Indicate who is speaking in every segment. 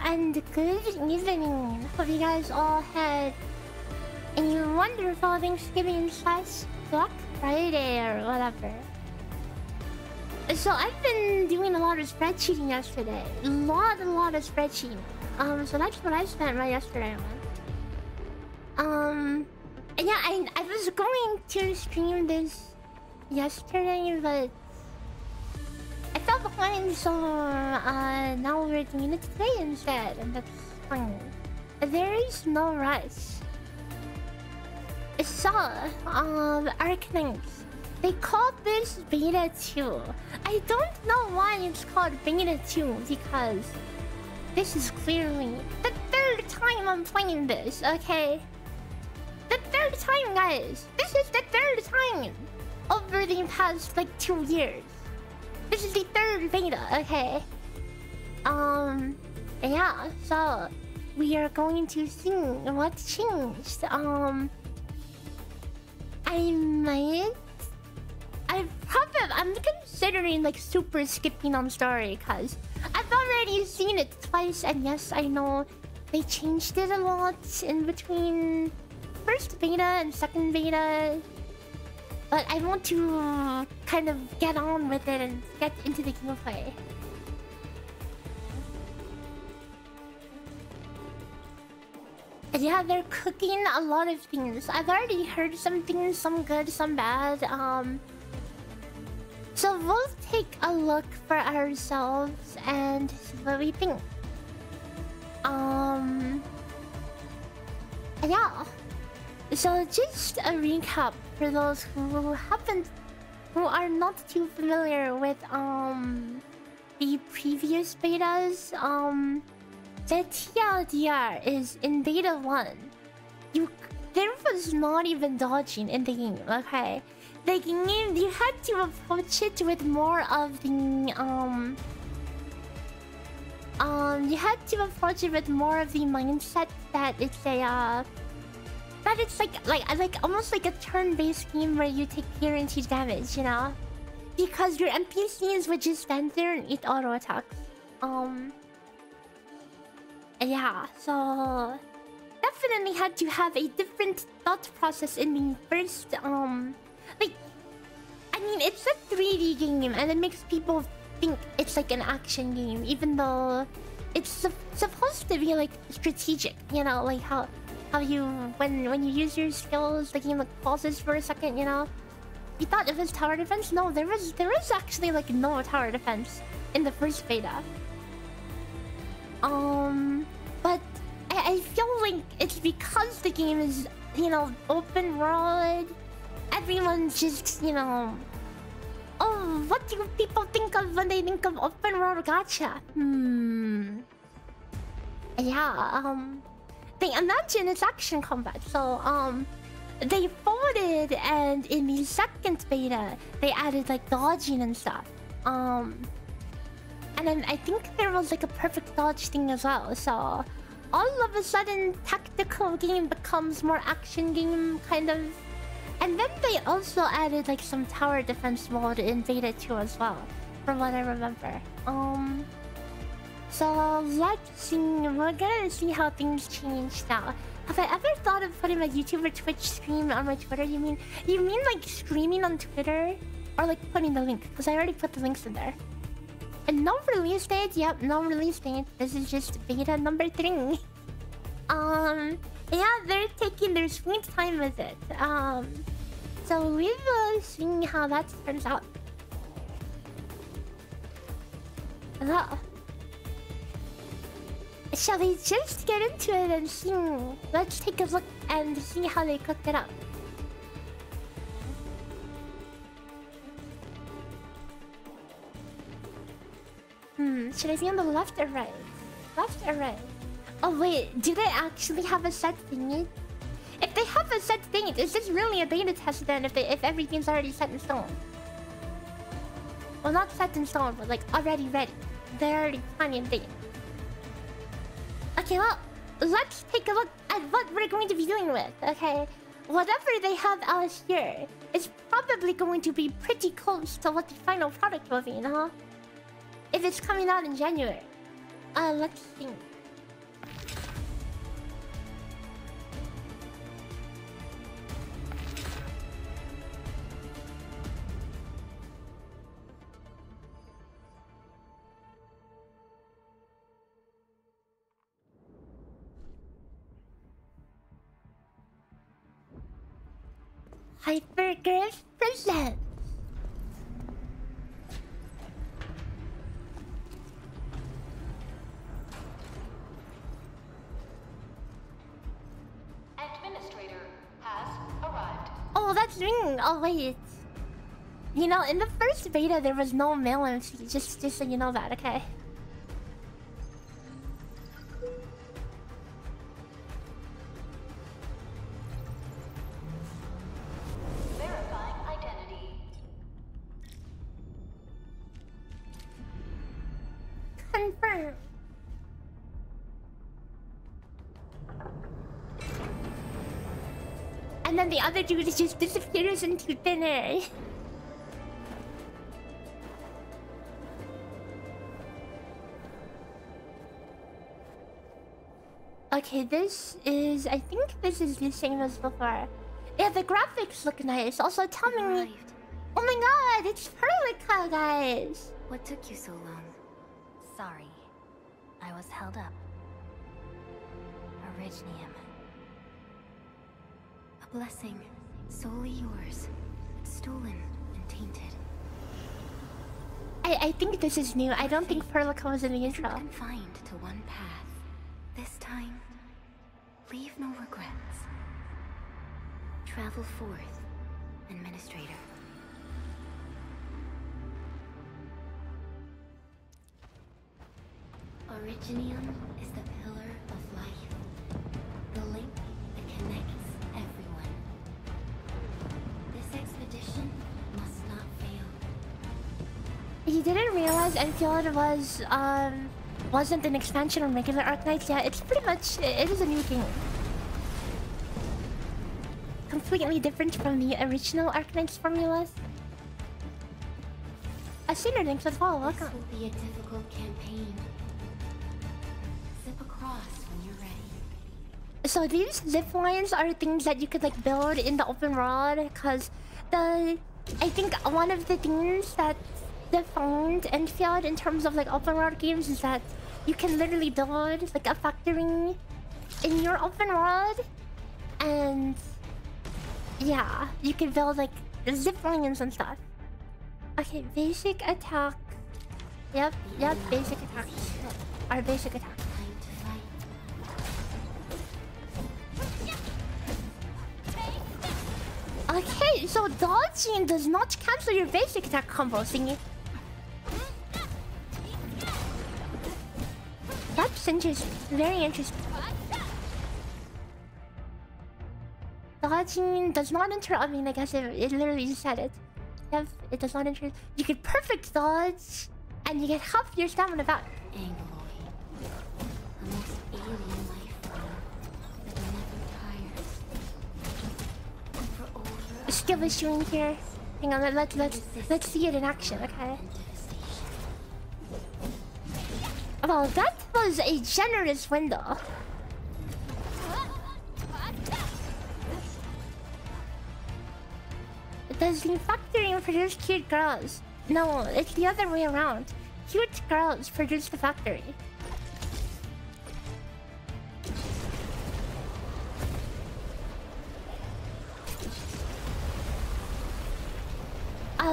Speaker 1: and good evening. Hope you guys all had a wonderful Thanksgiving / Black Friday or whatever. So I've been doing a lot of spreadsheeting yesterday. A lot of spreadsheeting. So that's what I spent my yesterday on. And yeah, I was going to stream this yesterday, but I fell behind, so now we're doing it today instead, and that's fine. There is no rush. So, Arknights, they called this Beta 2. I don't know why it's called Beta 2, because this is clearly the third time I'm playing this, okay? The third time, guys! This is the third time over the past, like, 2 years. This is the third beta, okay? Yeah, so we are going to see what changed. I'm considering like super skipping on story because I've already seen it twice, and yes, I know they changed it a lot in between first beta and second beta. But I want to kind of get on with it and get into the gameplay. And yeah, they're cooking a lot of things. I've already heard some things, some good, some bad. So we'll take a look for ourselves and see what we think. Yeah. So just a recap for those who are not too familiar with the previous betas. The TLDR is in beta 1. There was not even dodging in the game, okay? The game, you had to approach it with more of the mindset that it's a that it's like almost like a turn-based game where you take guaranteed damage, you know? Because your NPCs would just stand there and eat auto attacks. Yeah, so definitely had to have a different thought process in the first like, I mean, it's a 3D game and it makes people think it's like an action game, even though it's supposed to be like strategic, you know, like how you when you use your skills, the game like pauses for a second, you know. You thought it was tower defense? No, there is actually like no tower defense in the first beta. But I feel like it's because the game is, you know, open world. Everyone's just, you know, oh, what do people think of when they think of open world gacha? Yeah, they imagine it's action combat, so they folded, and in the second beta they added like dodging and stuff, and then I think there was like a perfect dodge thing as well, so all of a sudden tactical game becomes more action game kind of. And then they also added like some tower defense mode in beta 2 as well, from what I remember. So let's see, we're gonna see how things change now. Have I ever thought of putting my YouTube or Twitch stream on my Twitter? You mean like streaming on Twitter? Or like putting the link? Because I already put the links in there. And no release date? Yep, no release date. This is just beta number 3. Yeah, they're taking their sweet time with it. So we will see how that turns out. Shall we just get into it and see? Let's take a look and see how they cooked it up. Should I be on the left or right? Left or right? Oh wait, do they actually have a set thingy? If they have a set thing, is this really a beta test then if everything's already set in stone? Well, not set in stone, but like already ready. They're already planning things. Okay, well, let's take a look at what we're going to be dealing with, okay? Whatever they have out here is probably going to be pretty close to what the final product will be, you know? If it's coming out in January. Let's see. Hypergraph present.
Speaker 2: Administrator has arrived.
Speaker 1: Oh, that's ringing. Oh wait. You know, in the first beta there was no mail MC. Just so you know that, okay?
Speaker 2: Verifying identity.
Speaker 1: Confirm. And then the other dude just disappears into thin air. Okay, this is... I think this is the same as before. Yeah, the graphics look nice. Also, tell me... Oh my god, it's Perlica, guys!
Speaker 3: What took you so long? Sorry. I was held up. Originium. A blessing. Solely yours. Stolen and tainted.
Speaker 1: I think this is new. I don't think Perlica was in the intro.
Speaker 3: Confined to one path. This time, leave no regrets. Travel forth, Administrator. Originium is the pillar of life. The link that connects everyone. This expedition must not fail.
Speaker 1: You didn't realize ENDFIELD wasn't an expansion on regular Arknights? Yeah, it's pretty much... It is a new game. Completely different from the original Arknights formulas. A senior links as well, welcome.
Speaker 3: This will be a difficult campaign. Zip across when you're ready.
Speaker 1: So these zip lines are things that you could like build in the open world, because I think one of the things that defined ENDFIELD in terms of like open world games is that you can literally build like a factory in your open world, and yeah, you can build like zip lines and stuff. Okay, basic attack. Yep, basic attack. Our basic attack. Okay, so dodging does not cancel your basic attack combo, thingy. That's interesting. Very interesting. Dodging does not interrupt. I mean, I guess it literally just said it. Yep, it does not interrupt. You get perfect dodge, and you get half your stamina back.
Speaker 3: Angloid. A most alien life form that never tires. For over
Speaker 1: Skill issue in here. Hang on, let's see it in action, okay? Well, that was a generous window. Does the factory produce cute girls? No, it's the other way around. Cute girls produce the factory.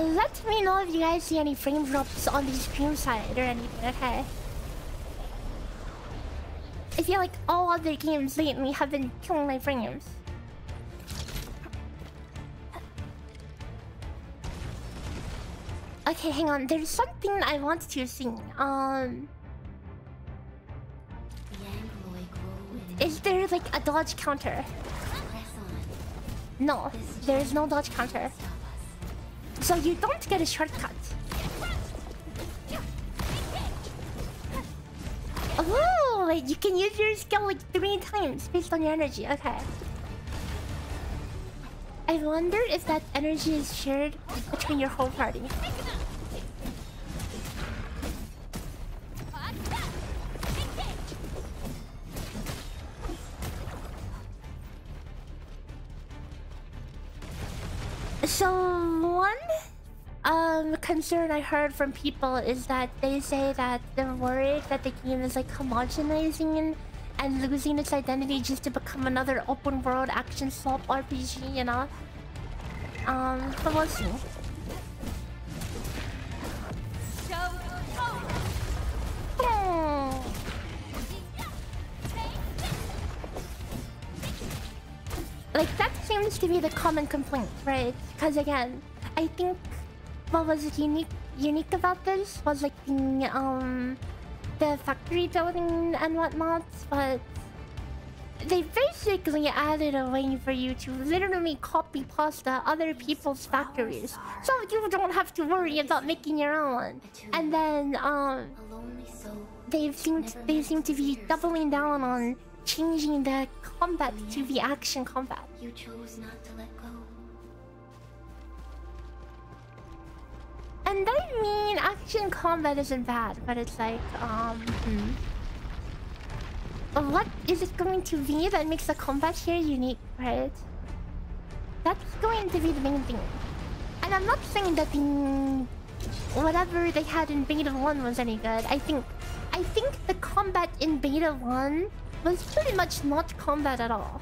Speaker 1: Let me know if you guys see any frame drops on the stream side or anything, okay? I feel like all other games lately have been killing my frames. Okay, hang on. There's something I want to sing. Is there like a dodge counter? No, there is no dodge counter. So you don't get a shortcut. Oh, wait, you can use your skill like 3 times based on your energy. Okay. I wonder if that energy is shared between your whole party. So one concern I heard from people is that they say that they're worried that the game is like homogenizing and losing its identity just to become another open world action swap RPG, you know? But we'll see. Oh. Like, that seems to be the common complaint, right? Because again, I think what was unique about this was like the factory building and whatnot, but they basically added a way for you to literally copy pasta other people's factories, so you don't have to worry about making your own. And then they seem to be doubling down on changing the combat to the action combat.
Speaker 3: You chose not to let go.
Speaker 1: And I mean, action combat isn't bad, but it's like, what is it going to be that makes the combat here unique, right? That's going to be the main thing. And I'm not saying that whatever they had in Beta 1 was any good. I think the combat in Beta 1 was pretty much not combat at all.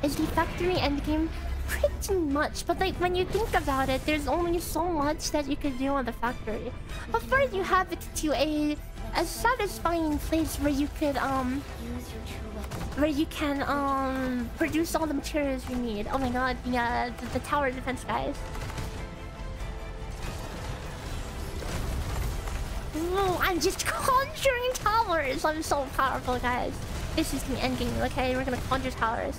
Speaker 1: Is the factory endgame? Pretty much, but like when you think about it, there's only so much that you could do on the factory before you have it to a satisfying place where you could produce all the materials you need. Oh my god, the tower defense guys. Ooh, I'm just conjuring towers. I'm so powerful, guys. This is the endgame. Okay, we're gonna conjure towers.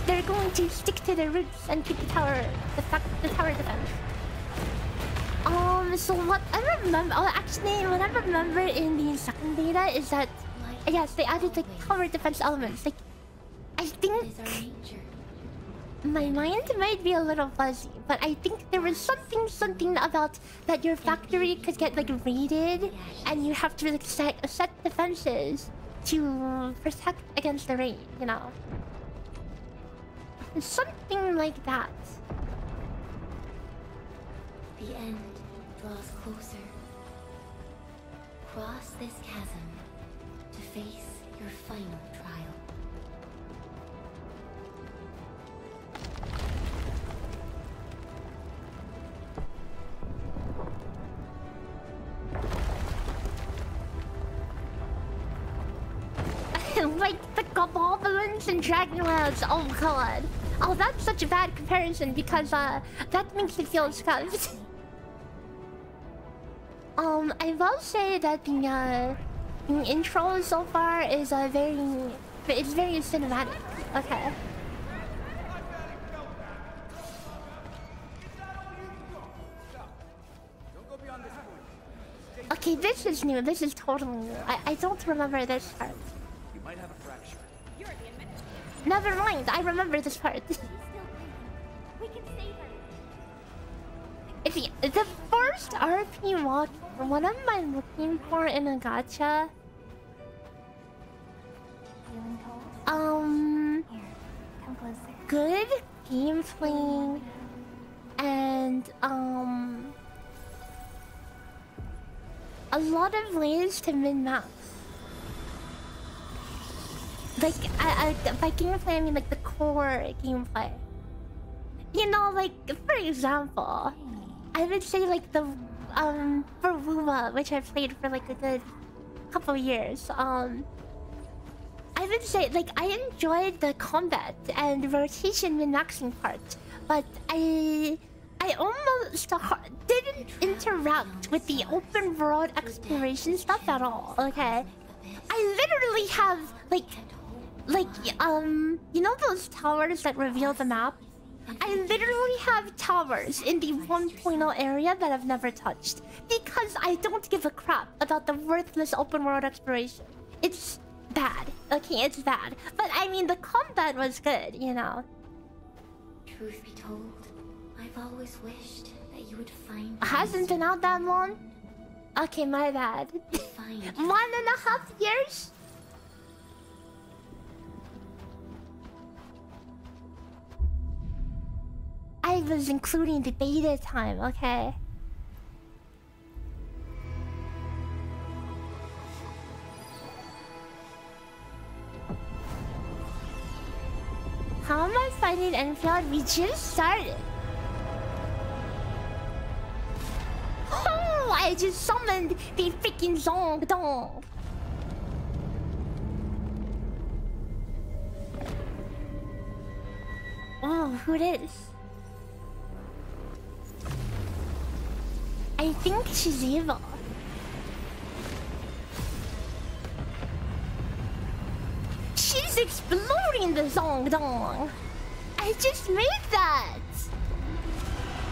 Speaker 1: They're going to stick to their roots and keep the tower defense. So what I remember, what I remember in the second beta is that, yes, they added like tower defense elements. Like, I think my mind might be a little fuzzy, but I think there was something about that your factory could get like raided, and you have to like set defenses to protect against the raid. You know. Something like that.
Speaker 3: The end draws closer. Cross this chasm to face your final trial.
Speaker 1: Like the goblins and dragonlance. Oh god. Oh, that's such a bad comparison because that makes it feel scuffed. I will say that the intro so far is very cinematic. Okay. Okay, this is new. This is totally new. I don't remember this part.
Speaker 4: You might have a fracture.
Speaker 1: Never mind, I remember this part.
Speaker 3: We can save her.
Speaker 1: The first RP walk, what am I looking for in a gacha? Good gameplay and a lot of ways to min-max. Like, by gameplay, I mean like the core gameplay. You know, like, for example, I would say like the, for Dova, which I played for like a good couple years, I would say, like, I enjoyed the combat and rotation min-maxing part, but I almost didn't interact with the open world exploration stuff at all, okay? I literally have, you know those towers that reveal the map? I literally have towers in the 1.0 area that I've never touched. Because I don't give a crap about the worthless open world exploration. It's bad. Okay, it's bad. But I mean, the combat was good, you know.
Speaker 3: Truth be told, I've always wished that you would find...
Speaker 1: Hasn't been out that long? Okay, my bad. 1.5 years? I was including the beta time, okay? How am I fighting ENDFIELD? We just started. I just summoned the freaking Zong Dong. Oh, who it is? I think she's evil. She's exploding the Zong Dong. I just made that.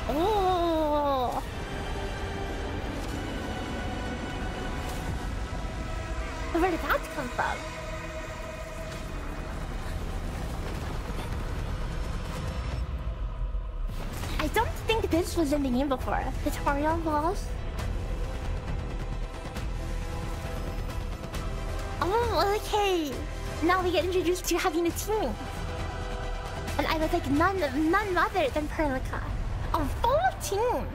Speaker 1: Oh. Where did that come from? I don't think this was in the game before. Tutorial boss. Oh, okay. Now we get introduced to having a team. And I was like none other than Perlica. A full team.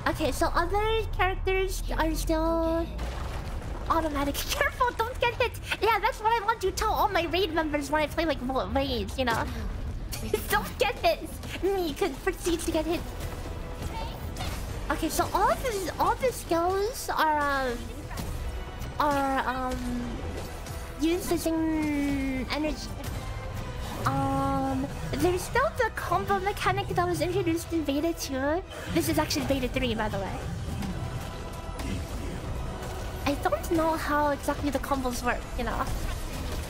Speaker 1: Okay, so other characters are still automatic. Careful, don't get hit. Yeah, that's what I want to tell all my raid members when I play like raids, you know. Don't get hit. Me could proceed to get hit. Okay, so all the skills are using energy. There's still the combo mechanic that was introduced in beta 2. This is actually beta 3, by the way. I don't know how exactly the combos work, you know.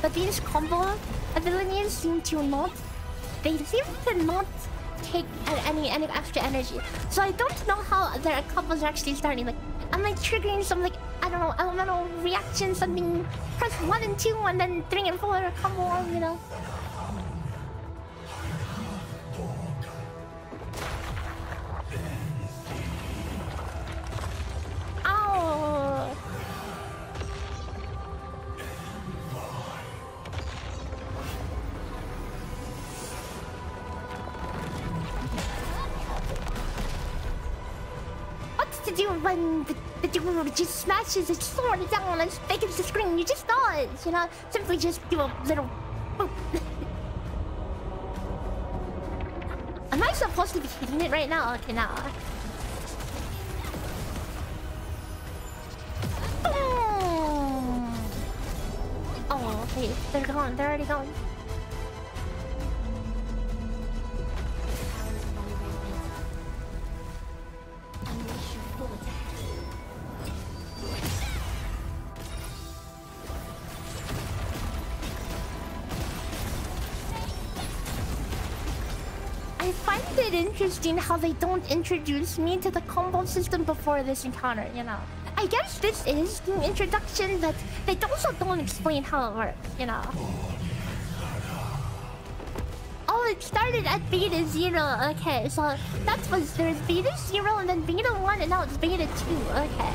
Speaker 1: But these combo abilities seem to not take any extra energy. So I don't know how their combos are actually starting. Like, am I triggering some, like, I don't know, elemental reaction, something? Press 1 and 2 and then 3 and 4 combo, you know? Ow! What's to do when the dude just smashes his sword down as big as the screen? You just dodge, you know? Simply just do a little boop. Am I supposed to be hitting it right now? Okay, now. Boom! Oh, okay. They're gone. They're already gone. I find it interesting how they don't introduce me to the combo system before this encounter, you know. I guess this is the introduction, but they also don't explain how it works, you know. Oh, it started at beta 0. Okay, so that was, there's beta 0 and then beta 1 and now it's beta 2. Okay.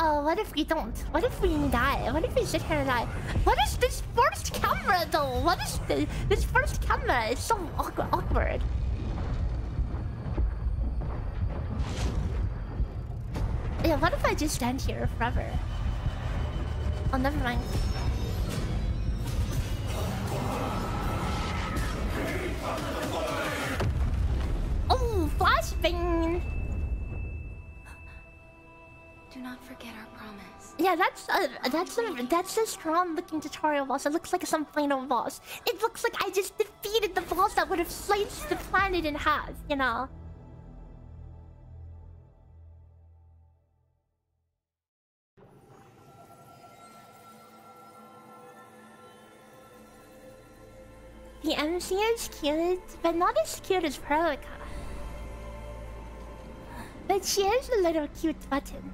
Speaker 1: Oh, what if we don't? What if we die? What if we sit here and die? What is this first camera though? What is this first camera? It's so awkward. Yeah, what if I just stand here forever? Oh, never mind. Oh, flashbang!
Speaker 3: Do not forget our promise.
Speaker 1: Yeah, that's a strong looking tutorial boss. It looks like some final boss. It looks like I just defeated the boss that would have sliced the planet in half, you know? The MC is cute, but not as cute as Perlica. But she has a little cute button.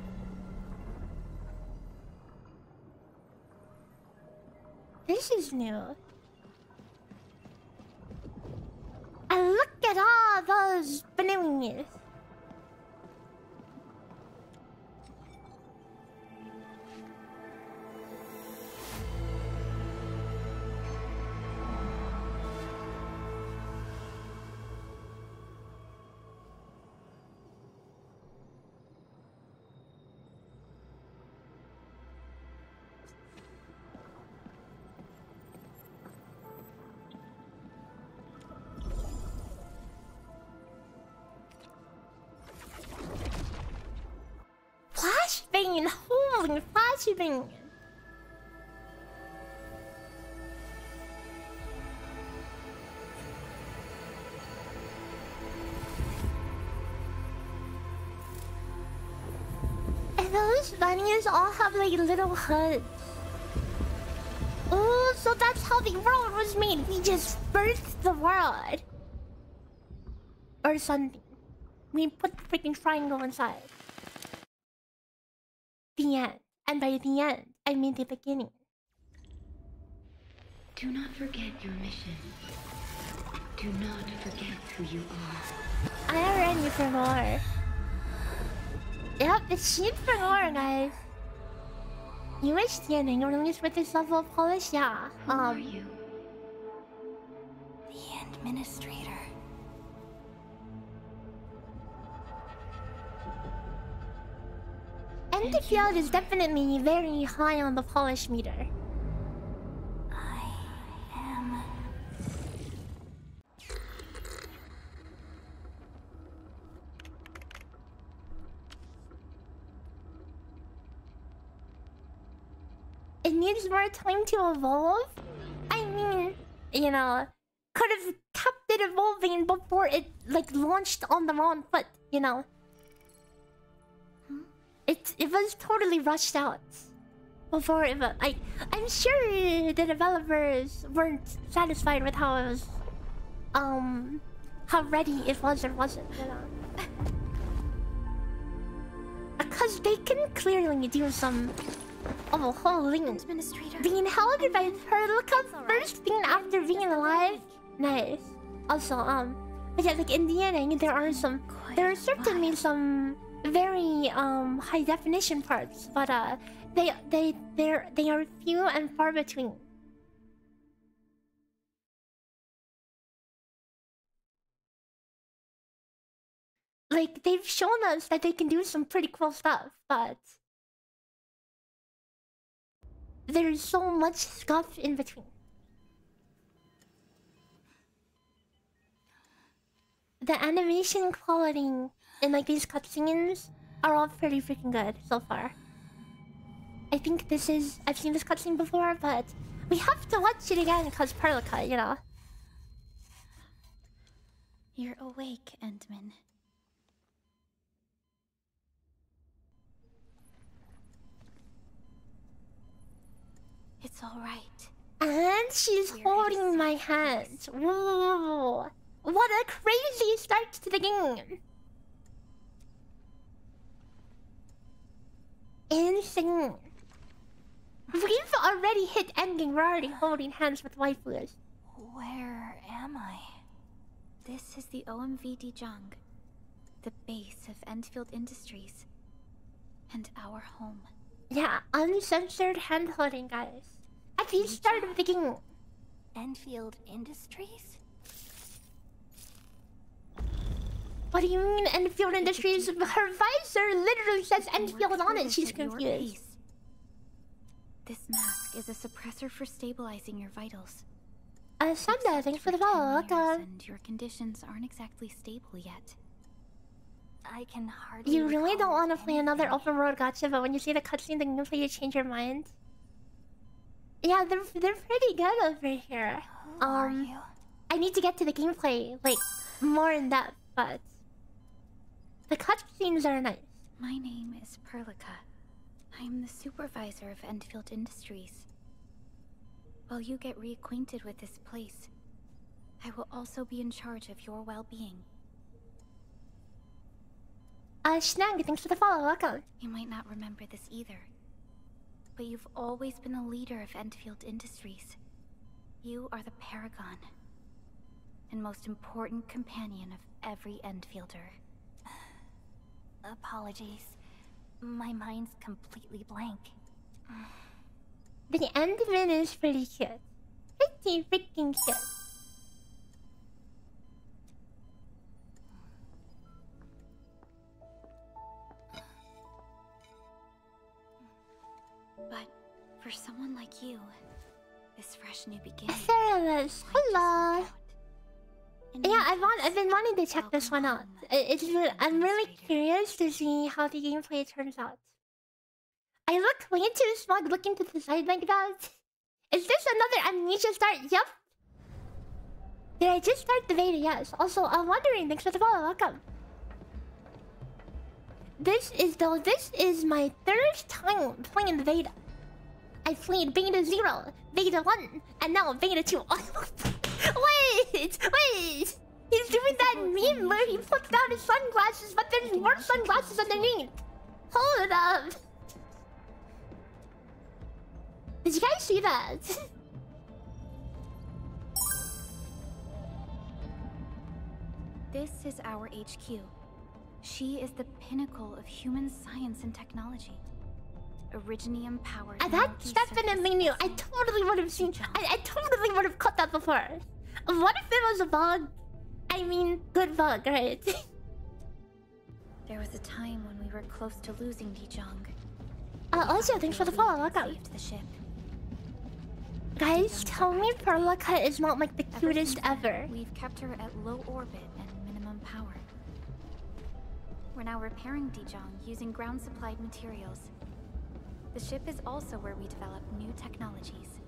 Speaker 1: This is new. And look at all those balloons. moving, flashing. And those bunnies all have like little hoods. Oh, so that's how the world was made. We just birthed the world. Or something. We put the freaking triangle inside. The end. And by the end, I mean the beginning.
Speaker 3: Do not forget your mission. Do not forget who you are.
Speaker 1: I am ready for more. Yep, it's shit for more, guys. You wish standing released with this level of polish? Yeah.
Speaker 3: Who are you? The administrator.
Speaker 1: ENDFIELD is definitely very high on the polish meter.
Speaker 3: I am...
Speaker 1: It needs more time to evolve? I mean, you know, could have kept it evolving before it, like, launched on the wrong foot, you know? It was totally rushed out. Before it was, I'm sure the developers weren't satisfied with how it was, how ready it was or wasn't, you know? Because they can clearly do some... Oh, holy...
Speaker 3: Administrator.
Speaker 1: Being held by her, look up first thing after being alive. Nice. Also, but yeah, like in the ending, there are certainly some very high definition parts, but they are few and far between. Like, they've shown us that they can do some pretty cool stuff, but there's so much stuff in between. The animation quality in like these cutscenes are all pretty freaking good so far. I think this is... I've seen this cutscene before, but we have to watch it again because Perlica, you know.
Speaker 3: You're awake, Endman. It's all right.
Speaker 1: And she's holding my hand. Whoa. What a crazy start to the game. Insane. We've already hit ending. We're already holding hands with waifus.
Speaker 3: Where am I? This is the OMV Dijang, the base of Endfield Industries, and our home.
Speaker 1: Yeah, uncensored hand holding, guys. At the start of the game.
Speaker 3: Endfield Industries?
Speaker 1: What do you mean, Endfield Industries? Her visor literally says Endfield on it. She's confused.
Speaker 3: This mask is a suppressor for stabilizing your vitals.
Speaker 1: Sanda, thanks for the follow.
Speaker 3: And your conditions aren't exactly stable yet. I can hardly.
Speaker 1: You really don't want to play another open world gacha, but when you see the cutscene, the gameplay, you change your mind. Yeah, they're pretty good over here.
Speaker 3: Who are you?
Speaker 1: I need to get to the gameplay, like, more in depth, but the cutscenes are nice.
Speaker 3: My name is Perlica. I'm the supervisor of Endfield Industries. While you get reacquainted with this place, I will also be in charge of your well-being.
Speaker 1: Snag, thanks for the follow. Welcome.
Speaker 3: You might not remember this either, but you've always been the leader of Endfield Industries. You are the paragon and most important companion of every Endfielder. Apologies. My mind's completely blank.
Speaker 1: The Endman is pretty cute. Pretty freaking cute.
Speaker 3: But for someone like you, this fresh new beginning.
Speaker 1: Sarah's, hello. Yeah, I've been wanting to check this one out. I'm really curious to see how the gameplay turns out. I look way too smug looking to the side like that. Is this another amnesia start? Yep. Did I just start the beta? Yes. Also, I'm wondering. Thanks for the follow. Welcome. This is my third time playing the beta. I played beta 0, beta 1, and now beta 2. Wait! He's doing that meme where he puts down his sunglasses, but there's more sunglasses underneath. Hold up. Did you guys see that?
Speaker 3: This is our HQ. She is the pinnacle of human science and technology. Originium powered.
Speaker 1: That's definitely new. I totally would have seen. I totally would have caught that before. What if it was a bug? I mean, good bug, right?
Speaker 3: There was a time when we were close to losing Dijong.
Speaker 1: Also, thanks for the follow. Welcome.
Speaker 3: Saved the ship.
Speaker 1: Guys, tell me Perlica is not like the cutest ever.
Speaker 3: We've kept her at low orbit and minimum power. We're now repairing Dijong using ground-supplied materials. The ship is also where we develop new technologies.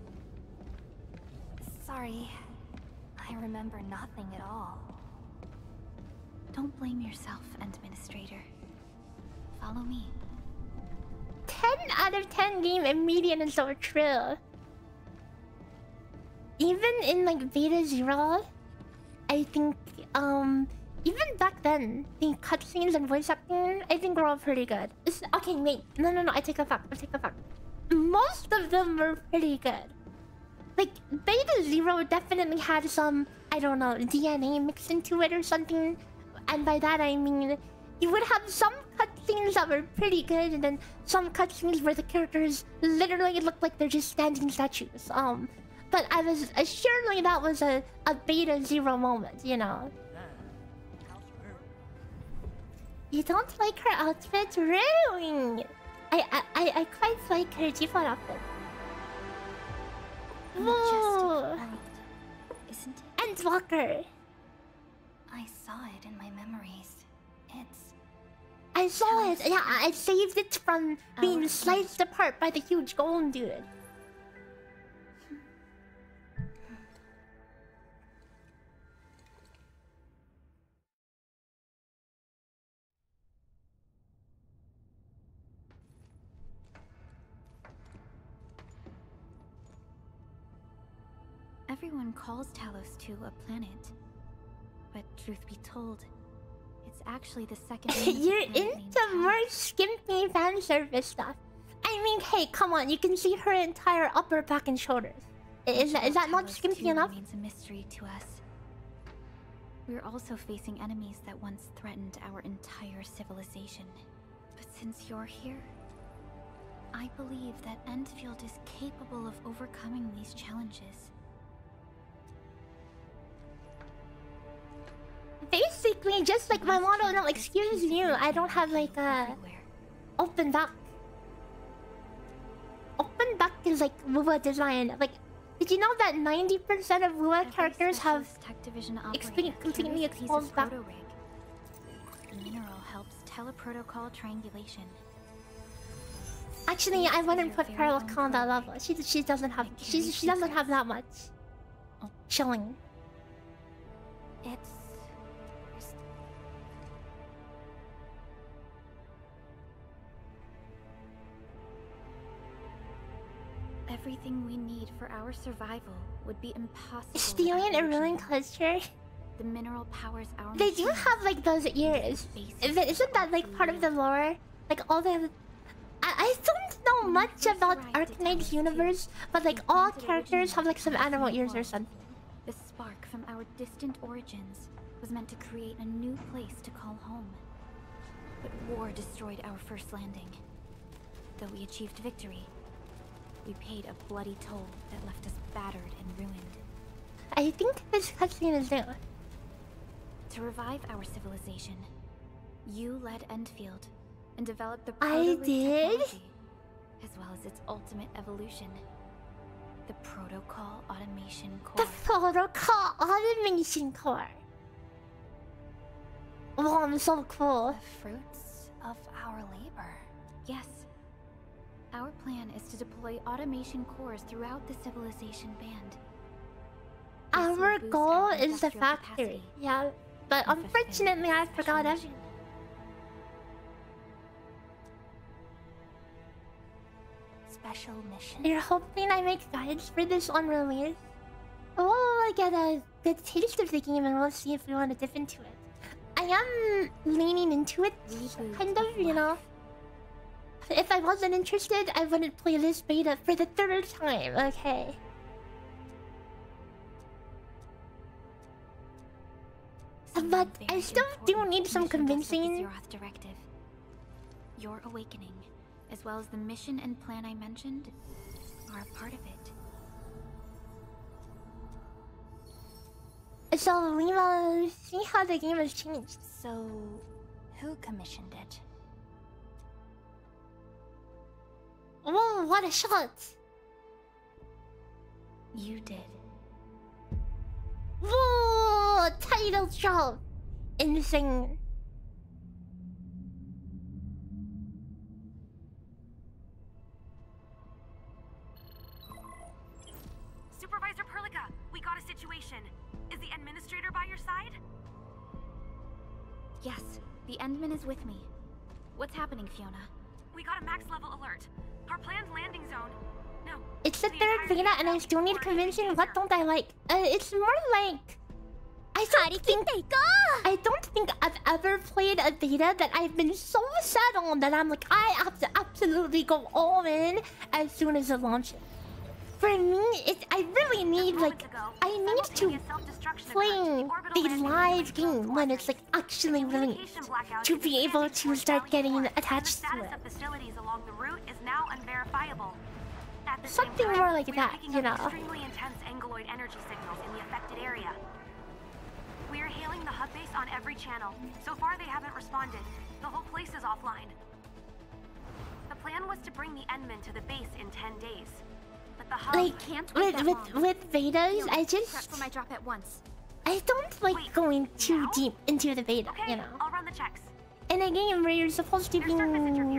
Speaker 4: Sorry, I remember nothing at all.
Speaker 3: Don't blame yourself, Administrator. Follow me.
Speaker 1: 10 out of 10 game immediate and so true. Even in like beta 0, I think even back then, the cutscenes and voice acting, I think were all pretty good. Okay, wait. No, I take it back. Most of them were pretty good. Like, Beta 0 definitely had some, I don't know, DNA mixed into it or something. And by that I mean, you would have some cutscenes that were pretty good, and then some cutscenes where the characters literally look like they're just standing statues. But I was surely that was a Beta 0 moment, you know. You don't like her outfit? Really? I quite like her default outfit. Whoa!
Speaker 4: Isn't it?
Speaker 1: Endwalker!
Speaker 4: I saw it in my memories.
Speaker 1: I saw it! Yeah, I saved it from being sliced apart by the huge golem dude.
Speaker 3: Everyone calls Talos 2 a planet. But truth be told, it's actually the second...
Speaker 1: You're into more skimpy fan service stuff. I mean, hey, come on, you can see her entire upper back and shoulders. Is that not skimpy enough?
Speaker 3: Remains a mystery to us. We're also facing enemies that once threatened our entire civilization. But since you're here, I believe that Endfield is capable of overcoming these challenges.
Speaker 1: Basically, just like my model, no, excuse you, I don't have like a open back. Open back is like WUA design. Like, did you know that 90% of WUA characters have completely exposed back?
Speaker 3: The mineral helps teleprotocol triangulation.
Speaker 1: Actually, I wouldn't put Perlica on that level. She doesn't have that much showing.
Speaker 4: It's...
Speaker 3: Everything we need for our survival would be impossible.
Speaker 1: Stealing a ruined culture?
Speaker 3: The mineral powers our
Speaker 1: They do have like those ears. Isn't that like part of the lore? Like all the... I don't know much about Arknights universe, but like all characters have like some animal ears or something.
Speaker 3: The spark from our distant origins was meant to create a new place to call home. But war destroyed our first landing. Though we achieved victory, we paid a bloody toll that left us battered and ruined.
Speaker 1: I think this cutscene is new.
Speaker 3: To revive our civilization, you led Endfield and developed the
Speaker 1: I did?
Speaker 3: technology, as well as its ultimate evolution. The Protocol Automation Core.
Speaker 1: The Protocol Automation Core. Oh, I'm so cool.
Speaker 4: the fruits of our labor.
Speaker 3: Yes. Our plan is to deploy automation cores throughout the civilization band.
Speaker 1: Our goal is the factory. Yeah, but unfortunately I forgot everything.
Speaker 4: Special mission.
Speaker 1: You're hoping I make guides for this on release? We'll get a good taste of the game and we'll see if we want to dip into it. I am leaning into it, kind of, you know. If I wasn't interested, I wouldn't play this beta for the 3rd time, okay? But I still do need some convincing.
Speaker 3: Your awakening, as well as the mission and plan I mentioned, are a part of it.
Speaker 1: So we will see how the game has changed.
Speaker 4: So, who commissioned it?
Speaker 1: Whoa, what a shot!
Speaker 4: You did.
Speaker 1: Whoa, title drop! Insane.
Speaker 5: Supervisor Perlica, we got a situation. Is the administrator by your side?
Speaker 3: Yes, the Endman is with me. What's happening, Fiona?
Speaker 5: We got a max level alert. Our planned landing zone. No.
Speaker 1: It's the 3rd beta and I still need convincing. What don't I like? It's more like... I don't think I've ever played a beta that I've been so set on that I'm like, I have to absolutely go all in as soon as it launches. For me, I really need, like, I need to play the live game when it's, like, actually released to be able to start getting attached to it. Something more like that, you know.
Speaker 5: Extremely intense angeloid energy signals in the affected area. We are hailing the hub base on every channel. So far, they haven't responded. The whole place is offline. The plan was to bring the Endman to the base in 10 days. But the hub
Speaker 1: can't with betas, I just
Speaker 3: for my drop at once.
Speaker 1: I don't like going too deep into the beta, you know.
Speaker 5: I'll run the checks.
Speaker 1: In a game where you're supposed to be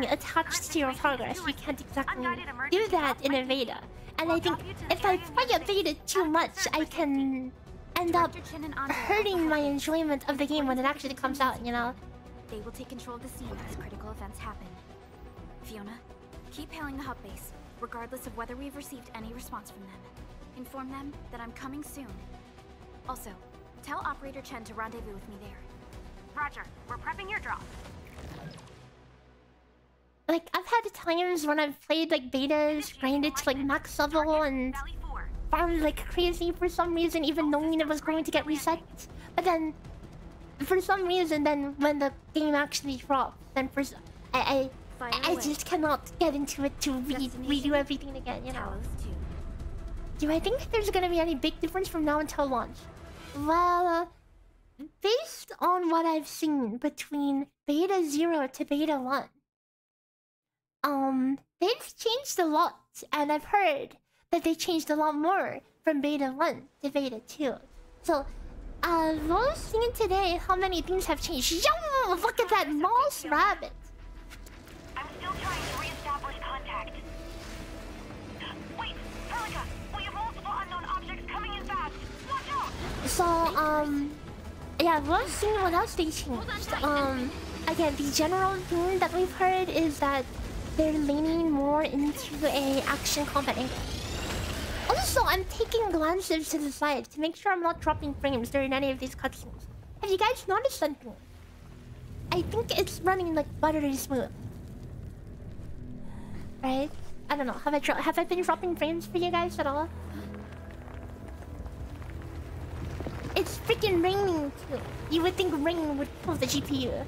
Speaker 1: attached to your progress, you can't exactly do that in a beta. And I think if I play a beta too much, I can end up hurting my enjoyment of the game when it actually comes out, you know?
Speaker 3: They will take control of the scene as critical events happen. Fiona, keep hailing the hub base, regardless of whether we've received any response from them. Inform them that I'm coming soon. Also, tell Operator Chen to rendezvous with me there.
Speaker 5: Roger, we're prepping your drop.
Speaker 1: Like, I've had times when I've played, like, betas, grinded to, like, max level and farmed like crazy for some reason, even knowing it was going to get reset. But then, for some reason, then when the game actually drops, then I just cannot get into it to redo everything again, you know? Do I think there's gonna be any big difference from now until launch? Well, based on what I've seen between Beta 0 to Beta 1, they've changed a lot, and I've heard that they changed a lot more from Beta 1 to Beta 2. So, we'll see today how many things have changed. Yo! Look at that mouse rabbit!
Speaker 5: I'm still trying to re-establish contact. Wait, Perlica! We have multiple unknown objects coming in fast! Watch out!
Speaker 1: So, yeah, we'll see what else they changed. Again, the general theme that we've heard is that they're leaning more into a action combat angle. Also, I'm taking glances to the side to make sure I'm not dropping frames during any of these cutscenes. Have you guys noticed something? I think it's running like buttery smooth. Right? I don't know. Have I been dropping frames for you guys at all? It's freaking raining too. You would think rain would pull the GPU.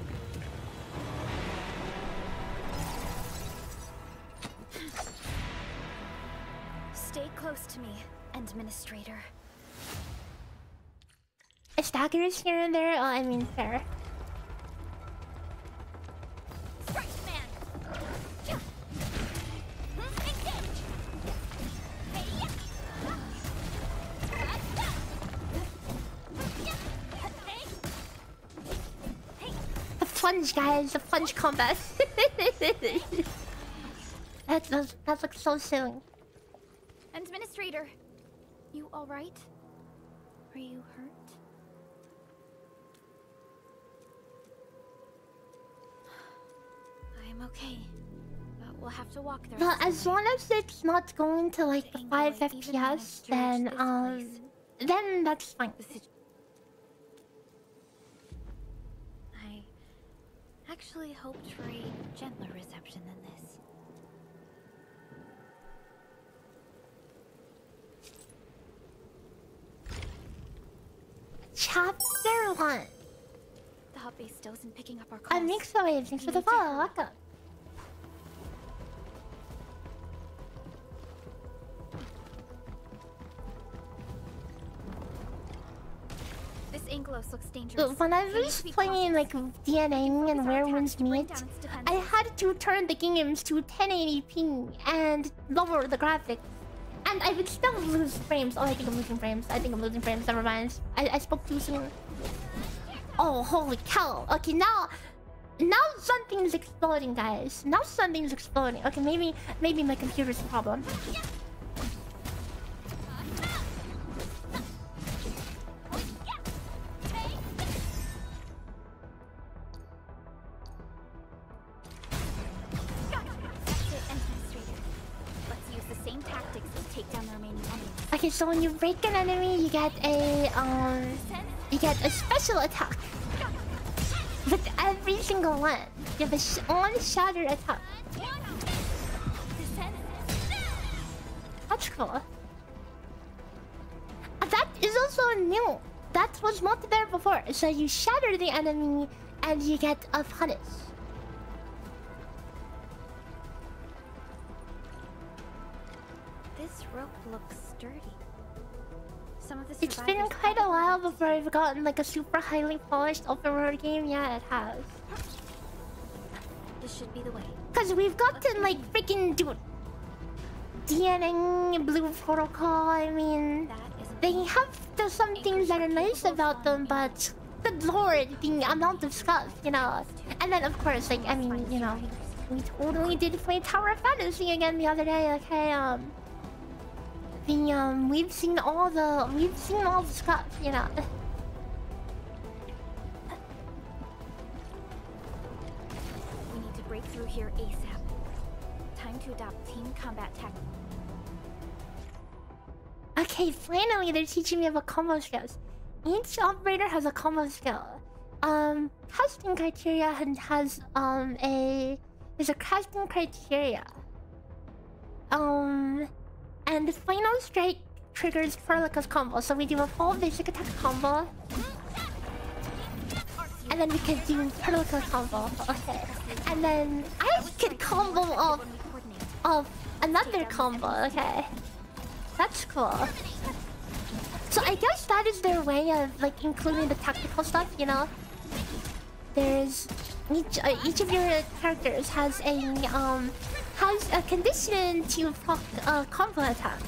Speaker 3: Stay close to me, Administrator.
Speaker 1: Staggers here and there. Oh, I mean, fair. The plunge, guys. The plunge combat. That looks so silly.
Speaker 3: Administrator, you all right? Are you hurt? I'm okay, but we'll have to walk there.
Speaker 1: Well, as long as it's not going to like 5 FPS, then that's fine.
Speaker 3: I actually hoped for a gentler reception than this.
Speaker 1: Chapter 1.
Speaker 3: The hub base still isn't picking up our calls.
Speaker 1: I'm mixed away. Thanks for the follow. Welcome.
Speaker 3: This Anglos looks dangerous.
Speaker 1: When I was playing like DNA and Where Winds Meet, I had to turn the games to 1080p and lower the graphics. And I would still lose frames. Oh, I think I'm losing frames. Never mind. I spoke too soon. Oh, holy cow. Okay, now something's exploding, guys. Now something's exploding. Okay, maybe my computer's the problem. Okay, so when you break an enemy, you get a special attack. With every single one, you have one shatter attack. That's cool. That is also new. That was not there before. So you shatter the enemy and you get a punish.
Speaker 3: This rope looks sturdy.
Speaker 1: It's been quite a while before I've gotten like a super highly polished open world game. Yeah, it has.
Speaker 3: This should be the way.
Speaker 1: Cause we've gotten like freaking DNA, Blue Protocol. I mean, they have some things that are nice about them, but good lord, the amount of stuff, you know. And then of course, like I mean, you know, we totally did play Tower of Fantasy again the other day. Okay, we've seen all the stuff, you know.
Speaker 3: We need to break through here ASAP. Time to adopt team combat tactics.
Speaker 1: Okay, finally they're teaching me about combo skills. Each operator has a combo skill. Casting criteria has a casting criteria. And the final strike triggers Perlica's combo. So we do a full basic attack combo. And then we can do Perlica combo. Okay. And then I could combo of another combo. Okay. That's cool. So I guess that is their way of like including the tactical stuff, you know? There's each of your characters has a condition to proc combo attack,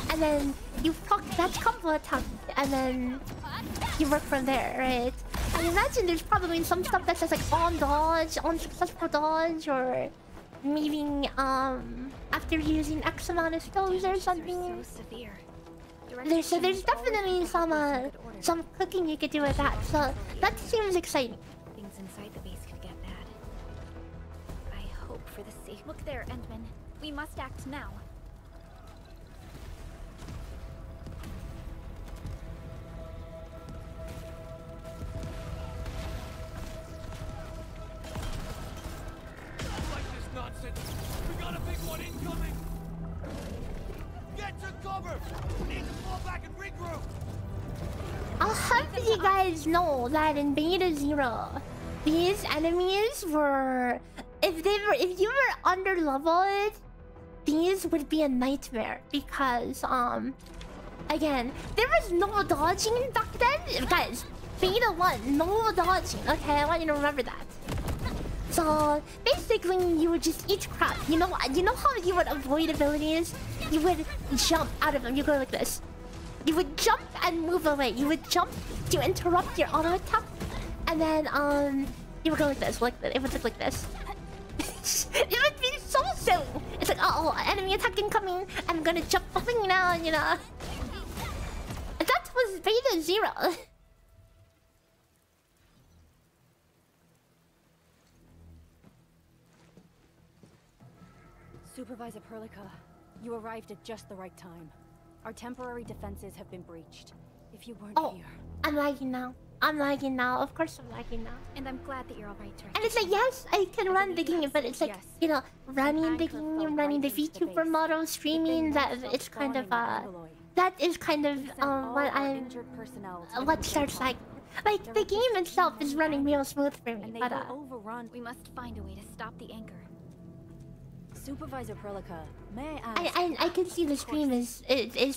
Speaker 1: and then you proc that combo attack, and then you work from there, right? I imagine there's probably some stuff that says like on dodge, on successful dodge, or maybe after using X amount of skills or something. So there's definitely some cooking you could do with that. So that seems exciting.
Speaker 3: Things inside the base could get bad. I hope for the sake. Look there, Endman. We must act now.
Speaker 6: Like this nonsense. We got a big one incoming. Get to cover. We need to fall back and regroup.
Speaker 1: I'll have you guys know that in Beta 0, these enemies were... If you were under-leveled, these would be a nightmare. Because, again, there was no dodging back then. Guys, Beta 1, no dodging. Okay, I want you to remember that. So, basically, you would just eat crap. You know how you would avoid abilities? You would jump out of them. You go like this. You would jump and move away. You would jump to interrupt your auto attack, and then you would go like this. It would look like this. It would be so silly. It's like, oh, enemy attack incoming. I'm gonna jump over now, you know. That was beta 0.
Speaker 7: Supervisor Perlica, you arrived at just the right time. Our temporary defenses have been breached. If you weren't here...
Speaker 1: I'm lagging now. I'm lagging now. Of course I'm lagging now.
Speaker 3: And I'm glad that you're alright, Director.
Speaker 1: And it's like, yes, I can run the game, but it's like, you know, running the game, running the VTuber model, streaming, that it's kind of, that is kind of, what starts like the game itself is running real smooth for me, but,
Speaker 3: we must find a way to stop the anchor.
Speaker 7: Supervisor Perlica, may I ask...
Speaker 1: I can see the stream is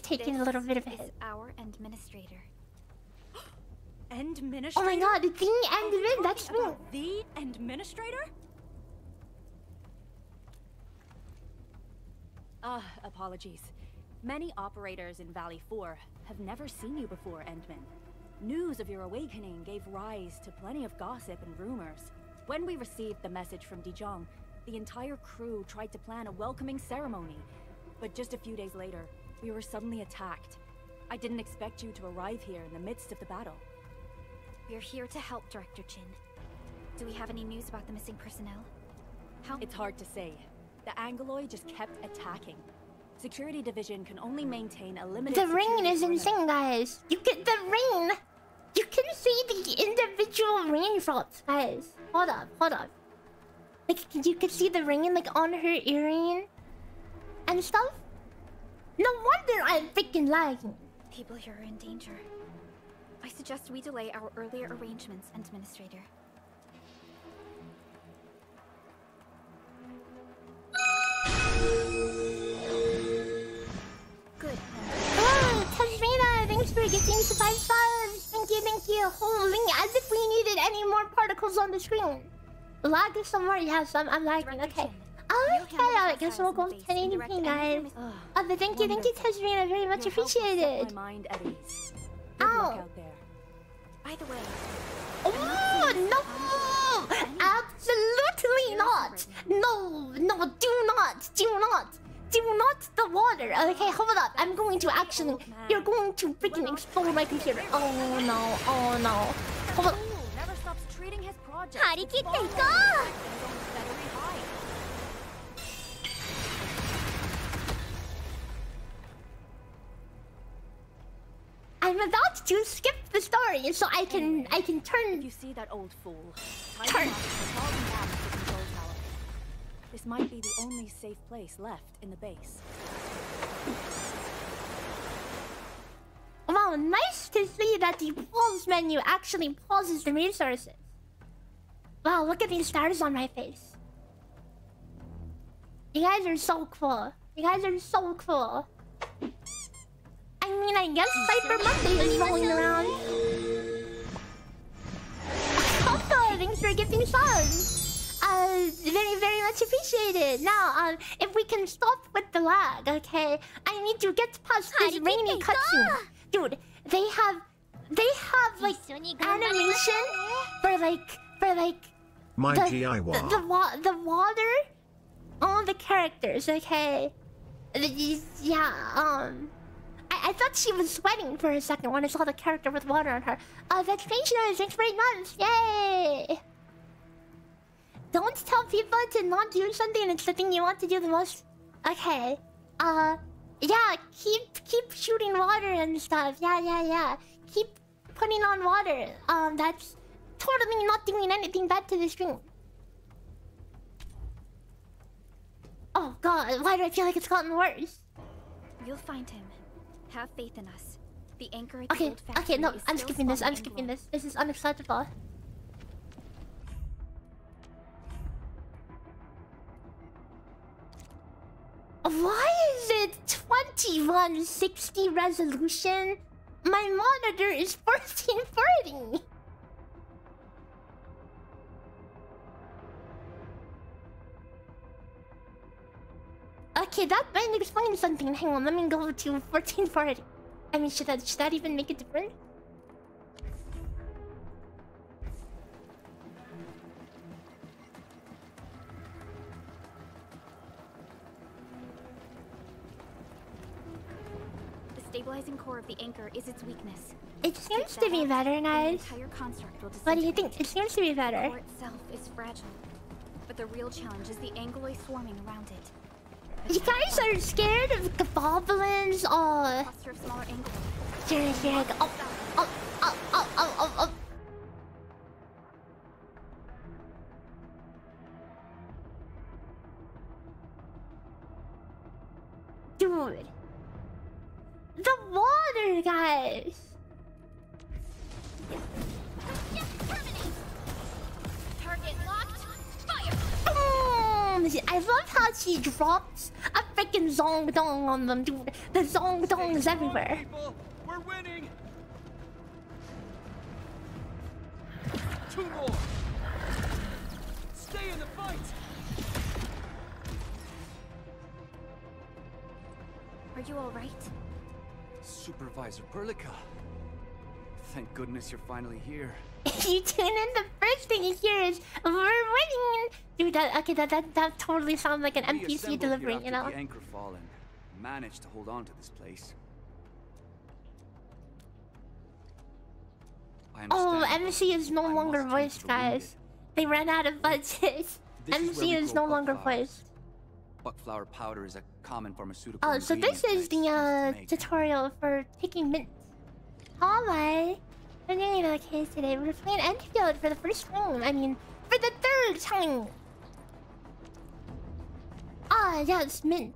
Speaker 1: taking a little bit of a hit.
Speaker 3: Our administrator.
Speaker 7: Administrator?
Speaker 1: Oh my god, the Endmin, that's me.
Speaker 7: The administrator? Apologies. Many operators in Valley 4 have never seen you before, Endman. News of your awakening gave rise to plenty of gossip and rumors. When we received the message from Dijon, the entire crew tried to plan a welcoming ceremony. But just a few days later, we were suddenly attacked. I didn't expect you to arrive here in the midst of the battle.
Speaker 3: We're here to help, Director Jin. Do we have any news about the missing personnel?
Speaker 7: It's hard to say. The Angoloid just kept attacking. Security Division can only maintain a limited...
Speaker 1: The rain is insane, guys. You get the rain. You can see the individual raindrops, guys. Hold up, hold up. Like, you can see the rain, like, on her earring and stuff. No wonder I'm freaking lagging.
Speaker 3: People here are in danger. I suggest we delay our earlier arrangements, Administrator. Good.
Speaker 1: Oh, Tasmina, thanks for getting 5 stars. Thank you, thank you. Holy, as if we needed any more particles on the screen. Lag is somewhere, yes, I'm lagging, okay. Okay, I guess we'll go 1080p, guys. But thank you, Tasmina, very much appreciated. Ow.
Speaker 3: By the way...
Speaker 1: Oh, no! Absolutely not! No, no, do not the water. Okay, hold up. I'm going to actually... You're going to freaking explode my computer. Oh no, oh no. Hold up.
Speaker 7: Never stops treating his project.
Speaker 1: I'm about to skip the story so I can turn.
Speaker 7: You see that old fool?
Speaker 1: Turn.
Speaker 7: This might be the only safe place left in the base.
Speaker 1: Wow, nice to see that the pause menu actually pauses the resources. Wow, look at these stars on my face. You guys are so cool. You guys are so cool. I mean, I guess Cyber Monday is rolling around. Also, thanks for gifting subs. Very, very much appreciated. Now, if we can stop with the lag, okay? I need to get past this rainy cutscene. Dude, they have like animation for like the water on the characters, okay? Yeah, I thought she was sweating for a second when I saw the character with water on her. That's gracious. Thanks for 8 months. Yay! Don't tell people to not do something it's the thing you want to do the most. Okay. Yeah, keep shooting water and stuff. Yeah. Keep putting on water. That's totally not doing anything bad to the stream. Oh god, why do I feel like it's gotten worse?
Speaker 3: You'll find him. Have faith in us. The anchor at the old factory
Speaker 1: okay, no,
Speaker 3: is
Speaker 1: I'm
Speaker 3: still
Speaker 1: skipping this.
Speaker 3: spawning
Speaker 1: I'm skipping
Speaker 3: Anglo.
Speaker 1: this. This is unacceptable. Why is it 2160 resolution? My monitor is 1440. Okay, that might explain something. Hang on, let me go to 1440. I mean, should that even make a difference?
Speaker 3: stabilizing core of the anchor is its weakness.
Speaker 1: It seems to be better, guys.
Speaker 3: The entire construct will
Speaker 1: What do you
Speaker 3: disintegrate.
Speaker 1: think? It seems to be
Speaker 3: The
Speaker 1: better.
Speaker 3: core itself is fragile, but the real challenge is the ankyloid swarming around it.
Speaker 1: You guys are scared of the goblins?
Speaker 3: Cluster of smaller ankyloids.
Speaker 1: Scared. Oh. Dude. The water, guys.
Speaker 3: Target locked. Fire!
Speaker 1: Boom! I love how she drops a freaking zong dong on them, dude. The zong dong is everywhere.
Speaker 6: People, we're winning. 2 more. Stay in the fight.
Speaker 3: Are you all right?
Speaker 6: Supervisor Perlica. Thank goodness you're finally here.
Speaker 1: You tune in, the first thing you hear is "We're winning." Dude, that totally sounds like an
Speaker 6: We
Speaker 1: NPC
Speaker 6: assembled
Speaker 1: delivering,
Speaker 6: here
Speaker 1: you
Speaker 6: after
Speaker 1: know.
Speaker 6: the anchor fall and managed to hold on to this place. I
Speaker 1: Oh,
Speaker 6: understand,
Speaker 1: MC is no
Speaker 6: I
Speaker 1: longer
Speaker 6: must tend
Speaker 1: voiced,
Speaker 6: to the wounded.
Speaker 1: guys. They ran out of budget.
Speaker 6: This
Speaker 1: MC
Speaker 6: where we
Speaker 1: is
Speaker 6: grow
Speaker 1: no longer
Speaker 6: buckflowers.
Speaker 1: voiced.
Speaker 6: Buckflower powder is a common pharmaceutical
Speaker 1: Oh, so this
Speaker 6: ingredient
Speaker 1: is
Speaker 6: that's used to
Speaker 1: the
Speaker 6: make-
Speaker 1: tutorial for taking mints. Alright. We're doing a case today. We're playing Enfield for the first time. I mean, for the 3rd time. Ah, yes, mint.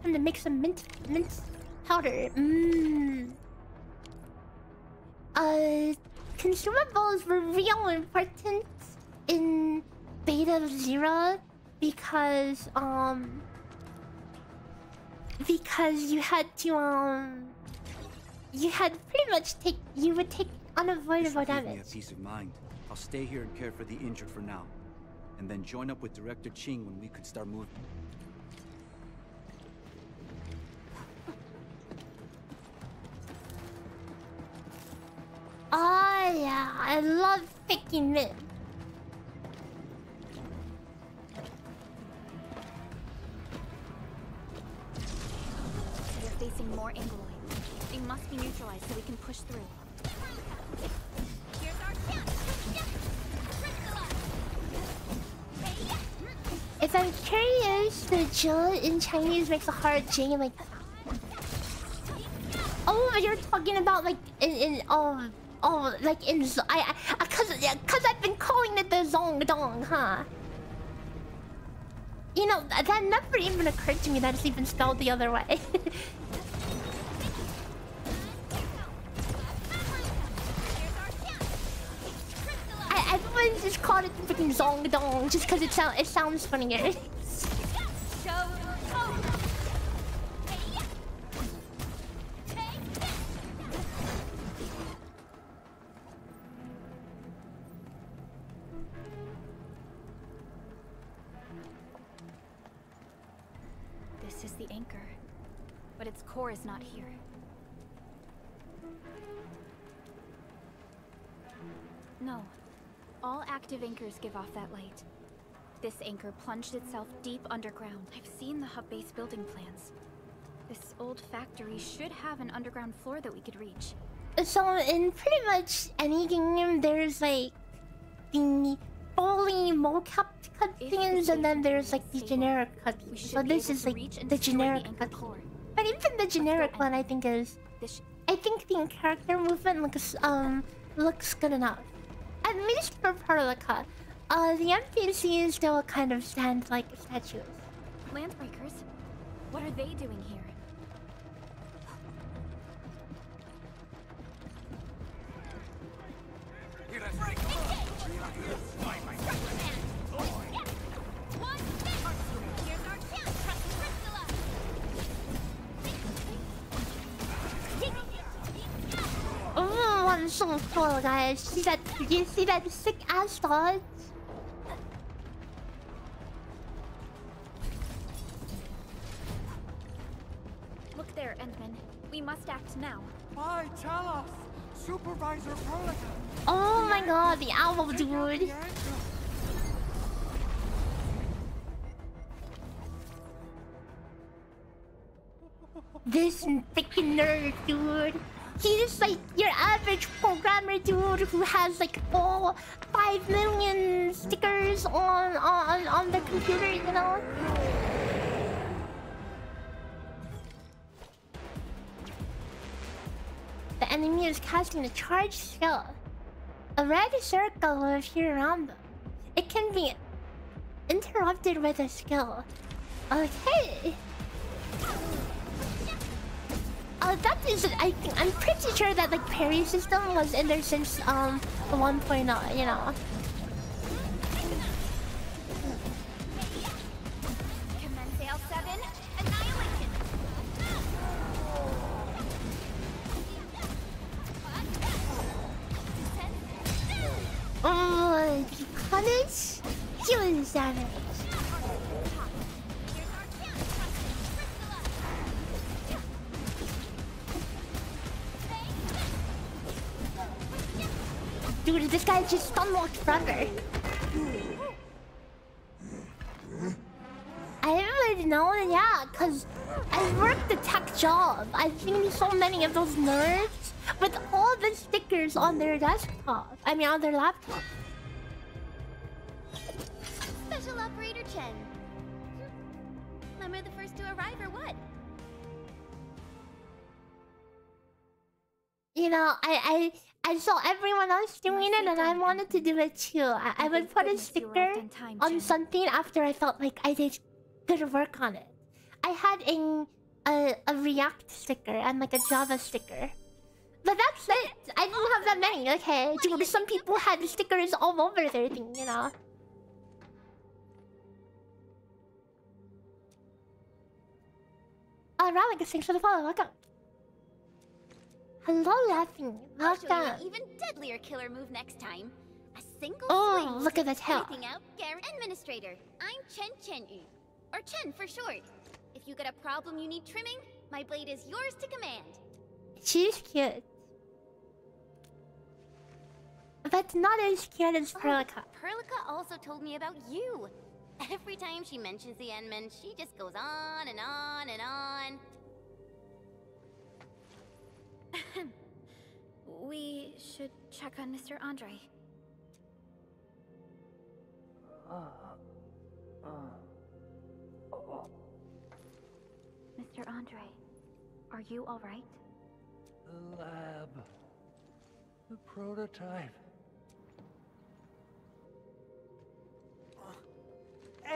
Speaker 1: Time to make some mint powder. Consumables were real important in Beta 0 because you had to you had pretty much you would take unavoidable
Speaker 6: This will give me
Speaker 1: damage.
Speaker 6: a peace of mind. I'll stay here and care for the injured for now, and then join up with Director Ching when we could start moving.
Speaker 1: Oh yeah, I love picking mint.
Speaker 3: We are facing more ankyloids. They must be neutralized so we can push through. Here's our chance.
Speaker 1: If I'm curious, the J in Chinese makes a hard J like. Oh, you're talking about like like in cause I've been calling it the zong dong, huh? You know that never even occurred to me that it's even spelled the other way. I've always just called it freaking zong dong just because it sounds funnier.
Speaker 3: This is the anchor, but its core is not here. No. All active anchors give off that light. This anchor plunged itself deep underground. I've seen the hub base building plans. This old factory should have an underground floor that we could reach.
Speaker 1: So in pretty much any game, there's like the fully mocap cutscenes, and then there's like the generic cutscenes. So this is like the generic cutscene. But even the generic one, I think is, I think the character movement looks good enough. At least for Perlica. The NPCs still kind of stand like statues.
Speaker 3: Landbreakers? What are they doing here?
Speaker 1: Oh, I'm so cool, guys. See that? You see that sick ass dodge?
Speaker 3: Look there, Endman. We must act now.
Speaker 8: Why, tell us! Supervisor Perlica!
Speaker 1: Oh my god, the owl dude. this freaking nerd, dude. He's like your average programmer, dude, who has like all 5 million stickers on the computer, you know? The enemy is casting a charged skill. A red circle will appear around them. It can be interrupted with a skill. Okay. That is, I'm pretty sure that like parry system was in there since 1.0, you know.
Speaker 3: Commence L7, annihilation.
Speaker 1: Oh, the punish, healing damage. Dude, this guy just stun-locked forever. I would know, yeah, because I worked a tech job. I've seen so many of those nerds with all the stickers on their desktop. I mean, on their laptop.
Speaker 3: Special Operator Chen. Am I the first to arrive or what?
Speaker 1: You know, I saw everyone else doing it and I wanted to do it too. I would put a sticker on something after I felt like I did good work on it. I had a React sticker and like a Java sticker. But that's it. I didn't have that many, okay? Dude, some people had stickers all over their thing, you know? Relic, thanks for the follow. Welcome. Hello, laughing.
Speaker 3: I'll show you
Speaker 1: Welcome.
Speaker 3: an even deadlier killer move next time. A single
Speaker 1: Oh,
Speaker 3: swing
Speaker 1: look at
Speaker 3: takes
Speaker 1: the tail.
Speaker 3: everything out. Administrator, I'm Chen, or Chen for short. If you got a problem you need trimming, my blade is yours to command.
Speaker 1: She's cute. But not as cute as Perlica.
Speaker 3: Perlica also told me about you. Every time she mentions the Endman, she just goes on and on and on. We should check on Mr. Andre. Mr. Andre, are you all right?
Speaker 6: The lab. The prototype.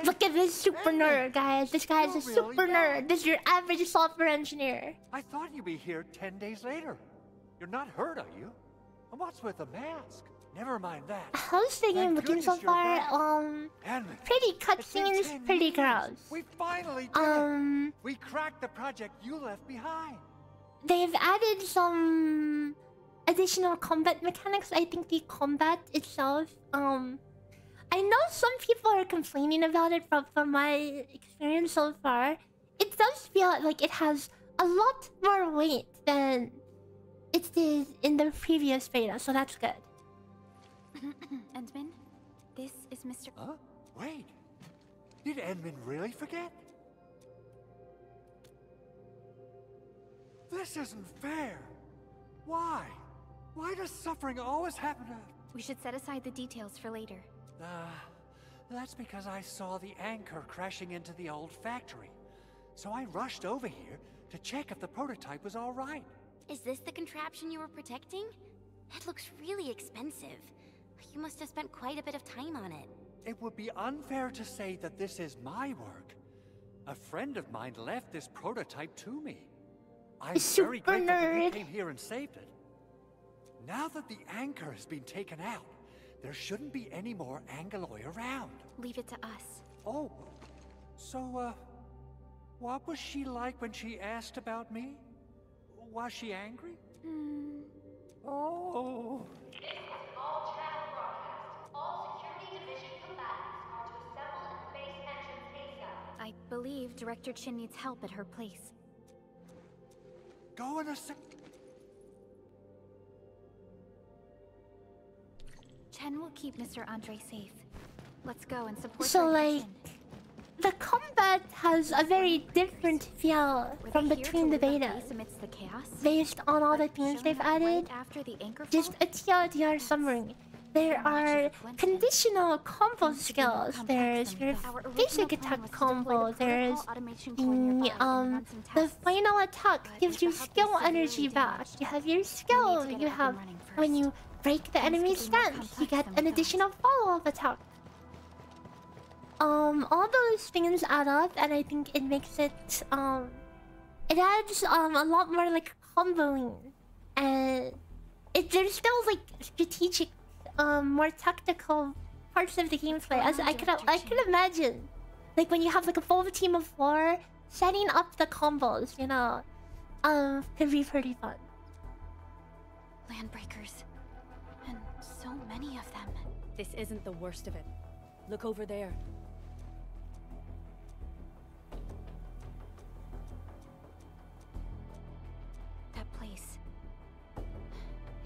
Speaker 1: Look at this super nerd, guys. This guy is a super nerd. This is your average software engineer.
Speaker 6: I thought you'd be here 10 days later. You're not hurt, are you? And what's with the mask? Never mind that.
Speaker 1: How's the game looking so far? Pretty cutscenes, pretty girls.
Speaker 6: We finally did it. We cracked the project you left behind.
Speaker 1: They've added some additional combat mechanics. I think the combat itself, I know some people are complaining about it from my experience so far. It does feel like it has a lot more weight than it did in the previous beta, so that's good.
Speaker 3: Endman, this is Mr.
Speaker 6: Huh? Wait. Did Endman really forget? This isn't fair. Why? Why does suffering always happen to...
Speaker 3: We should set aside the details for later.
Speaker 6: That's because I saw the anchor crashing into the old factory. So I rushed over here to check if the prototype was all right.
Speaker 3: Is this the contraption you were protecting? It looks really expensive. You must have spent quite a bit of time on it.
Speaker 6: It would be unfair to say that this is my work. A friend of mine left this prototype to me. I'm very grateful that you came here and saved it. Now that the anchor has been taken out, there shouldn't be any more Angeloy around.
Speaker 3: Leave it to us.
Speaker 6: Oh, so, what was she like when she asked about me? Was she angry? Oh.
Speaker 2: All channel broadcast. All security division combatants are to assemble at the base entrance ASAP.
Speaker 3: I believe Director Chin needs help at her place.
Speaker 6: Go in a sec.
Speaker 3: Chen will keep Mr. Andre safe. Let's go and support
Speaker 1: So
Speaker 3: Director
Speaker 1: like,
Speaker 3: Chin.
Speaker 1: the combat has a very different feel from between the beta, based on all the things they've added. Just a TLDR summary. There are conditional combo skills. There's your basic attack combo. There's the final attack gives you skill energy back. You have your skill. You have when you break the enemy's stance, you get an additional follow-up attack. All those things add up, and I think it makes it it adds a lot more like comboing, and there's still like strategic, more tactical parts of the gameplay. As I could imagine, like when you have like a full team of 4, setting up the combos, you know, could be pretty fun.
Speaker 3: Landbreakers, and so many of them.
Speaker 7: This isn't the worst of it. Look over there.
Speaker 3: That place.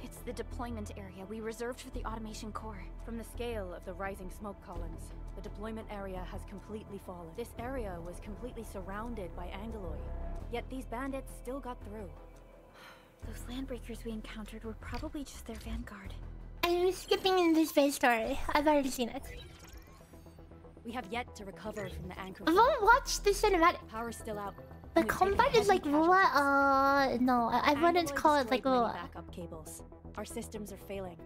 Speaker 3: It's the deployment area we reserved for the automation core.
Speaker 7: From the scale of the rising smoke columns, the deployment area has completely fallen. This area was completely surrounded by Angeloid, yet these bandits still got through.
Speaker 3: Those landbreakers we encountered were probably just their vanguard.
Speaker 1: I'm skipping in this base story. I've already seen it.
Speaker 7: We have yet to recover from the anchor.
Speaker 1: I've only watched the cinematic.
Speaker 7: Power's still out.
Speaker 1: The combat is like what? No, I wouldn't call it like what.
Speaker 7: Backup cables. Our systems are failing.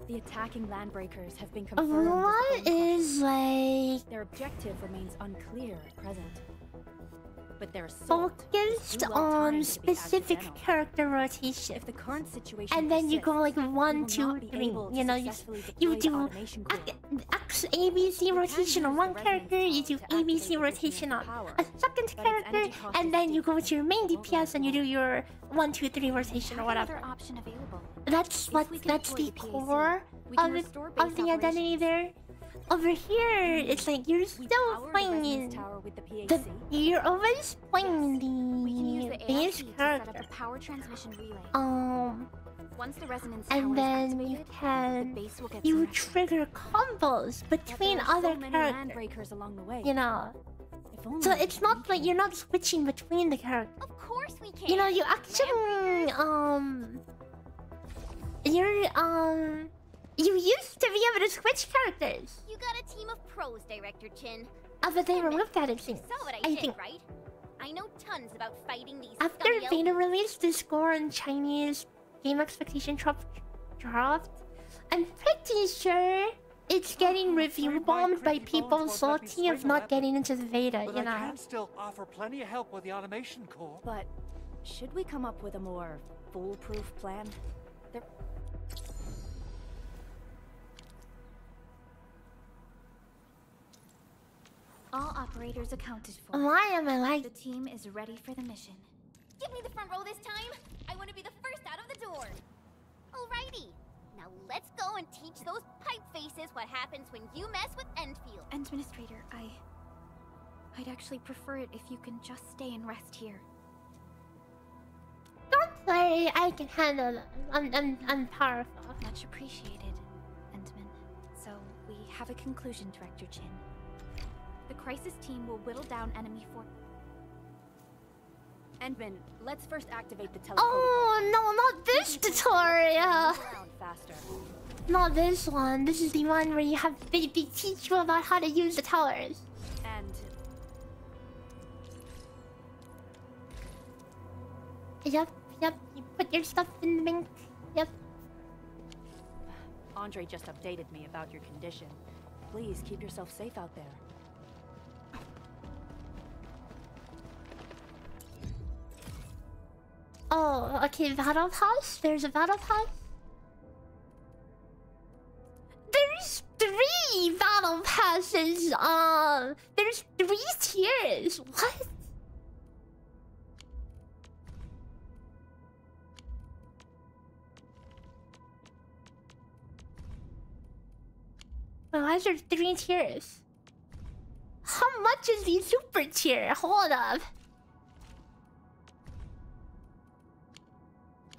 Speaker 7: The attacking landbreakers have been confirmed.
Speaker 1: What is like?
Speaker 7: Their objective remains unclear at present. But they're
Speaker 1: focused on specific character rotation.
Speaker 7: If the current situation
Speaker 1: and then you go like 1, 2, 3. You know, you do X ABC rotation on one character. You do ABC rotation on a second character, and then you go to your main DPS and you do your 1, 2, 3 rotation or whatever. That's the core of the identity there. Over here, it's like you're still playing you're always playing the base character.
Speaker 3: Power transmission relay. Once the resonance
Speaker 1: and then you trigger combos between other characters
Speaker 7: along the way.
Speaker 1: You know. So it's not like you're not switching between the characters.
Speaker 2: Of course we can.
Speaker 1: You know, you actually you used to be able to switch characters.
Speaker 2: You got a team of pros, Director Chin.
Speaker 1: But they removed that, it seems.
Speaker 2: Saw what I did, right? I know tons about fighting these.
Speaker 1: After beta release, the score on Chinese game expectation dropped. I'm pretty sure it's getting review bombed by people salty of not getting into the beta, you know.
Speaker 6: I can still offer plenty of help with the automation core.
Speaker 7: But should we come up with a more foolproof plan?
Speaker 3: All operators accounted for.
Speaker 1: Why am I like...
Speaker 3: The team is ready for the mission.
Speaker 2: Give me the front row this time. I want to be the first out of the door. Alrighty. Now let's go and teach those pipe faces what happens when you mess with Endfield.
Speaker 3: Administrator, I'd actually prefer it if you can just stay and rest here.
Speaker 1: Don't worry, I can handle it. I'm powerful.
Speaker 3: Much appreciated, Endman. So we have a conclusion, Director Chin. The crisis team will whittle down enemy force.
Speaker 7: Endman, let's first activate the teleport.
Speaker 1: Oh no, not this tutorial! Not this one. This is the one where you have they teach you about how to use the towers.
Speaker 7: And
Speaker 1: Yep. You put your stuff in the bank. Yep.
Speaker 7: Andre just updated me about your condition. Please keep yourself safe out there.
Speaker 1: Oh, okay, battle pass? There's a battle pass? There's 3 battle passes! There's 3 tiers! What? Why is there 3 tiers? How much is the super tier? Hold up.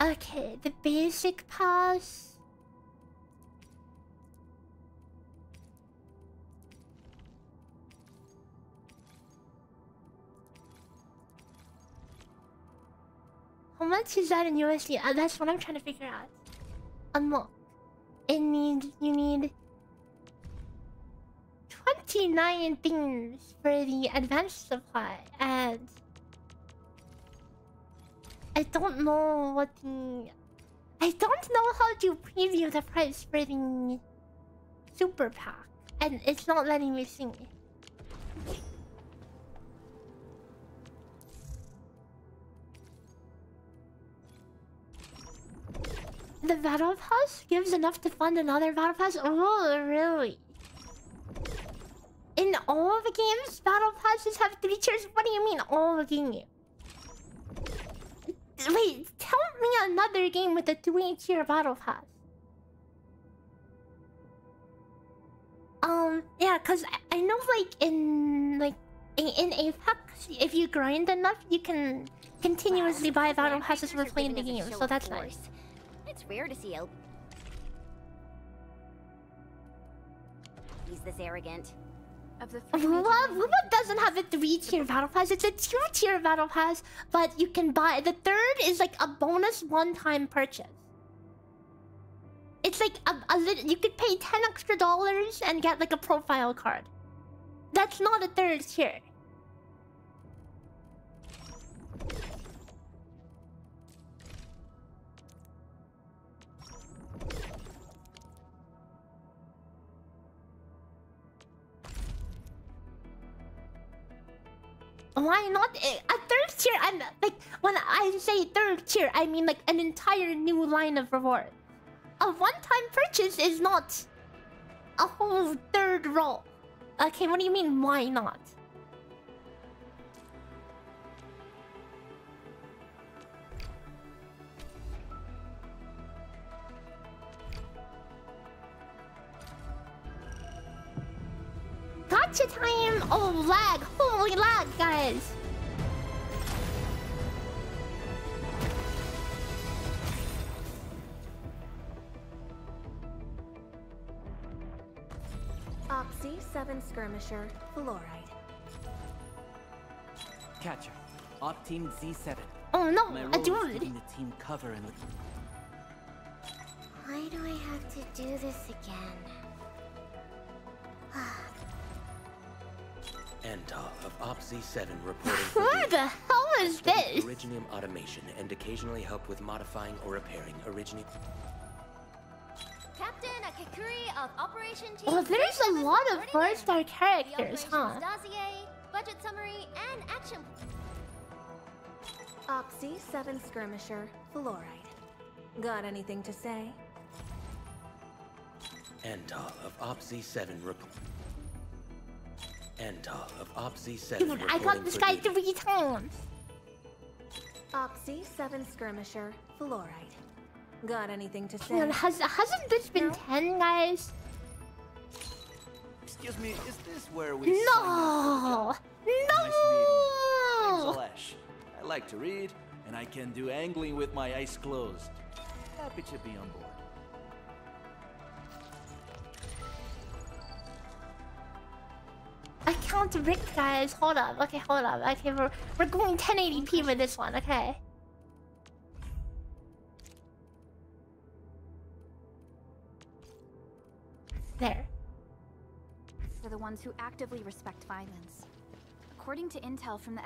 Speaker 1: Okay, the basic pass. How much is that in USD? That's what I'm trying to figure out. Unlock. You need 29 things for the advanced supply, and I don't know what the... I don't know how to preview the price for the super pack, and it's not letting me see. The battle pass gives enough to fund another battle pass? Oh, really? In all the games, battle passes have 3 tiers? What do you mean, all the games? Wait, tell me another game with a 3-tier battle pass. Yeah, cause I know in Apex, if you grind enough, you can continuously buy battle passes for playing the game, so that's nice.
Speaker 2: It's rare to see he's this arrogant.
Speaker 3: Of the
Speaker 1: What doesn't have a 3-tier battle pass? It's a 2-tier battle pass, but you can buy... The third is like a bonus one-time purchase. It's like you could pay $10 extra and get like a profile card. That's not a 3rd tier. Why not? A 3rd tier, I'm like, when I say 3rd tier, I mean like an entire new line of reward. A one-time purchase is not a whole 3rd roll. Okay, what do you mean, why not? Gotcha time! Oh, lag! Holy lag, guys!
Speaker 9: Oxy 7 Skirmisher, Fluoride.
Speaker 10: Catcher, Op Team Z7.
Speaker 1: Oh no,
Speaker 10: I
Speaker 1: do
Speaker 10: it. The team cover and
Speaker 2: Why do I have to do this again?
Speaker 11: Antal of Op Z7 reporting for
Speaker 1: what the hell is this?
Speaker 11: Originium automation and occasionally help with modifying or repairing Originium.
Speaker 2: Captain Akikuri of Operation Team.
Speaker 1: Oh, there's a lot of 4-star characters, huh?
Speaker 2: Dossier, budget summary, and action.
Speaker 9: Oxy 7 Skirmisher, Fluoride. Got anything to say?
Speaker 11: Antal of Op Z7 report. Antal of Op Z7.
Speaker 1: Dude, I got this guy 3 times.
Speaker 9: Oxy 7 Skirmisher, Fluoride. Got anything to say?
Speaker 1: Man, hasn't this been 10, guys?
Speaker 10: Excuse me, is this where we
Speaker 1: No!
Speaker 10: Nice meeting.
Speaker 1: No!
Speaker 10: Name's Alesh. I like to read, and I can do angling with my eyes closed. Happy to be on board.
Speaker 1: I can't Rick, guys. Hold up. Okay, hold up. Okay, we're going 1080p with this one. Okay. There.
Speaker 3: They're the ones who actively respect violence. According to intel from the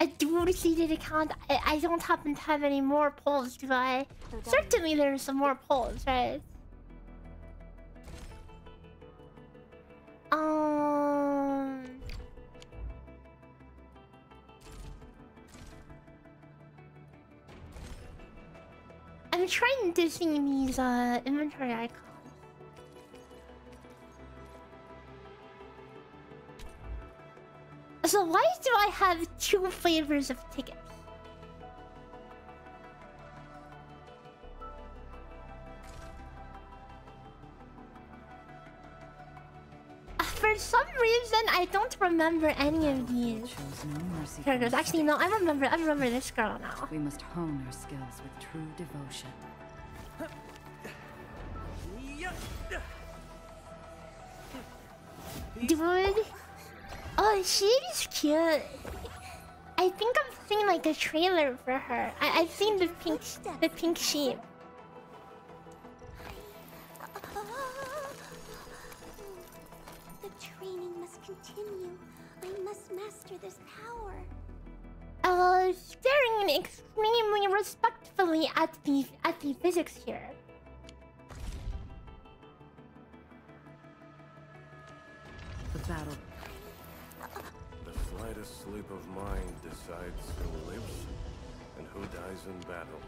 Speaker 1: A dual-seated account. I don't happen to have any more polls, do I? Certainly there's some more polls, right? I'm trying to see these inventory icons. So why do I have 2 flavors of tickets? For some reason, I don't remember any of these characters. Actually, no, I remember this girl now.
Speaker 12: We must hone our skills with true devotion.
Speaker 1: Dude. Oh, she's cute. I think I've seen like a trailer for her. I've seen the pink sheep.
Speaker 2: The training must continue. I must master this power.
Speaker 1: Staring extremely respectfully at the physics here.
Speaker 12: The battle.
Speaker 13: The slightest sleep of mind decides who lives and who dies in battle.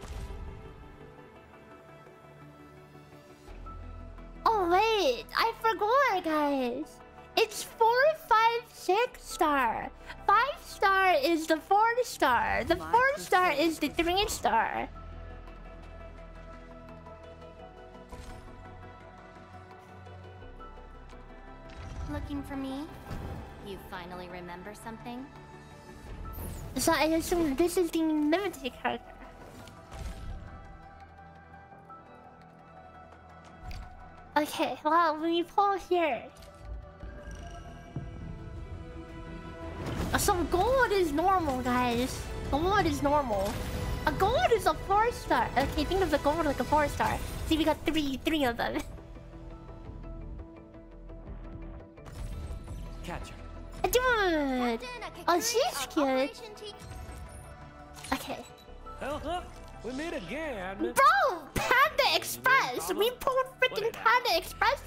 Speaker 1: Oh wait, I forgot, guys. It's 4, 5, 6 star. 5 star is the 4 star. The 4 star is the 3 star.
Speaker 2: Looking for me? You finally remember something?
Speaker 1: So I assume this is the limited character. Okay, well, when you pull here. So gold is normal, guys. Gold is normal. A gold is a 4 star. Okay, think of the gold like a 4 star. See, we got three of them.
Speaker 11: Catch her.
Speaker 1: Dude! Oh, she's cute. Okay.
Speaker 14: We meet again.
Speaker 1: Bro! Panda Express! We pulled freaking Panda Express!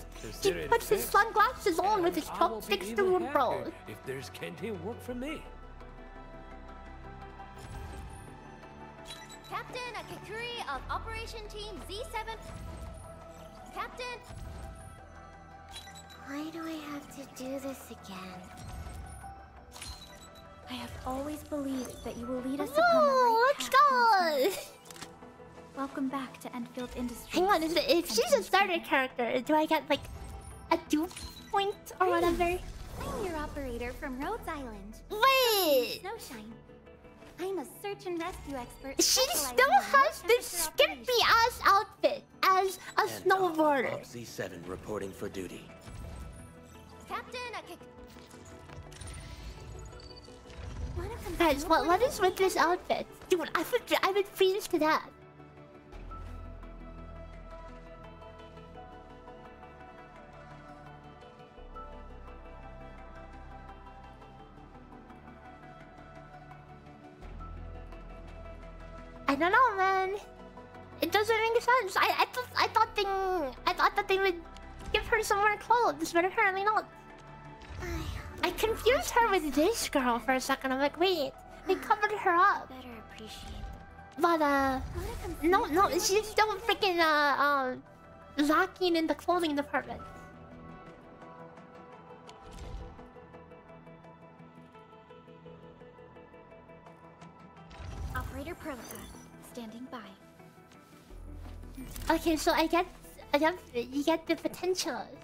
Speaker 1: He puts his sunglasses on with his chopsticks through, bro.
Speaker 14: If there's canteen work for me.
Speaker 2: Captain Akakuri of Operation Team Z7. Captain!
Speaker 4: Why do I have to do this again?
Speaker 3: I have always believed that you will lead us upon the
Speaker 1: Whoa,
Speaker 3: right
Speaker 1: let's
Speaker 3: path.
Speaker 1: go!
Speaker 3: Welcome back to Enfield Industries.
Speaker 1: Hang on, if she's a starter character, do I get like a dupe point or whatever?
Speaker 2: I'm your operator from Rhodes Island.
Speaker 1: Wait!
Speaker 2: Snowshine. I'm a search and rescue expert.
Speaker 1: She still has this skimpy ass outfit as a snowboarder.
Speaker 11: Op Z7 reporting for duty.
Speaker 2: Captain
Speaker 1: Guys, what is with this outfit? Dude, I would freeze to that. I don't know, man. It doesn't make sense. I thought that they would give her some more clothes, but apparently not. I confused her with this girl for a second. I'm like, wait, they covered her up.
Speaker 4: Better appreciate.
Speaker 1: But no, she's still freaking lacking in the clothing department.
Speaker 3: Operator Perlica, standing by.
Speaker 1: Okay, so you get the potentials.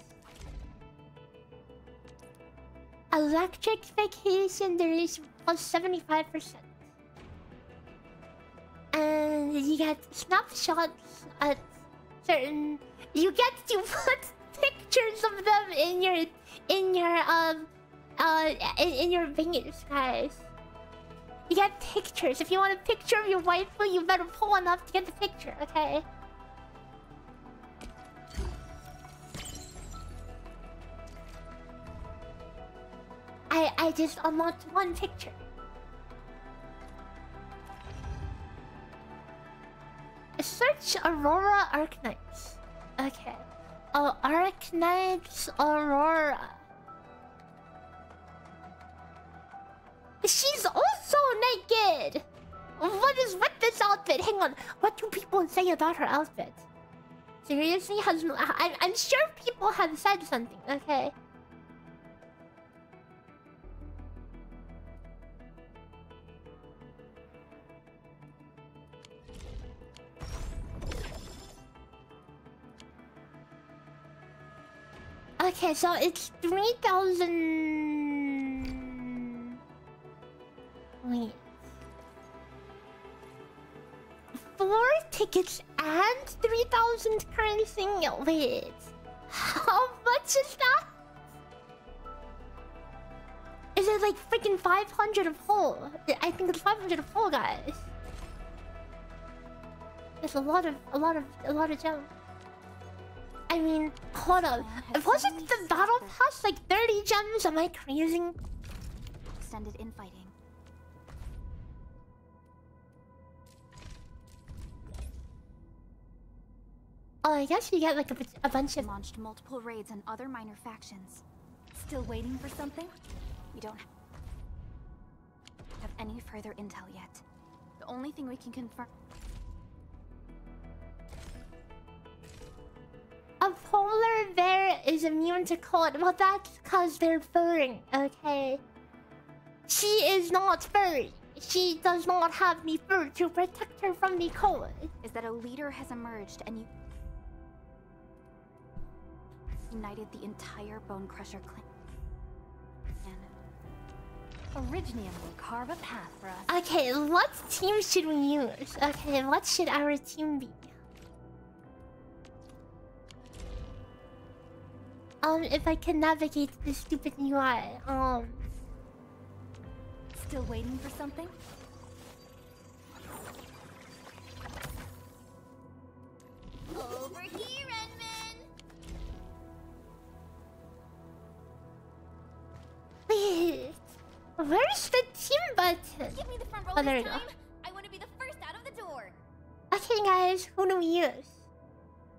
Speaker 1: Electrification duration plus 75%. And you get snapshots at certain. You get to put pictures of them in your veins, guys. You get pictures. If you want a picture of your waifu, you better pull one up to get the picture, okay? I just unlocked one picture. Search Aurora Arknights. Okay. Oh, Arknights Aurora. She's also naked! What is with this outfit? Hang on. What do people say about her outfit? Seriously? I'm sure people have said something, okay? Okay, so it's 3,000... Wait. 4 tickets and 3,000 currency? Wait. How much is that? Is Is it like freaking 500 of hull? I think it's 500 of hull, guys. It's a lot of gems. I mean, hold up. Wasn't the battle pass like 30 gems? Am I crazy?
Speaker 3: Extended infighting.
Speaker 1: Oh, I guess you get like a bunch of...
Speaker 3: Launched multiple raids on other minor factions. Still waiting for something? We don't have any further intel yet. The only thing we can confirm...
Speaker 1: A polar bear is immune to cold. Well, that's because they're furry, okay? She is not furry. She does not have the fur to protect her from the cold.
Speaker 3: Is that a leader has emerged and you... united the entire Bone Crusher clan.
Speaker 9: Originium will carve a path for us.
Speaker 1: Okay, what team should we use? Okay, what should our team be? If I can navigate this stupid UI,
Speaker 9: Still waiting for something?
Speaker 2: Over here, Enman!
Speaker 1: Wait, where's the team button?
Speaker 2: Give me the front row
Speaker 1: Oh, there
Speaker 2: this
Speaker 1: we go.
Speaker 2: time. I want to be the first out of the door.
Speaker 1: Okay, guys, who do we use?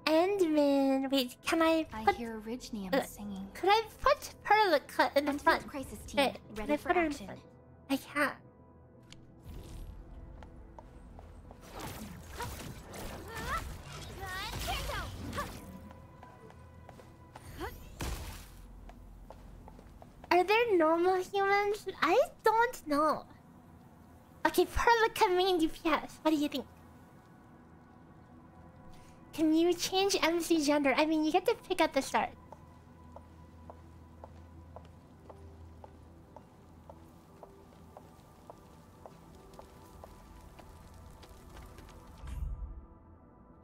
Speaker 1: Endman. Wait, can I put...
Speaker 3: I hear Originium singing.
Speaker 1: Could I put Perlica in the front?
Speaker 3: Crisis team,
Speaker 1: Wait,
Speaker 3: ready
Speaker 1: can I
Speaker 3: for
Speaker 1: put her in
Speaker 3: action.
Speaker 1: front? I can't. Are there normal humans? I don't know. Okay, Perlica main DPS. What do you think? Can you change MC gender? I mean, you get to pick at the start.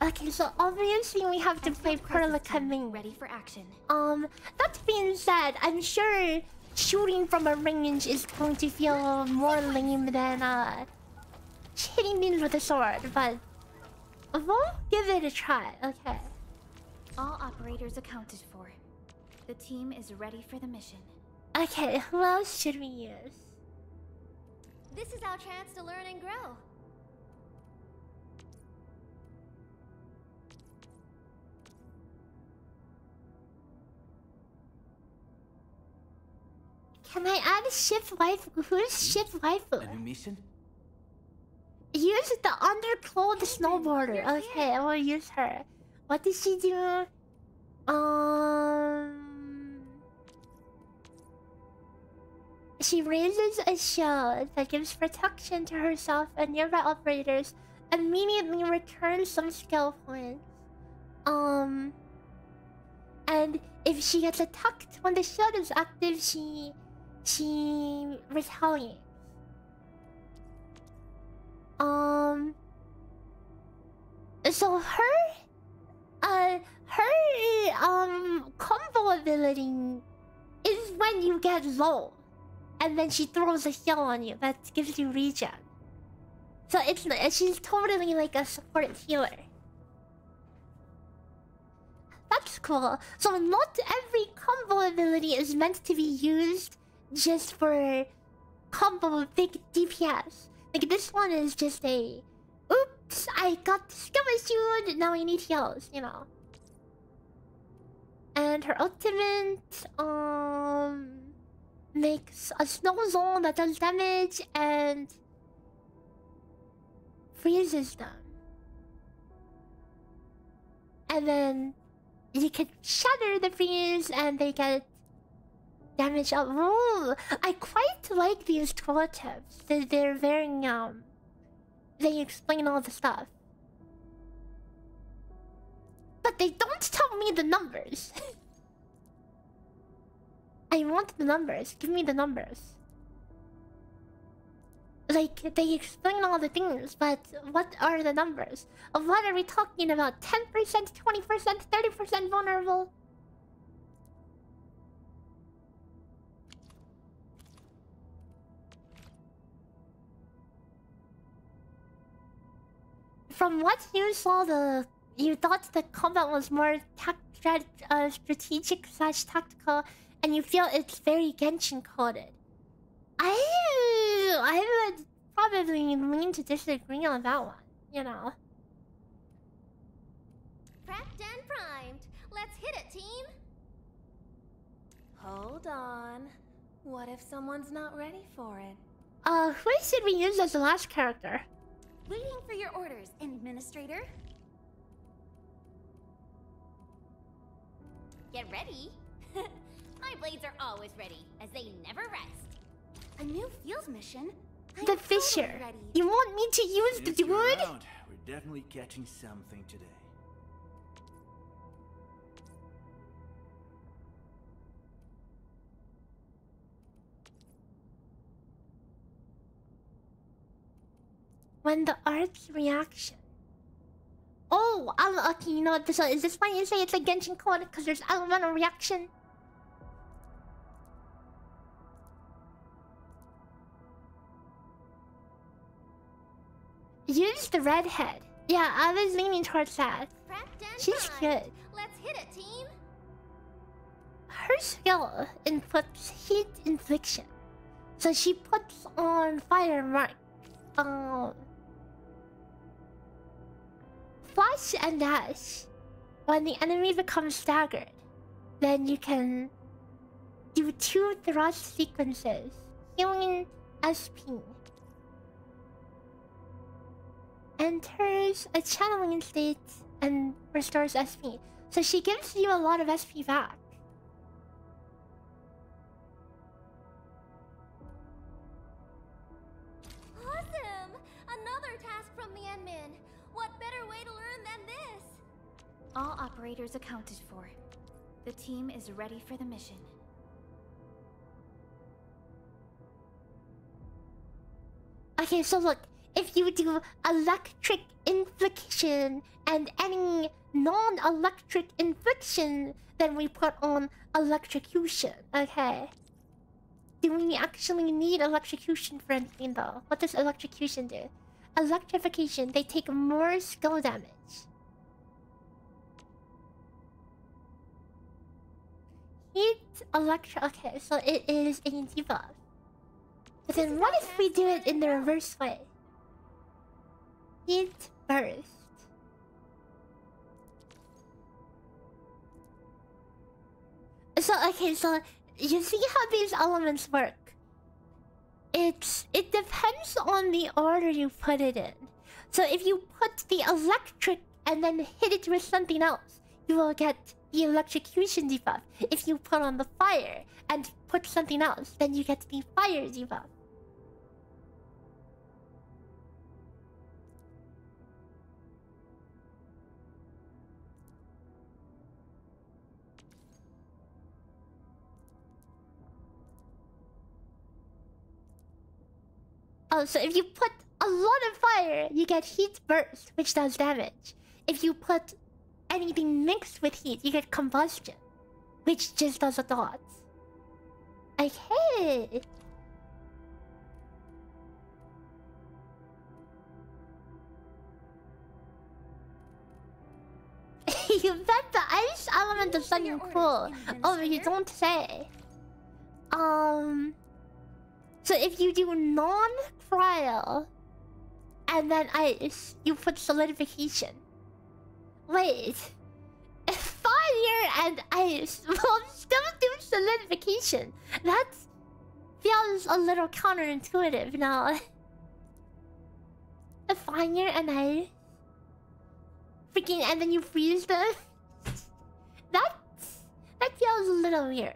Speaker 1: Okay, so obviously we have to play Perlica main.
Speaker 3: Ready for action.
Speaker 1: That being said, I'm sure shooting from a range is going to feel more lame than hitting things with a sword, but we'll give it a try. Okay.
Speaker 3: All operators accounted for. The team is ready for the mission.
Speaker 1: Okay, who else should we use?
Speaker 2: This is our chance to learn and grow.
Speaker 1: Can I add ship wife? Who's ship waifu?
Speaker 10: A new mission?
Speaker 1: Use the underclothed snowboarder. Okay, I will use her. What does she do? She raises a shield that gives protection to herself and nearby operators. Immediately returns some skill points. And if she gets attacked when the shield is active, she retaliates. So her combo ability is when you get low, and then she throws a heal on you that gives you regen. So she's totally like a support healer. That's cool. So not every combo ability is meant to be used just for combo big DPS. Like this one is just a oops, I got the skill shield, now I need heals, you know. And her ultimate makes a snow zone that does damage and freezes them. And then you can shatter the freeze and they get damage up. Ooh, I quite like these tooltips. They're very they explain all the stuff. But they don't tell me the numbers. I want the numbers. Give me the numbers. Like, they explain all the things, but what are the numbers? Of what are we talking about? 10%, 20%, 30% vulnerable? from what you saw, you thought the combat was more strategic / tactical, and you feel it's very Genshin coded. I would probably lean to disagree on that one. You know.
Speaker 2: Prepped and primed. Let's hit it, team.
Speaker 9: Hold on. What if someone's not ready for it?
Speaker 1: Who should we use as the last character?
Speaker 2: Waiting for your orders, Administrator. Get ready. My blades are always ready, as they never rest. A new fields mission?
Speaker 1: The Fisher. You want me to use the dude?
Speaker 10: We're definitely catching something today.
Speaker 1: When the art's reaction. Oh, okay, you know what? So is this why you say it's a Genshin code? Because there's elemental reaction? Use the redhead. Yeah, I was leaning towards that. She's good.
Speaker 2: Let's hit it, team.
Speaker 1: Her skill inflicts heat infliction. So she puts on fire mark. Flash and dash. When the enemy becomes staggered, then you can do 2 thrust sequences, healing SP. Enters a channeling state and restores SP. So she gives you a lot of SP back.
Speaker 2: Awesome! Another task from the admin. What better way to learn than this?
Speaker 3: All operators accounted for. The team is ready for the mission.
Speaker 1: Okay, so look. If you do electric infliction and any non-electric infliction, then we put on electrocution, okay? Do we actually need electrocution for anything though? What does electrocution do? Electrification, they take more skill damage. Heat, okay, so it is a debuff. But then what if we do it in the reverse way? Heat burst. So okay, so you see how these elements work? It depends on the order you put it in. So if you put the electric and then hit it with something else, you will get the electrocution debuff. If you put on the fire and put something else, then you get the fire debuff. Oh, so if you put a lot of fire, you get heat burst, which does damage. If you put anything mixed with heat, you get combustion, which just does a dot. Okay. You bet the ice element is something cool. Oh, you don't say. So if you do non-cryo and then ice, you put solidification. Wait. Fire and ice will still do solidification. That feels a little counterintuitive now. The fire and ice. Freaking, and then you freeze them. That feels a little weird.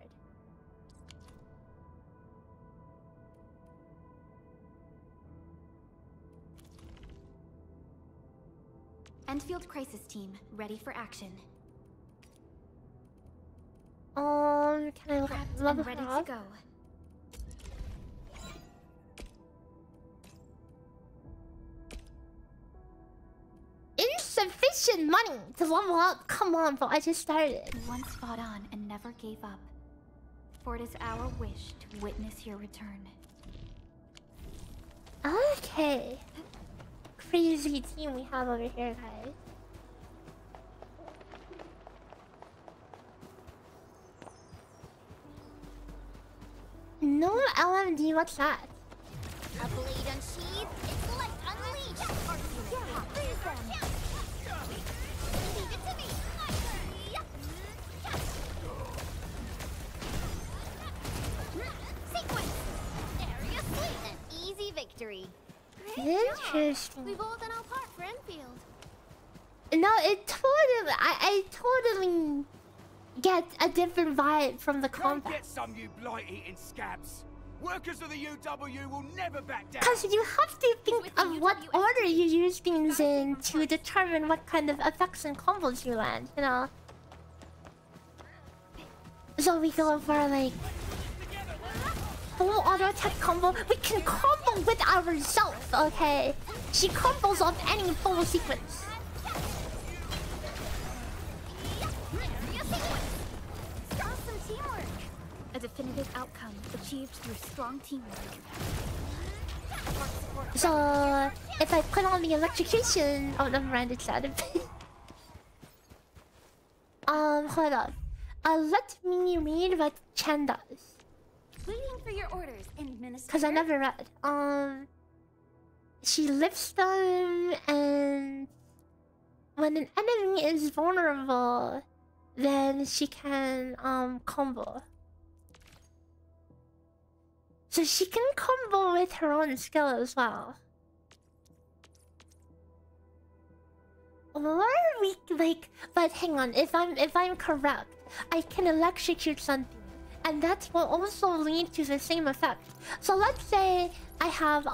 Speaker 3: Endfield Crisis Team, ready for action.
Speaker 1: Can I
Speaker 3: Prepped and ready to go.
Speaker 1: Insufficient money to level up. Come on, bro. I just started.
Speaker 3: Once fought on and never gave up. For it is our wish to witness your return.
Speaker 1: Okay. crazy team we have over here, guys. No LMD, what's that?
Speaker 2: A blade unsheathed, it's like unleashed. Yeah, freeze them. Leave it to me. Sequence. Area sweep. An easy victory.
Speaker 1: Interesting.
Speaker 2: We've all done our part for Enfield.
Speaker 1: No, it totally. I totally get a different vibe from the combat.
Speaker 8: Get some, you blight-eating scabs. Workers of the UW will never back down.
Speaker 1: Because you have to think of what order you use things in to determine what kind of effects and combos you land, you know? So we go for like full auto attack combo. We can combo with ourselves, okay? She combos off any full sequence.
Speaker 3: Awesome teamwork. A definitive outcome achieved through strong teamwork.
Speaker 1: So if I put on the electrocution, oh never mind, it's out of hold up. Let me read what Chen does.
Speaker 2: Waiting for your orders, Administrator.
Speaker 1: Cause I never read. She lifts them, and when an enemy is vulnerable, then she can combo. So she can combo with her own skill as well. Or we like, but hang on, if I'm correct, I can electrocute something, and that will also lead to the same effect. So let's say I have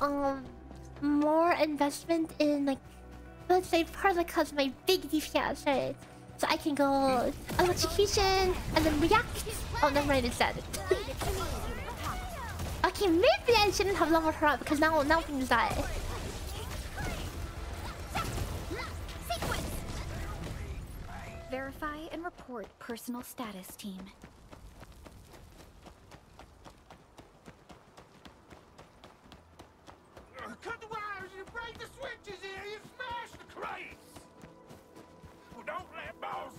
Speaker 1: more investment in, like, let's say Perlica's my big DPS, right? So I can go electrocution and then react. Oh, never mind, it's dead. Okay, maybe I shouldn't have leveled her up because now things die.
Speaker 3: Verify and report personal status, team.
Speaker 8: Cut the wires, you break the switches here, you smash the crates! Well, don't let balls...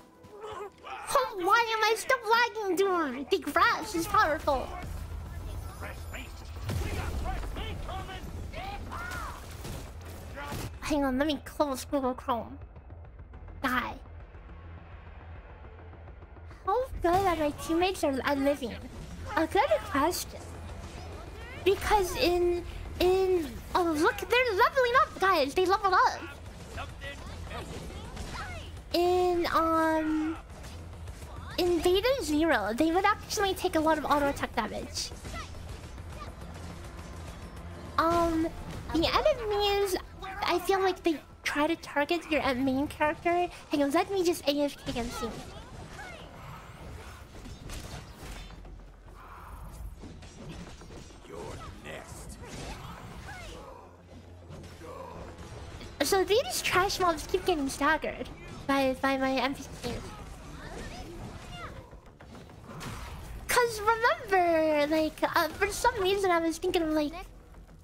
Speaker 1: Oh, why am I still lagging, dude? The grass is powerful. Hang on, let me close Google Chrome. Die. How good are my teammates at living? A good question. Because oh look, they're leveling up, guys. They leveled up. In Beta 0, they would actually take a lot of auto attack damage. The enemies, I feel like they try to target your main character. Hang on, let me just AFK and see. So these trash mobs keep getting staggered by my NPCs. Cause remember, like, for some reason I was thinking of like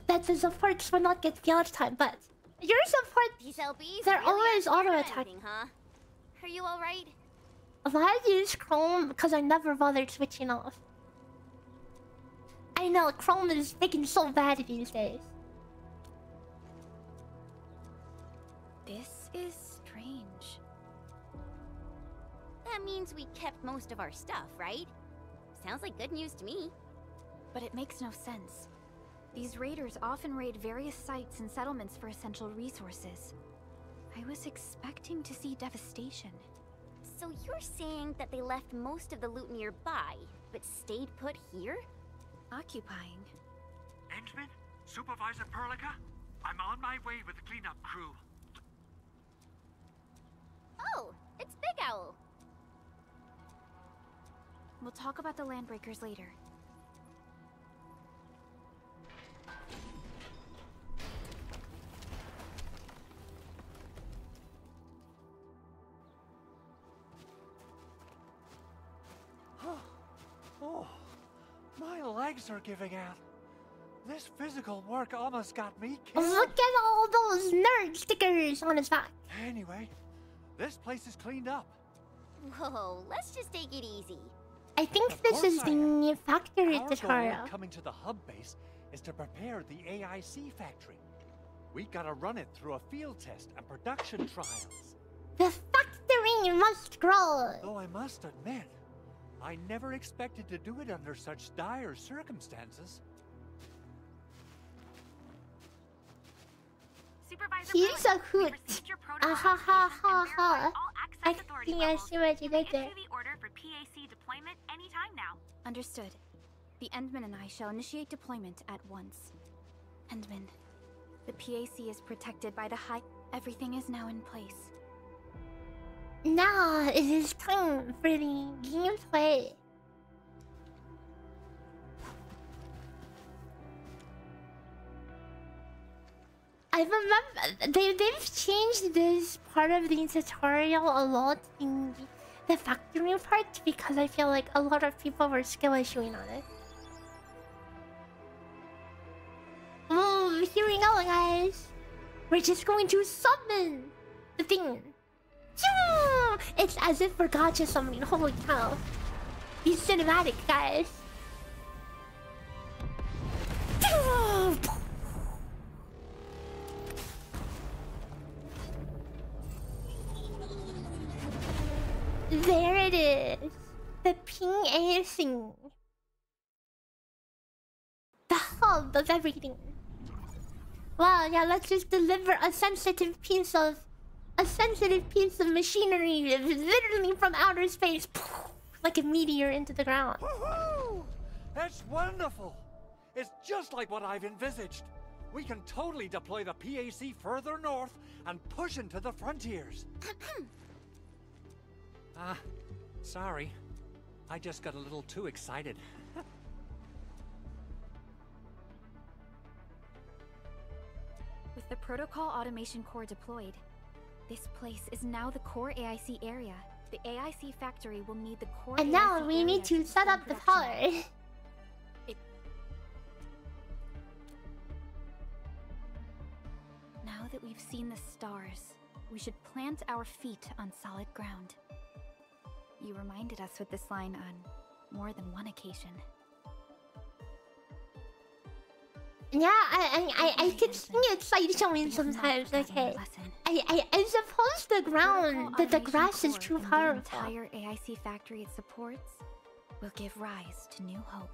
Speaker 1: that the supports would not get field time, but your support, they're always auto attacking.
Speaker 2: Huh? Are you all right?
Speaker 1: I use Chrome because I never bothered switching off. I know Chrome is making so bad these days.
Speaker 3: This is strange.
Speaker 2: That means we kept most of our stuff, right? Sounds like good news to me.
Speaker 3: But it makes no sense. These raiders often raid various sites and settlements for essential resources. I was expecting to see devastation.
Speaker 2: So you're saying that they left most of the loot nearby, but stayed put here?
Speaker 3: Occupying.
Speaker 6: Endman? Supervisor Perlica? I'm on my way with the cleanup crew.
Speaker 2: Oh, it's Big Owl.
Speaker 3: We'll talk about the Landbreakers later.
Speaker 6: Oh, my legs are giving out. This physical work almost got me killed.
Speaker 1: Look at all those nerd stickers on his back.
Speaker 6: Anyway, this place is cleaned up.
Speaker 2: Whoa, let's just take it easy.
Speaker 1: I think this is the factory
Speaker 6: Our
Speaker 1: tutorial.
Speaker 6: goal in coming to the hub base is to prepare the AIC factory. We gotta run it through a field test and production trials.
Speaker 1: The factory must grow.
Speaker 6: Though I must admit, I never expected to do it under such dire circumstances.
Speaker 5: Supervisor
Speaker 1: He's a hoot. Ah ha ha ha ha. I think I see what you did there.
Speaker 5: Issue the order for PAC deployment anytime now.
Speaker 3: Understood. The Endman and I shall initiate deployment at once. Endman, the PAC is protected by the high... Everything is now in place.
Speaker 1: Now it is time for the gameplay. I remember they've changed this part of the tutorial a lot in the factory part because I feel like a lot of people were skill issuing on it. Oh, here we go, guys. We're just going to summon the thing. It's as if we're gacha summoning. Holy cow! He's cinematic, guys. There it is. The PAC. The hub of everything. Wow, yeah, let's just deliver a sensitive piece of machinery literally from outer space. Like a meteor into the ground.
Speaker 6: Woohoo! That's wonderful! It's just like what I've envisaged. We can totally deploy the PAC further north and push into the frontiers. Sorry. I just got a little too excited.
Speaker 3: With the protocol automation core deployed, this place is now the core AIC area. The AIC factory will need the core
Speaker 1: And
Speaker 3: AIC
Speaker 1: now we
Speaker 3: area
Speaker 1: need to set up the power.
Speaker 3: Now that we've seen the stars, we should plant our feet on solid ground. You reminded us with this line on more than one occasion.
Speaker 1: Yeah, I can see it side showing sometimes. Okay, I suppose the grass is too powerful.
Speaker 3: The entire AIC factory it supports will give rise to new hope.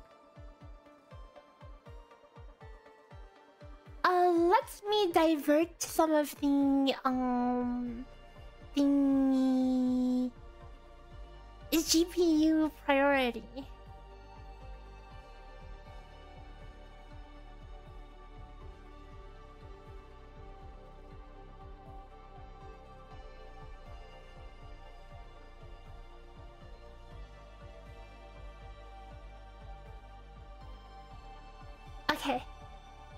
Speaker 1: Let me divert some of the GPU priority. Okay,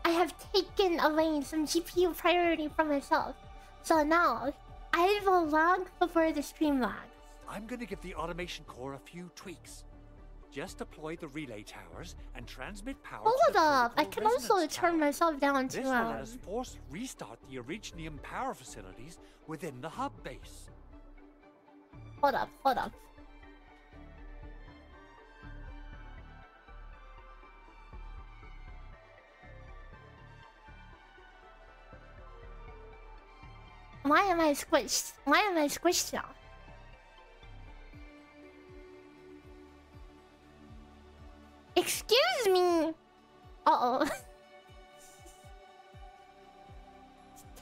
Speaker 1: I have taken away some GPU priority from myself, so now I will log before the stream logs.
Speaker 6: I'm gonna give the automation core a few tweaks. Just deploy the relay towers and transmit power.
Speaker 1: Hold up! I can also turn myself down to
Speaker 6: This will let us force restart the Originium power facilities within the hub base.
Speaker 1: Hold up, hold up. Why am I squished? Why am I squished now? Excuse me! Uh-oh.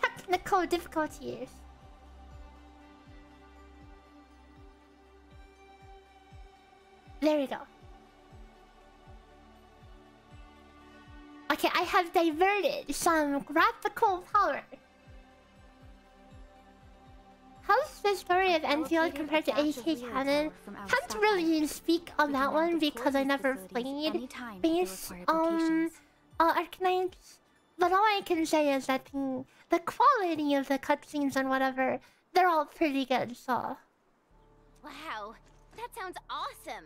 Speaker 1: Technical difficulties. There we go. Okay, I have diverted some graphical power. How's the story of Enfield compared to AK Cannon? Can't really speak on that one because I never played base Arknights. But all I can say is that the quality of the cutscenes and whatever, they're all pretty good, so...
Speaker 2: Wow, that sounds awesome!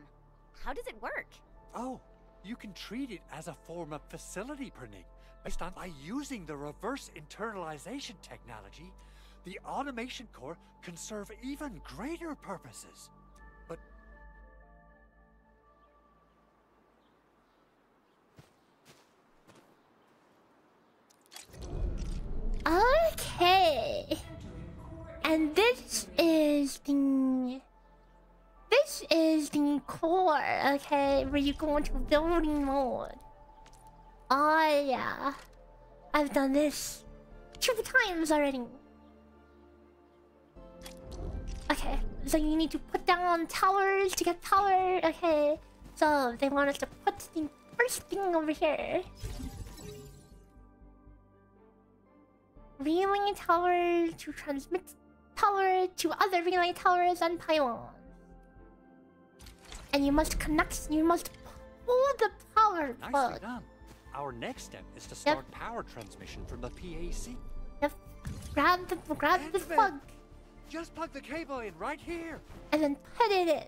Speaker 2: How does it work?
Speaker 6: Oh, You can treat it as a form of facility printing. Based on by using the reverse internalization technology, the automation core can serve even greater purposes. But
Speaker 1: okay. And this is the core, okay, where you go into building mode. Oh yeah. I've done this 2 times already. Okay, so you need to put down towers to get power. Okay, so they want us to put the first thing over here. Relay tower to transmit power to other relay towers and pylons. And you must pull the power plug.
Speaker 6: Nicely done. Our next step is to start power transmission from the PAC.
Speaker 1: Yep. Grab the plug.
Speaker 6: Just plug the cable in right here.
Speaker 1: And then put it in.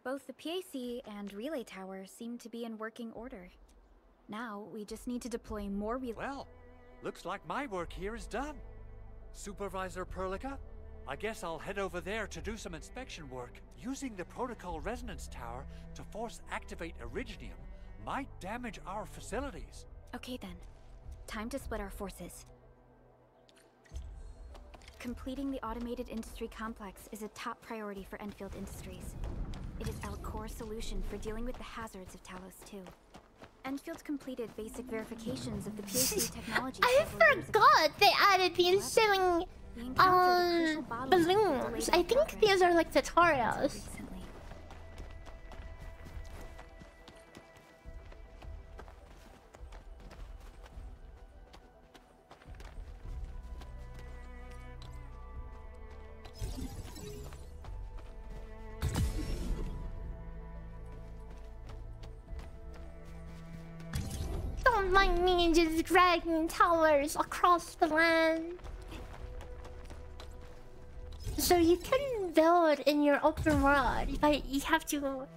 Speaker 3: Both the PAC and relay tower seem to be in working order. Now, we just need to deploy more relay...
Speaker 6: Well, looks like my work here is done. Supervisor Perlica, I guess I'll head over there to do some inspection work. Using the protocol resonance tower to force activate Originium might damage our facilities.
Speaker 3: Okay then. Time to split our forces. Completing the automated industry complex is a top priority for Enfield Industries. It is our core solution for dealing with the hazards of Talos 2. Enfield completed basic verifications of the PAC technology.
Speaker 1: I forgot they added these silly balloons. I think these are like tutorials. Don't mind me just dragging towers across the land. So you can build in your open world, but you have to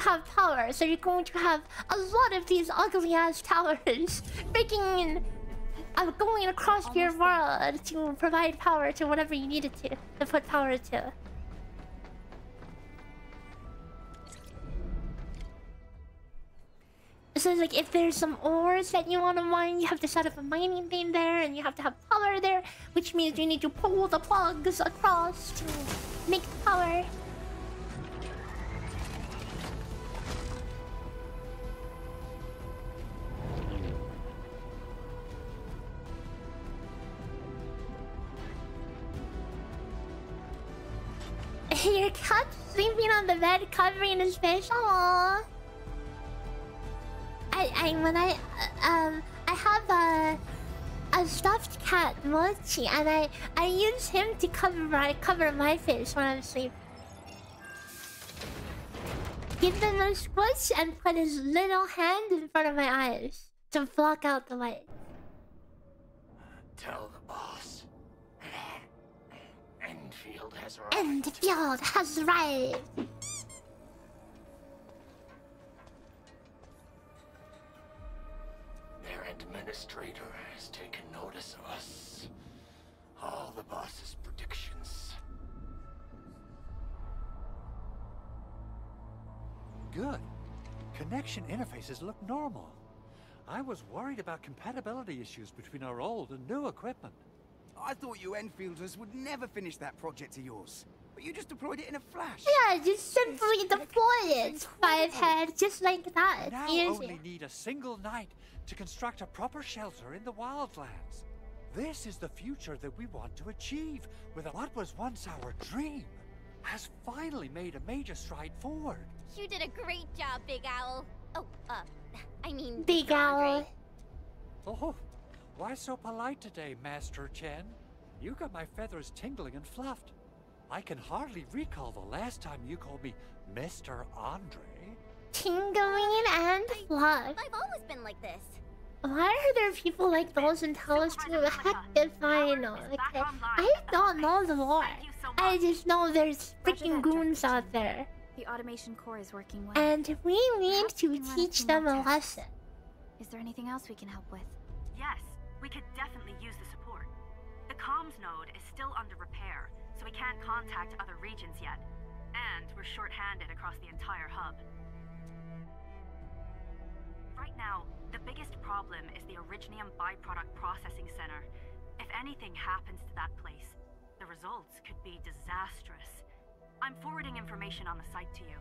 Speaker 1: have power. So you're going to have a lot of these ugly ass towers going across your world to provide power to whatever you need it to put power to. So it's like if there's some ores that you want to mine, you have to set up a mining thing there, and you have to have power there, which means you need to pull the plugs across to make power. Your cat's sleeping on the bed, covering his face. Aww. I have a stuffed cat, Mochi, and I use him to cover my face when I'm asleep. Give him a squish and put his little hand in front of my eyes to block out the light.
Speaker 8: Tell the boss. Enfield has arrived.
Speaker 1: Enfield has arrived.
Speaker 8: Their administrator has taken notice of us. All the boss's predictions.
Speaker 6: Good. Connection interfaces look normal. I was worried about compatibility issues between our old and new equipment.
Speaker 15: I thought you Enfielders would never finish that project of yours. But you just deployed it in a flash.
Speaker 1: Yeah, just simply deploy it, Fivehead, just like that.
Speaker 6: Now
Speaker 1: Easy.
Speaker 6: only need a single night to construct a proper shelter in the wildlands. This is the future that we want to achieve with what was once our dream has finally made a major stride forward.
Speaker 2: You did a great job, Big Owl. Oh, I mean...
Speaker 1: Big Owl.
Speaker 6: Oh, why so polite today, Master Chen? You got my feathers tingling and fluffed. I can hardly recall the last time you called me Mr. Andre.
Speaker 1: Tingling and fluff.
Speaker 2: I've always been like this.
Speaker 1: Why are there people like those in Talos 2? Heck if I know. Okay. I don't know the lore. I just know there's freaking goons out there.
Speaker 3: The automation core is working well.
Speaker 1: And we need to teach them a lesson.
Speaker 3: Is there anything else we can help with?
Speaker 5: Yes, we could definitely use the support. The comms node is still under repair, so we can't contact other regions yet. And we're short-handed across the entire hub. Right now, the biggest problem is the Originium byproduct processing center. If anything happens to that place, the results could be disastrous. I'm forwarding information on the site to you.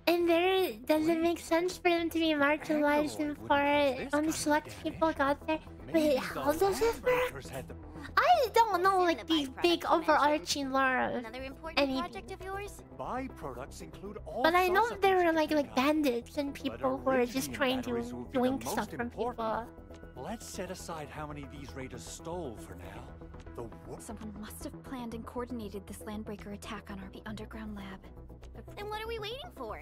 Speaker 1: And there, does it make sense for them to be marginalized and for only select people got there? Wait, how does it work? I don't know, like, the big overarching lore of anything.
Speaker 6: Byproducts include all.
Speaker 1: But I know there were like bandits and people who are just trying to doink stuff from people.
Speaker 6: Let's set aside how many these raiders stole for now.
Speaker 3: Someone must have planned and coordinated this landbreaker attack on the underground lab.
Speaker 2: Then what are we waiting for?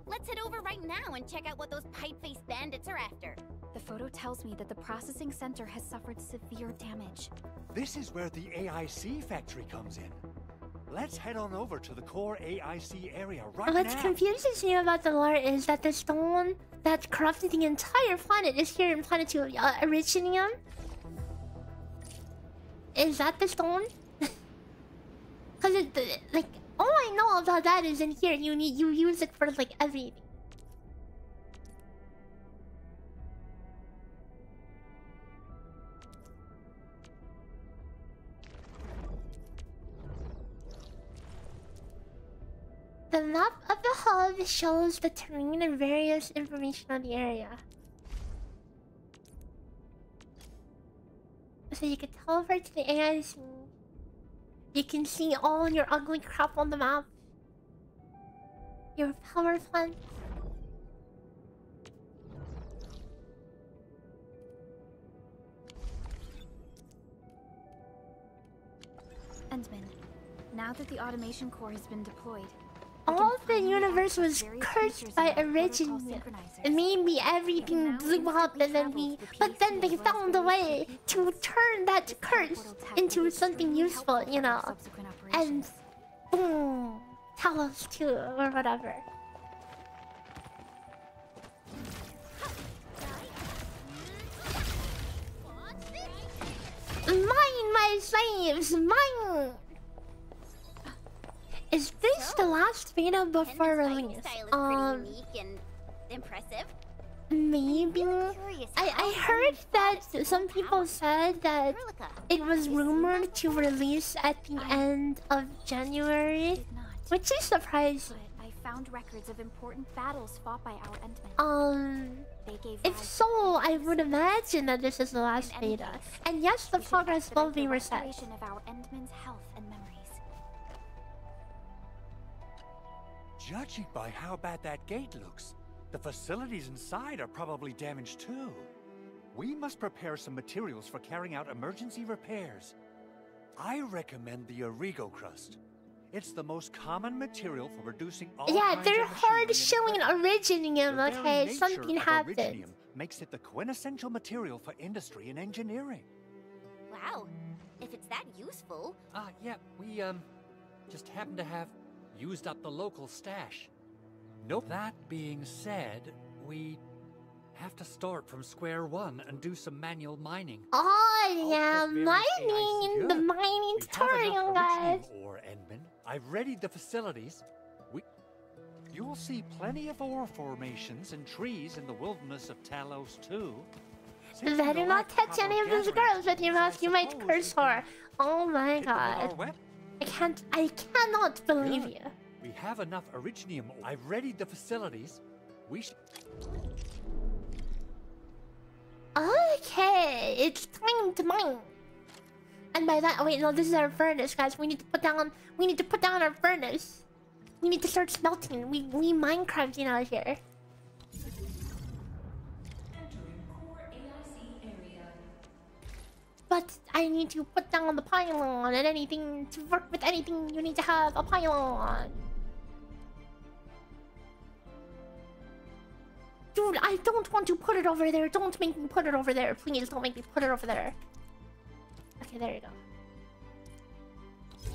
Speaker 2: Let's head over right now and check out what those pipe-faced bandits are after.
Speaker 3: The photo tells me that the processing center has suffered severe damage.
Speaker 6: This is where the AIC factory comes in. Let's head on over to the core AIC area right now.
Speaker 1: What confuses me about the lore is that the stone that corrupted the entire planet is here in Planet 2. Originium? Is that the stone? Because like, all I know about that is in here. You use it for like everything. The map of the hub shows the terrain and various information on the area. So you can teleport to the AIC. You can see all your ugly crap on the map. Your power plant.
Speaker 3: Endman, now that the automation core has been deployed,
Speaker 1: all the universe was cursed by Originium. Maybe everything blew up and then but then they found a way to turn that curse into something useful, you know. And boom, Talos 2 or whatever. Mine, my slaves, mine! Is this the last beta before release?
Speaker 2: Impressive.
Speaker 1: Maybe. I heard that some people said that it was rumored to release at the end of January, which is surprising.
Speaker 3: I found records of important battles fought by our Endmen.
Speaker 1: If so, I would imagine that this is the last beta. And yes, the progress will be reset.
Speaker 3: Of our Endmen's health and memories.
Speaker 6: Judging by how bad that gate looks, the facilities inside are probably damaged too. We must prepare some materials for carrying out emergency repairs. I recommend the Origo crust. It's the most common material for reducing all kinds
Speaker 1: they're
Speaker 6: of
Speaker 1: hard showing Originium, okay? Something happened.
Speaker 6: Originium makes it the quintessential material for industry and engineering.
Speaker 2: Wow, if it's that useful.
Speaker 16: Yeah, we just happen to have used up the local stash. Nope. That being said, we have to start from square one and do some manual mining.
Speaker 1: Oh yeah, mining! The mining tutorial, guys!
Speaker 6: Ore, Endman. I've readied the facilities. You'll see plenty of ore formations and trees in the wilderness of Talos too.
Speaker 1: Better not touch any of those girls with your mouth, you might curse her. Oh my god. I cannot believe you.
Speaker 6: We have enough Originium. I've readied the facilities. We should...
Speaker 1: Okay, it's time to mine. And by that, wait, no, this is our furnace, guys. We need to put down our furnace. We need to start smelting. We Minecrafting out here. But I need to put down the pylon, and anything to work with anything, you need to have a pylon. Dude, I don't want to put it over there. Don't make me put it over there. Please don't make me put it over there. Okay, there you go.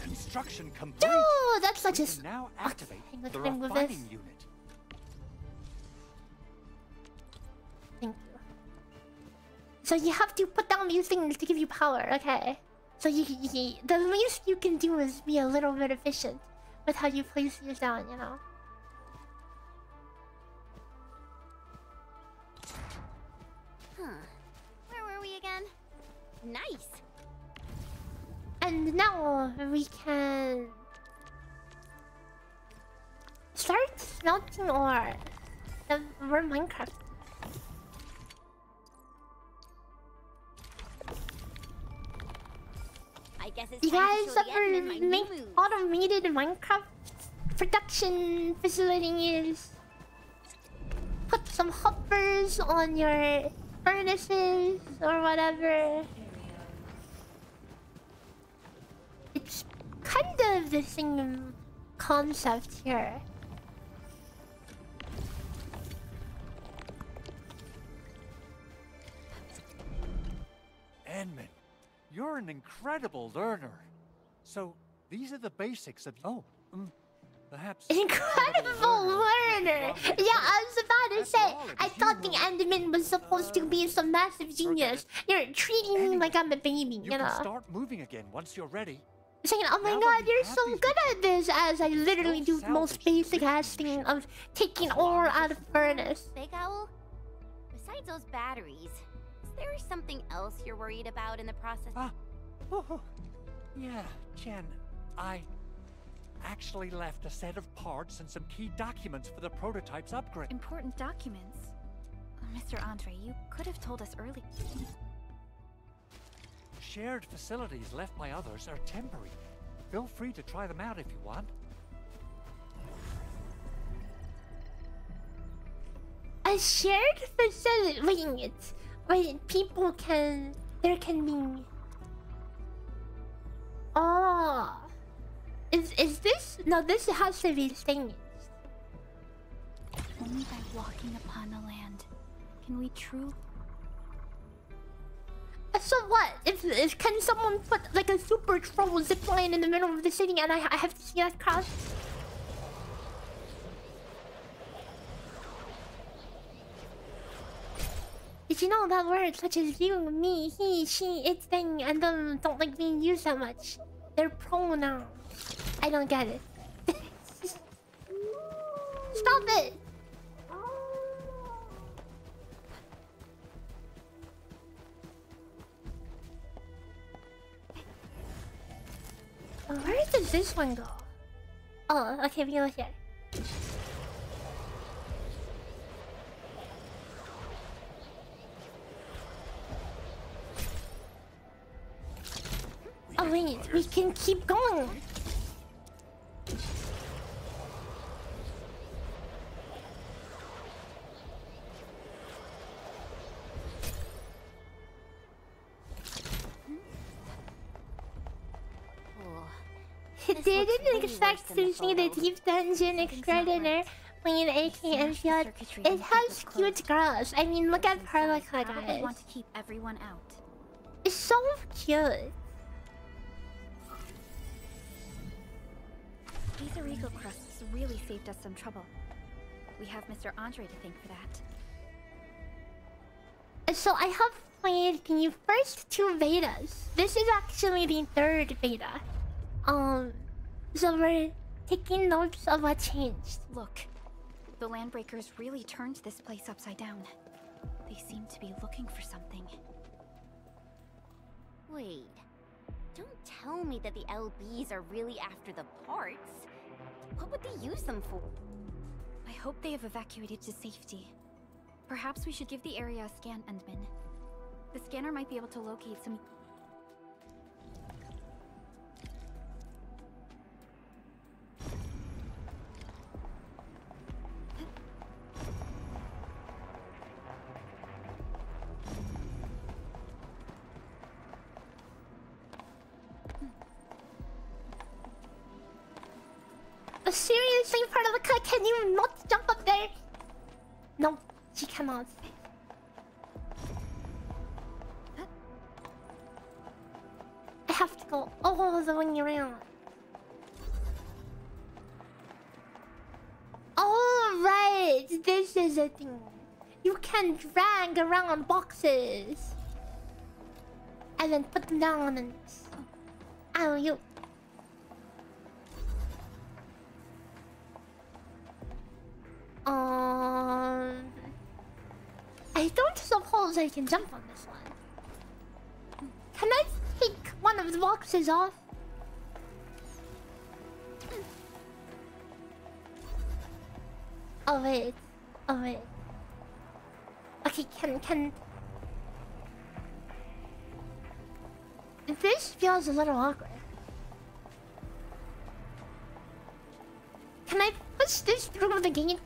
Speaker 6: Construction complete.
Speaker 1: Dude, that's such a...
Speaker 6: Now activate the
Speaker 1: with this.
Speaker 6: refining unit.
Speaker 1: Thank you. So you have to put down these things to give you power, okay? So the least you can do is be a little bit efficient with how you place these down, you know?
Speaker 2: Huh. Where were we again? Nice.
Speaker 1: And now we can start smelting ore. We're Minecraft.
Speaker 2: I guess it's
Speaker 1: You
Speaker 2: time
Speaker 1: guys
Speaker 2: to show the
Speaker 1: ever
Speaker 2: admin my new
Speaker 1: make
Speaker 2: moves.
Speaker 1: automated Minecraft production facilities? Put some hoppers on your furnaces or whatever. It's kind of the same concept here.
Speaker 6: Edmund, you're an incredible learner. So, these are the basics of... perhaps...
Speaker 1: Incredible learner! Yeah, I was about to say, I thought the Enderman was supposed to be some massive genius. You're treating me like I'm a baby, you know?
Speaker 6: You can start moving again once you're ready.
Speaker 1: Saying, oh my god, you're so good at this, as I literally do the most basic ass thing of taking ore out of furnace.
Speaker 2: Big Owl? Besides those batteries, is there something else you're worried about in the process?
Speaker 6: Yeah, Jen, I actually left a set of parts and some key documents for the prototype's upgrade.
Speaker 3: Important documents? Mr. Andre, you could have told us early.
Speaker 6: Shared facilities left by others are temporary. Feel free to try them out if you want.
Speaker 1: A shared facility. Wait, people can... There can be... Oh... Is this... No, this has to be things.
Speaker 3: Only by walking upon the land can we truly...
Speaker 1: So what? If can someone put like a super troll zipline in the middle of the city and I have to see that cross? Did you know that words such as you, me, he, she, it, thing, and them don't like being used that much? They're pronouns. I don't get it. Stop it! Where does this one go? Oh, okay, we go here. Oh wait, we can keep going. Didn't expect to see the deep dungeon extraordinaire playing AK Enfield. It has cute girls. I mean, look at Perlica, guys.
Speaker 3: I want to keep everyone out.
Speaker 1: It's so cute.
Speaker 3: These Origo crusts really saved us some trouble. We have Mr. Andre to thank for that.
Speaker 1: So I have played the first two betas. This is actually the third beta. So we're taking notes of what changed.
Speaker 3: Look, the Landbreakers really turned this place upside down. They seem to be looking for something.
Speaker 2: Wait, don't tell me that the LBs are really after the parts. What would they use them for?
Speaker 3: I hope they have evacuated to safety. Perhaps we should give the area a scan, Endman. The scanner might be able to locate some...
Speaker 1: Seriously, Perlica, can you not jump up there? No, she cannot. I have to go all the way around. this is a thing. You can drag around boxes and then put them down and oh, you. I don't suppose I can jump on this one. Can I take one of the boxes off? Oh wait. Oh wait. Okay, can... This feels a little awkward. Can I push this through the gate?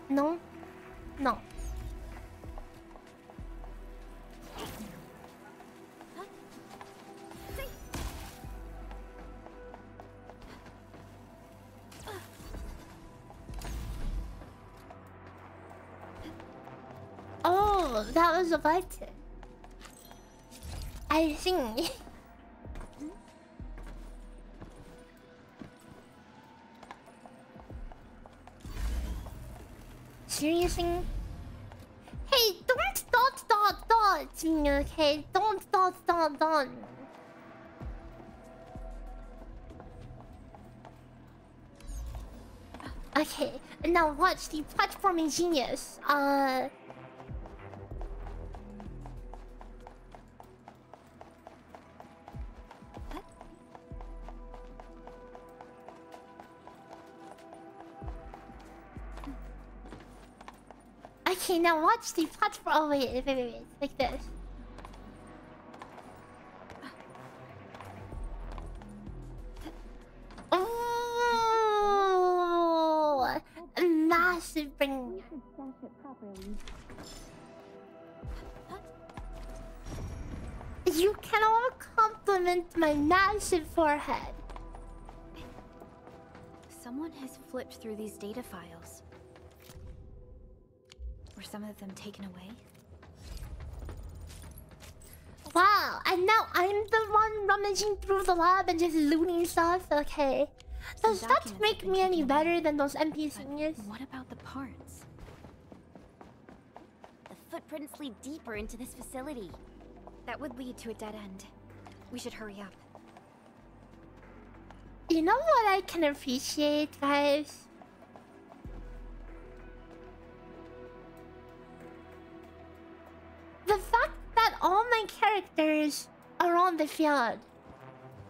Speaker 1: No? No. Oh, that was a button. I see. Seriously? Hey, don't dot me, okay? Don't dot. Okay, and now watch the platforming genius. Okay, now watch the platform. Oh wait, like this. Oh, a massive bring. You can all compliment my massive forehead.
Speaker 3: Someone has flipped through these data files. Were some of them taken away?
Speaker 1: Wow, and now I'm the one rummaging through the lab and just looting stuff? Okay. Does that make me any better than those NPCs?
Speaker 3: What about the parts?
Speaker 2: The footprints lead deeper into this facility.
Speaker 3: That would lead to a dead end. We should hurry up.
Speaker 1: You know what I can appreciate, guys? The fact that all my characters are on the field.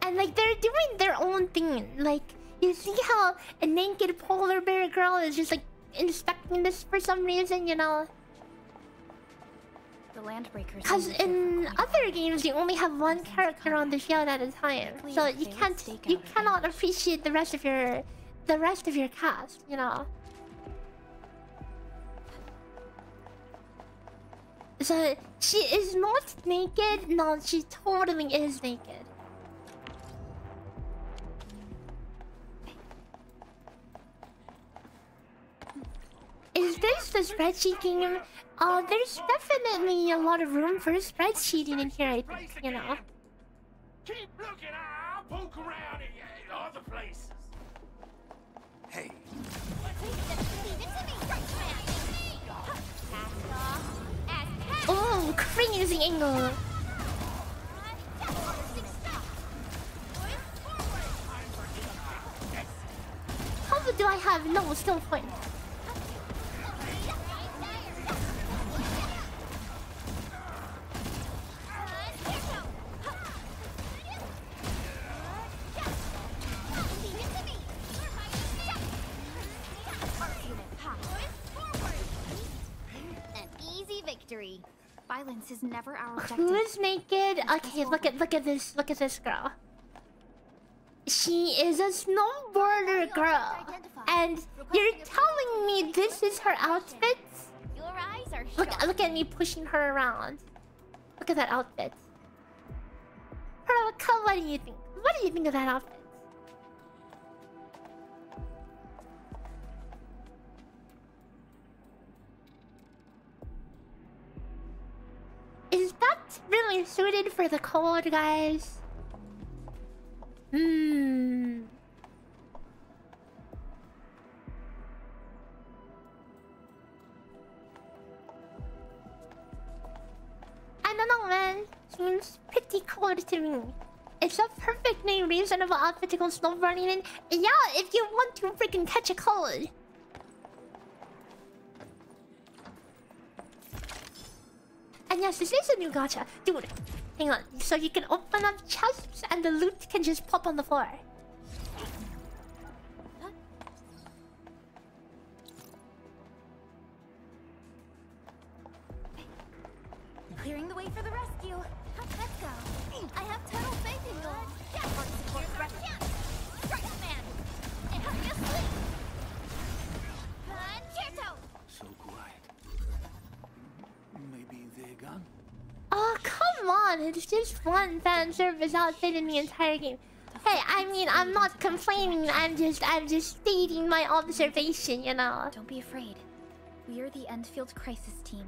Speaker 1: And like they're doing their own thing. Like, you see how a naked polar bear girl is just like inspecting this for some reason, you know?
Speaker 3: The Landbreakers.
Speaker 1: Because in other games you only have one character on the field at a time. So you cannot appreciate the rest of your cast, you know? So, she is not naked? No, she totally is naked. Is this the spreadsheet game? There's definitely a lot of room for spreadsheeting in here, I think, you know.
Speaker 8: Keep looking, I'll poke around in other places.
Speaker 15: Hey.
Speaker 1: Oh, crazy angle. How do I have no skill point?
Speaker 2: Victory.
Speaker 3: Violence is never our objective.
Speaker 1: Who is naked? Okay, look at this girl. She is a snowboarder girl. And you're telling me this is her outfit?
Speaker 2: Your eyes are sharp.
Speaker 1: Look at me pushing her around. Look at that outfit. Pearl, what do you think? What do you think of that outfit? Is that really suited for the cold, guys? don't know, man. Seems pretty cool to me. It's a perfectly reasonable outfit to go snowboarding in. Yeah, if you want to freaking catch a cold. And yes, this is a new gacha. Dude, hang on. So you can open up chests and the loot can just pop on the floor.
Speaker 2: Clearing the way for the rescue. Let's go. I have total faith in you. And how do you sleep? Concerto.
Speaker 15: So quiet. Maybe they're gone?
Speaker 1: Oh, come on. It's just one fan service outfit in the entire game. Hey, I mean, I'm not complaining. I'm just stating my observation, you know.
Speaker 3: Don't be afraid. We are the Endfield Crisis Team.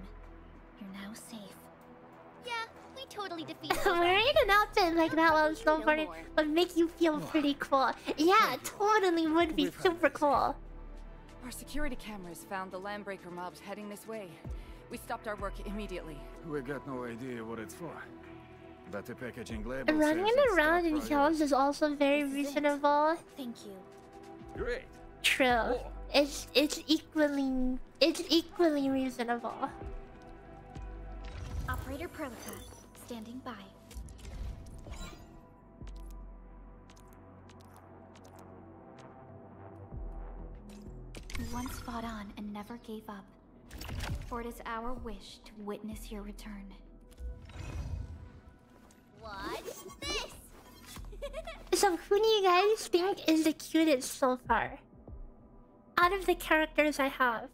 Speaker 3: You're now safe.
Speaker 2: Yeah, we totally defeated.
Speaker 1: Wearing an outfit like that while snowboarding would make you feel pretty cool. Yeah, it totally would be super cool.
Speaker 17: Our security cameras found the Landbreaker mobs heading this way. We stopped our work immediately.
Speaker 13: We got no idea what it's for. But the packaging label
Speaker 1: Running
Speaker 13: says it's
Speaker 1: around in
Speaker 13: top
Speaker 1: hills is also very reasonable.
Speaker 3: Thank you.
Speaker 13: Great.
Speaker 1: True. It's equally reasonable.
Speaker 3: Operator Perlica, standing by. You once fought on and never gave up. For it is our wish to witness your return.
Speaker 2: What's this?
Speaker 1: So who do you guys think is the cutest so far? Out of the characters I have.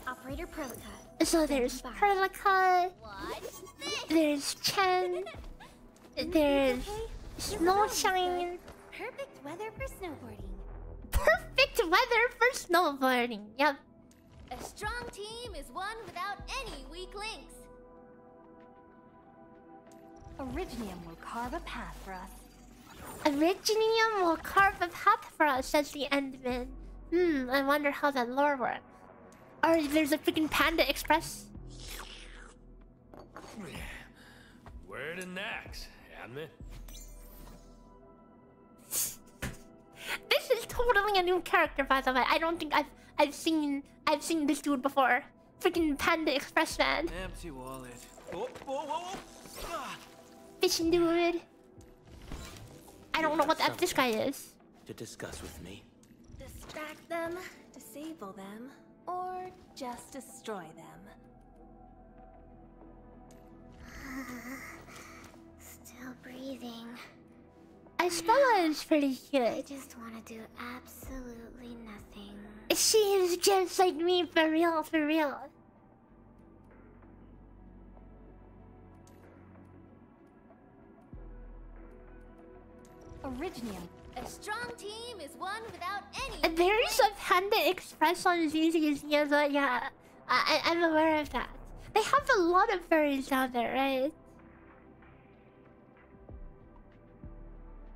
Speaker 3: Operator Perlica.
Speaker 1: So there's Perlica, there's Chen, there's Snowshine.
Speaker 2: Perfect weather for snowboarding.
Speaker 1: Perfect weather for snowboarding, yep.
Speaker 2: A strong team is one without any weak links.
Speaker 3: Originium will carve a path for us.
Speaker 1: Originium will carve a path for us, says the Endman. I wonder how that lore works. Or there's a freaking Panda Express.
Speaker 14: Where the next, Admin?
Speaker 1: This is totally a new character, by the way. I don't think I've seen this dude before. Freaking Panda Express man.
Speaker 10: Empty wallet. Oh, whoa, whoa, whoa.
Speaker 1: Fishing dude. I don't know what the F this guy is.
Speaker 11: To discuss with me.
Speaker 9: Distract them, disable them, or just destroy them.
Speaker 2: Still breathing.
Speaker 1: Estella is pretty cute.
Speaker 2: I just want to do absolutely nothing.
Speaker 1: She is just like me, for real, for real.
Speaker 3: Originium.
Speaker 2: A strong team is one without any.
Speaker 1: There's a Panda Express on ZZZ, yeah. I'm aware of that. They have a lot of furries down there, right?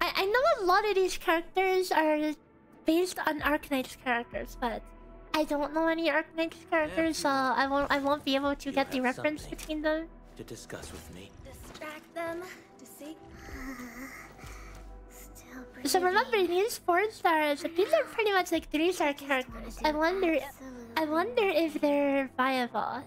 Speaker 1: I know a lot of these characters are based on Arknights characters, but I don't know any Arknights characters, so I won't be able to get the reference between them.
Speaker 11: To discuss with me.
Speaker 9: Distract them, disable.
Speaker 1: So remember, these 4 stars, these are pretty much like 3-star characters. I wonder if they're viable.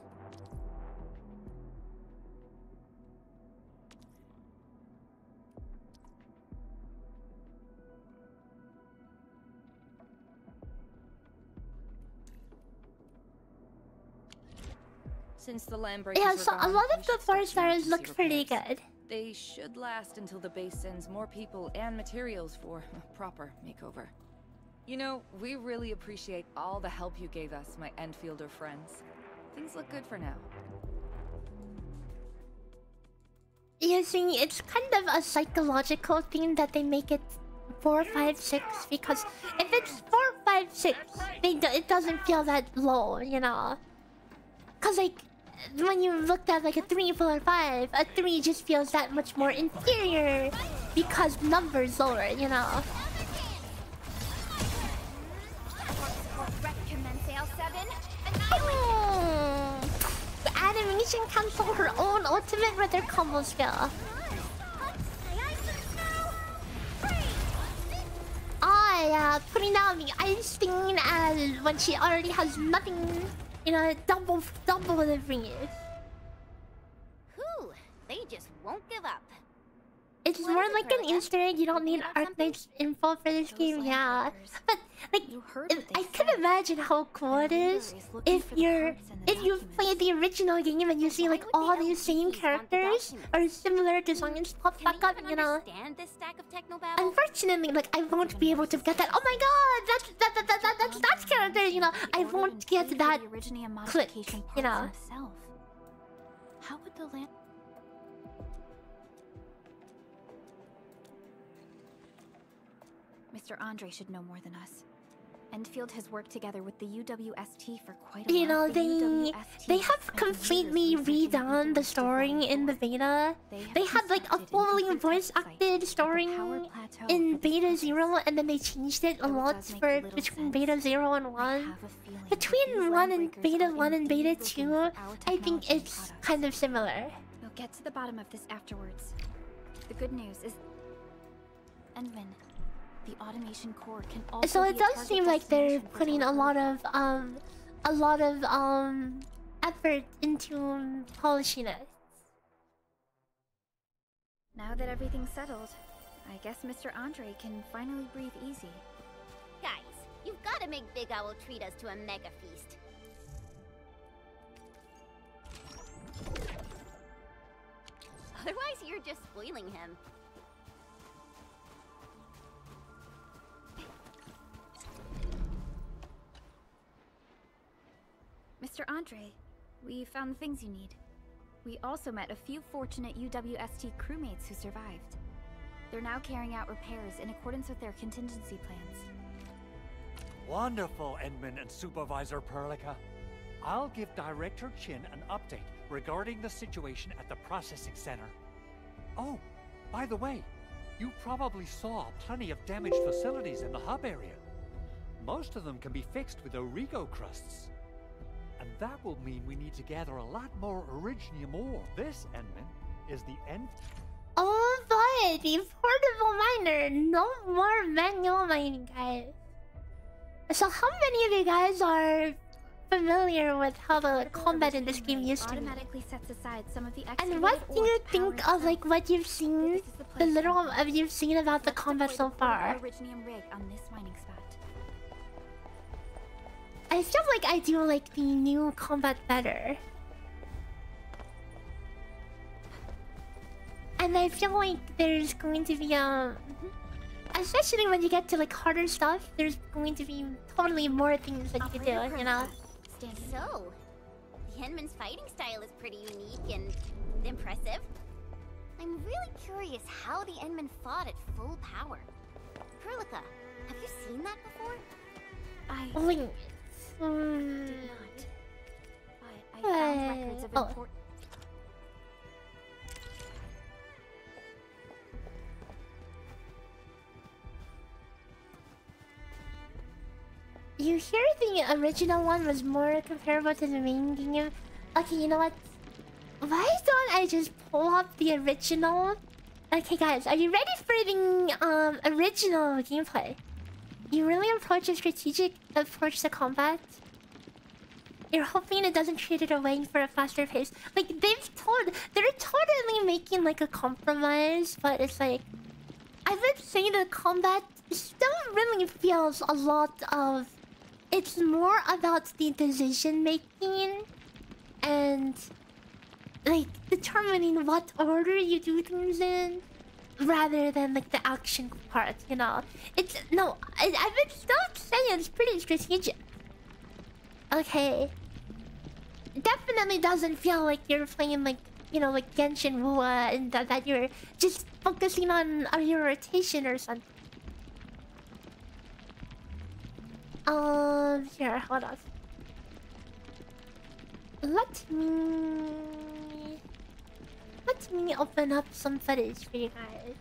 Speaker 17: Since the Landbreakers
Speaker 1: Yeah, so a lot of the 4 stars look pretty good.
Speaker 17: They should last until the base sends more people and materials for a proper makeover. You know, we really appreciate all the help you gave us, my Endfielder friends. Things look good for now.
Speaker 1: You see, it's kind of a psychological thing that they make it 4, 5, 6, because if it's 4, 5, 6, it doesn't feel that low, you know? Cause like, when you looked at like a 3, 4, 5, a 3 just feels that much more inferior because numbers lower, you know?
Speaker 2: Recommend sale 7.
Speaker 1: Adam animation cancel her own ultimate with her combo skill. Ah, yeah, putting down the ice thing as when she already has nothing, you know, double the freeze.
Speaker 2: Whew, they just won't give up.
Speaker 1: It's more like an Easter egg. You don't need Arknights info for this game, yeah. But like, I can imagine how cool it is if you've played the original game and you see like all these same characters or similar designs pop back up, you know. Unfortunately, like I won't be able to get that. Oh my god, that's character, you know. I won't get that click, you know.
Speaker 3: How would the land? Mr. Andre should know more than us. Enfield has worked together with the UWST for quite a while.
Speaker 1: You know, they have completely redone the story in the beta. They had like a fully voice acted story in beta 0, and then they changed it a lot for between beta 0 and 1. Between beta 1 and beta 2, I think it's kind of similar.
Speaker 3: We'll get to the bottom of this afterwards. The good news is Endman. The automation core can also
Speaker 1: so it does seem like they're putting a lot of effort into polishing it.
Speaker 3: Now that everything's settled, I guess Mr. Andre can finally breathe easy.
Speaker 2: Guys, you've got to make Big Owl treat us to a mega feast. Otherwise, you're just spoiling him.
Speaker 3: Mr. Andre, we found the things you need. We also met a few fortunate UWST crewmates who survived. They're now carrying out repairs in accordance with their contingency plans.
Speaker 6: Wonderful, Endman and Supervisor Perlica. I'll give Director Chin an update regarding the situation at the processing center. Oh, by the way, you probably saw plenty of damaged facilities in the hub area. Most of them can be fixed with Origo crusts. And that will mean we need to gather a lot more Originium ore. This, Endman, is the end.
Speaker 1: Oh boy, the portable miner. No more manual mining, guys. So how many of you guys are familiar with how the combat in this game used to be?
Speaker 3: Automatically sets aside some of the
Speaker 1: and what do you think of like what you've seen, the little of you've seen about the combat so far?
Speaker 3: Originium rig on this mining spot.
Speaker 1: I feel like I do like the new combat better. And I feel like there's going to be especially when you get to like harder stuff, there's going to be totally more things that you can do, you know?
Speaker 2: So, the Endman's fighting style is pretty unique and impressive. I'm really curious how the Endman fought at full power. Perlica, have you seen that before?
Speaker 1: Wait.
Speaker 3: Did not. But I found records of important.
Speaker 1: You hear the original one was more comparable to the main game. Okay, you know what? Why don't I just pull up the original? Okay, guys, are you ready for the original gameplay? You really approach a strategic approach to combat. You're hoping it doesn't treat it away for a faster pace. Like they're totally making like a compromise, but it's like I would say the combat still really feels a lot of. It's more about the decision making and like determining what order you do things in, rather than like the action part, you know. It's no, I would still say it's pretty strategic. Okay. Definitely doesn't feel like you're playing like, you know, like Genshin Rua and that you're just focusing on your rotation or something. Here, hold on. Let me open up some footage for you guys.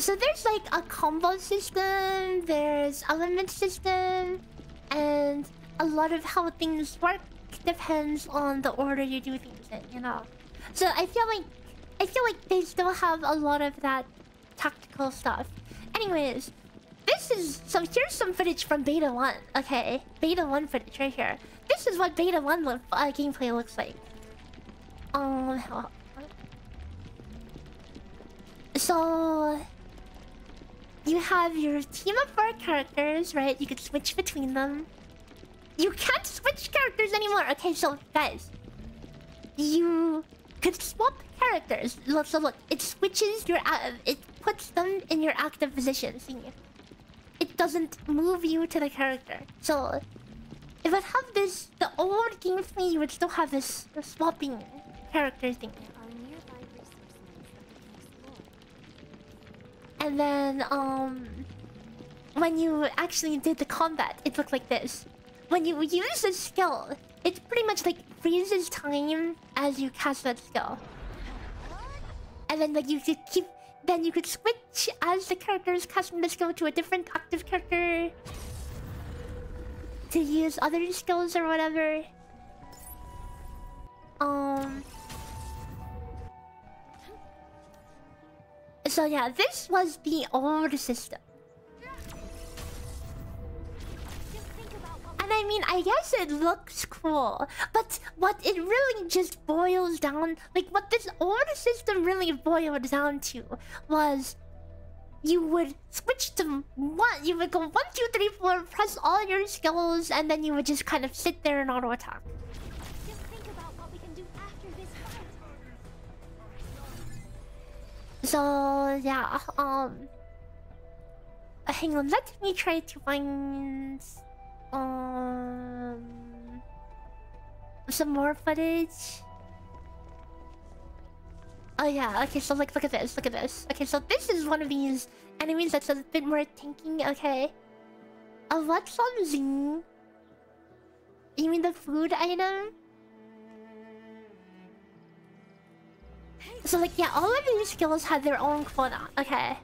Speaker 1: So there's like a combo system, there's element system, and a lot of how things work depends on the order you do things in, you know. So I feel like they still have a lot of that tactical stuff. Anyways, here's some footage from Beta 1, okay? Beta 1 footage right here. This is what Beta 1 gameplay looks like. So you have your team of 4 characters, right? You could switch between them. You can't switch characters anymore. Okay, so guys, you could swap characters. So look, it switches your it puts them in your active position. See, it doesn't move you to the character. So if I have this, the old gameplay, you would still have this swapping character thing. And then when you actually did the combat, it looked like this. When you use a skill, it pretty much like freezes time as you cast that skill. And then like you could switch as the character is casting the skill to a different active character to use other skills or whatever. So yeah, this was the old system. And I mean, I guess it looks cool, but what it really just boils down, like what this old system really boiled down to was you would switch to one, you would go 1, 2, 3, 4, press all your skills, and then you would just kind of sit there and auto attack.
Speaker 2: Just think about what we can do after this fight.
Speaker 1: So yeah, hang on, let me try to find some more footage. Oh yeah, okay, so like look at this. Okay, so this is one of these enemies that's a bit more tanking, okay. What's on Z? You mean the food item? So like yeah, all of these skills have their own quota, okay.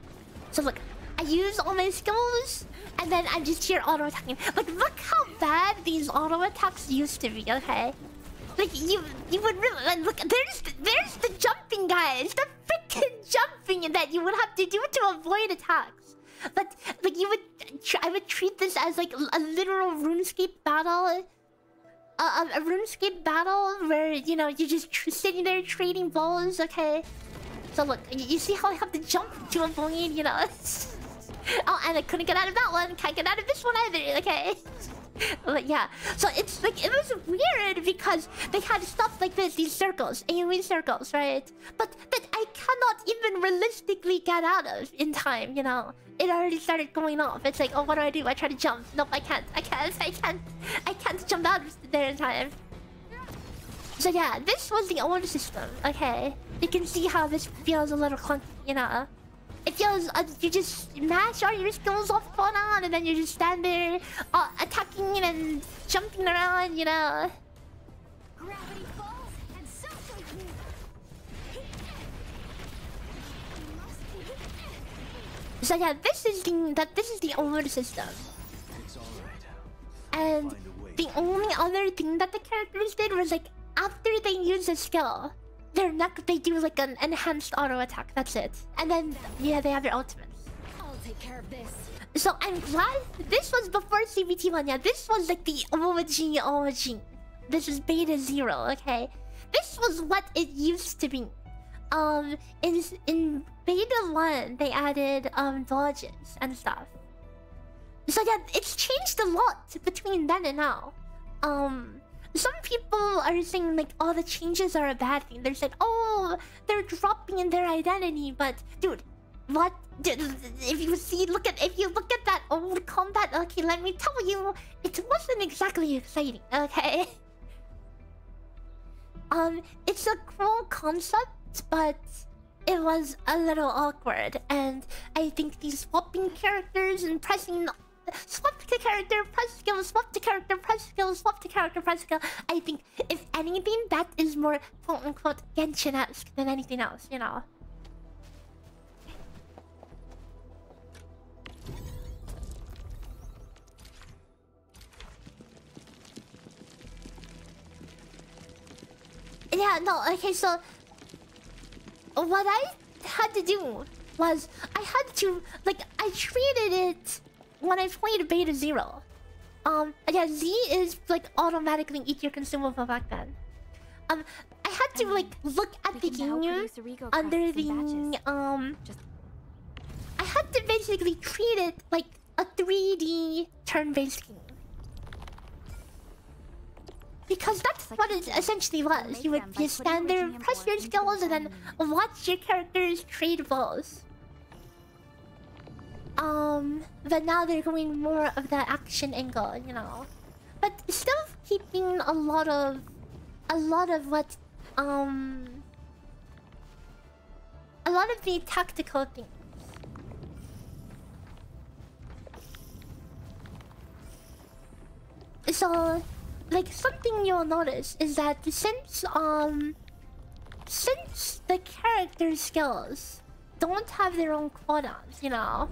Speaker 1: So look, I use all my skills and then I'm just here auto attacking. Like look how bad these auto attacks used to be, okay? Like you would really like, look, there's the jumping, guys, the freaking jumping that you would have to do to avoid attacks. But like I would treat this as like a literal RuneScape battle, a RuneScape battle where you know you're just sitting there trading balls, okay? So look, you see how I have to jump to avoid, you know? Oh, and I couldn't get out of that one. Can't get out of this one either, okay? But yeah, so it's like it was weird because they had stuff like this, these circles, AoE circles, right? But that I cannot even realistically get out of in time, you know? It already started going off. It's like, oh, what do? I try to jump. Nope, I can't jump out of there in time. So yeah, this was the old system, okay? You can see how this feels a little clunky, you know? It feels, you just mash all your skills off on and then you just stand there attacking and jumping around, you know?
Speaker 2: Gravity falls and so do you.
Speaker 1: So yeah, this is the old system. And the only other thing that the characters did was like after they use a skill, they do like an enhanced auto attack. That's it. And then yeah, they have their ultimates.
Speaker 2: I'll take care of this.
Speaker 1: So I'm glad this was before CBT1. Yeah, this was like the OG. This is beta 0. Okay, this was what it used to be. In beta 1 they added dodges and stuff. So yeah, it's changed a lot between then and now. Some people are saying like, oh, the changes are a bad thing. They're saying, oh, they're dropping in their identity. But dude, what? If you look at that old combat, okay, let me tell you, it wasn't exactly exciting. Okay. It's a cool concept, but it was a little awkward, and I think these swapping characters and pressing. Swap to character, press skill, swap to character, press skill, swap to character, press skill. I think, if anything, that is more quote-unquote Genshin-esque than anything else, you know? Yeah, no, okay, so what I had to do was I had to, like, I treated it when I played Beta 0. Yeah, Z is like automatically eat your consumable back then. I had to like look at the game under the I had to basically treat it like a 3D turn-based game. Because that's what it essentially was. You would just stand there, press your skills, and then watch your characters trade balls. But now they're going more of the action angle, you know. But still keeping a lot of what a lot of the tactical things. So, like, something you'll notice is that since the character skills don't have their own cooldowns, you know,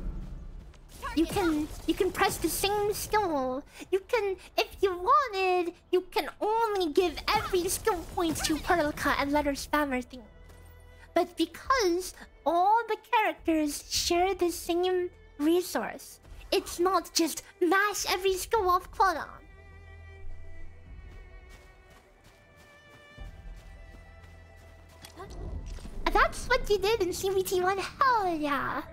Speaker 1: you can press the same skill. You can, if you wanted, you can only give every skill point to Perlica and let her spam her thing. But because all the characters share the same resource, it's not just mash every skill off cooldown. That's what you did in CBT1, hell yeah!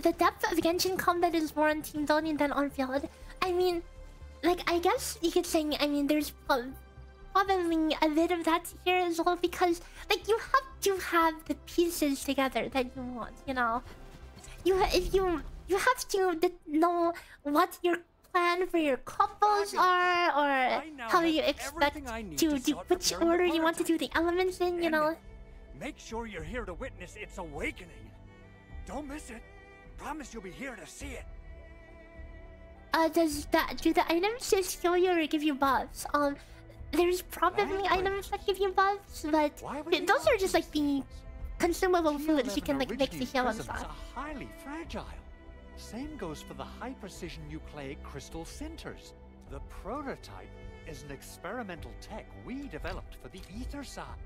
Speaker 1: The depth of Genshin combat is more on team building than on field. I mean, like, I guess you could say, I mean, there's probably a bit of that here as well, because, like, you have to have the pieces together that you want, you know? You have to know what your plan for your couples are, or how you expect to do, which order you want to do the elements in, you know?
Speaker 6: Make sure you're here to witness its awakening. Don't miss it. Promise you'll be here to see it.
Speaker 1: Do the items just heal you or give you buffs? There's probably items that give you buffs, but those are just like the consumable fluids you can like make the heal and stuff.
Speaker 6: Are highly fragile. Same goes for the high-precision nucleic crystal centers. The prototype is an experimental tech we developed for the ether side.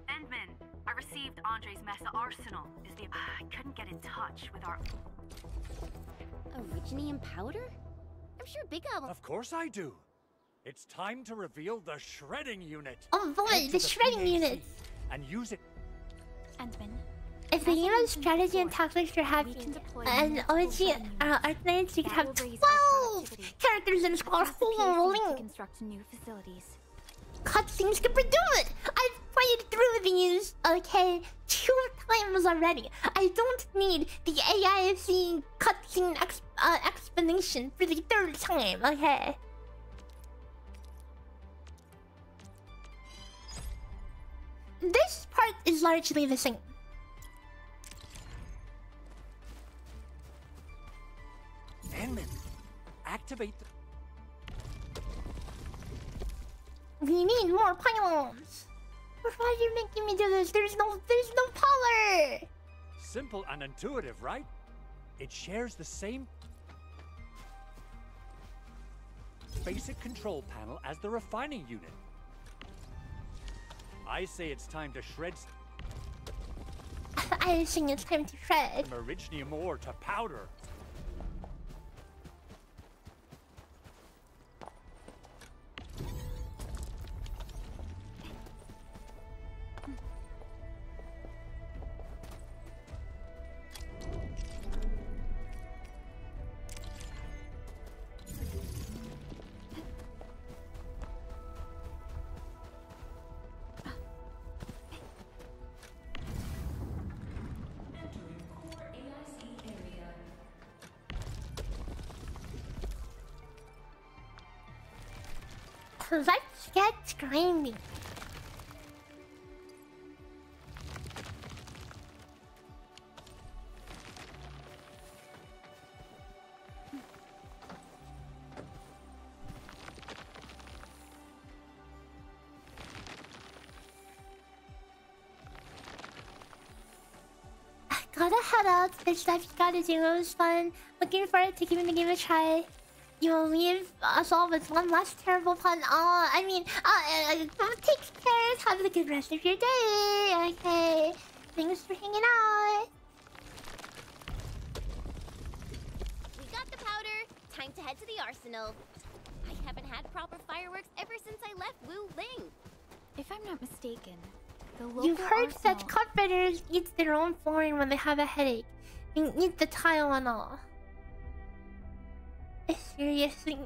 Speaker 5: Endman, I received Andre's Mesa Arsenal. I couldn't get in touch with our...
Speaker 2: Originium powder? I'm sure Big Al will...
Speaker 6: Of course I do. It's time to reveal the shredding unit.
Speaker 1: Oh boy, the shredding unit!
Speaker 6: And use it...
Speaker 3: Endman.
Speaker 1: If the game of strategy and tactics you're having, and OG Arknights, you can have 12 characters in a squad. Holy!
Speaker 3: Construct new facilities.
Speaker 1: Cutscenes can do it! I've played through these, okay, 2 times already. I don't need the AIC cutscene explanation for the 3rd time, okay? This part is largely the same.
Speaker 6: Endman, activate the...
Speaker 1: We need more pylons. Why are you making me do this? There's no power.
Speaker 6: Simple and intuitive, right? It shares the same basic control panel as the refining unit. I say it's time to shred.
Speaker 1: I think it's time to shred.
Speaker 6: From originium ore to powder.
Speaker 1: Let's get screaming. gotta head out. There's stuff you gotta do. It was fun. Looking forward to giving the game a try. You will leave us all with one last terrible pun. Take care. Have a good rest of your day. Okay. Thanks for hanging out.
Speaker 2: We got the powder. Time to head to the arsenal. I haven't had proper fireworks ever since I left Wu Ling.
Speaker 3: If I'm not mistaken, the local
Speaker 1: You've heard
Speaker 3: arsenal...
Speaker 1: that carpenters eat their own flooring when they have a headache. They eat the tile and all. Seriously?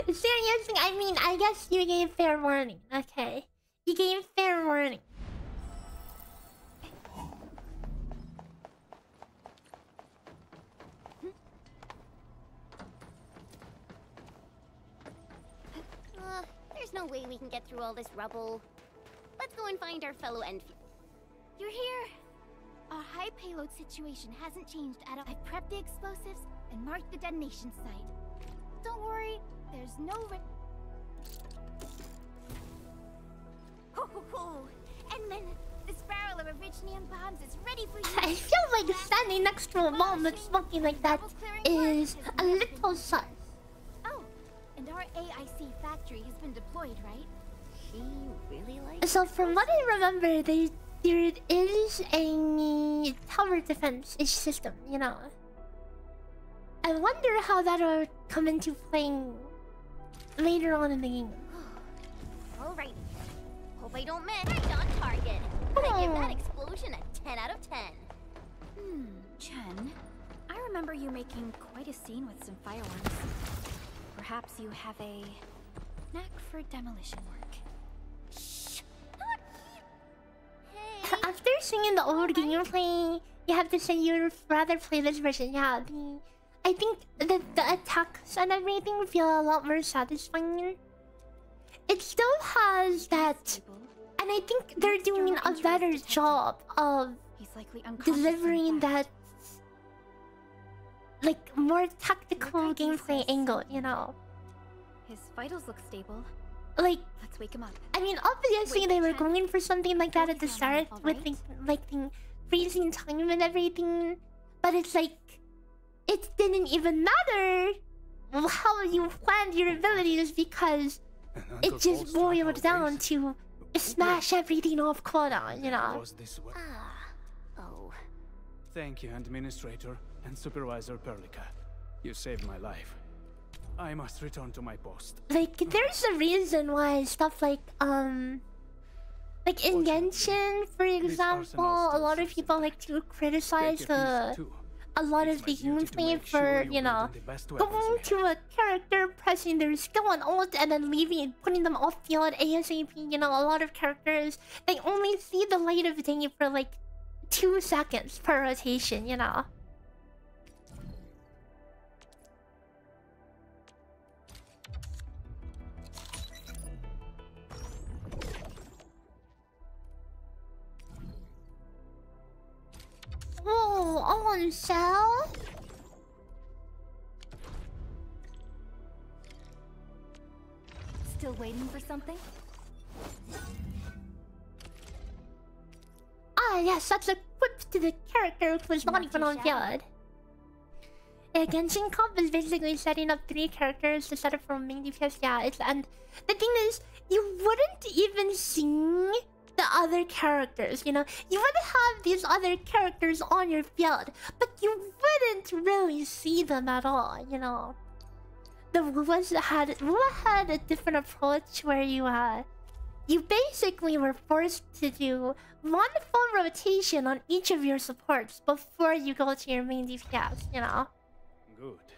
Speaker 1: Seriously? I mean, I guess you gave fair warning. Okay. You gave fair warning.
Speaker 2: There's no way we can get through all this rubble. Let's go and find our fellow Enfield.
Speaker 3: You're here! Our high payload situation hasn't changed at all. I've prepped the explosives and marked the detonation site. Don't worry, there's no
Speaker 2: Ho ho ho! Enman, this barrel of Originium bombs is ready for you!
Speaker 1: I feel like standing next to a bomb that's smoking like that is a little sus.
Speaker 3: Oh, and our AIC factory has been deployed, right?
Speaker 2: She really likes...
Speaker 1: So from what I remember, there is a tower defense system, you know. I wonder how that'll come into playing later on in the game.
Speaker 2: Alright. Hope I don't miss. Right on target. I give that explosion a 10 out of 10.
Speaker 3: Chen, I remember you making quite a scene with some fireworks. Perhaps you have a knack for demolition work.
Speaker 1: After seeing the old gameplay, you have to say you'd rather play this version. Yeah, I think the attacks and everything feel a lot more satisfying. It still has that, and I think they're doing a better job of delivering that, like, more tactical gameplay angle, you know.
Speaker 3: His vitals look stable.
Speaker 1: Like,
Speaker 3: let's wake him up.
Speaker 1: I mean, obviously they were going for something like that at the start with the freezing time and everything, but it's like it didn't even matter how you planned your abilities because it just boiled down to smash everything off quota, you know.
Speaker 2: Oh.
Speaker 18: Thank you, Administrator and Supervisor Perlica. You saved my life. I must return to my post.
Speaker 1: Like, there's a reason why stuff like in Genshin, for example, a lot of people like to criticize a lot of the gameplay for, you know, going to a character, pressing their skill and ult, and then leaving, putting them off field ASAP. You know, a lot of characters, they only see the light of day for like 2 seconds per rotation, you know. Whoa, on sale?
Speaker 3: Still waiting for something?
Speaker 1: Ah, yes, that's equipped to the character which was not even on field. Genshin Comp is basically setting up 3 characters to set up for main DPS. Yeah, and the thing is, you wouldn't even see the other characters, you know. You would have these other characters on your field, but you wouldn't really see them at all, you know. The Wu had a different approach where you basically were forced to do 1 full rotation on each of your supports before you go to your main DPS, you know.
Speaker 18: Good.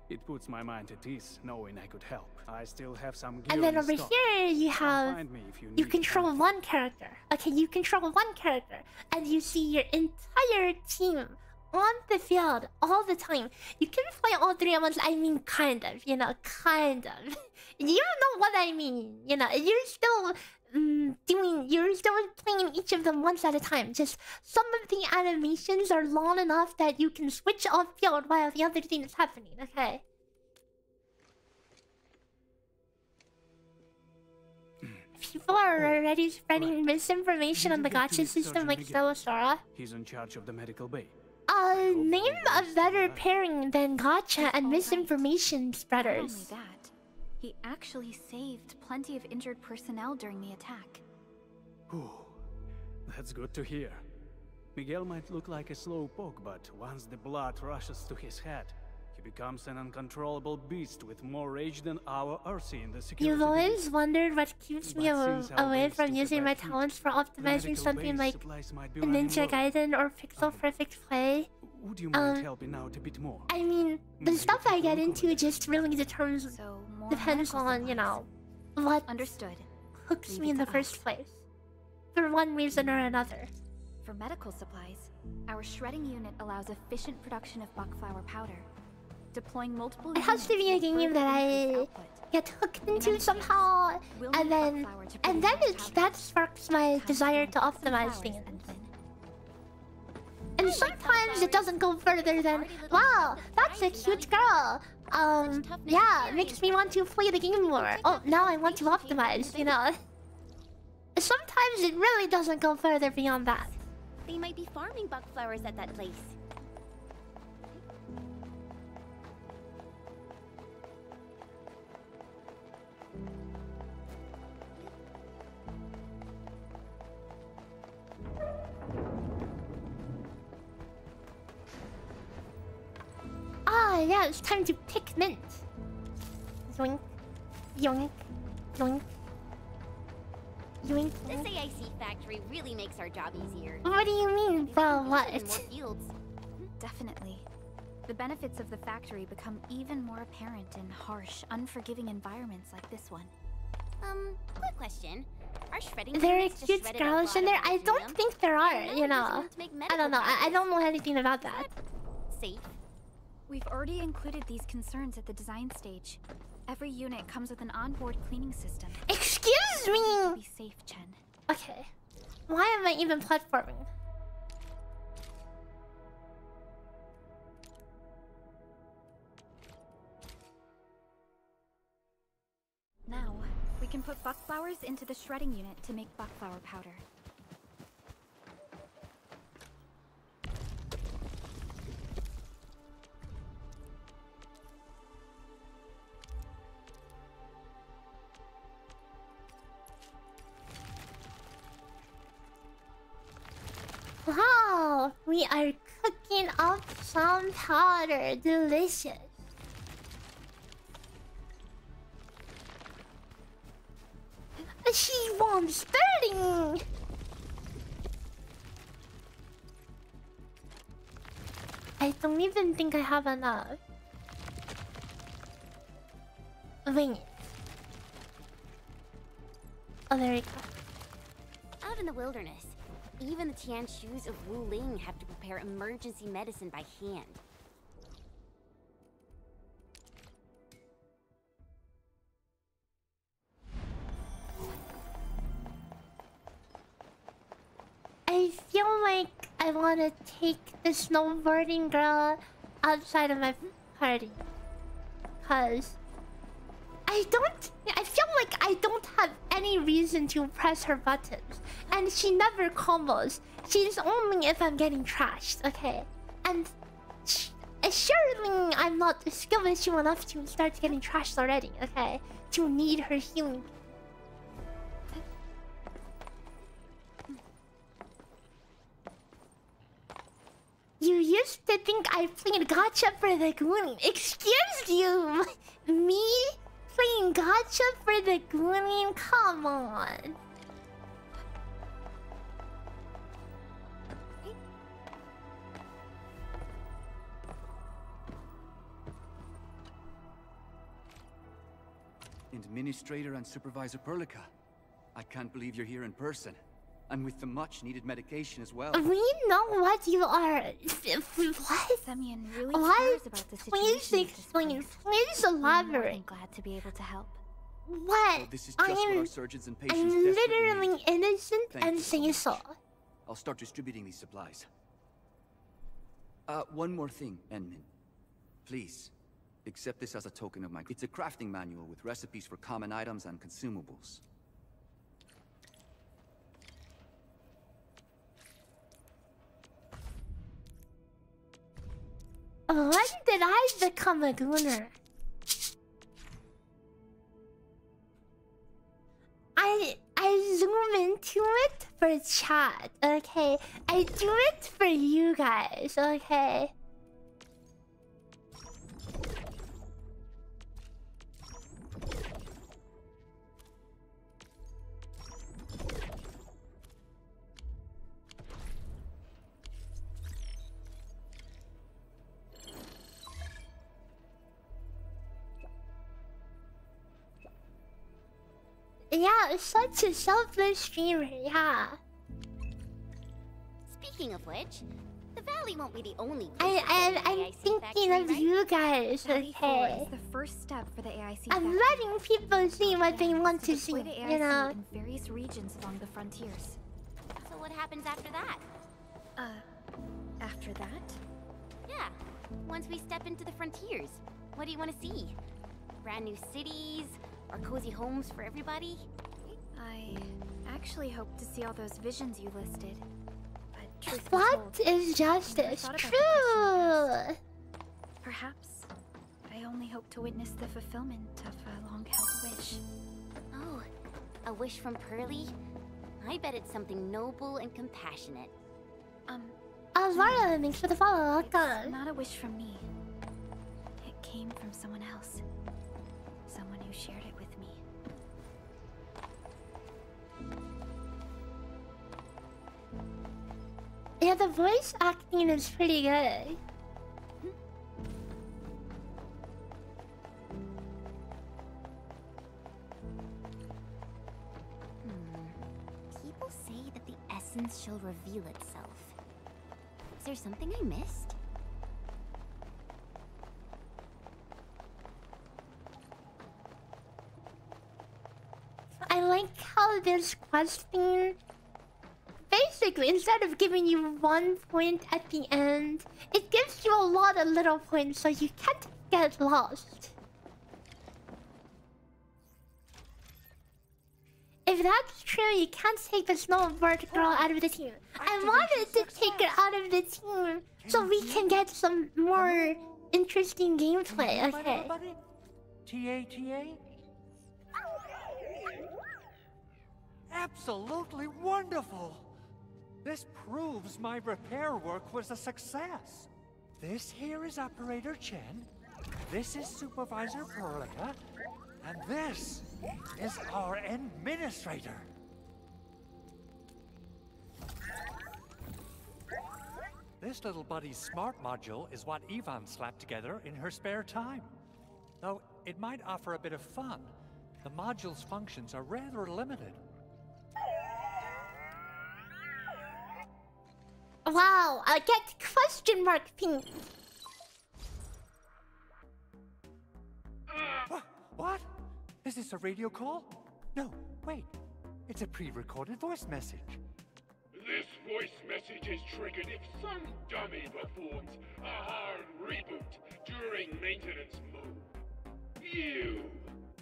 Speaker 18: It puts my mind at ease knowing I could help. I still have some gear.
Speaker 1: And then over here you have you control 1 character. Okay, you control 1 character, and you see your entire team on the field all the time. You can play all 3 at once. I mean, kind of, you know, kind of. You know what I mean, you know. You're still you're still playing each of them once at a time. Just some of the animations are long enough that you can switch off field while the other thing is happening. Okay. people are already spreading misinformation on the gacha system like Celestora.
Speaker 18: He's in charge of the medical bay.
Speaker 1: Name a better pairing than gacha and misinformation spreaders.
Speaker 3: Not only that, he actually saved plenty of injured personnel during the attack.
Speaker 18: Ooh, that's good to hear. Miguel might look like a slowpoke, but once the blood rushes to his head, he becomes an uncontrollable beast with more rage than our Ursi in the security.
Speaker 1: You've always wondered what keeps me away from using my talents for optimizing something like Ninja Gaiden or Pixel Perfect Play.
Speaker 18: Would you mind helping out a bit more?
Speaker 1: I mean, the stuff I get into just really depends on, you know, what hooks me in the first place. For one reason or another.
Speaker 3: For medical supplies, our shredding unit allows efficient production of buckflower powder. Deploying multiple
Speaker 1: it has to be a game that I get hooked into somehow, and then that sparks my desire to optimize things. And sometimes it doesn't go further than, wow, that's a cute girl. Yeah, it makes me want to play the game more. Oh, now I want to optimize, you know. Sometimes it really doesn't go further beyond that.
Speaker 2: They might be farming buckflowers at that place.
Speaker 1: Ah, yeah, it's time to pick mint. Yoink, yoink, yoink. Yoink.
Speaker 2: This AIC factory really makes our job easier.
Speaker 1: What do you mean, bro? What?
Speaker 2: More fields.
Speaker 3: Definitely. The benefits of the factory become even more apparent in harsh, unforgiving environments like this one.
Speaker 2: Quick question. Are shredding
Speaker 1: there are
Speaker 2: units
Speaker 1: cute girls in there? I don't think there are, you know. I don't know. I don't know anything about that.
Speaker 2: Safe.
Speaker 3: We've already included these concerns at the design stage. Every unit comes with an onboard cleaning system.
Speaker 1: Excuse me!
Speaker 3: Be safe, Chen.
Speaker 1: Okay. Why am I even platforming?
Speaker 3: Now, we can put buckflowers into the shredding unit to make buckflower powder.
Speaker 1: Wow, we are cooking up some powder. Delicious. She wants birding. I don't even think I have enough. Wing it. Oh, there we go.
Speaker 2: Out in the wilderness, even the Tianshus of Wu Ling have to prepare emergency medicine by hand.
Speaker 1: I feel like I want to take the snowboarding girl outside of my party. Cause I feel like I don't have any reason to press her buttons. And she never combos. She's only if I'm getting trashed, okay? And surely I'm not a skill issue enough to start getting trashed already, okay? To need her healing. You used to think I played gacha for the Goonie. Excuse you! Me? Playing gacha for the Goonie? Come on.
Speaker 15: Administrator and Supervisor Perlica. I can't believe you're here in person. And with the much-needed medication as well.
Speaker 1: We know what you are. What?
Speaker 3: Semyon really
Speaker 1: cares
Speaker 3: about the situation.
Speaker 1: Please explain. Please elaborate.
Speaker 3: I'm glad to be able to help.
Speaker 1: What?
Speaker 15: Well, this is just what our surgeons and patients
Speaker 1: I'm
Speaker 15: desperately
Speaker 1: literally
Speaker 15: need.
Speaker 1: innocent
Speaker 15: Thank
Speaker 1: and
Speaker 15: you so
Speaker 1: say
Speaker 15: much.
Speaker 1: so.
Speaker 15: I'll start distributing these supplies. One more thing, Enmin. Please, accept this as a token of my... It's a crafting manual with recipes for common items and consumables.
Speaker 1: When did I become a gooner? I zoom into it for chat, okay? I do it for you guys, okay? Yeah, such a selfless streamer, yeah.
Speaker 2: Speaking of which, the valley won't be the only
Speaker 1: I'm thinking of you guys, okay?
Speaker 3: It's the first step for the AIC.
Speaker 1: I'm letting people see what they want to see, you know?
Speaker 3: In various regions along the frontiers.
Speaker 2: So what happens after that?
Speaker 3: After that?
Speaker 2: Yeah, once we step into the frontiers, what do you want to see? Brand new cities? Or cozy homes for everybody?
Speaker 3: I actually hope to see all those visions you listed. But truth be told,
Speaker 1: What is justice? True!
Speaker 3: Perhaps I only hope to witness the fulfillment of a long-held wish.
Speaker 2: Oh, a wish from Pearly? I bet it's something noble and compassionate.
Speaker 1: Laura, thanks for the follow.
Speaker 3: It's not a wish from me. It came from someone else. Someone who shared it with me.
Speaker 1: Yeah, the voice acting is pretty good.
Speaker 2: People say that the essence shall reveal itself. Is there something I missed?
Speaker 1: I like how this question, basically, instead of giving you 1 point at the end, it gives you a lot of little points so you can't get lost. If that's true, you can't take the snowboard girl out of the team. I wanted to take her out of the team so we can get some more interesting gameplay, okay?
Speaker 6: TA? Absolutely wonderful! This proves my repair work was a success. This here is Operator Chen, this is Supervisor Perlica, and this is our Administrator. This little buddy's smart module is what Yvonne slapped together in her spare time. Though it might offer a bit of fun, the module's functions are rather limited.
Speaker 1: Wow, I get question mark pink.
Speaker 6: What? Is this a radio call? No, wait. It's a pre-recorded voice message.
Speaker 8: This voice message is triggered if some dummy performs a hard reboot during maintenance mode. You!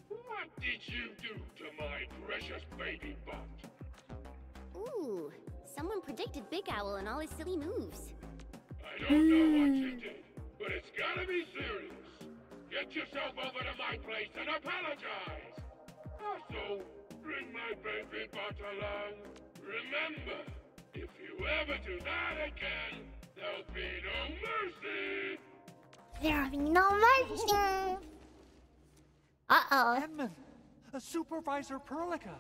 Speaker 8: What did you do to my precious baby bot?
Speaker 2: Ooh, someone predicted Big Owl and all his silly moves.
Speaker 8: I don't know what you did, but it's gotta be serious. Get yourself over to my place and apologize. Also, bring my baby bot along. Remember, if you ever do that again, there'll be no mercy.
Speaker 1: There'll be no mercy. Uh-oh.
Speaker 6: Edmund, Supervisor Perlica,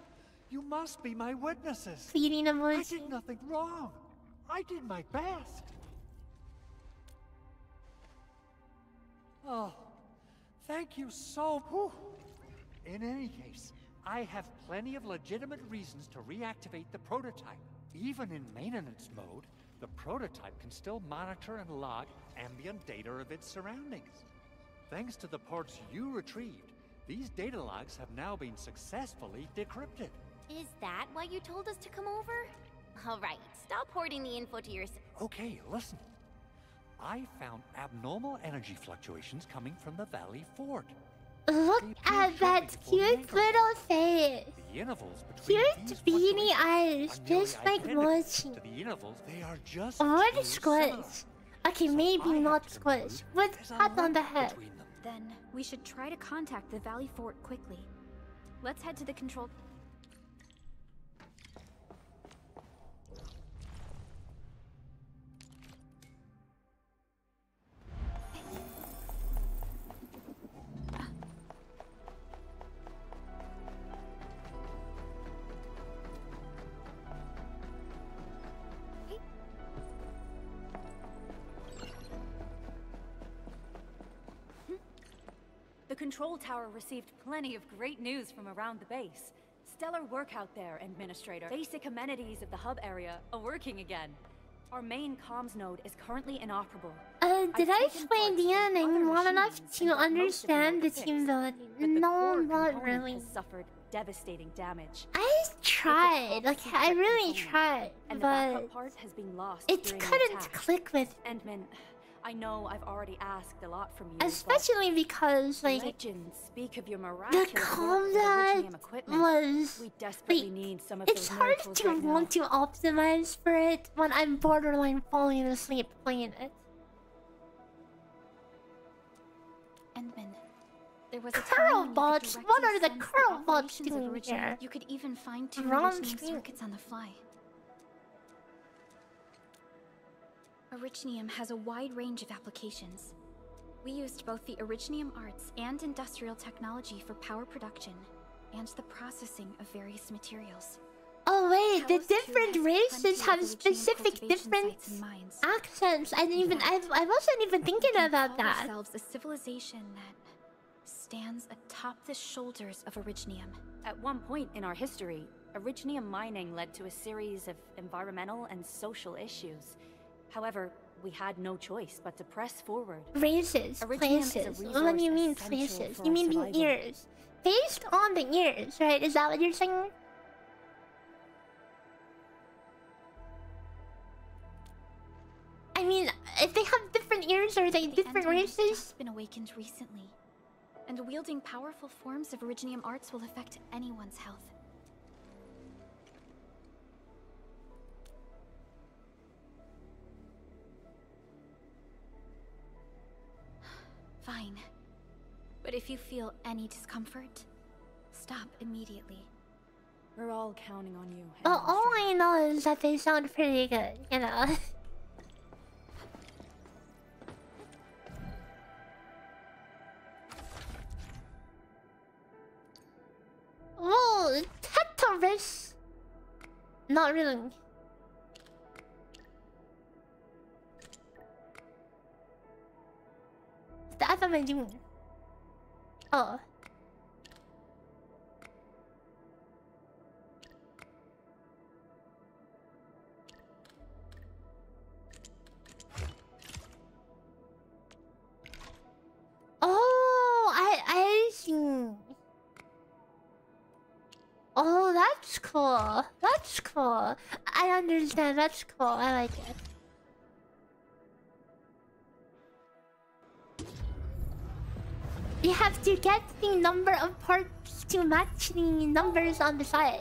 Speaker 6: you must be my witnesses.
Speaker 1: Feeding emoji.
Speaker 6: I did nothing wrong. I did my best. Oh, thank you so much. In any case, I have plenty of legitimate reasons to reactivate the prototype. Even in maintenance mode, the prototype can still monitor and log ambient data of its surroundings. Thanks to the parts you retrieved, these data logs have now been successfully decrypted.
Speaker 2: Is that why you told us to come over? Alright, stop hoarding the info to yourself.
Speaker 6: Okay, listen. I found abnormal energy fluctuations coming from the Valley Fort.
Speaker 1: Look at that cute little face.
Speaker 6: The intervals between
Speaker 1: Cute beanie eyes, just like Mochi.
Speaker 6: To the intervals, they are just
Speaker 1: What squares? Okay, Okay, maybe not Squish. With pat on the head.
Speaker 3: Then we should try to contact the Valley Fort quickly. Let's head to the control.
Speaker 7: The control tower received plenty of great news from around the base. Stellar work out there, Administrator. Basic amenities of the hub area are working again. Our main comms node is currently inoperable.
Speaker 1: Did I explain the ending well enough to understand the team building? No, not really.
Speaker 7: Suffered devastating damage.
Speaker 1: I tried, like I really tried,
Speaker 7: and
Speaker 1: but
Speaker 7: the backup part has been lost
Speaker 1: it couldn't click with
Speaker 7: Endman. I know I've already asked a lot from you,
Speaker 1: especially because like
Speaker 7: legends speak of your miraculous
Speaker 1: the combat was
Speaker 7: we desperately need some of
Speaker 1: it's
Speaker 7: those
Speaker 1: hard
Speaker 7: miracles
Speaker 1: to
Speaker 7: right now.
Speaker 1: want to optimize for it when I'm borderline falling asleep playing it.
Speaker 3: Endman, there was a
Speaker 1: curl
Speaker 3: time
Speaker 1: bots? What are the curl bots doing here?
Speaker 3: You could even find two
Speaker 1: Wrong
Speaker 3: Originium
Speaker 1: screen.
Speaker 3: circuits on the fly. Originium has a wide range of applications. We used both the Originium arts and industrial technology for power production and the processing of various materials.
Speaker 1: Oh wait, the
Speaker 3: Talos 2
Speaker 1: different
Speaker 3: has
Speaker 1: races
Speaker 3: plenty
Speaker 1: have
Speaker 3: of Originium
Speaker 1: specific
Speaker 3: cultivation
Speaker 1: different
Speaker 3: sites and mines.
Speaker 1: accents. I wasn't even thinking about
Speaker 3: We call
Speaker 1: that.
Speaker 3: ourselves a civilization that stands atop the shoulders of Originium.
Speaker 7: At one point in our history, Originium mining led to a series of environmental and social issues. However, we had no choice but to press forward.
Speaker 1: Races,
Speaker 7: Originium is a
Speaker 1: places.
Speaker 7: resource
Speaker 1: What do you mean
Speaker 7: essential
Speaker 1: places?
Speaker 7: for
Speaker 1: You
Speaker 7: our
Speaker 1: mean the
Speaker 7: survival.
Speaker 1: ears. Based on the ears, right? Is that what you're saying? I mean, if they have different ears, are they different
Speaker 3: Endman has
Speaker 1: races?
Speaker 3: just been awakened recently, and wielding powerful forms of Originium arts will affect anyone's health. Fine. But if you feel any discomfort, stop immediately.
Speaker 7: We're all counting on you.
Speaker 1: Well, all I know is that they sound pretty good, you know. Whoa, Tetris! Not really. What the F am I doing? Oh. Oh, I see. Oh, that's cool. That's cool. I understand. That's cool. I like it. You have to get the number of parts to match the numbers on the side.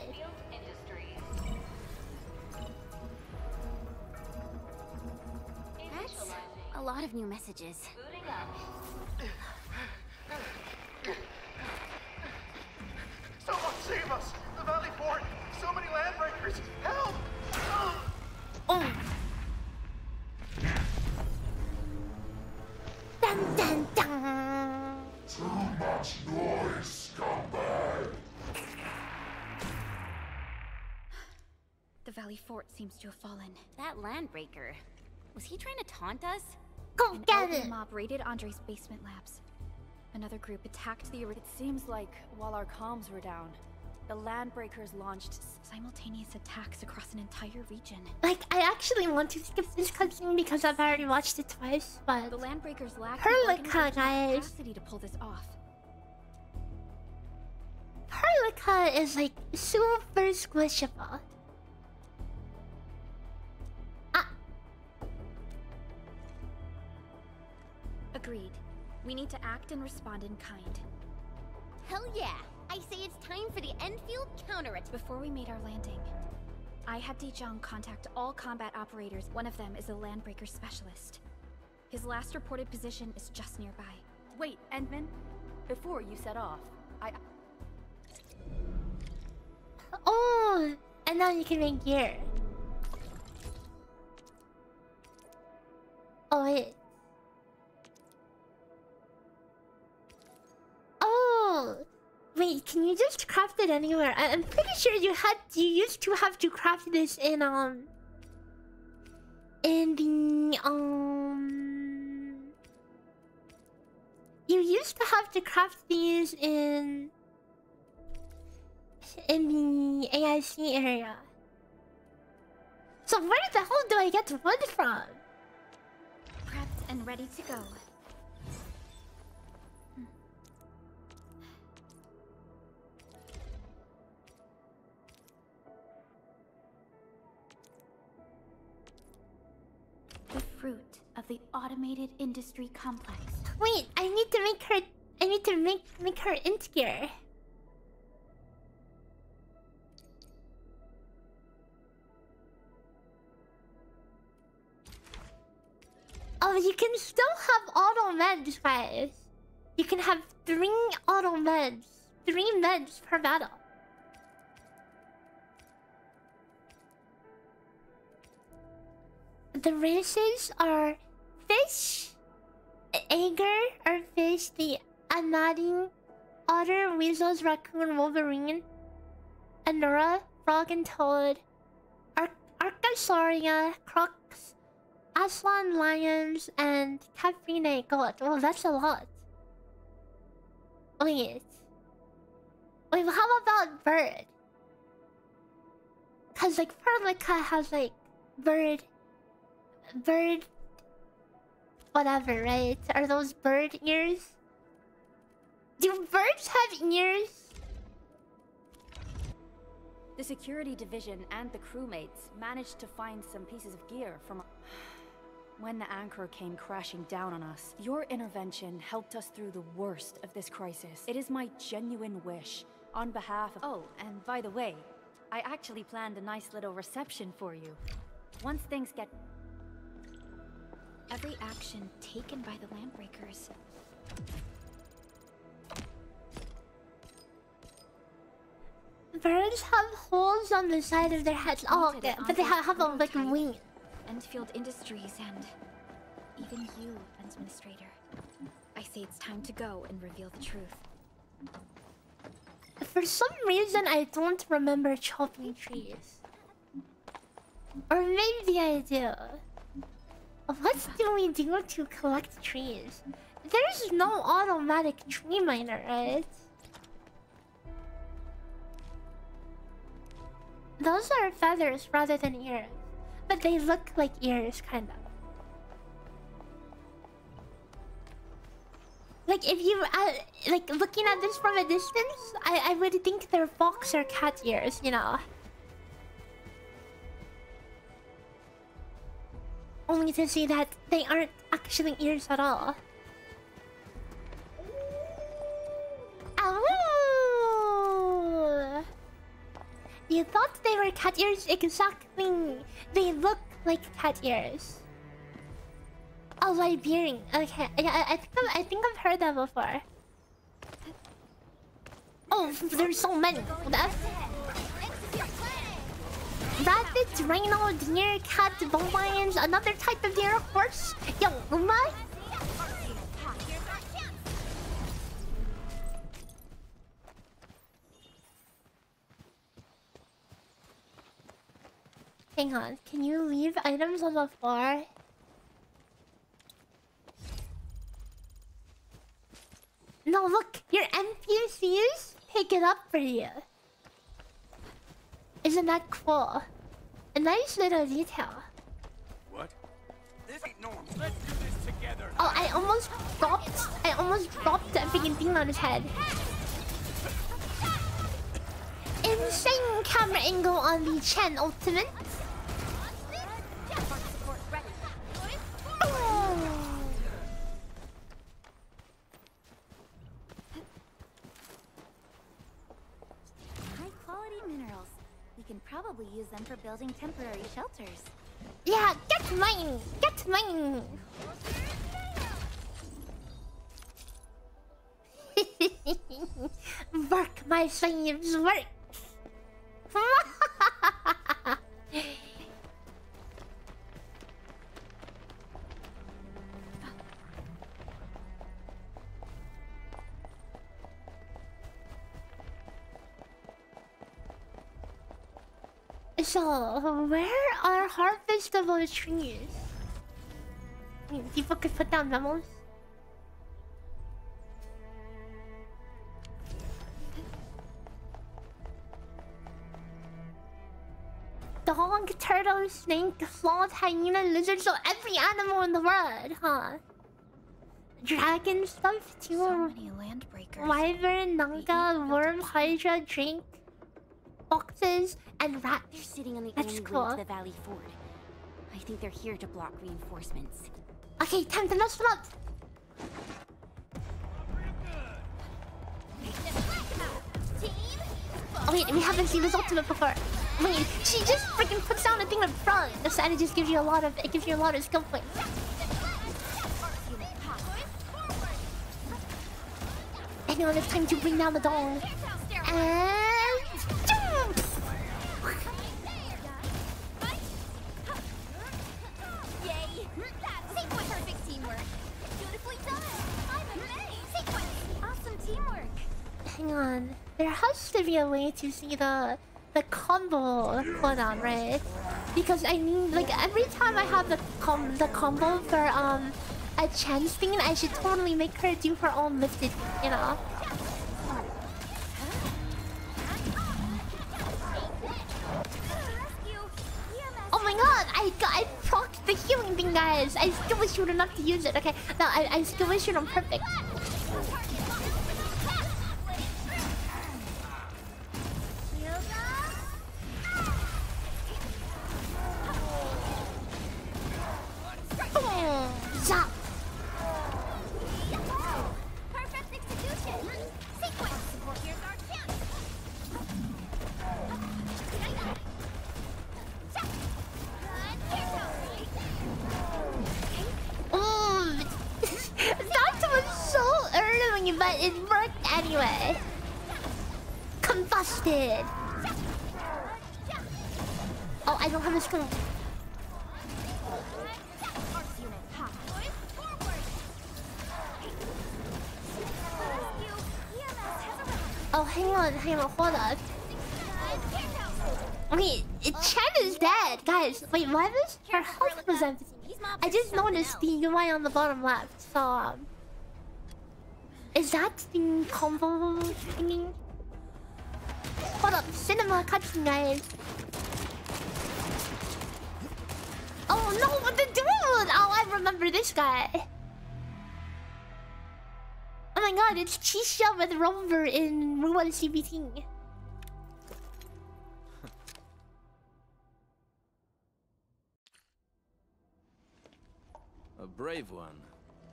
Speaker 2: That's a lot of new messages.
Speaker 19: Someone save us! The Valley Fort! So many landbreakers! Help!
Speaker 1: Oh! Dun dun dun!
Speaker 8: Too much noise, scumbag!
Speaker 3: The Valley Fort seems to have fallen.
Speaker 2: That landbreaker. Was he trying to taunt us?
Speaker 1: Go
Speaker 3: An
Speaker 1: get
Speaker 3: elderly
Speaker 1: it!
Speaker 3: mob raided Andre's basement labs. Another group attacked the
Speaker 7: It seems like while our comms were down, the landbreakers launched
Speaker 3: simultaneous attacks across an entire region.
Speaker 1: Like, I actually want to skip this cutscene because I've already watched it twice, but...
Speaker 3: The landbreakers lack
Speaker 1: Perlica, guys!
Speaker 3: capacity to pull this off.
Speaker 1: Perlica is like super squishable.
Speaker 3: Agreed. We need to act and respond in kind.
Speaker 2: Hell yeah! I say it's time for the Enfield counterattack.
Speaker 3: Before we made our landing, I had Dijong contact all combat operators. One of them is a landbreaker specialist. His last reported position is just nearby.
Speaker 7: Wait, Endman. Before you set off,
Speaker 1: Oh, and now you can make gear. Oh wait. Oh, wait. Can you just craft it anywhere? I'm pretty sure you used to have to craft this in the You used to have to craft these in the AIC area. So where the hell do I get wood from?
Speaker 3: Prepped and ready to go. The fruit of the automated industry complex.
Speaker 1: Wait, I need to make her. I need to make her int gear. Oh, you can still have auto meds, guys. You can have 3 auto meds. 3 meds per battle. The races are fish, Ager or fish, the Anadi, otter, weasels, raccoon, wolverine, Anura, frog and toad, Archosauria, crocs, Aslan, lions, and Caprine goat. Oh, that's a lot. Wait, how about bird? Cause like Perlica has like bird, whatever, right? Are those bird ears? Do birds have ears?
Speaker 7: The security division and the crewmates managed to find some pieces of gear from... When the anchor came crashing down on us, your intervention helped us through the worst of this crisis. It is my genuine wish, on behalf of... Oh, and by the way, I actually planned a nice little reception for you. Once things get...
Speaker 3: Every action taken by the Landbreakers.
Speaker 1: Birds have holes on the side of their heads. Oh, okay. But they have a like wing.
Speaker 3: Endfield Industries and even you, Administrator. I say it's time to go and reveal the truth.
Speaker 1: For some reason, I don't remember chopping trees. Or maybe I do. What do we do to collect trees? There's no automatic tree miner, right? Those are feathers rather than ears. But they look like ears, kind of. Like, if you... like, looking at this from a distance, I would think they're fox or cat ears, you know? Only to see that they aren't actually ears at all. Ow! You thought they were cat ears? Exactly. They look like cat ears. Oh, Liberian. Okay, yeah, I think I've heard that before. Oh, there's so many. Rabbits, rhino, deer, cat, bovines, another type of deer, horse. Yo, Uma? Hang on, can you leave items on the floor? No, look, your NPCs pick it up for you. Isn't that cool? A nice little detail.
Speaker 19: What? This ain't normal. Let's do this together.
Speaker 1: Oh, I almost dropped the freaking thing on his head. Insane camera angle on the Chen ultimate.
Speaker 2: Minerals. We can probably use them for building temporary shelters.
Speaker 1: Yeah, get mine! Get mine! my slaves work. So, where are harvestable trees? I mean, people could put down memos. Dog, turtle, snake, sloth, hyena, lizard, so every animal in the world, huh? Dragon stuff too.
Speaker 3: So many landbreakers.
Speaker 1: Wyvern, naga, worm, hydra, drake, foxes, and rats.
Speaker 2: They're sitting on the
Speaker 1: That's
Speaker 2: only
Speaker 1: cool.
Speaker 2: way to the Valley Ford. I think they're here to block reinforcements.
Speaker 1: Okay, time to mess them up. Oh wait, we haven't seen this ultimate before. Wait, she just freaking puts down a thing in front, and it just gives you a lot of skill points. And now it's time to bring down the dog. And jump!
Speaker 2: Yay! That's perfect teamwork. Beautifully done. I'm amazed. Sequence. Awesome teamwork.
Speaker 1: Hang on, there has to be a way to see the combo cooldown, right? Because I mean, like every time I have the combo for a chance thing, I should totally make her do her own lifted, you know. Oh my god, I procced the healing thing, guys. I still wish you would enough to use it. Okay, no, I still wish you I'm perfect. Zap.
Speaker 2: Perfect execution. Sequence. Here's our chance.
Speaker 1: That was so early, but it worked anyway. Combusted. Oh, I don't have a screen. Oh, hang on, hold up. Wait, Chen is dead, guys. Wait, why was her health was empty? I just noticed the UI on the bottom left. So, is that the combo thingy? Hold up, cinema cutscene, guys. Oh no, what the dude? Oh, I remember this guy. Oh my god, it's Chisha with Rover in Ruan CBT.
Speaker 10: A brave one.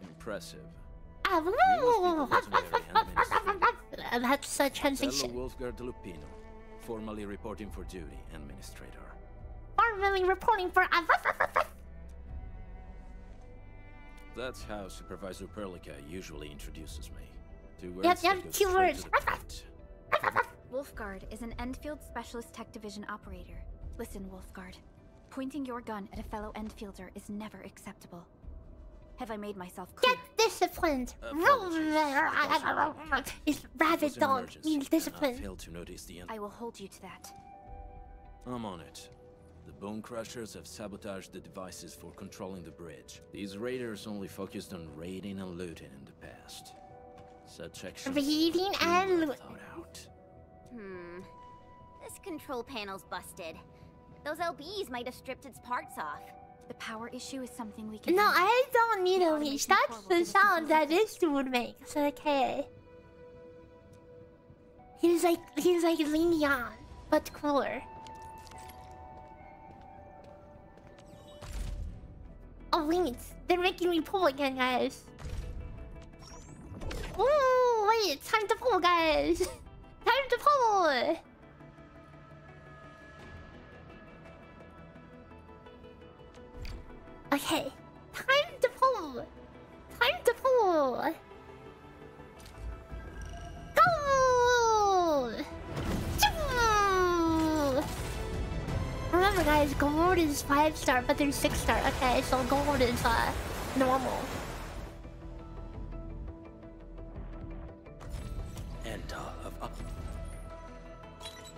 Speaker 10: Impressive.
Speaker 1: That's a translation.
Speaker 10: Fellow Wolfguard Lupino, formally reporting for duty, Administrator.
Speaker 1: Formally reporting for...
Speaker 10: That's how Supervisor Perlica usually introduces me. 2 words.
Speaker 1: Yep, 2 words.
Speaker 3: Wolfguard is an Enfield Specialist Tech Division operator. Listen, Wolfguard. Pointing your gun at a fellow Enfielder is never acceptable. Have I made myself clear?
Speaker 1: Get disciplined. It's rabid dog means discipline.
Speaker 10: I failed to notice the end.
Speaker 3: I will hold you to that.
Speaker 10: I'm on it. The Bone Crushers have sabotaged the devices for controlling the bridge. These raiders only focused on raiding and looting in the past. Such actions
Speaker 1: Raiding and looting.
Speaker 2: This control panel's busted. Those LBs might have stripped its parts off.
Speaker 3: The power issue is something we can...
Speaker 1: No, I don't need a leash. That's the sound that this dude makes. Okay. He's like Leon, but cooler. Oh wait, they're making me pull again, guys. Ooh, wait, time to pull, guys. Time to pull. Okay, time to pull. Time to pull. Go! guys, gold is 5-star, but there's 6-star. Okay, so gold is normal.
Speaker 11: Enter of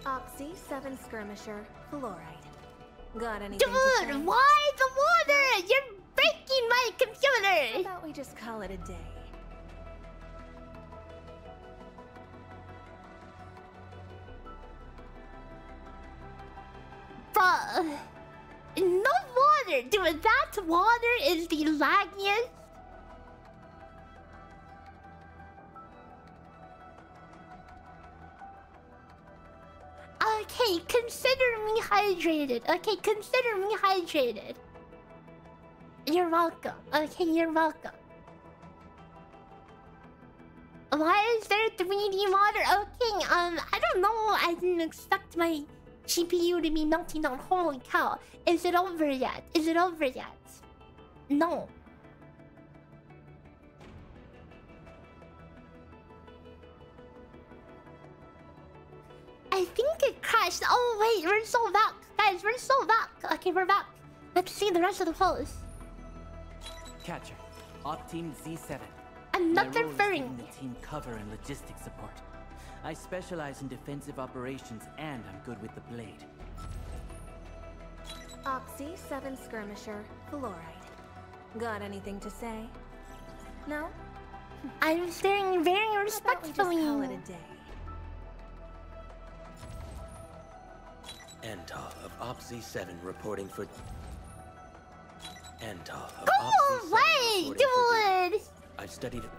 Speaker 9: Oxy 7 skirmisher, fluoride. Got anything to say?
Speaker 1: Dude, why the water? You're breaking my computer.
Speaker 9: How about we just call it a day?
Speaker 1: Bruh. No water. Dude, that water is the laggiest. Okay, consider me hydrated. Okay, consider me hydrated. You're welcome. Okay, you're welcome. Why is there 3D water? Okay, I don't know. I didn't expect my GPU to be melting down. Holy cow. Is it over yet? Is it over yet? No. I think it crashed. Oh wait, we're so back. Guys, we're so back. Okay, we're back. Let's see the rest of the pose.
Speaker 20: Catcher, Op Team Z7.
Speaker 1: Another furry.
Speaker 20: The team cover and logistics support. I specialize in defensive operations and I'm good with the blade.
Speaker 9: Oxy 7 skirmisher, fluoride. Got anything to say? No?
Speaker 1: I'm staring very respectfully.
Speaker 9: Just call it a day.
Speaker 11: Enter of Opsy 7 reporting for... Enter of
Speaker 1: Go
Speaker 11: Opsy 7
Speaker 1: away,
Speaker 11: reporting
Speaker 1: dude!
Speaker 11: I've studied it.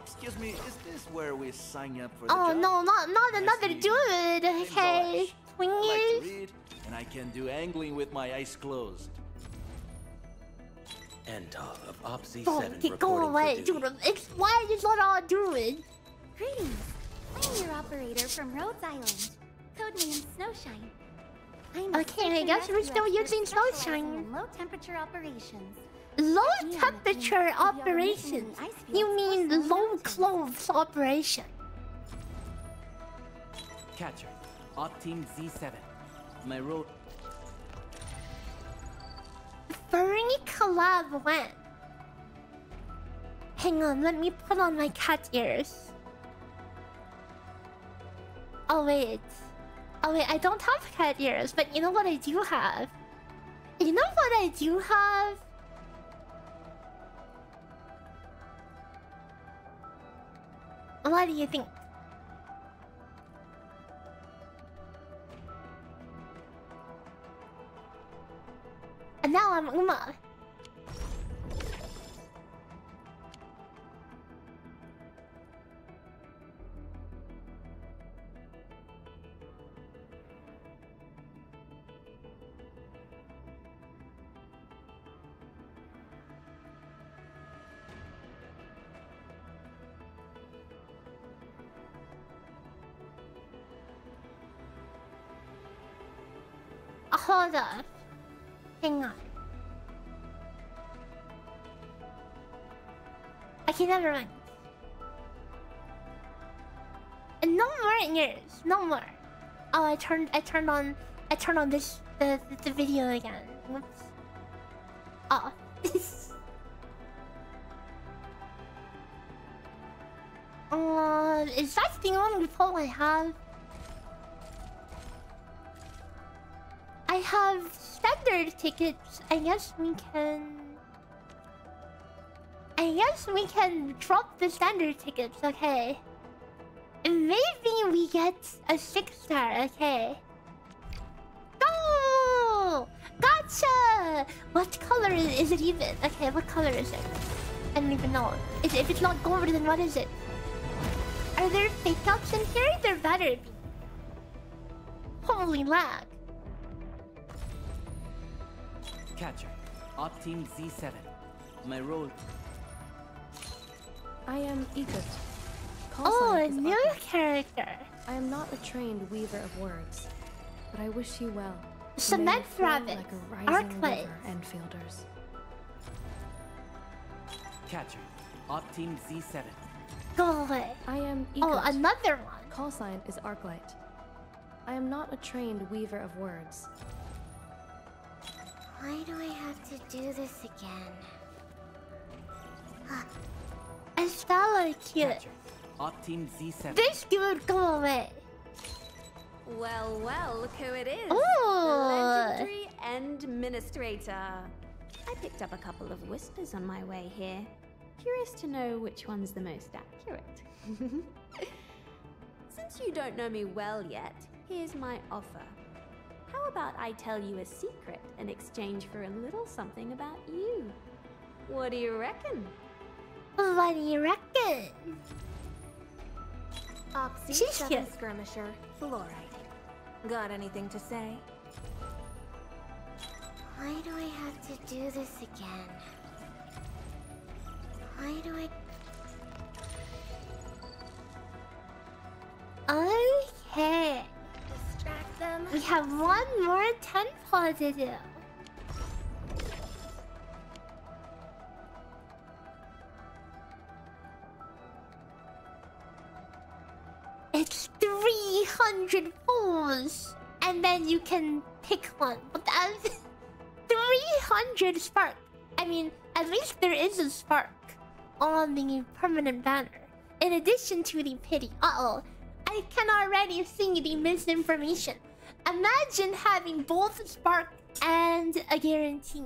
Speaker 20: Excuse me, is this where we sign up for the
Speaker 1: Oh
Speaker 20: job?
Speaker 1: no, not another dude. Okay,
Speaker 20: I like to
Speaker 1: twingies.
Speaker 20: read, and I can do angling with my eyes closed.
Speaker 11: Enter of Opsy
Speaker 1: Oh,
Speaker 11: 7
Speaker 1: okay, go
Speaker 11: reporting
Speaker 1: away,
Speaker 11: for duty.
Speaker 1: dude. It's why is what I'm doing.
Speaker 2: Greetings. I'm your operator from Rhodes Island. Codename Snowshine. I'm
Speaker 1: Okay, I guess we're still using Snowshine.
Speaker 2: low temperature operations.
Speaker 1: Low temperature operations. You mean low clothes operation?
Speaker 20: Catcher, Op Team Z7. My role.
Speaker 1: Furry collab when? Hang on, let me put on my cat ears. Oh wait, I don't have cat ears, but you know what I do have? You know what I do have? What do you think? And now I'm Uma. Hold up. Hang on. Okay, never mind. And no more ears. No more. Oh, I turned on this the video again. Whoops. Oh. Is that the only poll I have? I have standard tickets. I guess we can drop the standard tickets, okay. And maybe we get a 6-star, okay. No! Gotcha! What color is it even? Okay, what color is it? I don't even know. If it's not gold, then what is it? Are there fake ups in here? There better be. Holy lag.
Speaker 20: Catcher, Op Team Z7. My role.
Speaker 21: I am Egypt.
Speaker 1: Oh, a new character.
Speaker 21: I am not a trained weaver of words, but I wish you well.
Speaker 1: Cement rabbit.
Speaker 21: Like a rising
Speaker 1: Arknights.
Speaker 21: river, Enfielders.
Speaker 20: Catcher, Op Team Z7.
Speaker 1: Go away.
Speaker 21: I am
Speaker 1: Oh,
Speaker 21: Egypt.
Speaker 1: another one.
Speaker 21: Call sign is Arklight. I am not a trained weaver of words.
Speaker 2: Why do I have to do this again?
Speaker 1: Estella cute.
Speaker 20: Op Team Z7.
Speaker 1: This dude, go away.
Speaker 9: Well, well, look who it is.
Speaker 1: Ooh.
Speaker 9: The legendary Administrator. I picked up a couple of whispers on my way here. Curious to know which one's the most accurate. Since you don't know me well yet, here's my offer. How about I tell you a secret in exchange for a little something about you? What do you reckon?
Speaker 1: What do you reckon?
Speaker 9: Opsy,
Speaker 1: She's
Speaker 9: 7
Speaker 1: cute.
Speaker 9: skirmisher, fluorite. Got anything to say?
Speaker 2: Why do I have to do this again? Why do I...
Speaker 1: Okay.
Speaker 9: Distract them.
Speaker 1: We have one more 10 paw to do. It's 300 pulls, and then you can pick one. But that's 300 spark. I mean, at least there is a spark on the permanent banner, in addition to the pity. Uh-oh. I can already see the misinformation. Imagine having both spark and a guarantee.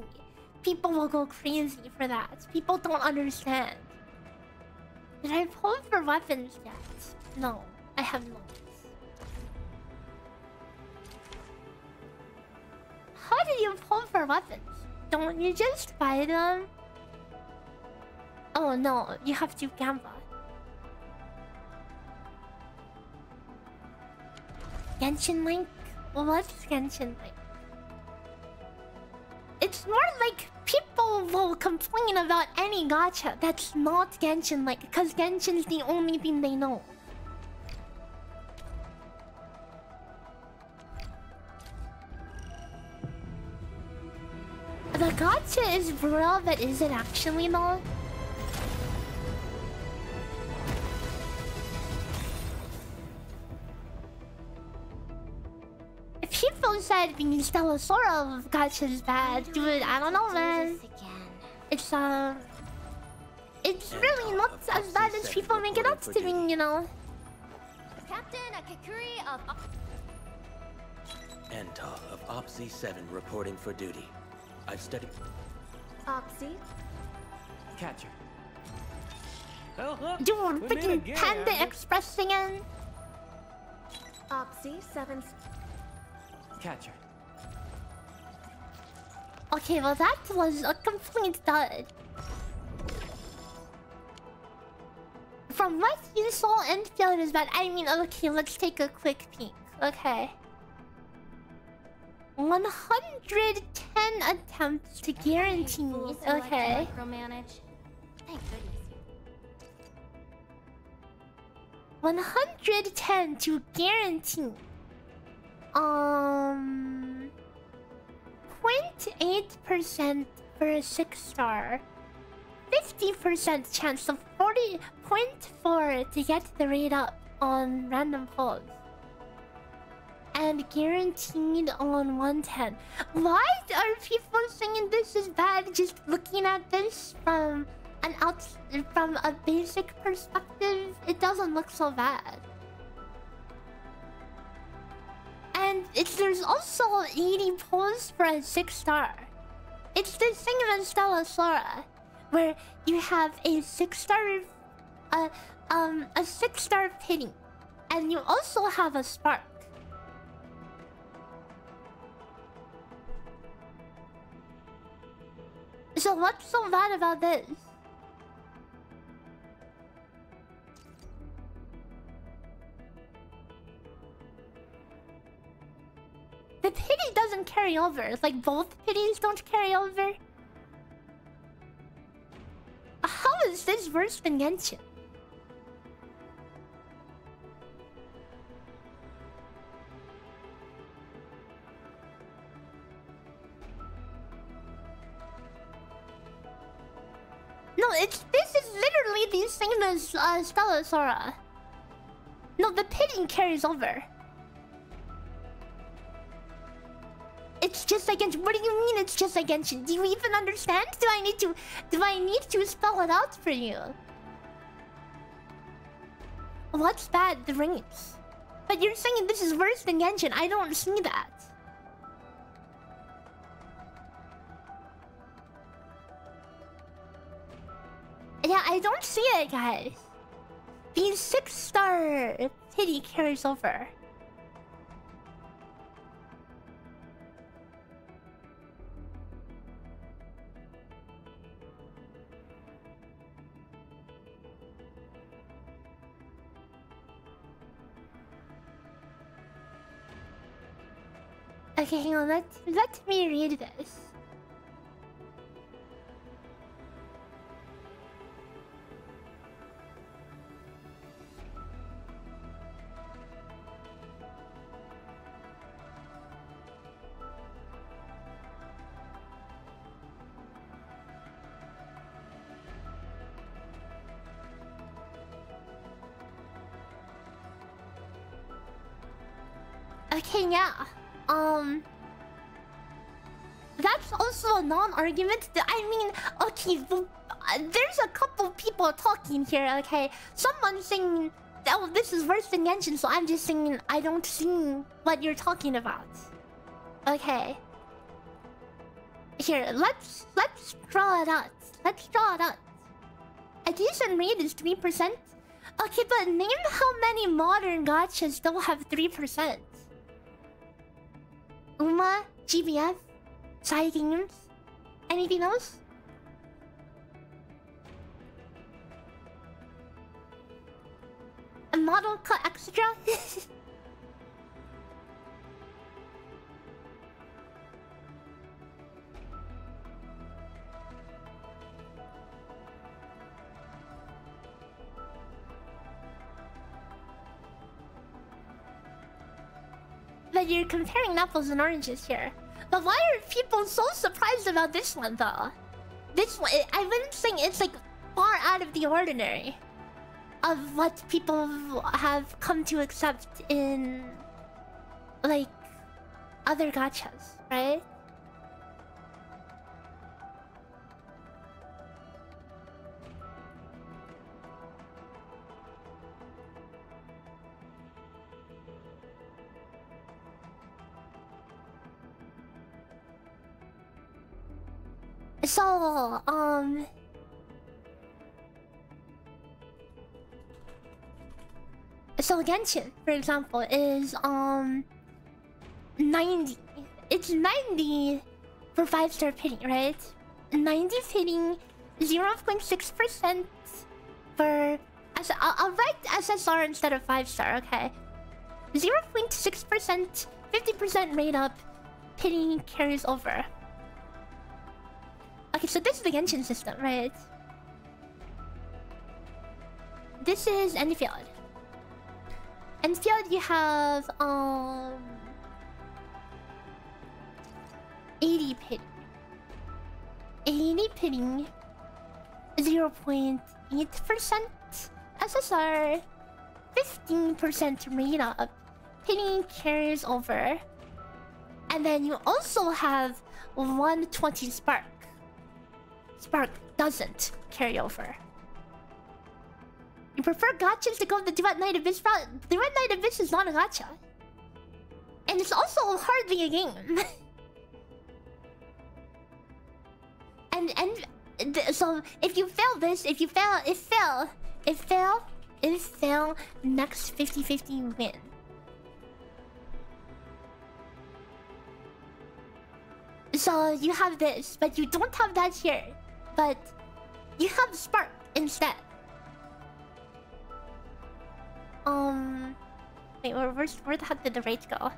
Speaker 1: People will go crazy for that. People don't understand. Did I pull for weapons yet? No, I have not. How do you pull for weapons? Don't you just buy them? Oh no, you have to gamble. Genshin Link? What's Genshin Link? It's more like people will complain about any gacha that's not Genshin Link, because Genshin's the only thing they know. The gacha is real, but is it actually though? People said being Stellasora of gacha is bad, dude. I don't know, man. It's really not as bad as people make it up to be, you know.
Speaker 2: Captain Akakuri of...
Speaker 11: Antal of Op Z7 reporting for duty. I've studied...
Speaker 9: Opsy?
Speaker 20: Catcher.
Speaker 1: Dude, freaking Panda Express singing.
Speaker 9: Opsy, 7...
Speaker 20: Catcher.
Speaker 1: Okay, well that was a complete dud. From what you saw, ENDFIELD is bad. I mean, okay, let's take a quick peek. Okay. 110 attempts to guarantee. Okay.
Speaker 2: Micromanage. Thank goodness.
Speaker 1: 110 to guarantee. 0.8% for a 6-star. 50% chance of 40.4 to get the rate up on random pulls. And guaranteed on 110. Why are people saying this is bad just looking at this from from a basic perspective? It doesn't look so bad. And there's also 80 pulls for a 6-star. It's the same as Stellasora, where you have a 6-star, a 6-star pity, and you also have a spark. So what's so bad about this? The pity doesn't carry over. Like, both pities don't carry over. How is this worse than Genshin? No, this is literally the same as Stellasora. No, the pity carries over. It's just like Genshin. What do you mean it's just like Genshin? Do you even understand? Do I need to spell it out for you? What's bad? The ranks. But you're saying this is worse than Genshin. I don't see that. Yeah, I don't see it, guys. The 6-star pity carries over. Okay, hang on. Let me read this. Okay, yeah. That's also a non-argument. I mean, okay, there's a couple people talking here, okay? Someone's saying, oh, this is worse than Genshin, so I'm just saying I don't see what you're talking about. Okay. Here, let's draw it out. Let's draw it out. A decent rate is 3%. Okay, but name how many modern gachas still have 3%. Uma, GBF, Side Games, anything else? A model cut extra? But you're comparing apples and oranges here. But why are people so surprised about this one, though? This one, I wouldn't say it's like far out of the ordinary of what people have come to accept in like other gachas, right? So, so Genshin, for example, is 90. It's 90 for 5-star pitting, right? 90 pitting, 0.6% for... I'll write SSR instead of 5-star, okay? 0.6%, 50% rate up, pitting carries over. Okay, so this is the Genshin system, right? This is ENDFIELD. ENDFIELD, you have 80 pitting. 80 pitting, 0.8% SSR, 15% rate up, pitting carries over. And then you also have 120 spark. Spark doesn't carry over. You prefer gachas to go the Duet Knight Abyss route? Duet Knight Abyss is not a gacha. And it's also hardly a game. So if you fail this, if fail, next 50-50 win. So you have this, but you don't have that here. But you have Spark instead. Wait, where the heck did the rate go?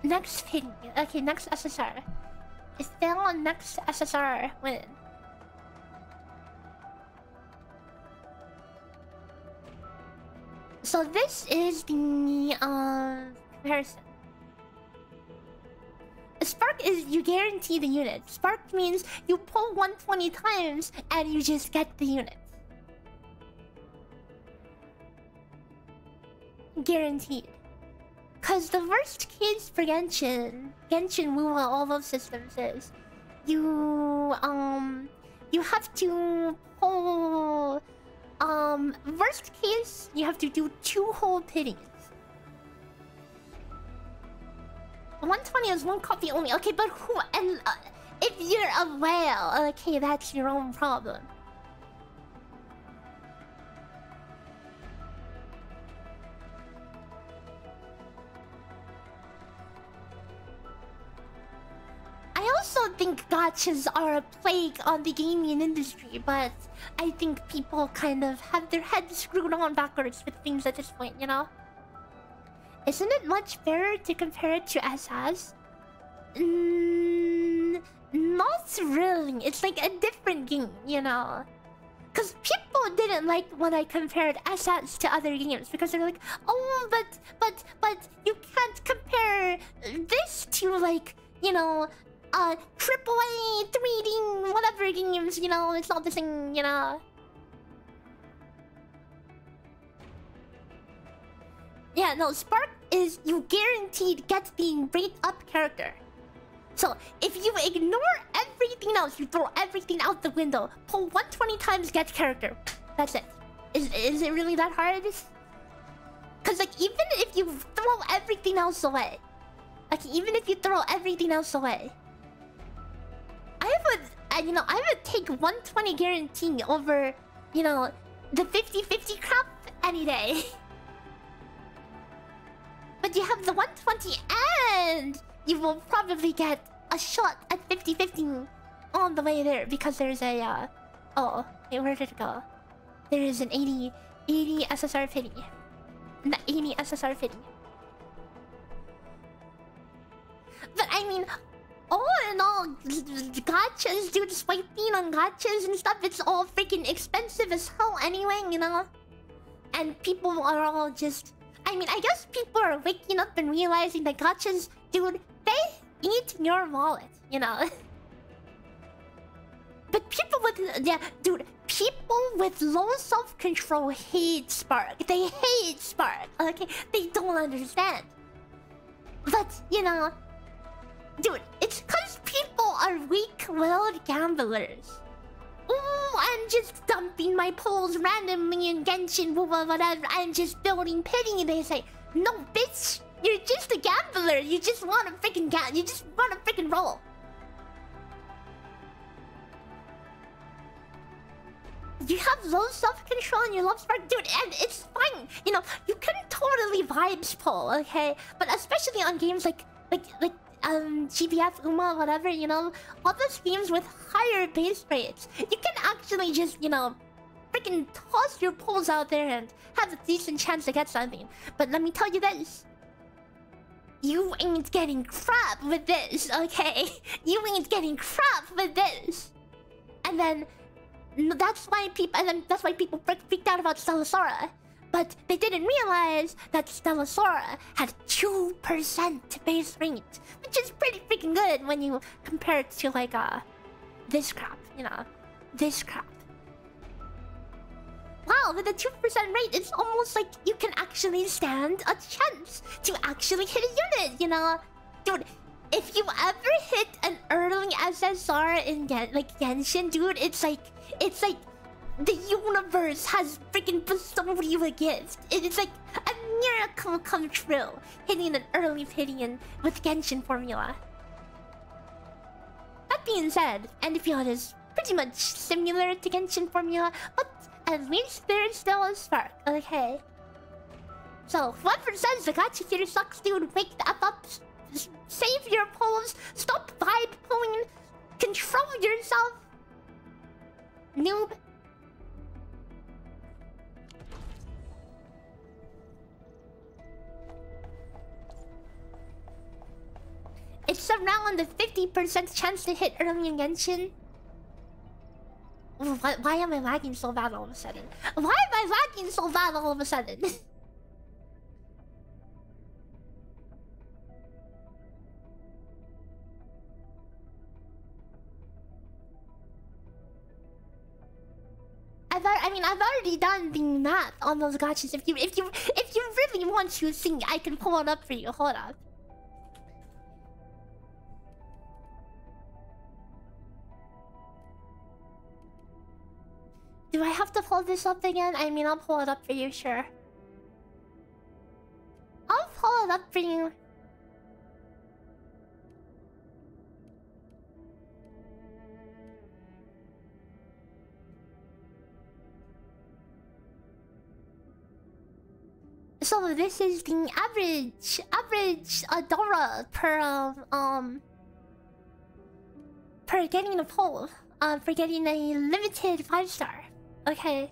Speaker 1: Next ping. Okay, next SSR. If fail on next SSR, win. So this is the comparison. Spark is you guarantee the unit. Spark means you pull 120 times and you just get the unit. Guaranteed. Cause the worst case for Genshin Wuwa, all those systems is you have to pull worst case you have to do 2 whole pittings. 120 is 1 copy only. Okay, but who and if you're a whale, okay, that's your own problem. I also think gachas are a plague on the gaming industry, but I think people kind of have their heads screwed on backwards with things at this point, you know? Isn't it much fairer to compare it to SS? Not really. It's like a different game, you know? Because people didn't like when I compared SS to other games because they're like, oh, but you can't compare this to like, you know, AAA 3D whatever games, you know, it's not the same, you know. Yeah, no, Spark is you guaranteed get the rate up character. So if you ignore everything else, you throw everything out the window, pull 120 times, get character. That's it. Is it really that hard? Cause like even if you throw everything else away, I would take 120 guarantee over, you know, the 50-50 crap any day. But you have the 120 and you will probably get a shot at 50-50 on the way there because there's a oh, hey, where did it go? There is an 80 SSR fitting. The 80 SSR fitting. But I mean, all in all, gachas, dude, swiping on gachas and stuff, it's all freaking expensive as hell anyway, you know? And people are all just... I mean, I guess people are waking up and realizing that gachas, dude, they eat your wallet, you know? But people with... Yeah, dude, people with low self-control hate Spark. They hate Spark, okay? They don't understand. But, you know... Dude, it's because people are weak-willed gamblers. Ooh, I'm just dumping my pulls randomly in Genshin, whatever. I'm just building pity. They say, no, bitch, you're just a gambler. You just want to freaking you just want to freaking roll. You have low self-control and you love Spark, dude, and it's fine. You know, you can totally vibes pull, okay? But especially on games like GBF, Uma, whatever, you know, all those games with higher base rates, you can actually just, you know, freaking toss your pulls out there and have a decent chance to get something. But let me tell you this. You ain't getting crap with this, okay? You ain't getting crap with this. And then that's why people freaked out about Stellasora. But they didn't realize that Stellasora had 2% base rate, which is pretty freaking good when you compare it to like this crap, you know, this crap. Wow, with a 2% rate, it's almost like you can actually stand a chance to actually hit a unit, you know? Dude, if you ever hit an early SSR in Genshin, dude, it's like the universe has freaking bestowed you a gift. It is like a miracle come true, hitting an early Pidion with Genshin formula. That being said, ENDFIELD is pretty much similar to Genshin formula, but at least there's still a spark, okay? So, whoever says the gacha here sucks, dude, wake the F up, save your pulls, stop vibe pulling, control yourself, noob. It's around the 50% chance to hit early in Genshin. Why am I lagging so bad all of a sudden? Why am I lagging so bad all of a sudden? I've already done the math on those gotchas. If you really want to see, I can pull it up for you. Hold up. Do I have to pull this up again? I mean, I'll pull it up for you, sure. I'll pull it up for you. So this is the average Dova per getting a poll, for getting a limited 5-star. Okay.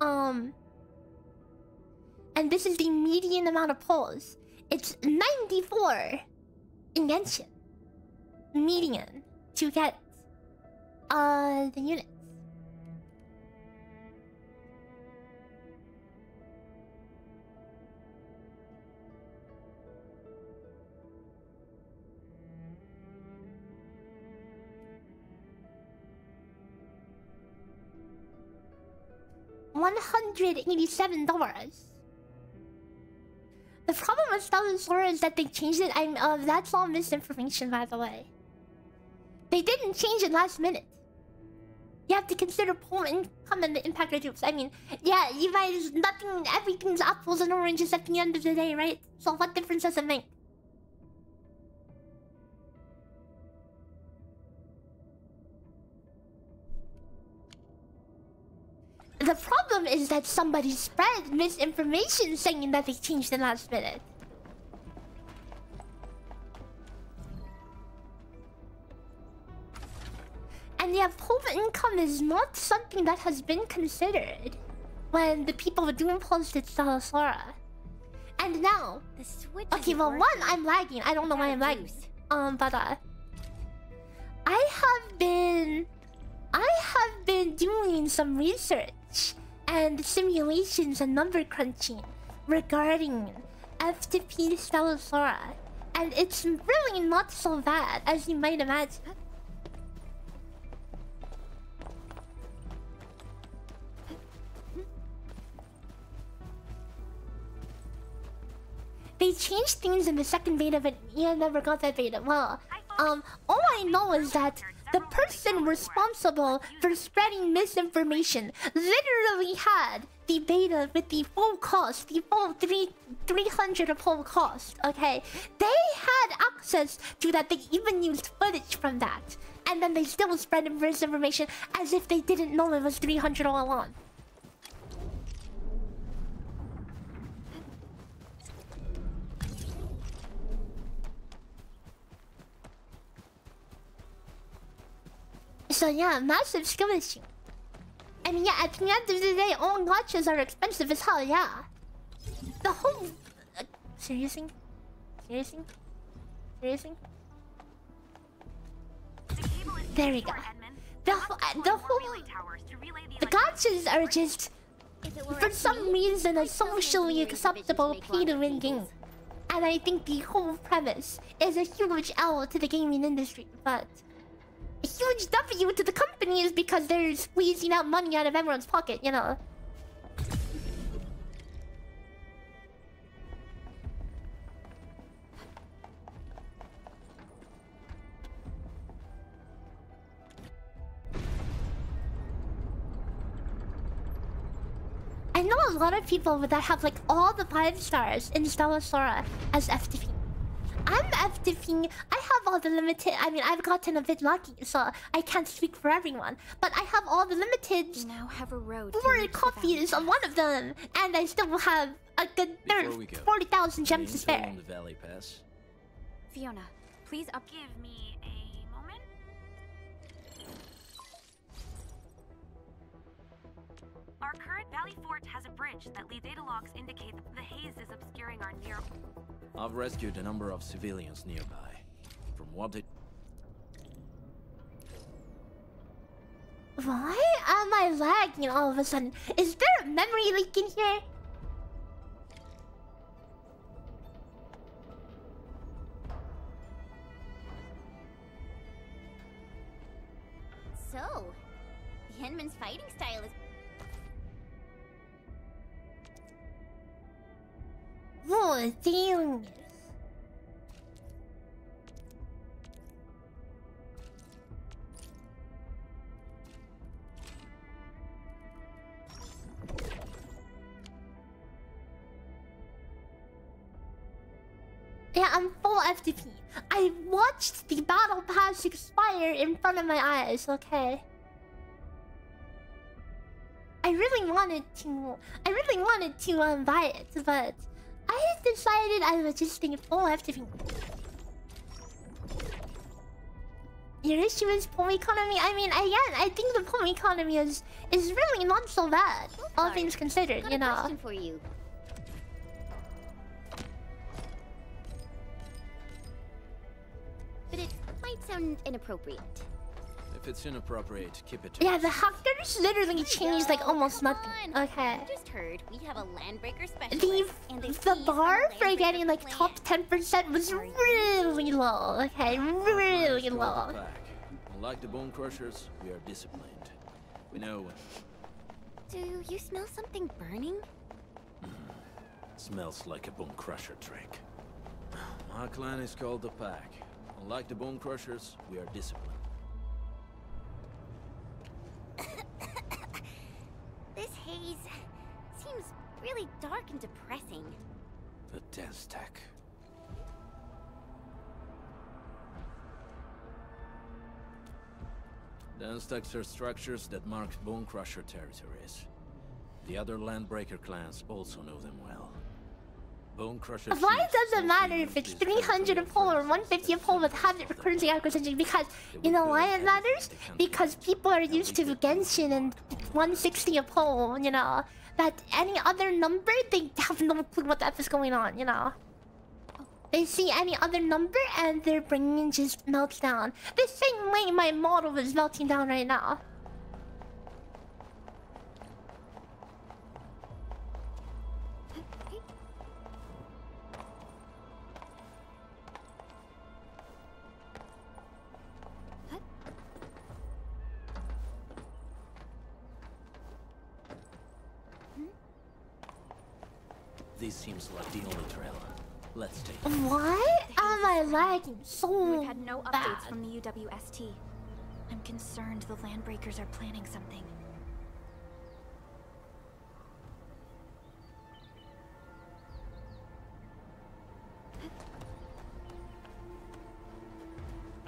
Speaker 1: And this is the median amount of polls. It's 94 invention median to get the units. $187. The problem with Star is that they changed it. That's all misinformation, by the way. They didn't change it last minute. You have to consider poll income and the impact of troops. I mean, yeah, you guys, everything's apples and oranges at the end of the day, right? So what difference does it make? The problem is that somebody spread misinformation saying that they changed it last minute. And yeah, poll income is not something that has been considered when the people were doing polls at Sora. And now, okay, well, one, I'm lagging. I don't know why I'm lagging. But I have been doing some research and simulations and number crunching regarding FTP Sora, and it's really not so bad as you might imagine. They changed things in the second beta, but yeah, never got that beta. Well, all I know is that the person responsible for spreading misinformation literally had the beta with the full cost, the full 300 of full cost, okay? They had access to that, they even used footage from that. And then they still spread misinformation as if they didn't know it was 300 all along. So yeah, massive skill issue. I mean, yeah, at the end of the day, all gotchas are expensive as hell, yeah. The whole... seriously? Seriously? Seriously? There we go. The gotchas are just, for some reason, a socially acceptable pay-to-win game. And I think the whole premise is a huge L to the gaming industry, but... a huge W to the companies because they're squeezing out money out of everyone's pocket, you know. I know a lot of people that have like all the 5 stars in Sora as FTP. I'm FTPing. I have all the limited. I mean, I've gotten a bit lucky, so I can't speak for everyone. But I have all the limited. You now have a road 4 copies of one of them, and I still have a good 40,000 gems to spare.
Speaker 10: The Valley Pass.
Speaker 3: Fiona, please
Speaker 5: Give me a moment. Our current Valley Fort has a bridge that lead data logs indicate that the haze is obscuring our near.
Speaker 10: I've rescued a number of civilians nearby. From what it...
Speaker 1: Why am I lagging all of a sudden? Is there a memory leak in here?
Speaker 2: So, the Henman's fighting style is...
Speaker 1: Oh, damn. Yeah, I'm full FTP. I watched the battle pass expire in front of my eyes, okay? I really wanted to buy it, but I decided I was just thinking full FTP. Your issue is poem economy. I mean, again, I think the poem economy is really not so bad, all things considered, you know.
Speaker 2: Question for you. But it might sound inappropriate.
Speaker 10: If it's inappropriate, keep it to
Speaker 1: Yeah, the hackers literally changed like almost nothing. Okay.
Speaker 2: I just heard we have a landbreaker specialist.
Speaker 1: The bar for getting like top 10% was really low. Okay, really low.
Speaker 10: Unlike the Bone Crushers, we are disciplined. We know when.
Speaker 2: Do you smell something burning?
Speaker 10: Smells like a Bone Crusher trick. My clan is called the Pack. Unlike the Bone Crushers, we are disciplined.
Speaker 2: This haze seems really dark and depressing.
Speaker 10: The dense tech. Dense techs are structures that mark Bone Crusher territories. The other Landbreaker clans also know them well. Bone Crusher.
Speaker 1: Why does it matter if it's 300 a pull or 150 a pull with habit recurrency acquisition? Because you know why it matters? Because people are used to Genshin and 160 a pull, you know. That any other number, they have no clue what the F is going on, you know. They see any other number and their brain just melts down. The same way my model is melting down right now.
Speaker 10: This seems like the only trail. Let's take it.
Speaker 1: Why am I lagging so
Speaker 3: We've had no updates
Speaker 1: bad?
Speaker 3: from the UWST. I'm concerned the Landbreakers are planning something.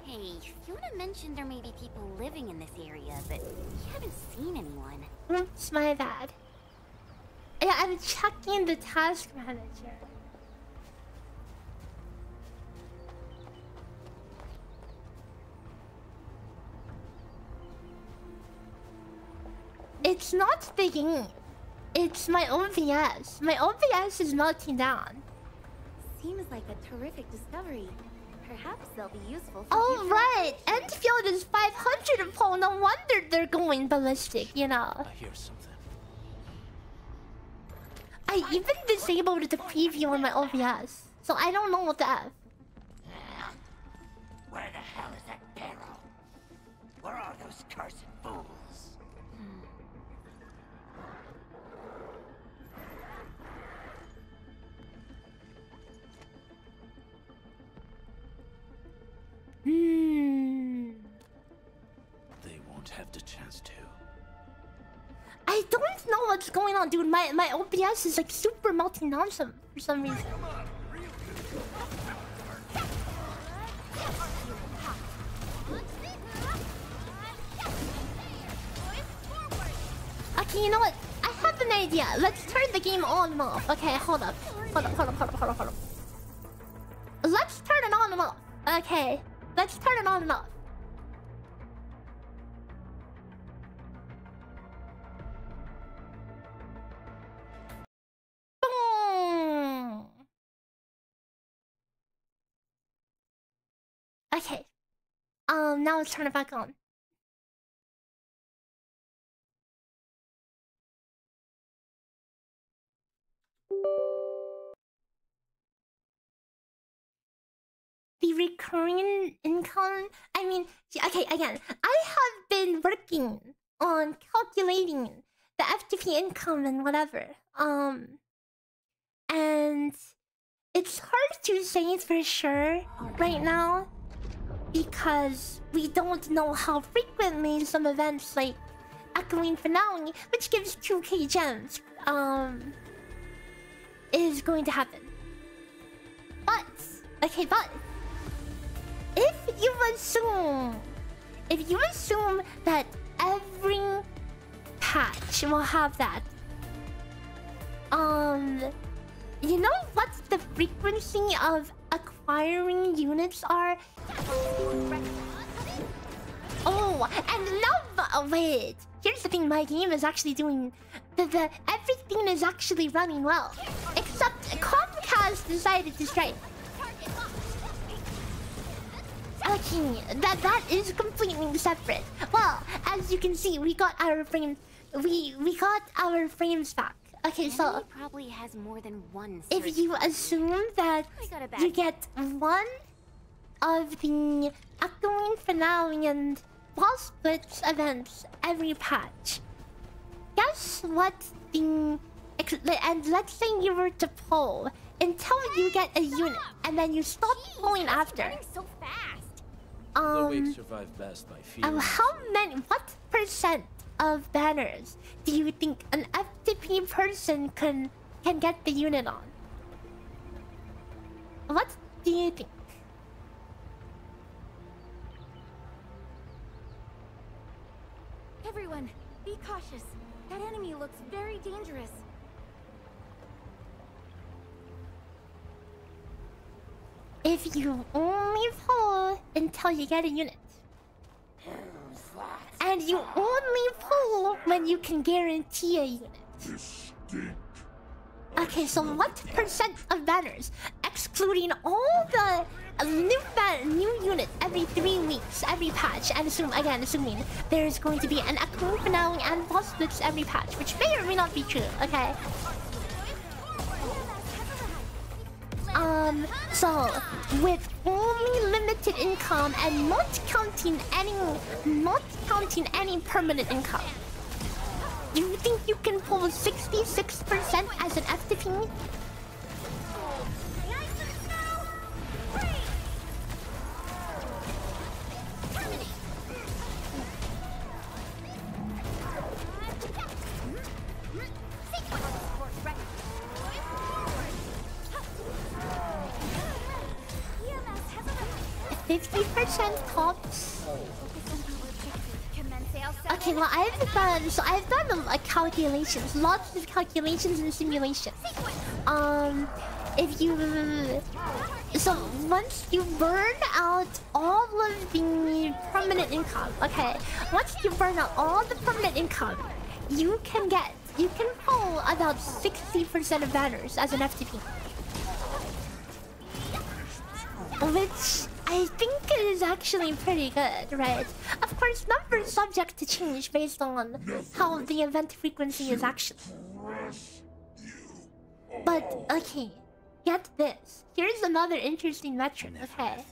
Speaker 2: Hey, Fiona mentioned there may be people living in this area, but we haven't seen anyone.
Speaker 1: Oops, my bad. Yeah, I'm checking the task manager. It's not the game. It's my OBS. My OBS is melting down.
Speaker 3: Seems like a terrific discovery. Perhaps they'll be useful for
Speaker 1: Oh right, Endfield is 500 a pull. No wonder they're going ballistic, you know.
Speaker 10: I hear something.
Speaker 1: I even disabled the preview on my OBS, so I don't know what the F.
Speaker 12: Where the hell is that barrel? Where are those cursed fools?
Speaker 10: They won't have the chance to.
Speaker 1: I don't know what's going on, dude. My OBS is like super melting down for some reason. Okay, you know what? I have an idea. Let's turn the game on and off. Okay, hold up. Hold up. Let's turn it on and off. Okay. Let's turn it on and off. Boom. Okay. Now let's turn it back on. The recurring income, I mean, okay, again, I have been working on calculating the FTP income and whatever. And It's hard to say for sure right now because we don't know how frequently some events like Echoing Finale, which gives 2k gems, is going to happen. But if you assume that every patch will have that, you know what the frequency of acquiring units are? Oh, and love. Wait, here's the thing. My game is actually doing the everything is actually running well, except Comcast decided to strike. Okay, that is completely separate. Well, as you can see, we got our frames. We got our frames back. Okay, so
Speaker 2: probably has more than one.
Speaker 1: If you assume that you get one of the Echoing Finale and Boss Blitz events every patch, guess what the... And let's say you were to pull until you get a unit, and then you stop pulling after.
Speaker 2: So fast.
Speaker 10: The weak survive best by fear.
Speaker 1: What percent of banners do you think an FTP person can get the unit on? What do you think?
Speaker 3: Everyone, be cautious. That enemy looks very dangerous.
Speaker 1: If you only pull until you get a unit. And you only pull when you can guarantee a unit. Okay, so what percent of banners, excluding all the new unit every 3 weeks, every patch, and assuming there is going to be an Echoing Finale and Boss Blitz every patch, which may or may not be true, okay? So with only limited income and not counting any permanent income, do you think you can pull 66% as an FTP? Tops. Okay, well I've done calculations, lots of calculations and simulations. Once you burn out all of the permanent income, okay, once you burn out all the permanent income, you can pull about 60% of banners as an FTP, which I think it is actually pretty good, right? Of course, numbers subject to change based on how the event frequency is actually. But, okay, get this. Here's another interesting metric, okay?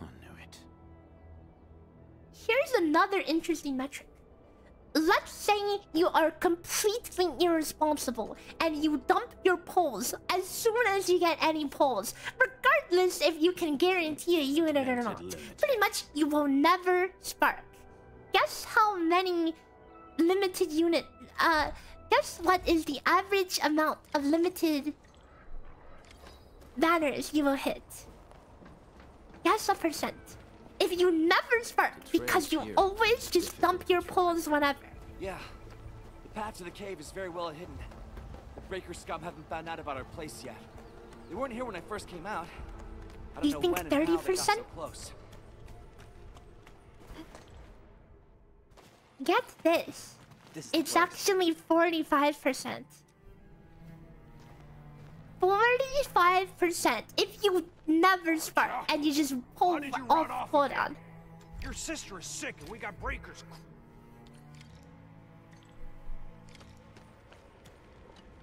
Speaker 10: I knew it.
Speaker 1: Here's another interesting metric. Let's say you are completely irresponsible and you dump your pulls as soon as you get any pulls, regardless if you can guarantee a unit or not. Pretty much, you will never spark. Guess how many limited unit... guess what is the average amount of limited banners you will hit? Guess a percent. If you never spark because you always just dump your pulls whenever.
Speaker 4: Yeah, the path to the cave is very well hidden. The Breaker scum haven't found out about our place yet. They weren't here when I first came out. I don't know when and how they got so close.
Speaker 1: Get this. It's actually 45%. 45% if you never spark and you just pull off cooldown.
Speaker 22: Your sister is sick and we got breakers.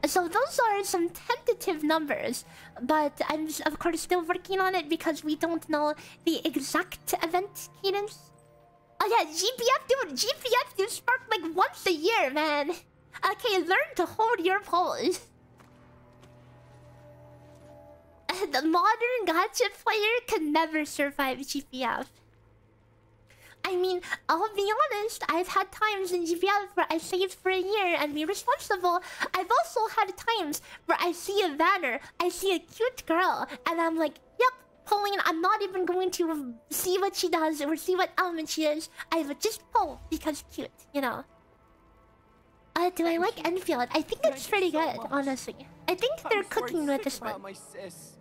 Speaker 1: So those are some tentative numbers, but I'm of course still working on it because we don't know the exact event cadence. Oh yeah, GPF do spark like once a year, man. Okay, learn to hold your pulse. The modern gacha player could never survive GPF. I mean, I'll be honest, I've had times in GPF where I saved for a year and be responsible. I've also had times where I see a banner, I see a cute girl, and I'm like, yep, pulling. I'm not even going to see what she does or see what element she is. I would just pull because cute, you know. Do I like Enfield? I think it's pretty good, honestly. I think they're cooking with this one.
Speaker 4: My sis.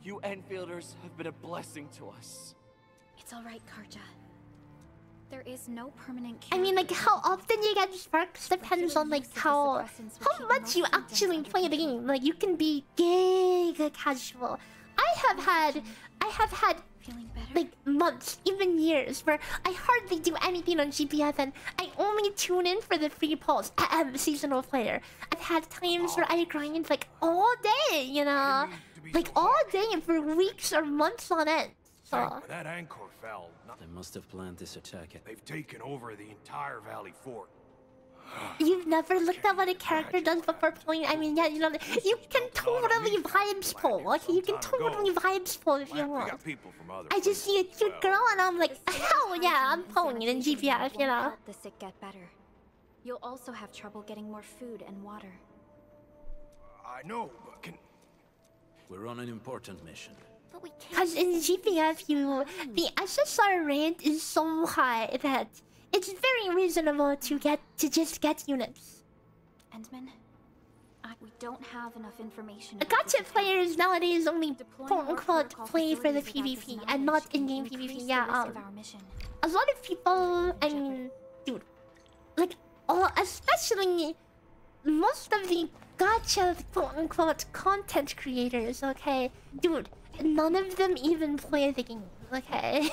Speaker 4: You Enfielders have been a blessing to us.
Speaker 3: It's alright, Karja. There is no permanent
Speaker 1: cure. I mean, like, how often you get sparks depends on, like, how much you actually play the game. Like, you can be giga casual. I have had like months, even years, where I hardly do anything on GPF and I only tune in for the free pulse. I'm a seasonal player. I've had times where I grind like all day, you know, like all day for weeks or months on end. So
Speaker 22: that anchor fell.
Speaker 10: They must have planned this attack.
Speaker 22: They've taken over the entire Valley Fort.
Speaker 1: You've never looked at what a character does before playing? I mean, yeah, you know, you can totally vibes pull. Okay, you can totally vibes pull if you want. I just see a cute girl and I'm like, hell yeah, I'm pulling it in GPF, you know.
Speaker 3: The sick get better. You'll also have trouble getting more food and water.
Speaker 22: I know, but can...
Speaker 10: We're on an important mission.
Speaker 1: Because in GPF, the SSR rate is so high that it's very reasonable to just get units.
Speaker 3: Endman, we don't have enough information.
Speaker 1: Gacha players nowadays only quote-unquote play for the PvP and not in-game PvP. Yeah, a lot of people, I mean, dude, like, especially most of the gacha quote-unquote content creators, okay? Dude, none of them even play the game, okay?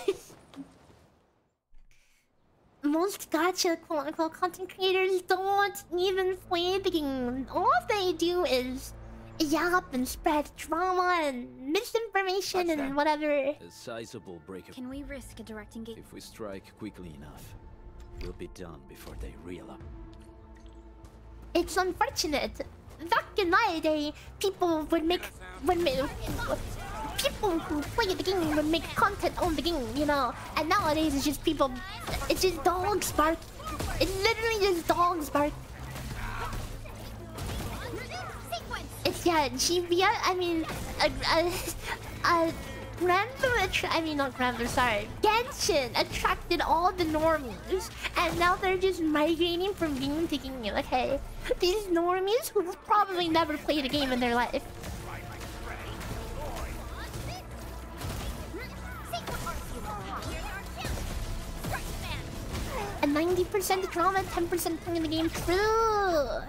Speaker 1: Most gacha quote-unquote content creators don't even play the game. All they do is yap and spread drama and misinformation and whatever.
Speaker 10: A sizable break.
Speaker 3: Can we risk a direct engagement?
Speaker 10: If we strike quickly enough, we'll be done before they reel up.
Speaker 1: It's unfortunate. Back in my day, people would make... people who play the game would make content on the game, you know. And nowadays it's just people... It's just dogs bark. It's literally just dogs bark. It's, yeah, GBA, I mean... Genshin attracted all the normies, and now they're just migrating from game to game, okay? These normies who probably never played a game in their life. A 90% drama, 10% playing the game. True.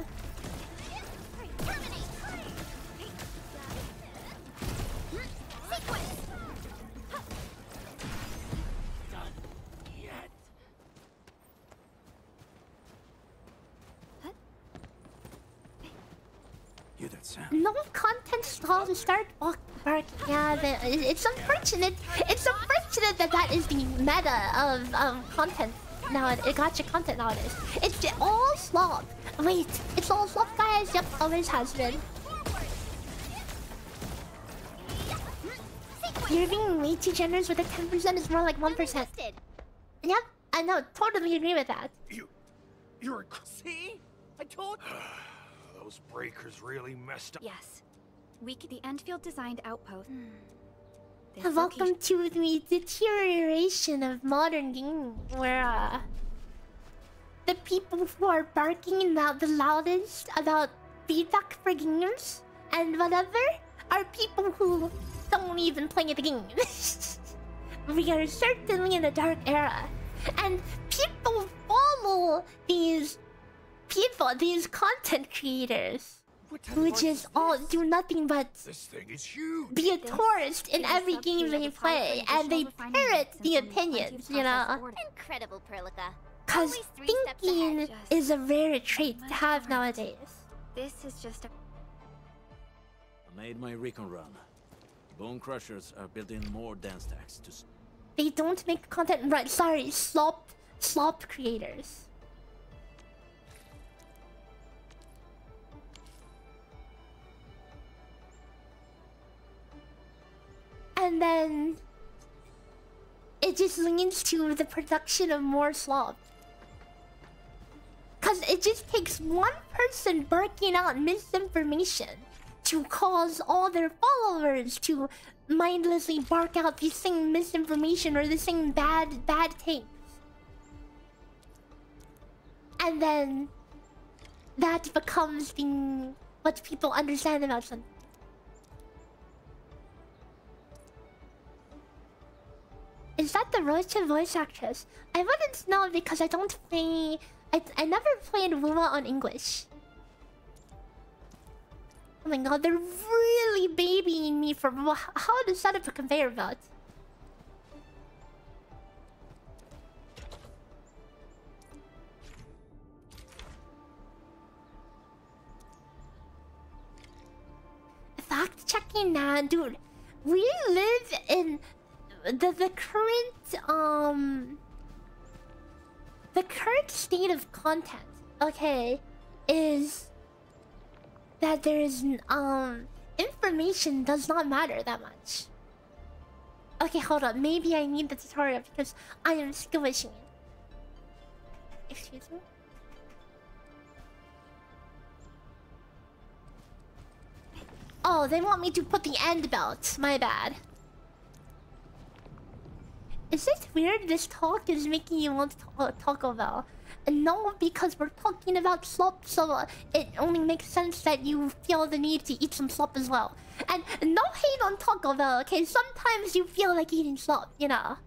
Speaker 1: No content stall to start barking. Yeah, it's unfortunate. It's unfortunate that is the meta of content nowadays. Gacha content nowadays. It's all slop. Wait, it's all slop, guys. Yep, always has been. You're being way too generous with the 10%. It's more like 1%. Yep, I know. Totally agree with that.
Speaker 22: You're... See? I told you. Those breakers really messed up.
Speaker 3: Yes. The Enfield designed outpost.
Speaker 1: Welcome to the deterioration of modern gaming, where the people who are barking the loudest about feedback for games and whatever are people who don't even play the game. We are certainly in a dark era, and people follow these content creators who just all do nothing but be a tourist in every game they play, and they parrot the opinions, you know.
Speaker 2: Incredible, Perlica.
Speaker 1: Cause thinking is a rare trait to have nowadays.
Speaker 3: This is just a...
Speaker 10: I made my recon run. Bone Crushers are building more dance stacks to...
Speaker 1: They don't make content right. Sorry, slop creators. And then it just leads to the production of more slop. Cause it just takes one person barking out misinformation to cause all their followers to mindlessly bark out the same misinformation or the same bad things. And then that becomes what people understand about something. Is that the Rocha voice actress? I wouldn't know because I don't play... I never played WoWa on English. Oh my god, they're really babying me for... How to set up a conveyor belt? Fact checking now, dude. We live in the current state of content, okay, is that there is information does not matter that much. Okay, hold on. Maybe I need the tutorial because I am squishing it. Excuse me. Oh, they want me to put the end belt. My bad. Is it weird this talk is making you want Taco Bell? No, because we're talking about slop, so it only makes sense that you feel the need to eat some slop as well. And no hate on Taco Bell, okay? Sometimes you feel like eating slop, you know?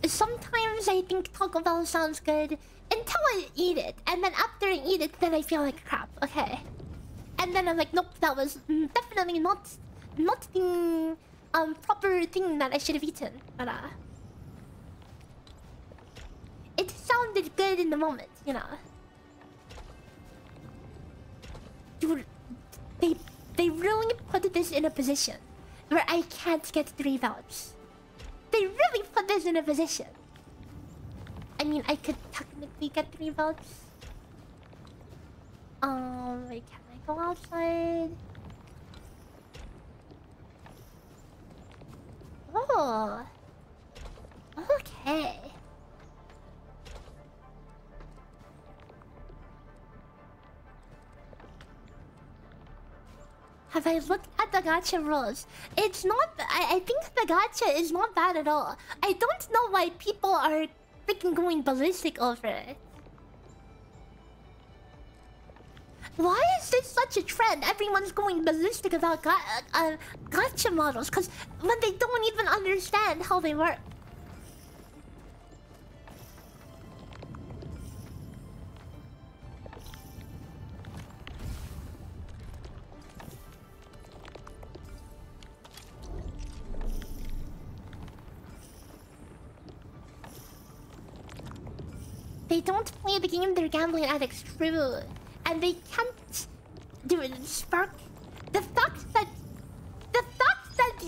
Speaker 1: Sometimes I think Taco Bell sounds good until I eat it, and then after I eat it, then I feel like crap. Okay, and then I'm like, nope, that was definitely not the proper thing that I should have eaten. But it sounded good in the moment, you know. Dude, they really put this in a position where I can't get 3 belts. They really put this in a position. I mean, I could technically get 3 belts. Wait, can I go outside? Oh. Okay. Have I looked at the gacha rules? It's not... I think the gacha is not bad at all. I don't know why people are freaking going ballistic over it. Why is this such a trend? Everyone's going ballistic about gacha models. Because when they don't even understand how they work. They don't play the game, they're gambling addicts, true. And they can't do it. Spark. The fact that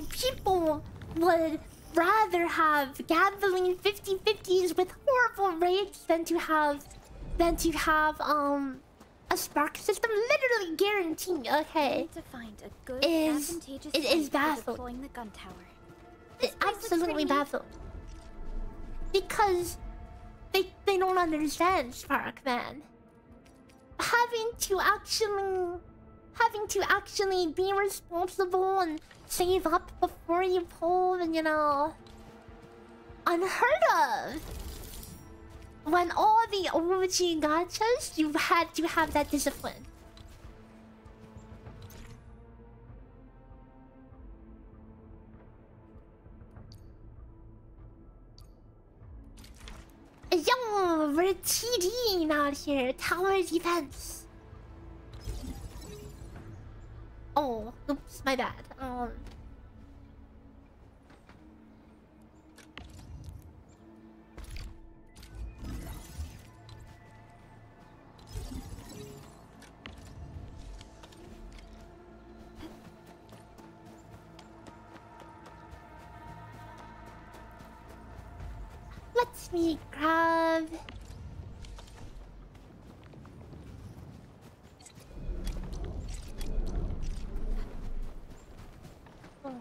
Speaker 1: people would rather have gambling 50-50s with horrible rates than to have a spark system, literally guaranteeing, okay.
Speaker 3: To find a good, advantageous
Speaker 1: it is baffled.
Speaker 3: deploying the gun tower.
Speaker 1: It's absolutely baffled. Because they don't understand Spark, man. Having to actually be responsible and save up before you pull, and you know, unheard of. When all the OG gachas, you had to have that discipline. Yo, we're TDing out here. Tower defense. Oh, oops, my bad. let me grab... Oh.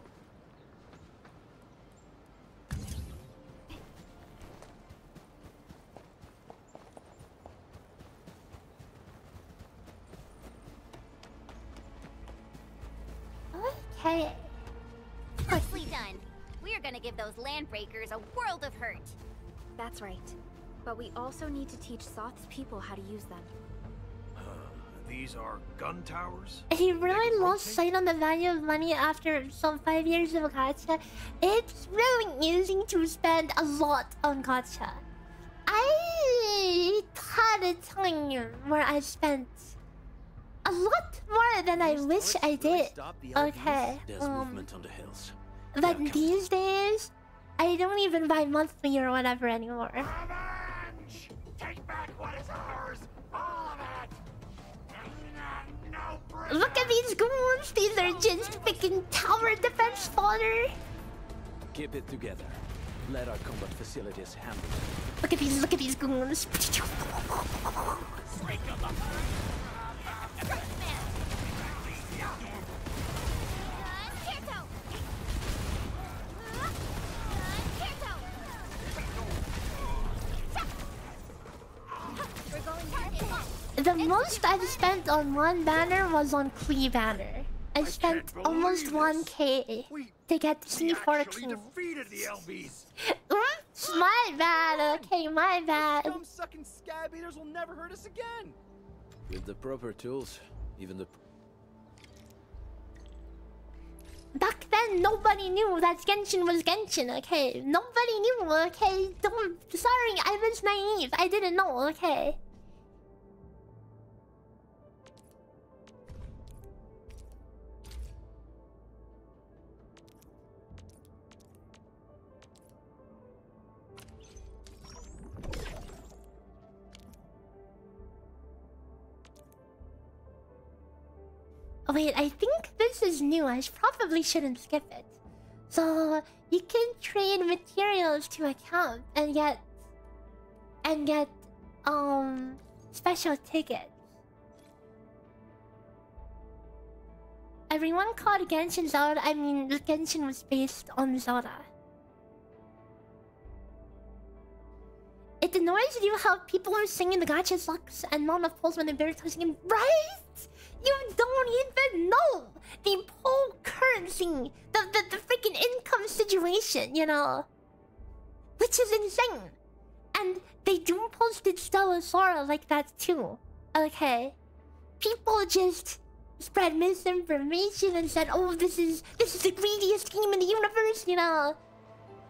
Speaker 1: Okay.
Speaker 2: Nicely done. We're gonna give those landbreakers a world of hurt.
Speaker 3: That's right. But we also need to teach Soth's people how to use them.
Speaker 22: These are gun towers?
Speaker 1: He really lost sight on the value of money after some 5 years of gacha. It's really easy to spend a lot on gacha. I had a time where I spent a lot more than I wish I did. Okay.
Speaker 10: There's movement on the hills.
Speaker 1: But these days, I don't even buy monthly or whatever anymore.
Speaker 8: Revenge! Take back what is ours! All of it! No,
Speaker 1: look at these goons! These are just freaking tower defense fodder!
Speaker 10: Keep it together. Let our combat facilities handle it.
Speaker 1: Look at these goons! The most I've spent on one banner was on Klee banner. I spent almost 1k to get the C14.
Speaker 22: Defeated the LBs.
Speaker 1: Oops, my bad. Okay, my bad.
Speaker 22: Scum-sucking scab eaters will never hurt us again.
Speaker 10: With the proper tools, even the...
Speaker 1: Back then, nobody knew that Genshin was Genshin, okay? Nobody knew, okay? Sorry, I was naive. I didn't know, okay? Oh wait, I think this is new. I probably shouldn't skip it. So you can trade materials to a camp and get special tickets. Everyone called Genshin Zelda. I mean, Genshin was based on Zelda. It annoys you how people are singing the gacha sucks and not enough polls when they're barely touching, right? You don't even know the whole currency, the freaking income situation, you know, which is insane. And they do posted Stella Sora like that too. Okay, people just spread misinformation and said, "Oh, this is the greediest game in the universe," you know,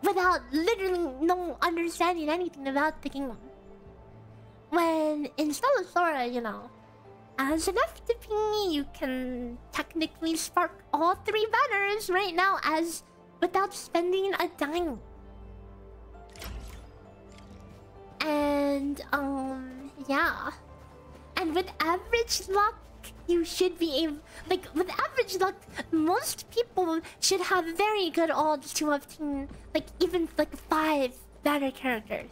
Speaker 1: without literally no understanding anything about the game. When in Stella Sora, you know, as an FTP, you can technically spark all 3 banners right now as without spending a dime. And yeah. And with average luck, you should be able, like, with average luck, most people should have very good odds to obtain, like, even like 5 banner characters.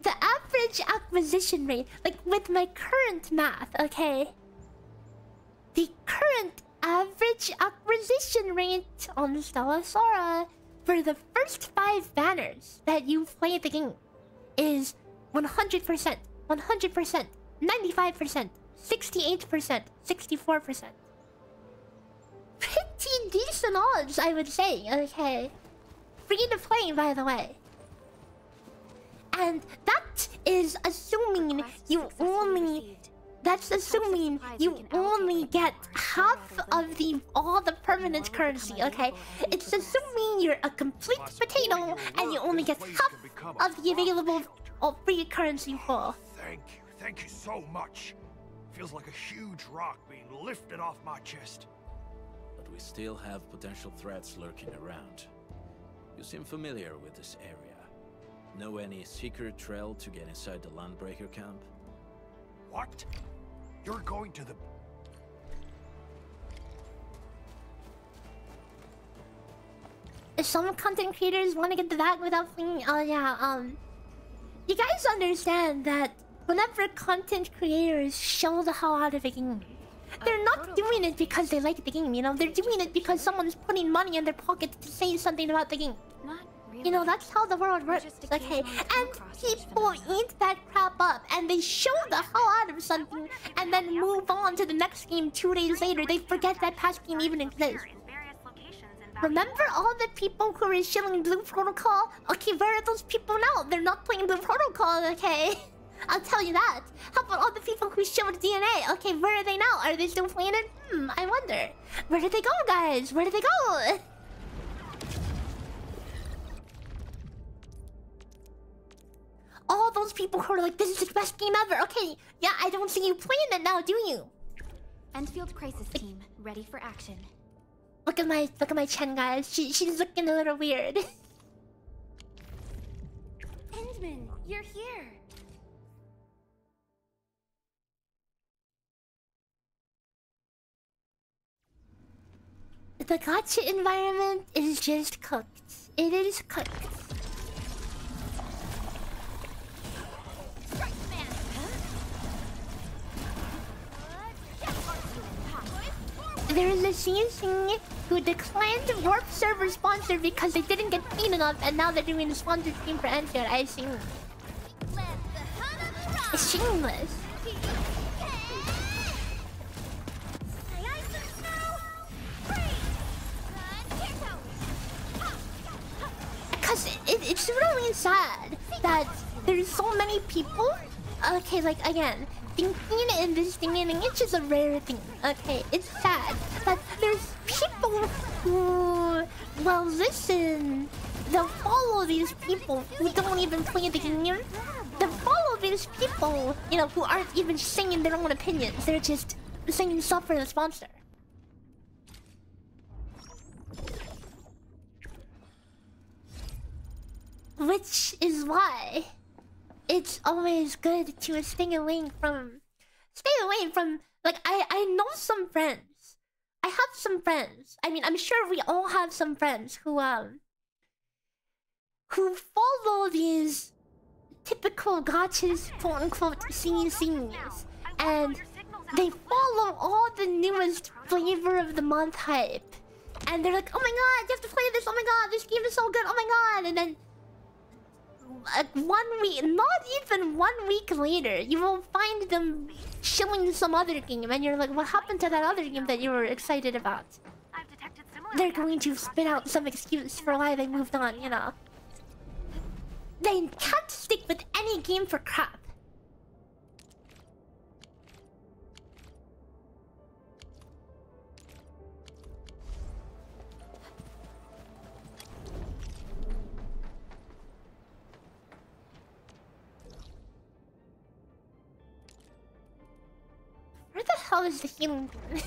Speaker 1: The average acquisition rate, like with my current math, okay? The current average acquisition rate on Stella Sora for the first 5 banners that you play the game is 100%, 100%, 95%, 68%, 64%. Pretty decent odds, I would say, okay? Free to play, by the way. And that is assuming you only... That's assuming you only get half of all the permanent currency, okay? It's assuming you're a complete potato and you only get half of the available free currency pool.
Speaker 22: Thank you so much. Feels like a huge rock being lifted off my chest.
Speaker 10: But we still have potential threats lurking around. You seem familiar with this area. Know any secret trail to get inside the Landbreaker camp?
Speaker 22: What? You're going to the...
Speaker 1: Some content creators want to get to that without playing. Oh yeah, you guys understand that whenever content creators show the hell out of a game, they're not doing it because they like the game, you know? They're doing it because someone's putting money in their pocket to say something about the game. You know, that's how the world works, okay? And people eat that crap up, and they show the hell out of something, and then move on to the next game 2 days later. They forget that past game even exists. Remember all the people who were shilling Blue Protocol? Okay, where are those people now? They're not playing Blue Protocol, okay? I'll tell you that. How about all the people who showed DNA? Okay, where are they now? Are they still playing it? I wonder. Where did they go, guys? Where did they go? All those people who are like, this is the best game ever. Okay, yeah, I don't see you playing it now, do you?
Speaker 3: Endfield Crisis Team, ready for action.
Speaker 1: Look at my Chen, guys. She's looking a little weird.
Speaker 3: Endman, you're here.
Speaker 1: The gacha environment is just cooked. It is cooked. There is a season who declined Warp server sponsor because they didn't get paid enough, and now they're doing a sponsored team for Endfield. I assume. It's shameless. Because it's really sad that there's so many people. Okay, like again. Thinking in this thing and it's just a rare thing. Okay, it's sad that there's people who, well, listen, they'll follow these people who don't even play the game. They'll follow these people, you know, who aren't even saying their own opinions. They're just saying stuff for the sponsor. Which is why it's always good to stay away from like I know some friends. I have some friends. I mean, I'm sure we all have some friends who follow these typical gachas, quote unquote, CCs, and they follow all the newest flavor of the month hype, and they're like, oh my god, you have to play this, oh my god, this game is so good, oh my god, and then 1 week, not even 1 week later, you will find them showing some other game, and you're like, what happened to that other game that you were excited about? They're going to spit out some excuse for why they moved on, you know. They can't stick with any game for crap. Where the hell is the healing gun?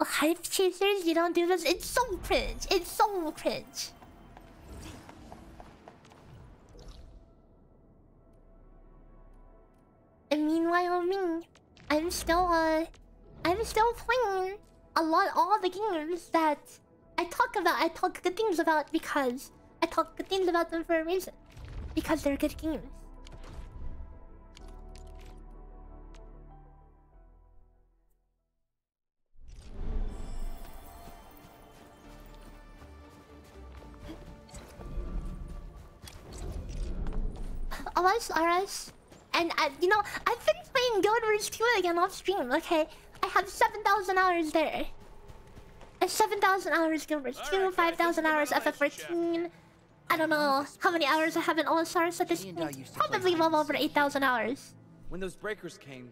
Speaker 1: Hype chasers, you don't do this? It's so cringe. It's so cringe. And meanwhile, I'm still playing all the games that I talk good things about because I talk good things about them for a reason. Because they're good games. RS. And you know, I've been playing Guild Wars 2 again off stream, okay? I have 7,000 hours there. And 7,000 hours Guild Wars 2, 5,000 hours FF14. I don't know how many hours I have in All-Stars at this point. Probably well over 8,000 hours.
Speaker 4: When those breakers came,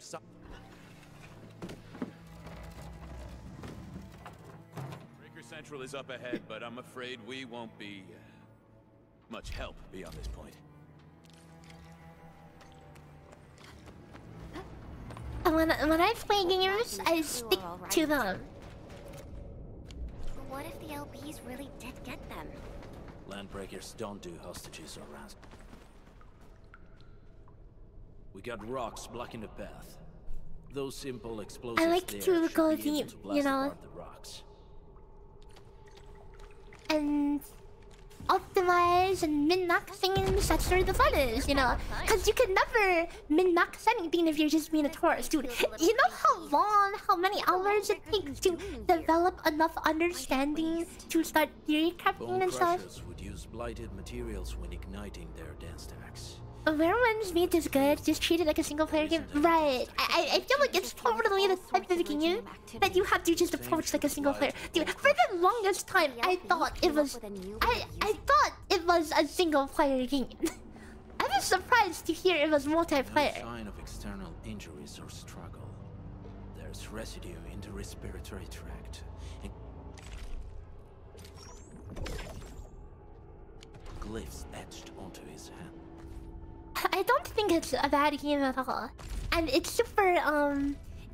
Speaker 13: Breaker Central is up ahead, but I'm afraid we won't be much help beyond this point.
Speaker 1: And when I play games, I stick to them.
Speaker 2: What if the LBs really did get them?
Speaker 10: Landbreakers don't do hostages or ransom. We got rocks blocking the path. Those simple explosives
Speaker 1: I like to go deep, you know,
Speaker 10: the rocks.
Speaker 1: and optimize and min-max things. That's where the fun is, you know, because you can never min-max anything if you're just being a tourist, dude. You know how many hours it takes to develop enough understanding to start theory crafting and stuff?
Speaker 10: Bone crushers would use blighted materials when igniting their dance stacks.
Speaker 1: Everyone's meat is good, just treat it like a single player game. Right. I feel like it's totally the type of game that you have to just approach like a single player. Dude, for the longest time I thought it was I thought it was a single player game. I was surprised to hear it was multiplayer.
Speaker 10: No sign of external injuries or struggle. There's residue in the respiratory tract. Glyphs etched onto his hand.
Speaker 1: I don't think it's a bad game at all. And it's super,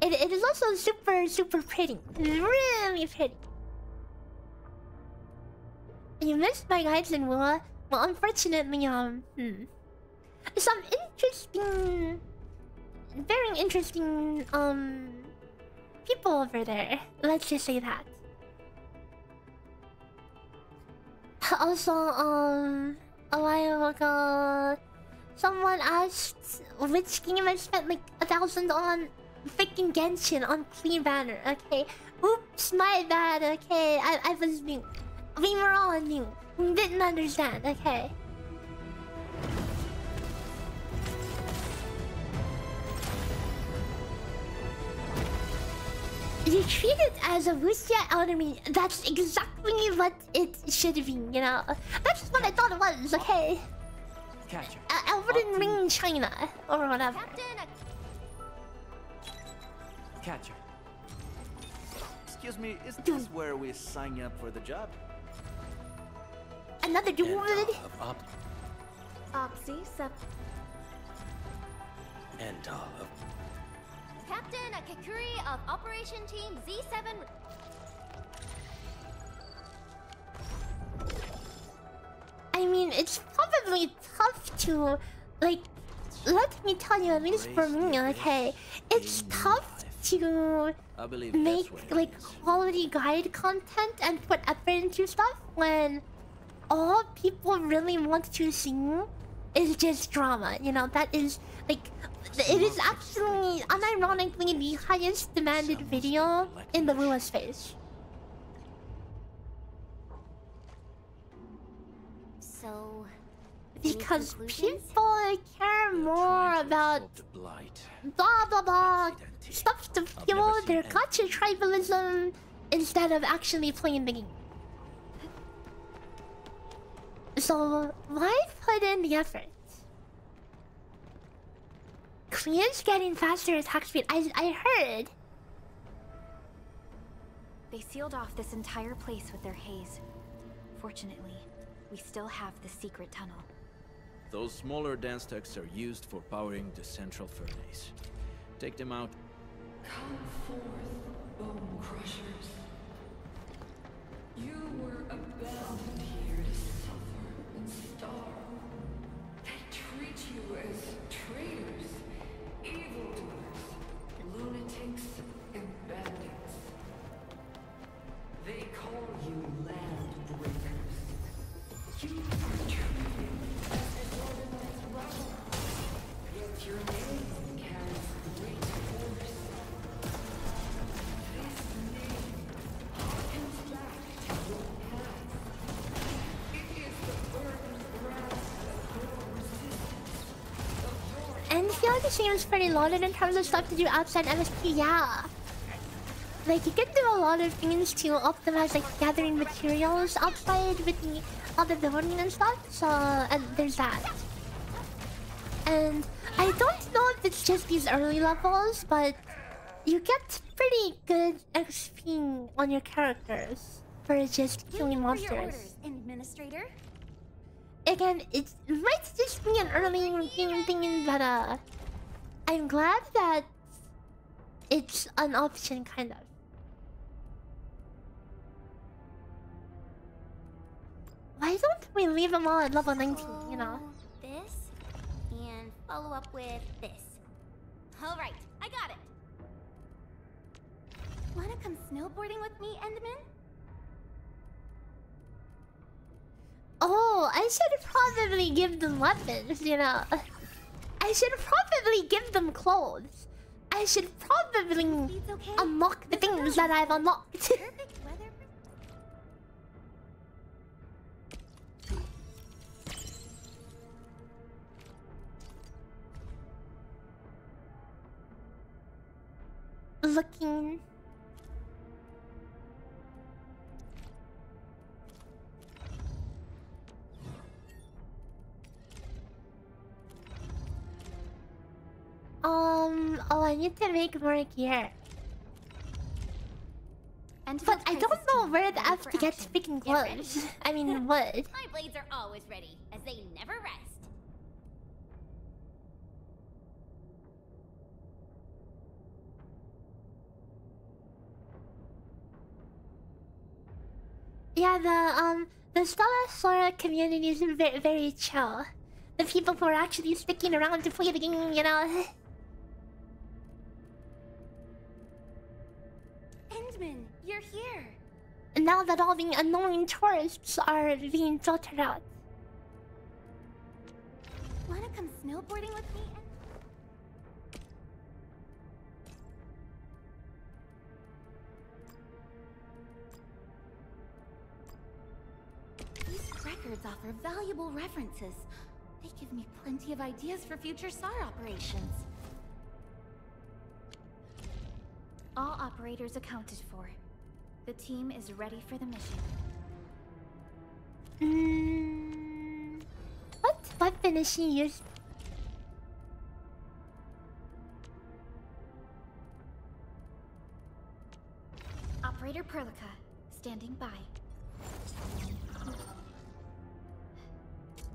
Speaker 1: it is also super pretty. Really pretty. You missed my guides in Wua? Well, unfortunately, some interesting, very interesting, people over there. Let's just say that. Also, a while ago, someone asked which game I spent like 1,000 on. Freaking Genshin on Clean Banner. Okay, oops, my bad. Okay, I was new. We were all new. Didn't understand. Okay. You treat it as a Wuxia Elder Ring. That's exactly what it should be, you know? That's what I thought it was, okay?
Speaker 20: Catcher.
Speaker 1: Elden Ring China, or whatever.
Speaker 20: Catcher.
Speaker 14: Excuse me, is this where we sign up for the job?
Speaker 1: Another dude.
Speaker 9: Opsy, sup.
Speaker 11: And of
Speaker 2: Captain Kakuri of Operation Team Z7.
Speaker 1: I mean, it's probably tough to, like, let me tell you, at least for me, okay? It's tough to make, like, quality guide content and put effort into stuff when all people really want to see is just drama, you know? That is, like, it is actually, unironically, the highest demanded video in the Lua space.
Speaker 2: So,
Speaker 1: because people care more about blah blah blah stuff to fuel their gotcha tribalism instead of actually playing the game. So why put in the effort? Korea's getting faster attack speed. I heard.
Speaker 3: They sealed off this entire place with their haze. Fortunately, we still have the secret tunnel.
Speaker 10: Those smaller dance stacks are used for powering the central furnace. Take them out.
Speaker 16: Come forth, bone crushers. You were abandoned here to suffer and starve. They treat you as traitors, evildoers, lunatics, and bandits. They call you land breakers. You are treated as disorganized rabble, yet your name carries great force. This name harkens back to your past. It is the burdened grasp of your resistance, of your...
Speaker 1: And I feel like the seems pretty loaded in terms of stuff to do outside MSP, yeah. Like, you can do a lot of things to optimize, like, gathering materials outside with the other building and stuff, so, and there's that. And I don't know if it's just these early levels, but you get pretty good XP on your characters for just killing monsters.
Speaker 2: Your orders, Administrator.
Speaker 1: Again, it might just be an early game thing, but I'm glad that it's an option, kind of. Why don't we leave them all at level 19, you know?
Speaker 2: This, and follow up with this. Alright, I got it! Wanna come snowboarding with me, Endman?
Speaker 1: Oh, I should probably give them weapons, you know? I should probably give them clothes. I should probably unlock the things that I've unlocked. Looking. Oh, I need to make more gear. But I don't know where the F to get freaking gloves. I mean, wood.
Speaker 2: My blades are always ready, as they never rest.
Speaker 1: Yeah, the Stella Sora community is very, very chill. The people who are actually sticking around to play the game, you know.
Speaker 2: Endman, you're here.
Speaker 1: And now that all the annoying tourists are being filtered out.
Speaker 2: Wanna come snowboarding with me? These records offer valuable references. They give me plenty of ideas for future SAR operations.
Speaker 3: All operators accounted for. The team is ready for the mission.
Speaker 1: What weapon is she using?
Speaker 3: Operator Perlica, standing by.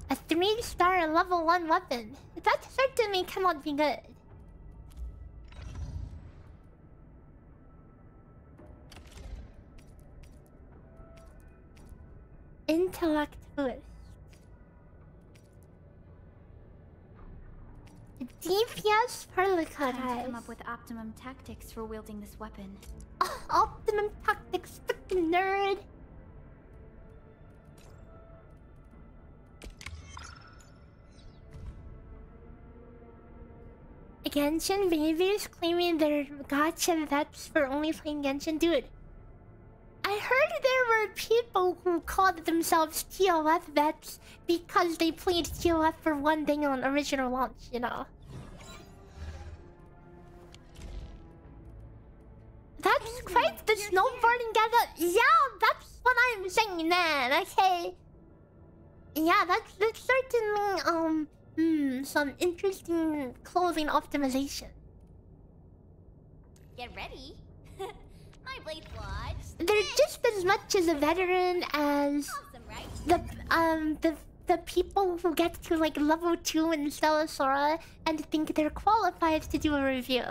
Speaker 1: A 3-star level 1 weapon. That certainly cannot be good. Intellect boost. DPS Perlica.
Speaker 3: Time to come up with optimum tactics for wielding this weapon.
Speaker 1: Optimum tactics, freaking nerd. Genshin babies claiming they're gacha vets for only playing Genshin. Dude, I heard there were people who called themselves TOF vets because they played TOF for one day on original launch, you know. That's quite the snowboarding gather. Yeah, that's what I'm saying then, okay? Yeah, that's certainly, some interesting clothing optimization.
Speaker 2: Get ready. My blade lodge.
Speaker 1: They're just as much as a veteran as
Speaker 2: awesome, right?
Speaker 1: the people who get to like level 2 in Stella Sora and think they're qualified to do a review.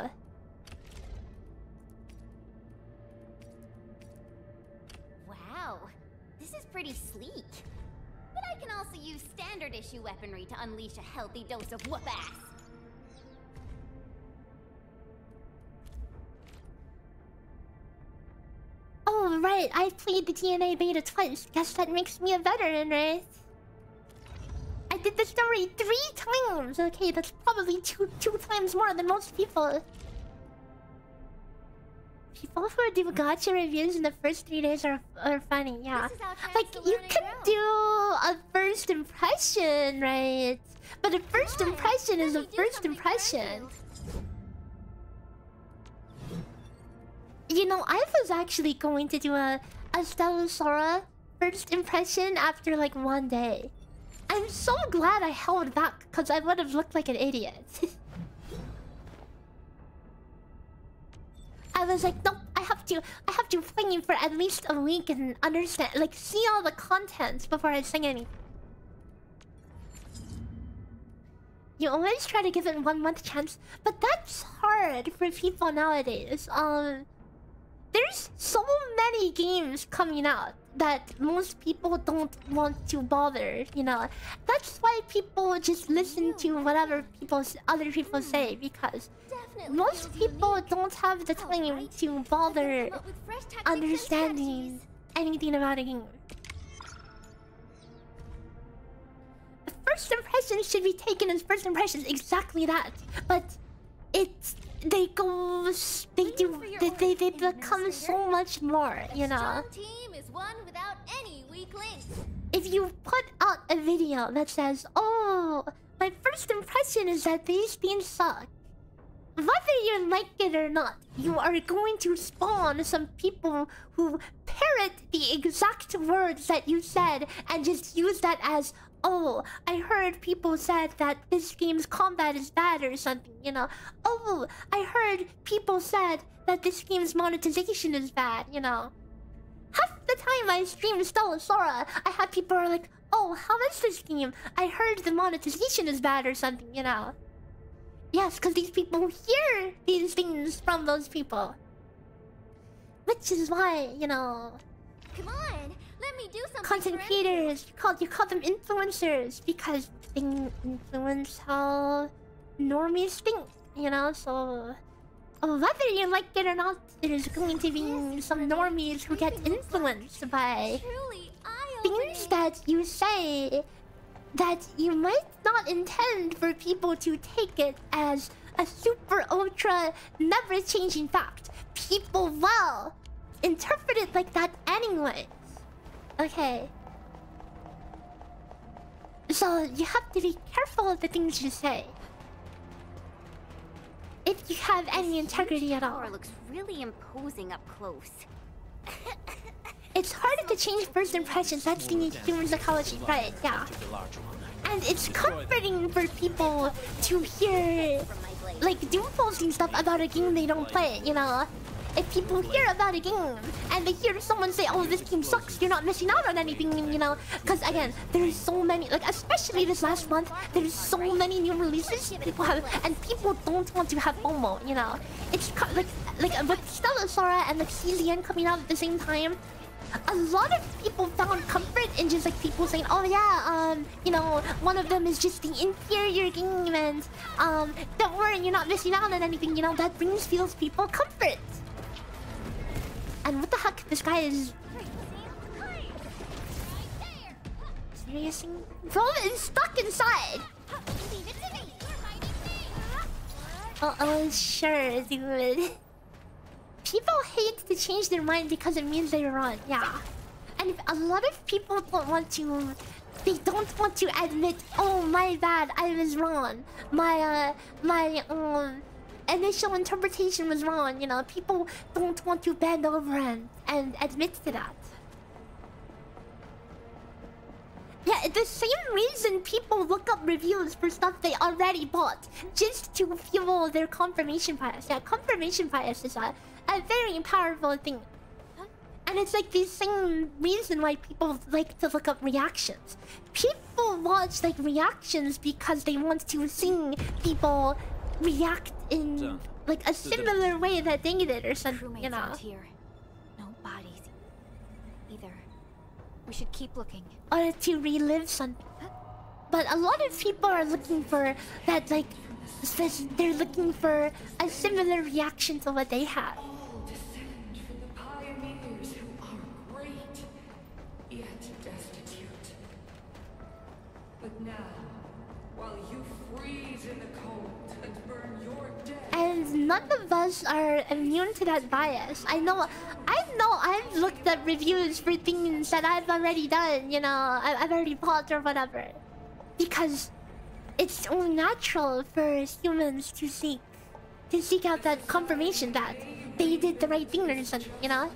Speaker 2: Wow, this is pretty sleek. But I can also use standard issue weaponry to unleash a healthy dose of whoop-ass.
Speaker 1: Oh right, I played the TNA beta twice. Guess that makes me a veteran, right? I did the story 3 times. Okay, that's probably two times more than most people. People who do gacha reviews in the first 3 days are funny, yeah. Like, you can do a first impression, right? But a first impression is a first impression. You know, I was actually going to do a Stella Sora first impression after like 1 day. I'm so glad I held back, because I would have looked like an idiot. I was like, nope, I have to play for at least a week and understand, like, see all the contents before I sing anything. You always try to give it 1 month chance, but that's hard for people nowadays. There's there's so many games coming out that most people don't want to bother, you know. That's why people just listen to whatever other people say, because most people don't have the time to bother understanding anything about a game. First impressions should be taken as first impressions, exactly that. But they become so much more, you know.
Speaker 2: Team is one without any weak links.
Speaker 1: If you put out a video that says, "Oh, my first impression is that these things suck," whether you like it or not, you are going to spawn some people who parrot the exact words that you said and just use that as, "Oh, I heard people said that this game's combat is bad," or something, you know. "Oh, I heard people said that this game's monetization is bad," you know. Half the time I stream Stella Sora, I have people are like, "Oh, how is this game? I heard the monetization is bad," or something, you know. Yes, because these people hear these things from those people. Which is why, you know...
Speaker 2: Come on, let me do something.
Speaker 1: Content creators, you call them influencers, because they influence how normies think, you know, so... whether you like it or not, there's going to be some normies who get influenced by things that you say that you might not intend for people to take it as a super ultra never changing fact. People will interpret it like that anyways. Okay. So you have to be careful of the things you say. If you have any integrity at all.
Speaker 2: This looks really imposing up close.
Speaker 1: It's harder to change first impressions. That's the human psychology, right? Yeah. And it's comforting for people to hear, like, doom posting stuff about a game they don't play, you know? If people hear about a game and they hear someone say, "Oh, this game sucks," you're not missing out on anything, you know? Because again, there's so many, like, especially this last month, there's so many new releases people have, and people don't want to have FOMO, you know? It's like with Stella Sora and like CZN coming out at the same time, a lot of people found comfort in just like people saying, "Oh yeah, you know, one of them is just the inferior game, and don't worry, you're not missing out on anything," you know? That feels people comfort. And what the heck, this guy is... Seriously? Bro is stuck inside! Oh, sure, dude. People hate to change their mind because it means they're wrong, yeah. And if a lot of people don't want to... They don't want to admit, "Oh, my bad, I was wrong. My initial interpretation was wrong," you know. People don't want to bend over and admit to that. Yeah, the same reason people look up reviews for stuff they already bought, just to fuel their confirmation bias. Yeah, confirmation bias is a very powerful thing. And it's like the same reason why people like to look up reactions. People watch like reactions because they want to see people react in like a similar way that they did or something, you know.
Speaker 3: Here. No bodies either. We should keep looking.
Speaker 1: Or to relive something. But a lot of people are looking for that, like, they're looking for a similar reaction to what they have.
Speaker 16: All descend from the pioneers who are great, yet destitute. But now, while you freeze in the cold and burn your dead...
Speaker 1: And none of us are immune to that bias. I know I've looked at reviews for things that I've already done, you know, I've already bought or whatever. Because it's so natural for humans to seek out that confirmation that they did the right thing or something, you know?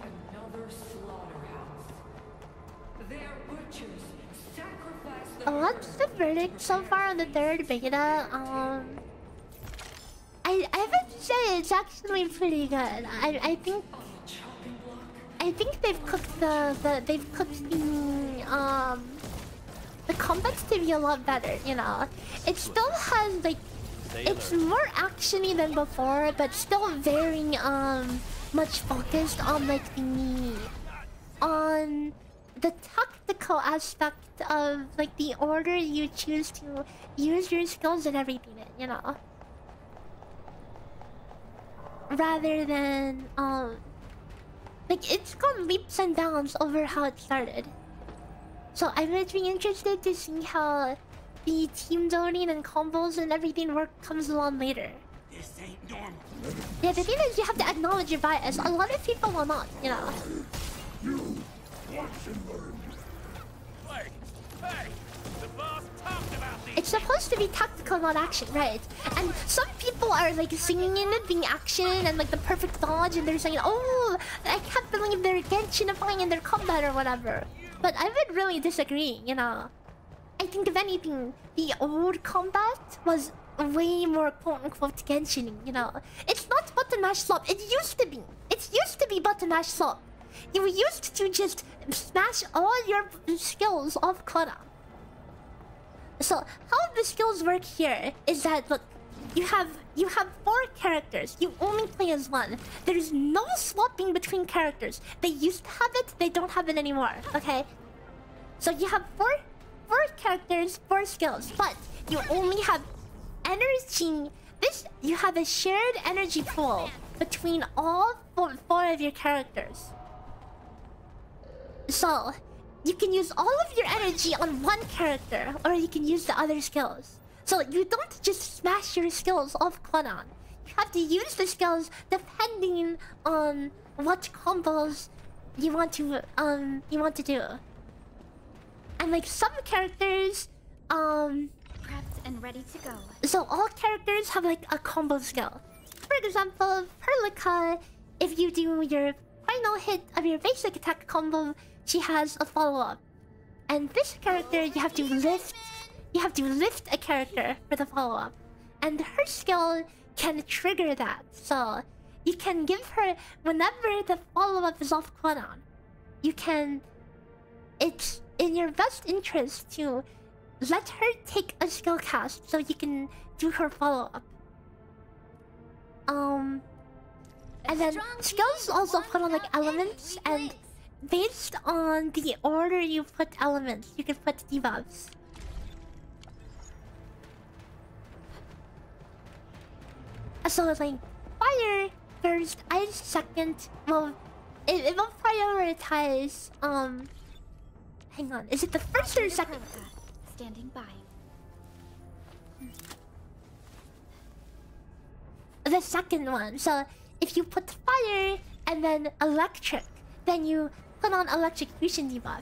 Speaker 1: What's the verdict so far on the third beta? I would say it's actually pretty good. I think they've cooked the combat to be a lot better, you know. It still has like, it's more actiony than before, but still very much focused on like the tactical aspect of like the order you choose to use your skills and everything in, you know. Rather than like it's gone leaps and bounds over how it started. So I would be interested to see how the team zoning and combos and everything comes along later.
Speaker 12: This ain't normal.
Speaker 1: Yeah, the thing is you have to acknowledge your bias. A lot of people will not, you know.
Speaker 8: You watch and learn. Hey, the boss talked about these.
Speaker 1: It's supposed to be tactical, not action, right? And some people are like singing in it being action and like the perfect dodge, and they're saying, "Oh, I can't believe they're Genshinifying in their combat or whatever." But I would really disagree, you know. I think if anything, the old combat was way more quote-unquote Genshin, you know. It's not button mash slop. It used to be. It used to be button mash slop. You used to just smash all your skills off cooldown. So how the skills work here is that, look, you have 4 characters. You only play as one. There's no swapping between characters. They used to have it. They don't have it anymore. Okay. So you have four characters, 4 skills, but you only have energy. You have a shared energy pool between all four of your characters. So you can use all of your energy on one character, or you can use the other skills. So you don't just smash your skills off cooldown. You have to use the skills depending on what combos you want to do. And like some characters,
Speaker 3: prepped and ready to go.
Speaker 1: So all characters have like a combo skill. For example, Perlica, if you do your final hit of your basic attack combo, she has a follow-up. And this character, you have to lift a character for the follow-up. And her skill can trigger that. So you can give her, whenever the follow-up is off cooldown, it's in your best interest to let her take a skill cast so you can do her follow-up. And then skills also put on like elements, and based on the order you put elements, you can put debuffs. So it's like fire first, ice second. Well, it will prioritize. Hang on, is it the first or second?
Speaker 3: Standing by.
Speaker 1: The second one. So if you put fire and then electric, then you put on electrocution debuff.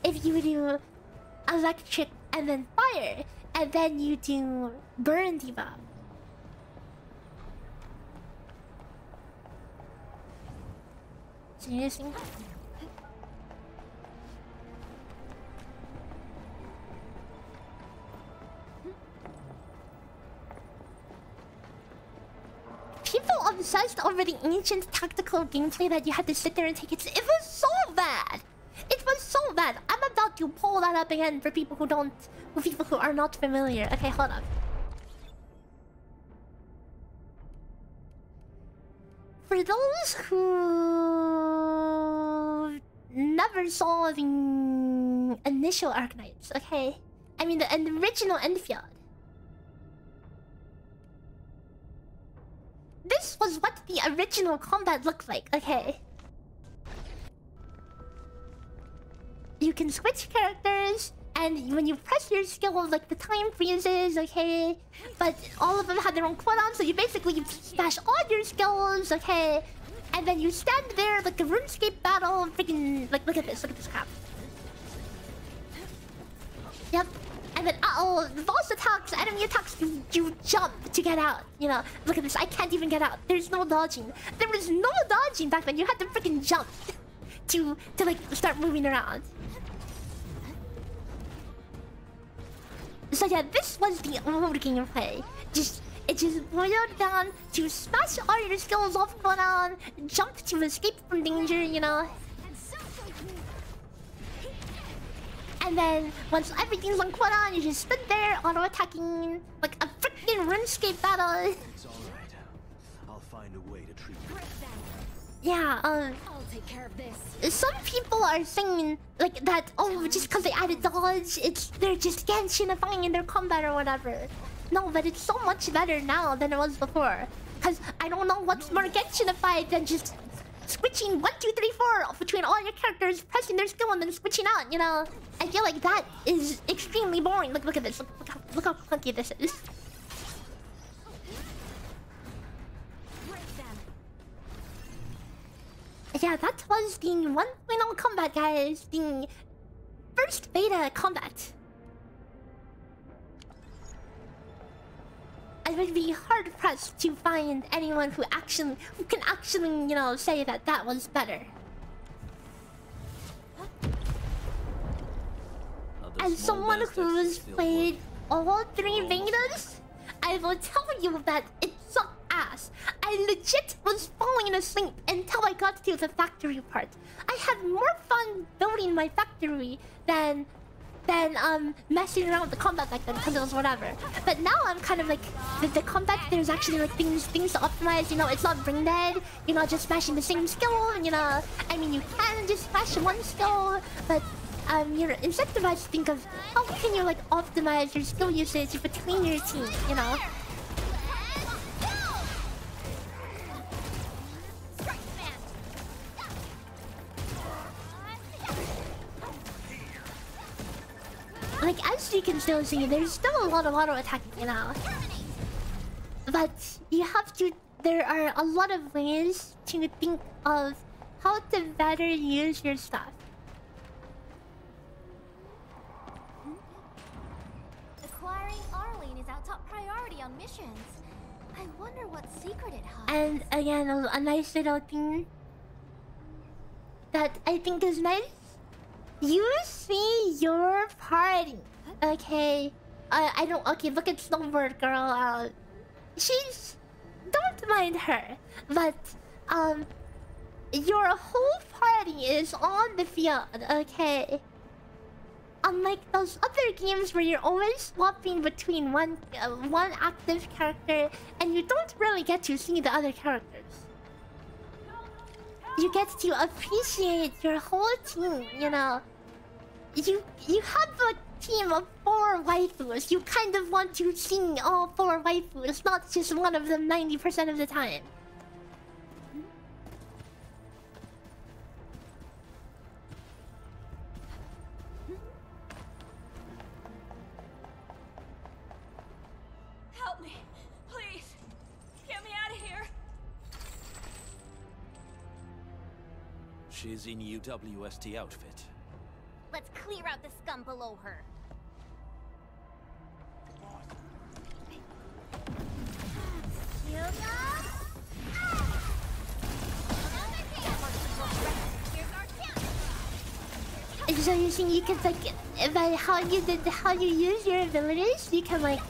Speaker 1: If you do electric and then fire, and then you do burn debuff. Seriously? People obsessed over the ancient tactical gameplay that you had to sit there and take it. It was so bad. It was so bad. I'm about to pull that up again for people who are not familiar. Okay, hold up. For those who never saw the initial Arknights, okay? I mean the original ENDFIELD. This was what the original combat looked like, okay? You can switch characters, and when you press your skill, like the time freezes, okay? But all of them had their own cooldown, so you basically smash all your skills, okay? And then you stand there like a RuneScape battle, freaking like look at this crap. Yep. And then the boss attacks, enemy attacks, you jump to get out. You know, look at this, I can't even get out. There's no dodging. There was no dodging back then. You had to freaking jump to like start moving around. So yeah, this was the old gameplay. It just boiled down to smash all your skills off cooldown, jump to escape from danger, you know. And then once everything's on cooldown, you just stood there auto-attacking like a freaking RuneScape battle.
Speaker 10: It's alright. I'll find a way to treat you.
Speaker 1: Yeah,
Speaker 7: I'll take care of this.
Speaker 1: some people are saying like that, oh, just because they added dodge, they're just Genshinifying in their combat or whatever. No, but it's so much better now than it was before. Because I don't know what's more Genshinified than just switching 1, 2, 3, 4 between all your characters, pressing their skill and then switching out, you know? I feel like that is extremely boring. Look at this. Look how clunky this is. Yeah, that was the 1.0 combat, guys. The first beta combat. I would be hard pressed to find anyone who can actually, you know, say that that was better. As someone who's played all 3 betas, I will tell you that it sucked ass. I legit was falling asleep until I got to the factory part. I had more fun building my factory than messing around with the combat back then, because it was whatever. But now I'm kind of like, the combat, there's actually like things to optimize, you know, it's not brain dead, you're not just smashing the same skill, you know. I mean, you can just smash one skill, but you're incentivized to think of how can you like optimize your skill usage between your team, you know. Like, as you can still see, there's still a lot of auto attacking, you know. But you have to... There are a lot of ways to think of how to better use your stuff.
Speaker 2: Acquiring Arlene is our top priority on missions. I wonder what secret it hides.
Speaker 1: And again, a nice little thing that I think is nice. You see your party, okay? I don't. Okay, look at Snowbird Girl. She's. Don't mind her, but your whole party is on the field, okay? Unlike those other games where you're always swapping between one active character and you don't really get to see the other characters. You get to appreciate your whole team, you know. You have a team of 4 waifus. You kind of want to see all 4 waifus, not just one of them 90% of the time.
Speaker 7: Help me, please. Get me out of here.
Speaker 10: She's in UWST outfit.
Speaker 2: Let's clear out the scum below her.
Speaker 1: So you see, you can like, by how you use your abilities, you can like,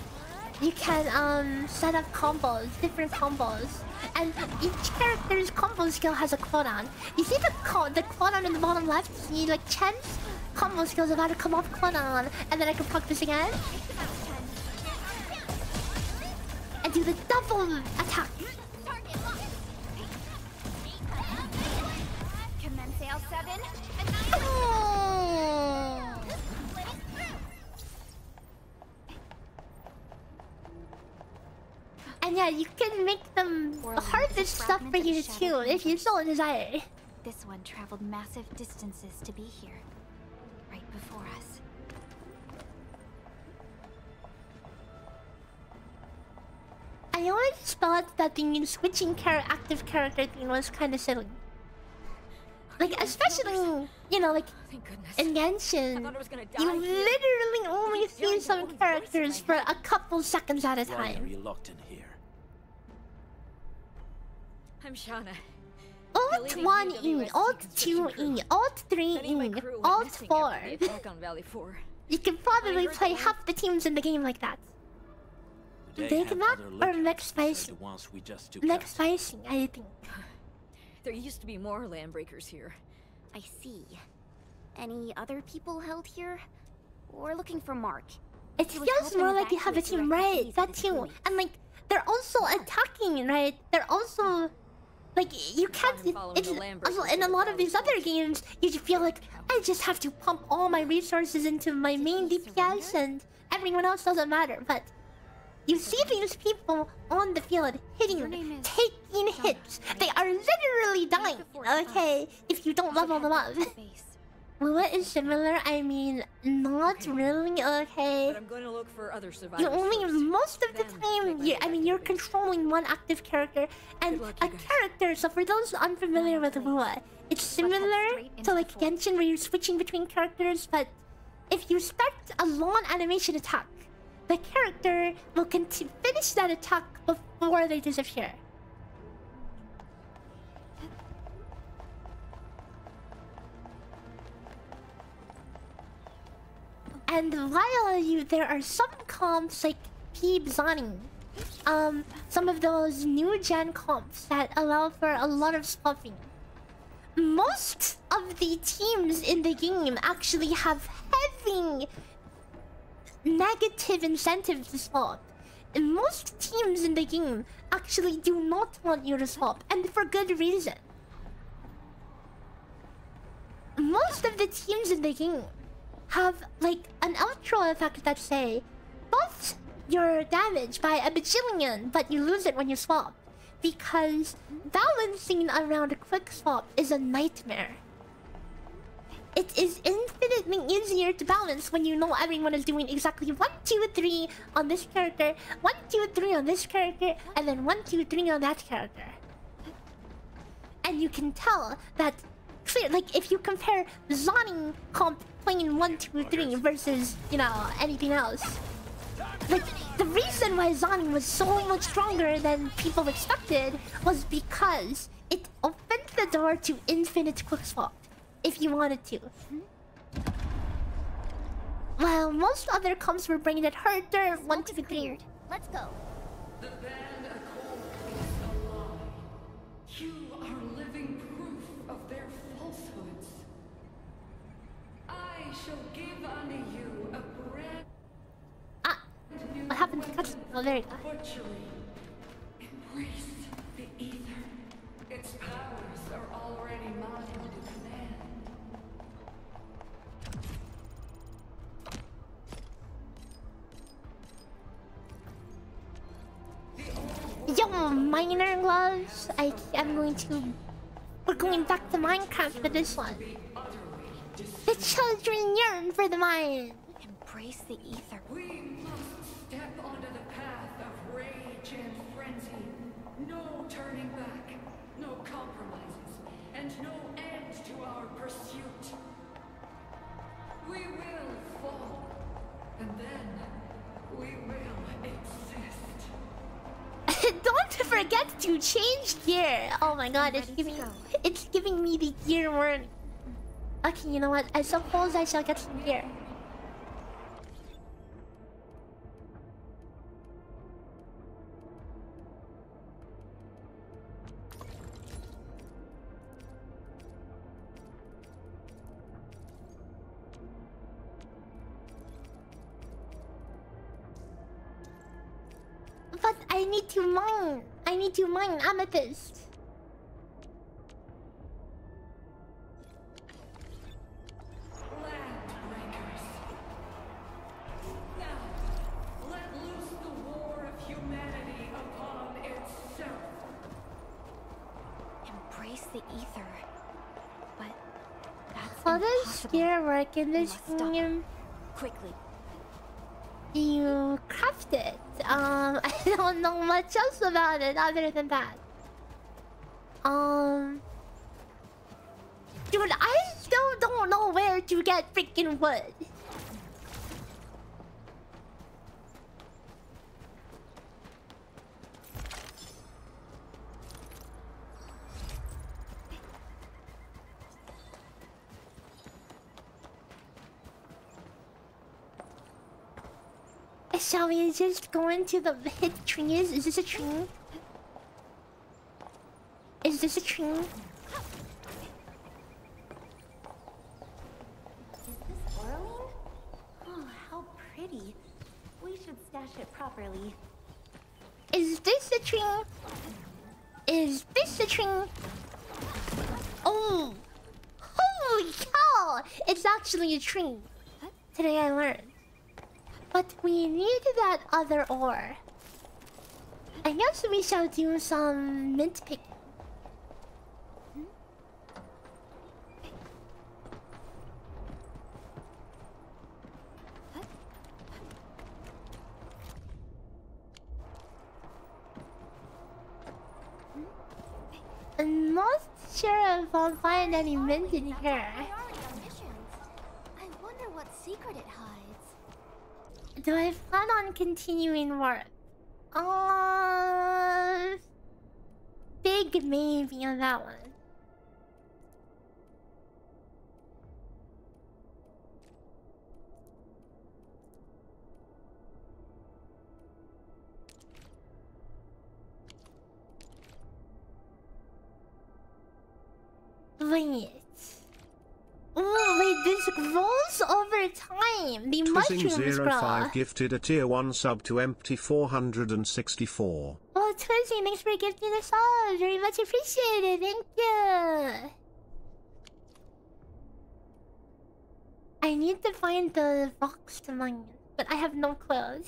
Speaker 1: set up combos, different combos, and each character's combo skill has a cooldown. You see the cooldown in the bottom left? See, like Chen's combo skill's about to come off cooldown, and then I can proc this again and do the double attack.
Speaker 2: Commence L7.
Speaker 1: And yeah, you can make them hardest stuff for you too, if you so desire.
Speaker 3: This one traveled massive distances to be here, right before us.
Speaker 1: I always thought that the switching active character thing was kind of silly. Like, especially, you know, like, in Genshin, you literally only see some characters for a couple seconds at a time.
Speaker 10: Why are you locked in here?
Speaker 7: I'm Shauna.
Speaker 1: Alt 1E, Alt 2E, Alt 3E, Alt 4. You can probably play half the teams in the game like that. Big map or mech spicing? Mech spicing, I think.
Speaker 7: There used to be more landbreakers here.
Speaker 2: I see. Any other people held here? We're looking for Mark.
Speaker 1: It feels more like you have a team, right? That too. And like, they're also attacking, right? They're also... Like, you can't... It's, in a lot of these other games, you just feel like, I just have to pump all my resources into my main DPS and everyone else doesn't matter. But you see these people on the field hitting, taking hits. They are literally dying, okay, if you don't level them up. Well, what is similar? I mean, not really, okay.
Speaker 17: But I'm going to look for other survivors.
Speaker 1: You only, most of the time, you're controlling one active character and a character. So for those unfamiliar with Lua, it's similar to like Genshin where you're switching between characters, but if you start a long animation attack, the character will finish that attack before they disappear. And while there are some comps like Peeb Zani, some of those new gen comps that allow for a lot of swapping. Most of the teams in the game actually have heavy negative incentives to swap. And most teams in the game actually do not want you to swap, and for good reason. Most of the teams in the game have like an outro effect that say buffs your damage by a bajillion, but you lose it when you swap. Because balancing around a quick swap is a nightmare. It is infinitely easier to balance when you know everyone is doing exactly 1, 2, 3 on this character, 1, 2, 3 on this character, and then 1, 2, 3 on that character. And you can tell that clear, like if you compare Zani comp playing 1, 2, 3 versus, you know, anything else. Like, the reason why Zani was so much stronger than people expected was because it opened the door to infinite quick swap, if you wanted to. While most other comps were bringing it harder, 1, 2, 3.
Speaker 2: Let's go.
Speaker 16: The band Accord is a lie. You are living proof of their falsehoods. I shall give unto you a brand.
Speaker 1: What happened to Catgirl? Oh, there you go.
Speaker 16: Butchery. Embrace the ether. Its powers are already mine to command.
Speaker 1: Yo, miner gloves. I'm going to... We're going back to Minecraft for this one. The children yearn for the mine.
Speaker 3: Embrace the ether.
Speaker 16: We must step onto the path of rage and frenzy. No turning back, no compromises, and no end to our pursuit. We will fall, and then we will exist.
Speaker 1: Don't forget to change gear. Oh my god, it's giving me the gear word. Okay, you know what? I suppose I shall get some gear. But I need to mine. I need to mine amethyst.
Speaker 16: Landbreakers. Now, let loose the war of humanity upon itself.
Speaker 3: Embrace the ether. But that's
Speaker 1: How does gear work in this game?
Speaker 3: Quickly.
Speaker 1: You craft it. I don't know much else about it other than that. Dude, I still don't know where to get freaking wood. Shall we just go into the hit trees? Is this a tree? Is this a tree?
Speaker 2: Is this Orlene? Oh, how pretty. We should stash it properly.
Speaker 1: Is this a tree? Is Is this a tree? Oh! Holy cow! It's actually a tree. Today I learned. But we need that other ore. I guess we shall do some mint picking. I'm not sure if I'll find any mint in here.
Speaker 2: I wonder what secret it hides.
Speaker 1: Do I plan on continuing work? Big maybe on that one. Wait. Oh, wait, this grows over time. The mushrooms grow.
Speaker 17: 05 gifted a tier 1 sub to Empty 464.
Speaker 1: Oh, Twizzy, thanks for gifting the sub. Very much appreciated. Thank you. I need to find the rocks to mine, but I have no clue.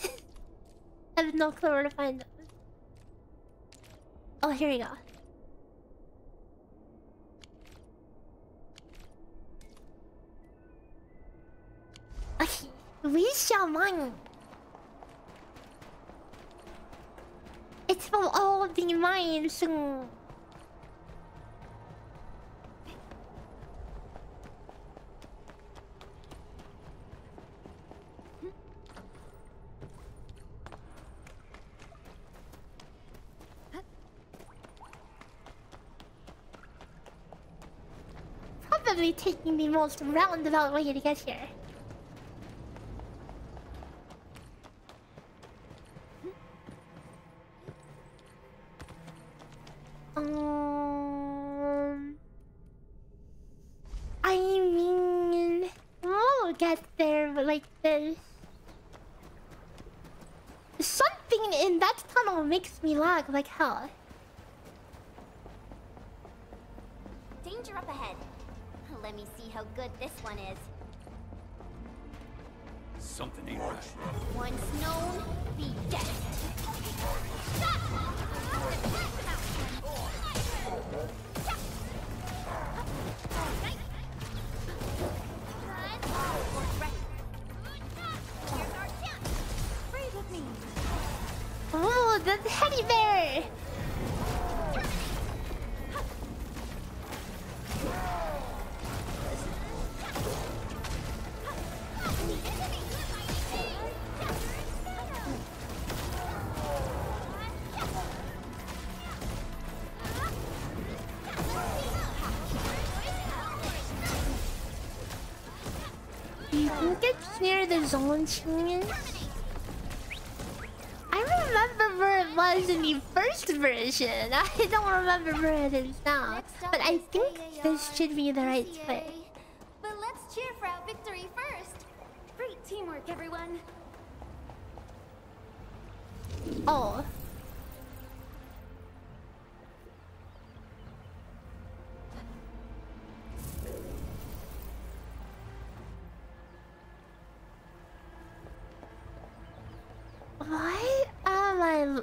Speaker 1: I have no clue where to find them. Oh, here we go. Okay, we shall mine. It's from all the mines soon. Probably taking the most roundabout way to get here. I mean, we'll get there like this. Something in that tunnel makes me lag like hell.
Speaker 2: Danger up ahead. Let me see how good this one is.
Speaker 22: Something ain't right.
Speaker 2: Once known, be dead.
Speaker 1: Oh, the teddy bear! You think it's near the zone change? I remember where it was in the first version. I don't remember where it is now. But I think this should be the right way.
Speaker 2: But let's cheer for our victory first. Great teamwork, everyone.
Speaker 1: Oh. Why am I...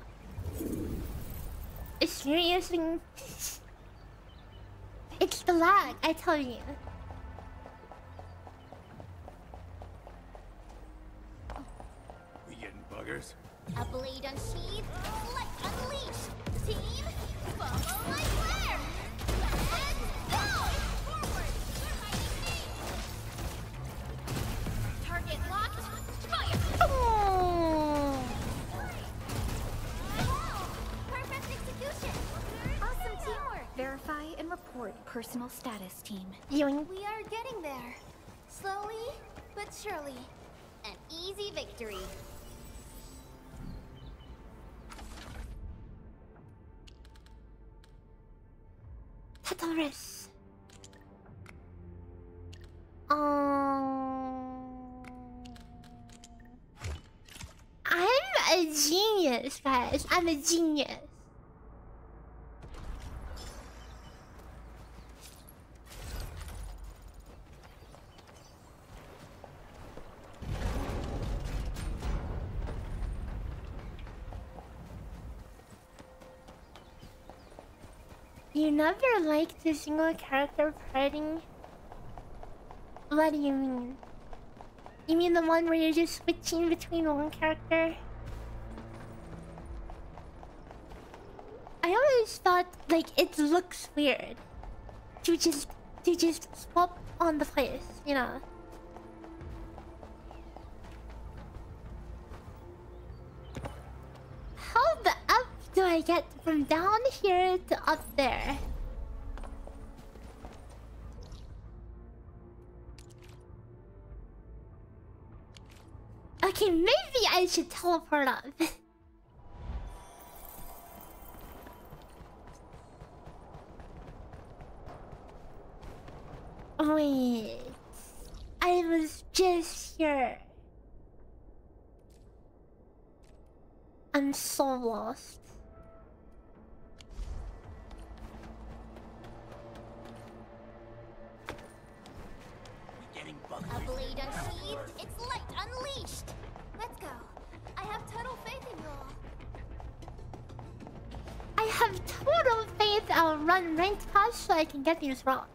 Speaker 1: Seriously? It's the lag, I tell you.
Speaker 22: We getting buggers?
Speaker 2: A blade unsheathed, let's unleash. Team, follow my flare. Let's go! Forward, we're hiding me. Target locked, fire!
Speaker 1: Oh.
Speaker 2: Perfect execution. Awesome teamwork.
Speaker 3: Verify and report personal status, team.
Speaker 2: We are getting there. Slowly, but surely. An easy victory.
Speaker 1: Tataris. I'm a genius, guys. I'm a genius. You never liked the single character party? What do you mean? You mean the one where you're just switching between one character? I always thought like it looks weird to just swap on the place, you know. How the F do I get from down here to up there? Okay, maybe I should teleport up. Wait, I was just here. I'm so lost.
Speaker 2: A blade unsheathed, its light unleashed. Let's go. I have total faith in you all.
Speaker 1: I have total faith I'll run right past so I can get these rocks.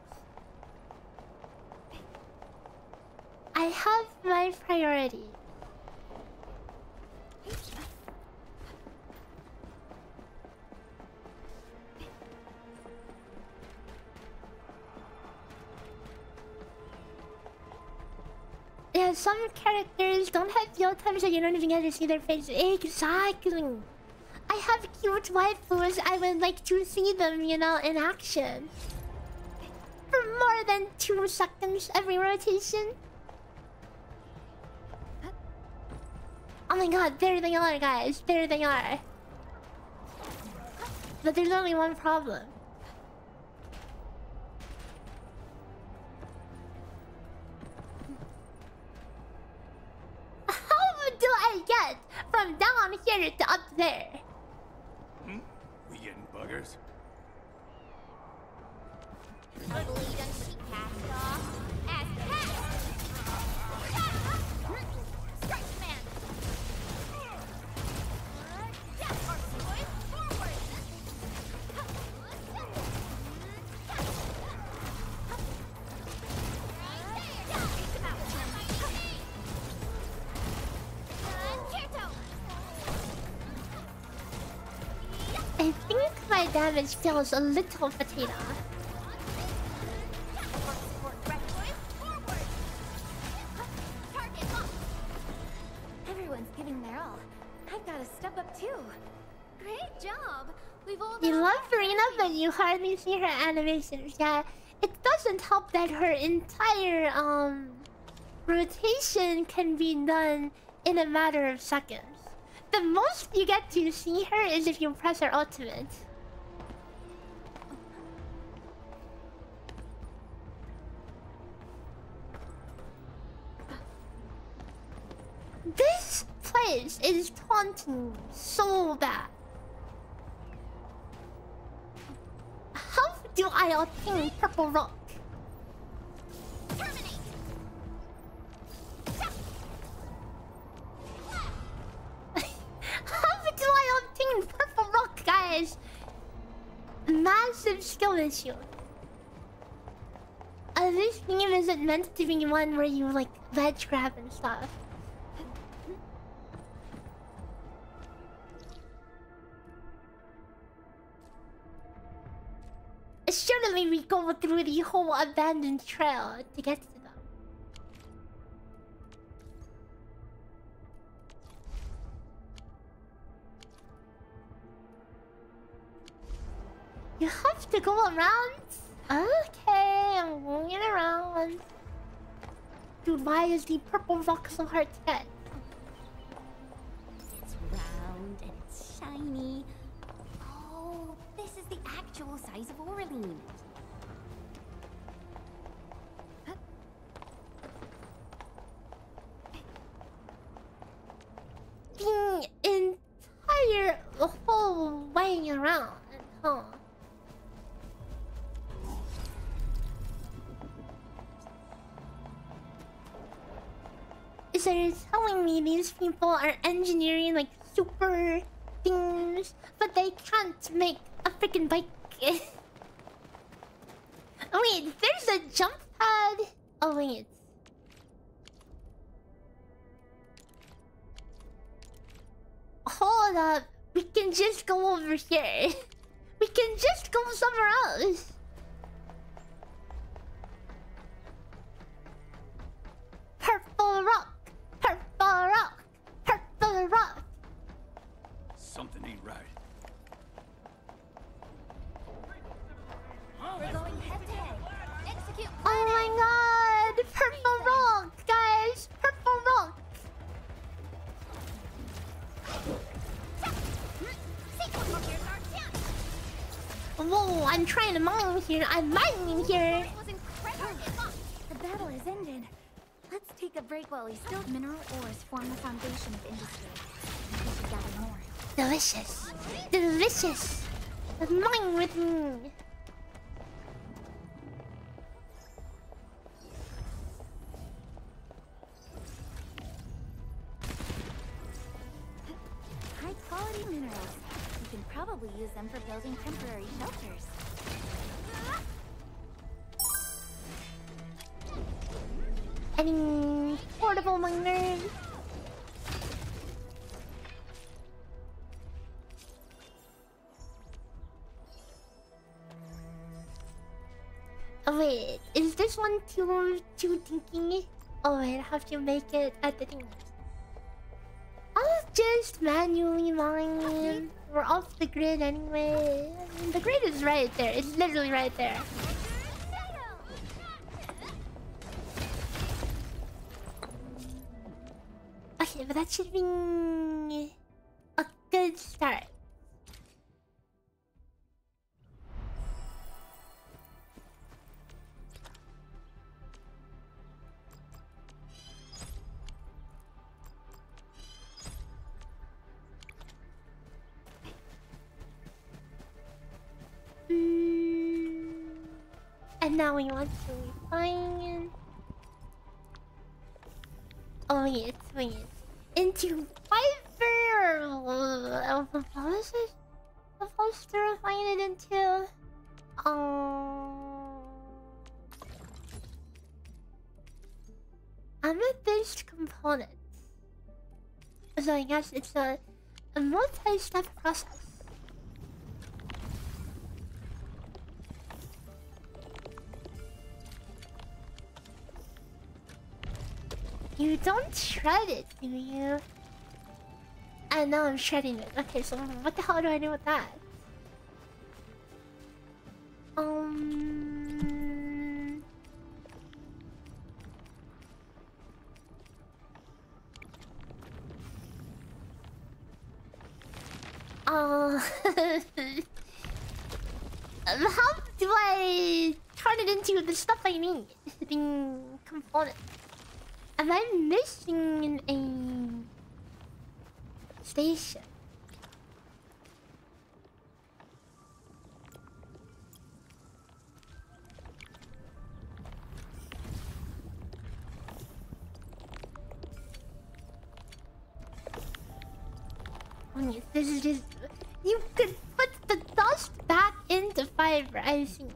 Speaker 1: I have my priorities. Yeah, some characters don't have field time, so you don't even get to see their face. Exactly. I have cute waifus. I would like to see them, you know, in action. For more than 2 seconds every rotation. Oh my god, there they are, guys. There they are. But there's only one problem. How do I get from down here to up there?
Speaker 22: We getting buggers?
Speaker 2: A blade unsheathed cast off. As cast. Strike command. Yes, Archie boys, forward.
Speaker 1: I think my damage feels a little potato.
Speaker 2: Everyone's giving their all. I've got to step up too. Great job. We've all
Speaker 1: You love Rena, but you hardly see her animations. Yeah, it doesn't help that her entire rotation can be done in a matter of seconds. The most you get to see her is if you press her ultimate. This place is taunting so bad. How do I obtain purple rock?
Speaker 2: Terminate.
Speaker 1: How do I obtain purple rock, guys? Massive skill issue. This game isn't meant to be one where you like ledge grab and stuff. Surely we go through the whole abandoned trail to get to them. You have to go around? Okay, I'm going around. Dude, why is the purple rock so hard to get?
Speaker 2: It's round and it's shiny. Oh, this is the actual size of Orlean.
Speaker 1: The entire whole way around, huh? So you're telling me these people are engineering like super things, but they can't make a freaking bike? Wait, there's a jump pad. Oh wait. Hold up. We can just go over here. We can just go somewhere else. Purple rock. Purple rock. Purple rock.
Speaker 22: Something ain't right.
Speaker 2: We're going head to head. Execute.
Speaker 1: Oh my god! Purple rock, guys! Purple rock! Whoa, I'm trying to mine here. I'm mining here.
Speaker 3: The battle has ended. Let's take a break while we still mineral ores form the foundation of industry. We should gather more.
Speaker 1: Delicious. Delicious. Mine with me.
Speaker 3: High quality minerals. You can probably use them for building temporary shelters.
Speaker 1: Any portable miner? Oh wait, is this one too dinky? Oh wait, I have to make it at the thing. I'll just manually mine. We're off the grid anyway. I mean, the grid is right there. It's literally right there. Okay, but that should be a good start. And now we want to refine. Oh yes, wait. Into fiber. What was it supposed to refine it into? Amethyst component. So I guess it's a multi-step process. You don't shred it, do you? And now I'm shredding it. Okay, so what the hell do I do with that? How do I turn it into the stuff I need? The component. Am I missing a station? This is just... You could put the dust back into fiber, I see.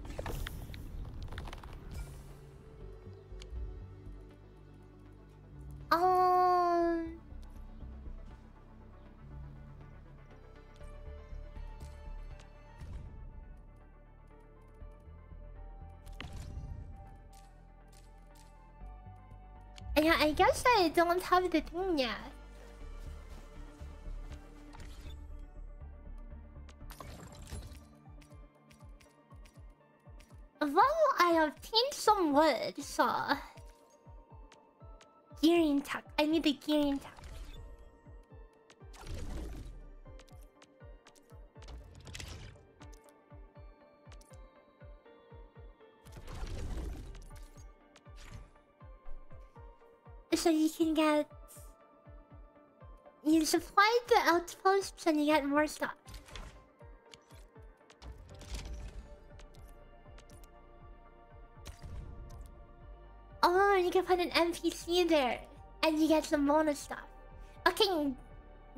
Speaker 1: Yeah, I guess I don't have the thing yet. Well, I obtained some wood, so... Gearing tech. I need the gearing tech. So you can get... You supply the outposts and you get more stuff. Oh, you can put an NPC there. And you get some bonus stuff. Okay,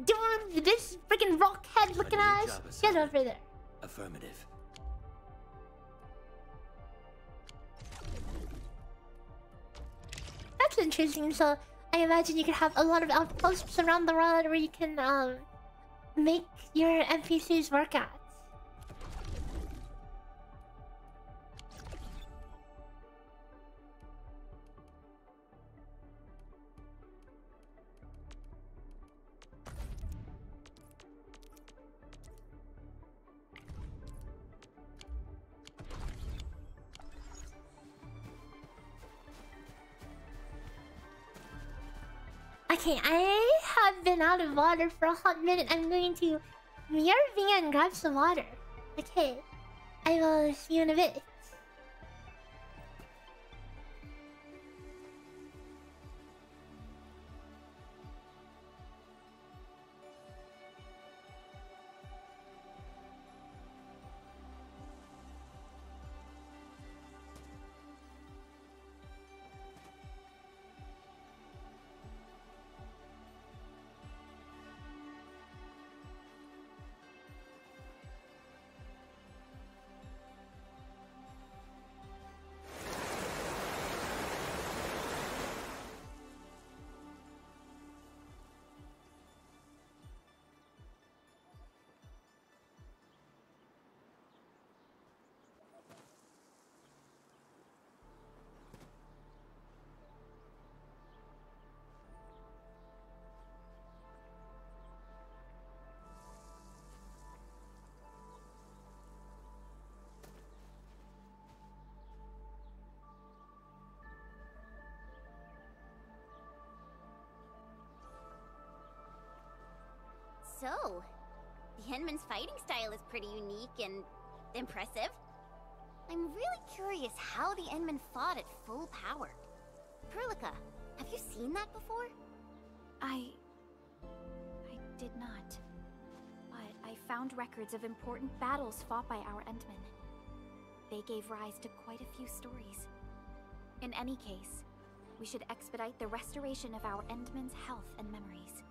Speaker 1: dude, this freaking rock head looking ass. Get over there.
Speaker 11: Affirmative.
Speaker 1: that's interesting. So I imagine you could have a lot of outposts around the world where you can make your NPCs work at. Okay, I have been out of water for a hot minute. I'm going to BRB and grab some water. Okay, I will see you in a bit.
Speaker 2: So, the Henman's fighting style is pretty unique and impressive. I'm really curious how the Endmen fought at full power. Perlica, have you seen that before?
Speaker 3: I did not. But I found records of important battles fought by our Endmen. They gave rise to quite a few stories. In any case, we should expedite the restoration of our Endmen's health and memories.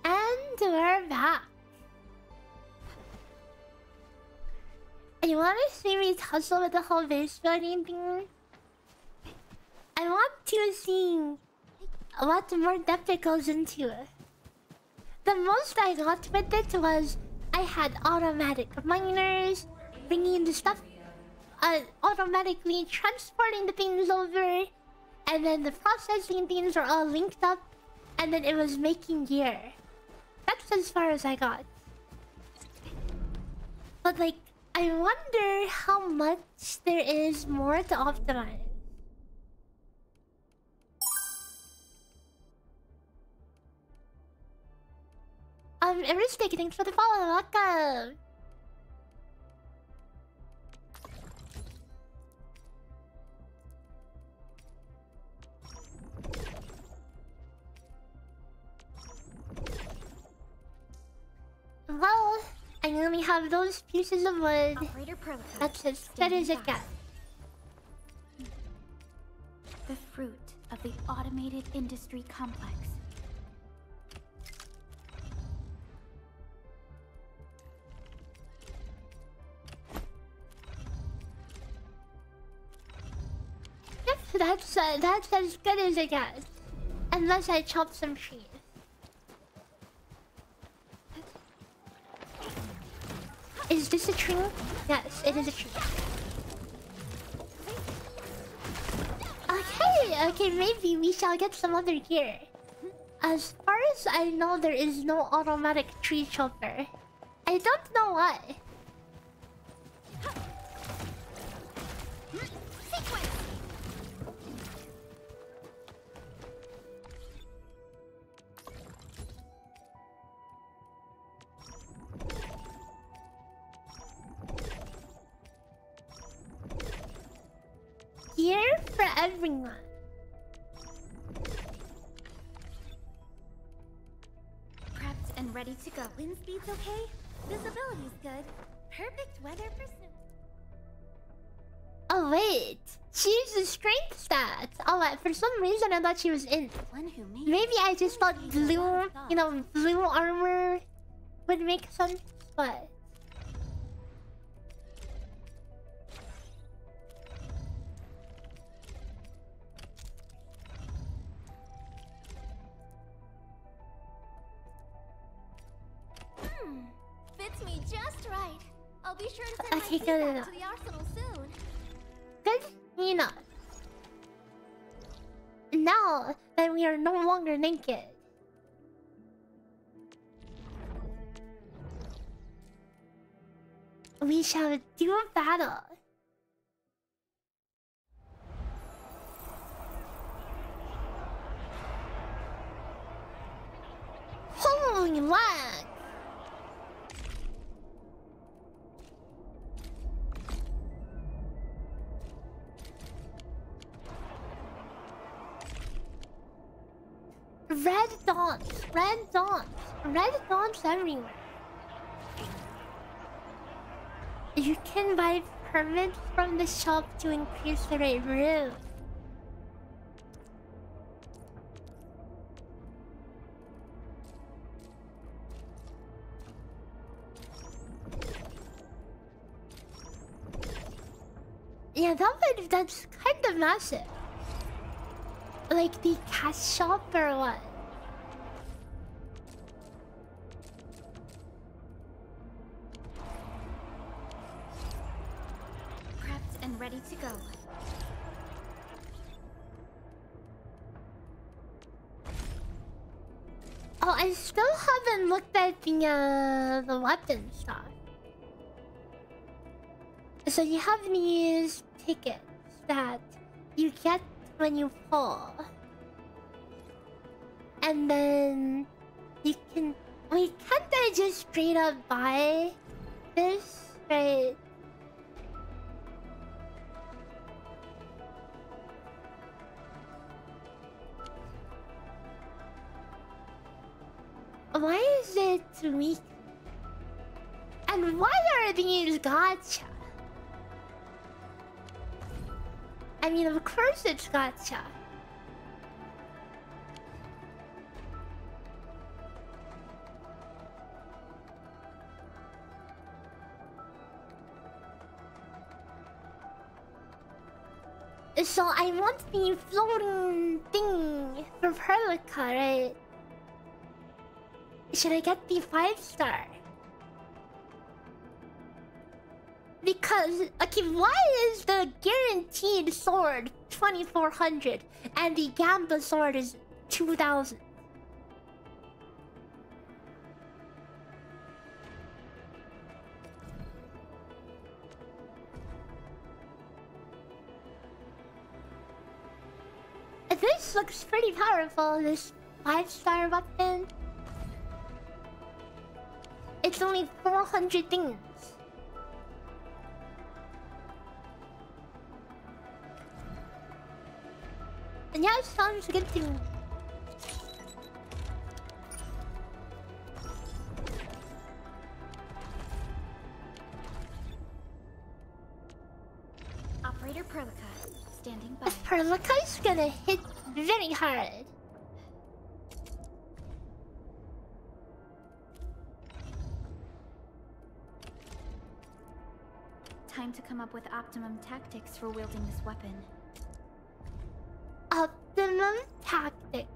Speaker 3: And we're back. You want to see me tussle with the whole base building thing? I want to see what more depth it goes into it.
Speaker 1: the most I got with it was I had automatic miners bringing the stuff, automatically transporting the things over, and then the processing things are all linked up, and then it was making gear. That's as far as I got. But like, I wonder how much there is more to optimize. Aristic, thanks for the follow. Welcome. Well, I only have those pieces of wood. That's as good as it gets.
Speaker 3: The fruit of the automated industry complex.
Speaker 1: Yep, that's as good as it gets. Unless I chop some trees. Is this a tree? Yes, it is a tree. Okay, maybe we shall get some other gear. As far as I know, there is no automatic tree chopper. I don't know why. Gear for everyone.
Speaker 2: Prepped and ready to go. Wind speed's okay. Visibility's good. Perfect weather for snow.
Speaker 1: Oh wait, she's the strength stat. Oh, for some reason I thought she was in. Maybe I just thought blue, blue armor would make sense, but.
Speaker 2: Fits me just right. I'll be sure to send
Speaker 1: Okay,
Speaker 2: my
Speaker 1: good
Speaker 2: feedback
Speaker 1: enough.
Speaker 2: to the arsenal soon.
Speaker 1: Good enough. Now that we are no longer naked. We shall do a battle. Holy lag! Red dots, red dots, red dots everywhere. You can buy permits from the shop to increase the rate room. Yeah, that's kind of massive. Like the cash shop or what?
Speaker 2: Prepped and ready to go.
Speaker 1: Oh, I still haven't looked at the weapon stuff. So you have these tickets that you get when you pull. And then you can... Wait, can't I just straight up buy this? Right? Why is it weak? And why are these gacha? I mean, of course it's gacha. So I want the floating thing for Perlica, right? Should I get the 5-star? Because, okay, why is the guaranteed sword 2400 and the Gamba sword is 2000? This looks pretty powerful, this 5-star weapon. It's only 400 things. And yeah, it sounds good to me.
Speaker 3: Operator Perlica, standing by.
Speaker 1: Perlica's gonna hit very hard.
Speaker 3: Time to come up with optimum tactics for wielding this weapon.
Speaker 1: Optimum tactics.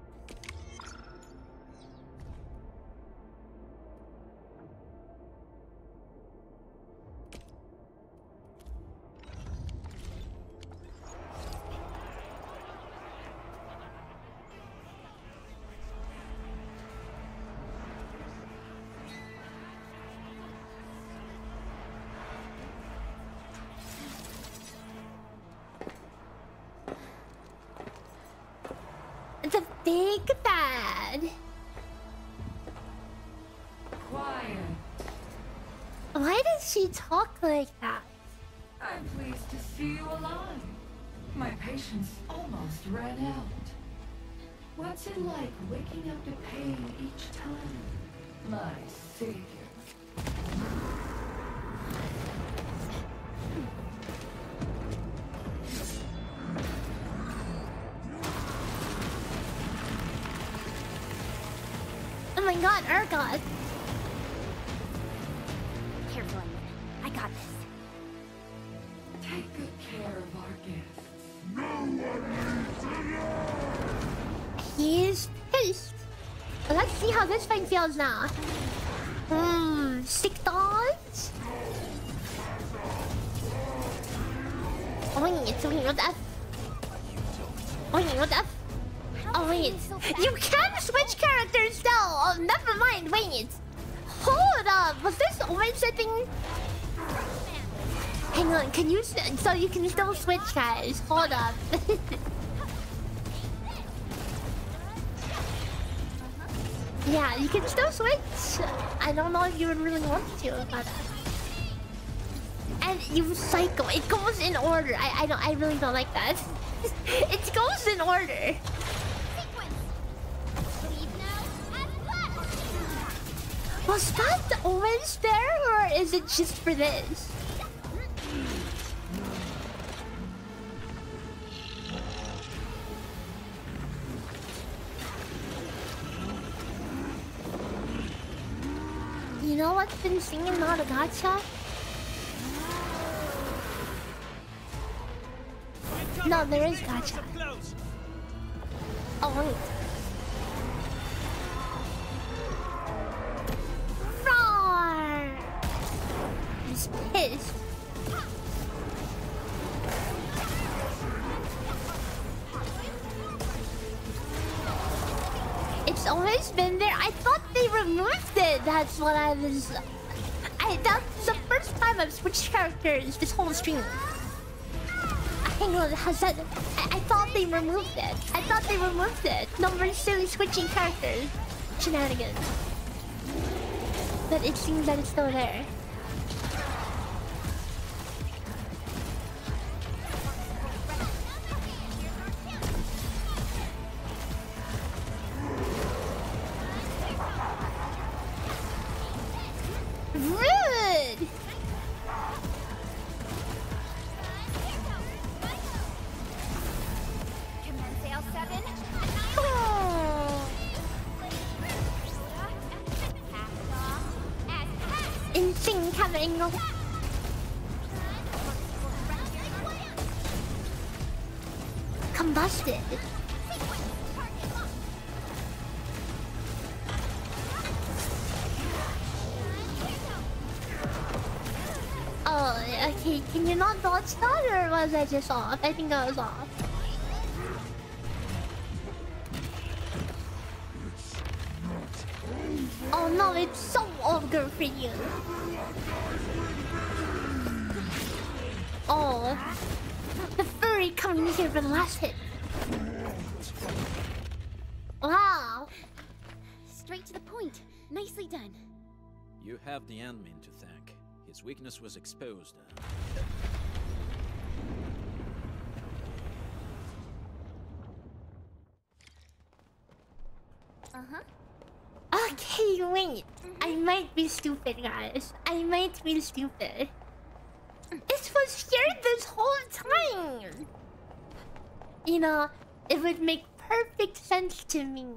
Speaker 1: The big bad.
Speaker 16: Quiet.
Speaker 1: Why does she talk like that?
Speaker 16: I'm pleased to see you alive. My patience almost ran out. What's it like waking up to pain each time? My savior.
Speaker 1: Oh my god, Urgot.
Speaker 2: Careful, Onion. I got this.
Speaker 16: Take good care of our guests.
Speaker 1: He's pissed. Well, let's see how this fight feels now. Stick dodge? Oh wait, what the F? Oh wait, what the F? Oh wait, you can switch characters now! Oh, never mind, wait. Hold up, was this always setting? Hang on, can you... So you can still switch, guys. Hold up. Yeah, you can still switch. I don't know if you would really want to, but... And you cycle. It goes in order. I really don't like that. It goes in order. Was that always there, or is it just for this? You know what's been singing not a gacha? No, there is gacha. Oh wait. Roar! He's pissed. It's always been there. I thought they removed it. That's what I was... That's the first time I've switched characters this whole stream. Hang on, has that... I thought they removed it. I thought they removed it. No more silly switching characters. Shenanigans. But it seems that it's still there. Rude! Insane camera angle. Combusted. Can you not dodge that, or was I just off? I think I was off. Oh no, it's so ogre for you. Oh, the furry coming here for the last hit. Wow.
Speaker 2: Straight to the point. Nicely done.
Speaker 10: You have the Endmin to thank. His weakness was exposed.
Speaker 1: Okay, wait. I might be stupid, guys. I might be stupid. It was here this whole time. You know, it would make perfect sense to me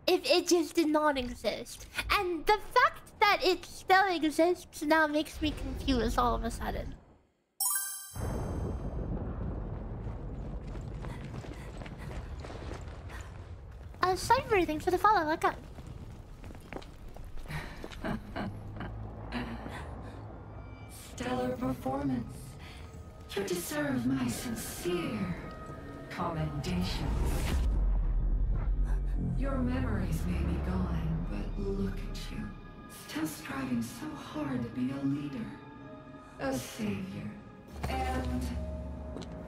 Speaker 1: if it just did not exist. And the fact that it still exists now makes me confused all of a sudden. Cyber, thanks for the follow. Look up.
Speaker 16: Stellar performance. You deserve my sincere commendations. Your memories may be gone, but look at you. Still striving so hard to be a leader, a savior, and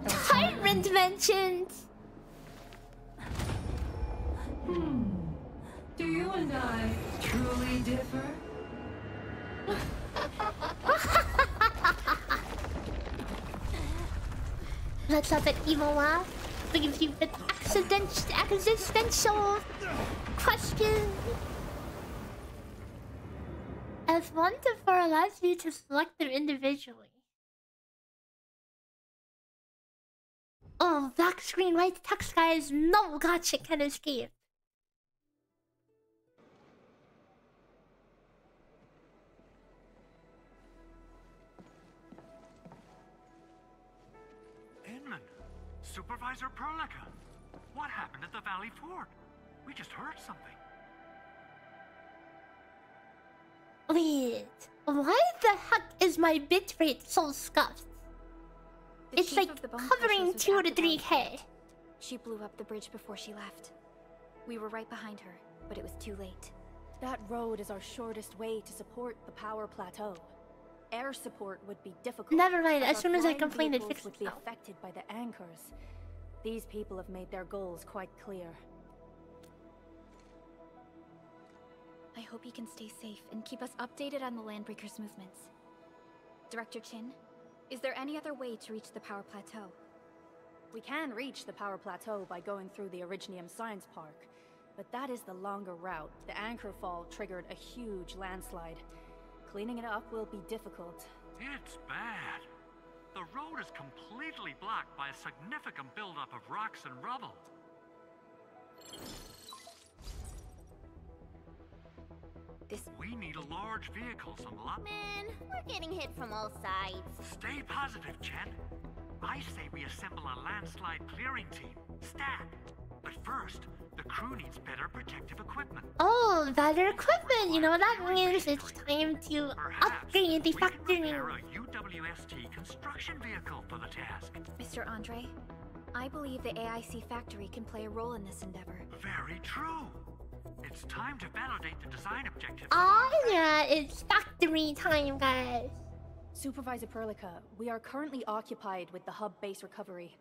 Speaker 16: a
Speaker 1: tyrant mentioned.
Speaker 16: Do you and I truly differ?
Speaker 1: Let's have an evil laugh. Leaves you with existential question. As one to four allows you to select them individually. Oh, black screen, white text, guys. No gotcha can escape.
Speaker 6: Inman, Supervisor Perlica. What happened at the Valley Fort? We just heard something.
Speaker 1: Wait, why the heck is my bitrate so scuffed? It's like hovering 2 to 3K.
Speaker 3: She blew up the bridge before she left. We were right behind her, but it was too late.
Speaker 7: That road is our shortest way to support the power plateau. Air support would be difficult.
Speaker 1: Never mind, as soon as I complain, it
Speaker 7: would
Speaker 1: fixes
Speaker 7: be
Speaker 1: itself.
Speaker 7: affected by the anchors. These people have made their goals quite clear.
Speaker 3: I hope you can stay safe and keep us updated on the Landbreakers' movements. Director Chin, is there any other way to reach the power plateau?
Speaker 7: We can reach the power plateau by going through the Originium Science Park, but that is the longer route. The anchor fall triggered a huge landslide. Cleaning it up will be difficult.
Speaker 6: It's bad. The road is completely blocked by a significant buildup of rocks and rubble. We need a large vehicle, some lot.
Speaker 2: Man, we're getting hit from all sides.
Speaker 6: Stay positive, Chen. I say we assemble a landslide clearing team. Stat. But first, the crew needs better protective equipment.
Speaker 1: Oh, better equipment! You know what that means? It's time to upgrade the factory.
Speaker 6: Prepare a UWST construction vehicle for the task.
Speaker 3: Mr. Andre, I believe the AIC factory can play a role in this endeavor.
Speaker 6: Very true. It's time to validate the design objectives.
Speaker 1: Oh yeah, it's factory time, guys.
Speaker 7: Supervisor Perlica, we are currently occupied with the hub base recovery.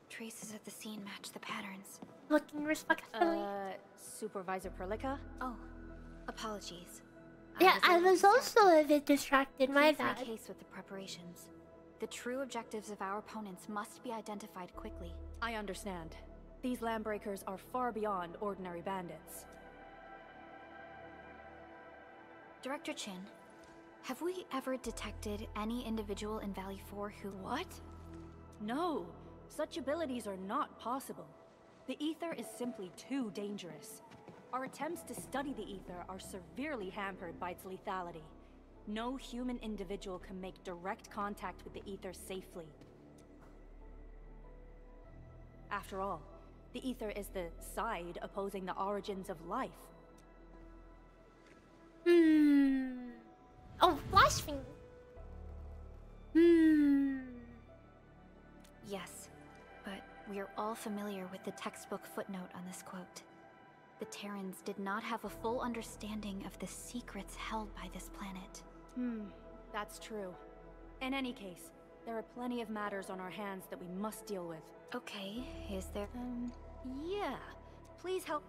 Speaker 3: Traces at the scene match the patterns.
Speaker 1: Looking respectfully.
Speaker 7: Supervisor Perlica?
Speaker 3: Oh, apologies.
Speaker 1: Yeah, I was also a bit distracted, my
Speaker 3: Please
Speaker 1: bad.
Speaker 3: make haste with the preparations. The true objectives of our opponents must be identified quickly.
Speaker 7: I understand. These Landbreakers are far beyond ordinary bandits.
Speaker 3: Director Chin, have we ever detected any individual in Valley 4 who...
Speaker 7: What? No! Such abilities are not possible. The ether is simply too dangerous. Our attempts to study the ether are severely hampered by its lethality. No human individual can make direct contact with the ether safely. After all, the ether is the side opposing the origins of life.
Speaker 1: Oh, blasphemy.
Speaker 3: all familiar with the textbook footnote on this quote. The Terrans did not have a full understanding of the secrets held by this planet.
Speaker 7: That's true. In any case, there are plenty of matters on our hands that we must deal with.
Speaker 3: Okay, is there...
Speaker 7: Yeah. Please help...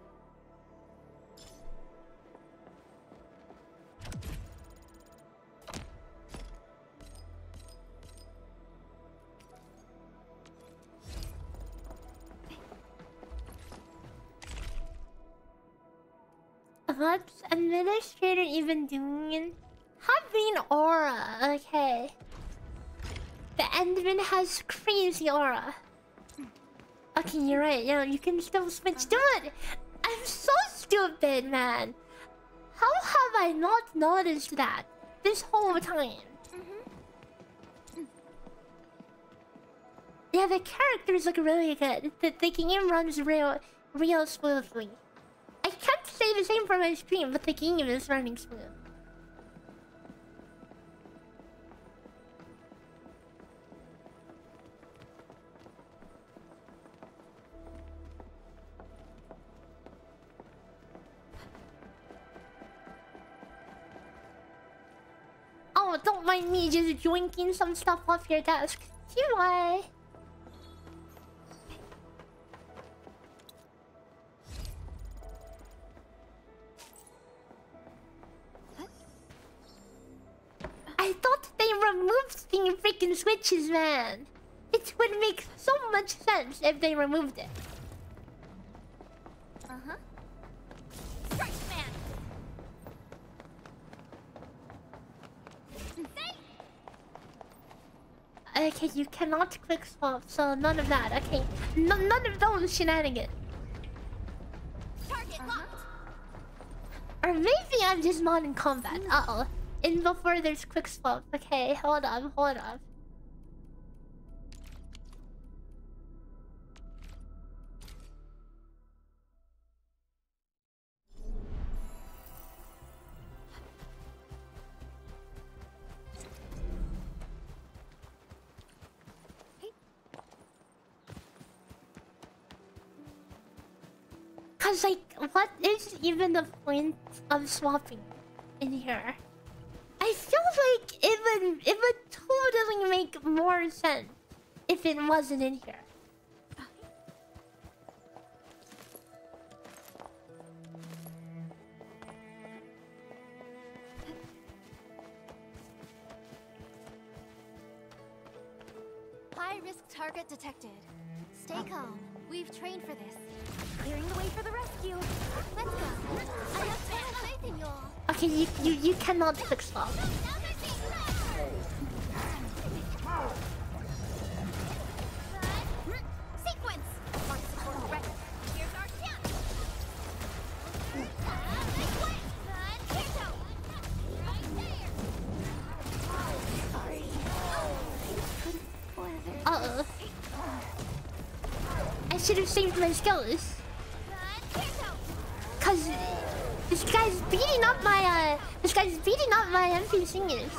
Speaker 1: What's Administrator even doing? Having aura, okay. The Endman has crazy aura. Okay, you're right, yeah, you can still switch to it. I'm so stupid, man. How have I not noticed that this whole time? Yeah, the characters look really good. The game runs real smoothly. I can't say the same for my stream, but the game is running smooth. Oh, don't mind me just joinking some stuff off your desk. TY. I thought they removed the freaking switches, man. It would make so much sense if they removed it.
Speaker 2: Strike man.
Speaker 1: Okay, you cannot quick swap, so none of that. Okay, none of those shenanigans.
Speaker 2: Target locked.
Speaker 1: Or maybe I'm just not in combat. Uh-oh. In before there's quick swap. Okay, hold on. Cause like, what is even the point of swapping in here? I feel like it would totally make more sense if it wasn't in here.
Speaker 2: High-risk target detected. Stay calm. We've trained for this. Clearing the way for the rescue. Let's go. I have faith in y'all.
Speaker 1: Okay, you cannot quick swap.
Speaker 2: Sequence. Here's our chance.
Speaker 1: Uh-oh. I should have saved my skills. Cause this guy's beating up my NPCs.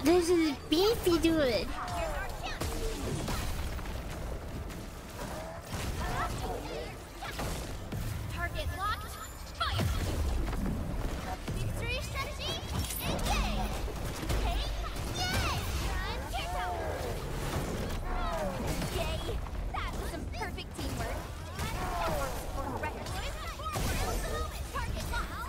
Speaker 1: This is beefy, dude.
Speaker 2: Target locked. Fire. Victory strategy. Engage. Okay. Yay. Yay. That was some perfect teamwork. Target locked.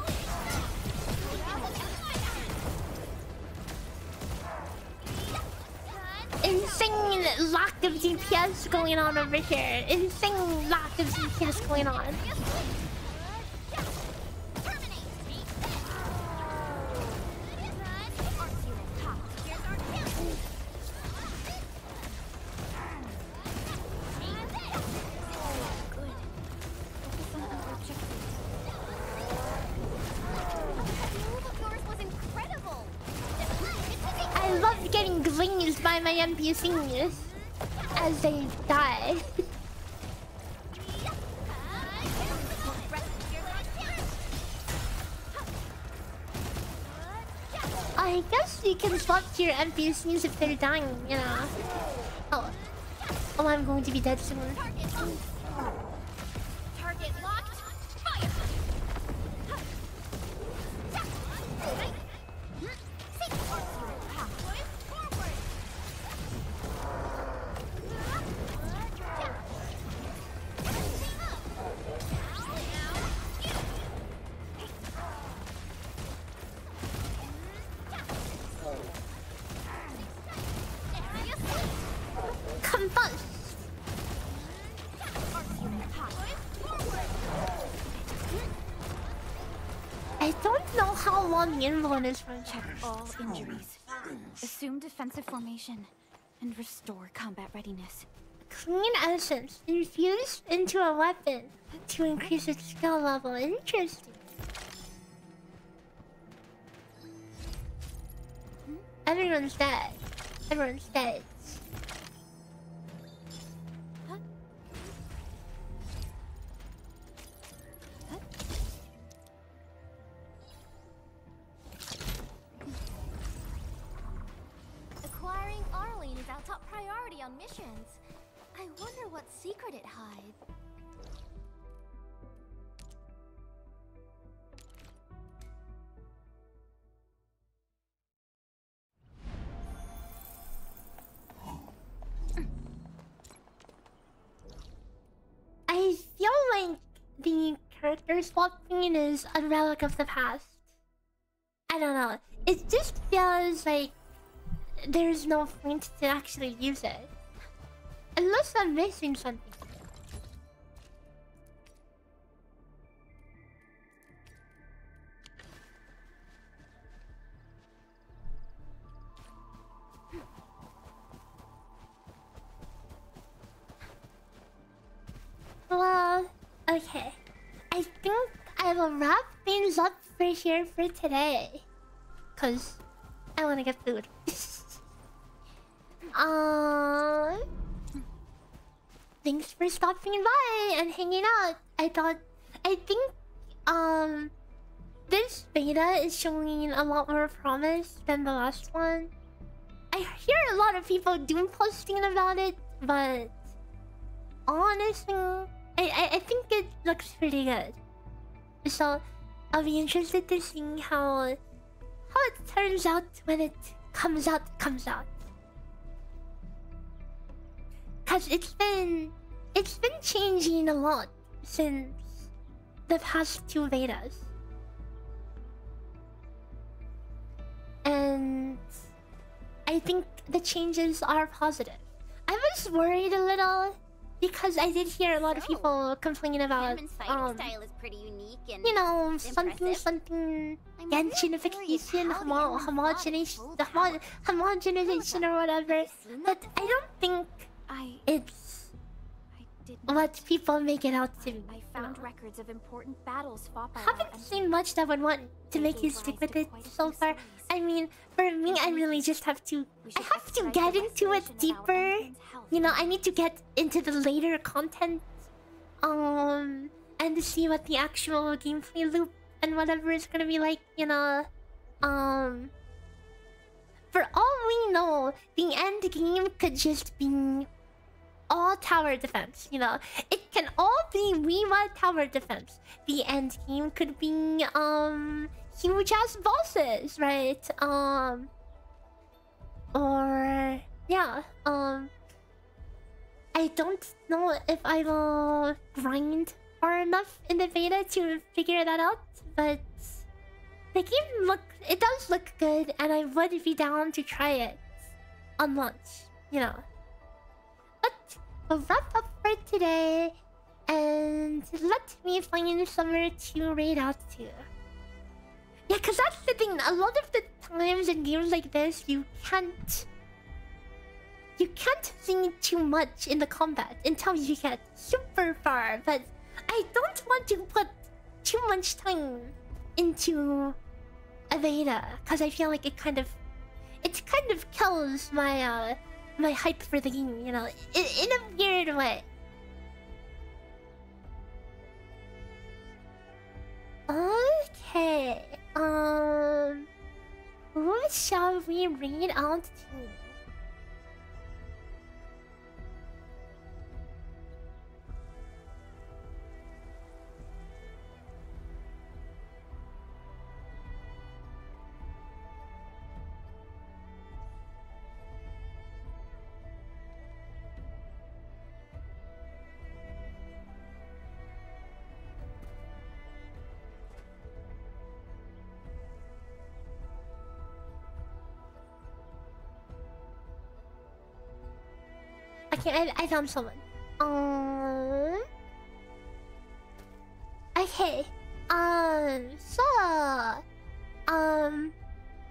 Speaker 1: Insane lock of DPS going on over here. Insane lock of DPS going on. I confused by my NPCs as they die. I guess you can swap to your NPCs if they're dying, you know. Oh, I'm going to be dead soon.
Speaker 2: Target locked. Fire.
Speaker 1: Combust. I don't know how long the invuln is for.
Speaker 3: Check all injuries. Assume defensive formation. And restore combat readiness.
Speaker 1: Clean essence infused into a weapon to increase its skill level. Interesting. Everyone's dead. Everyone's dead.
Speaker 2: Acquiring Arlene is our top priority on missions. I wonder what secret it hides.
Speaker 1: I feel like the character swapping is a relic of the past. I don't know. It just feels like there's no point to actually use it. Unless I'm missing something. Well, okay. I think I will wrap things up for here for today. Cause I wanna get food. Thanks for stopping by and hanging out. I think this beta is showing a lot more promise than the last one. I hear a lot of people doom posting about it, but honestly, I think it looks pretty good. So I'll be interested to see how it turns out when it comes out. Cause it's been changing a lot since the past two betas. And I think the changes are positive. I was worried a little because I did hear a lot of people complaining about
Speaker 2: style is pretty unique and
Speaker 1: you know,
Speaker 2: impressive.
Speaker 1: something Gentrification, homogenization or whatever. But I don't think it's what people make it out to be.
Speaker 3: I found records of important battles fought by
Speaker 1: Haven't seen much that would want to make you stick with it so far. I mean, for me, I really just have to get into it deeper. You know, I need to get into the later content, and to see what the actual gameplay loop and whatever is gonna be like. You know, for all we know, the end game could just be all tower defense, you know. It can all be Wiwa tower defense. The end game could be huge ass bosses, right? Or yeah, I don't know if I will grind far enough in the beta to figure that out, but the game does look good, and I would be down to try it on launch, you know. But we'll wrap up for today, and let me find somewhere to raid out to. Yeah, cause that's the thing. A lot of the times in games like this, you can't see too much in the combat until you get super far. But I don't want to put too much time into a beta, cause I feel like it it kind of kills my my hype for the game, you know, in a weird way. Okay. Who shall we read out to? Okay, I found someone. Okay. So,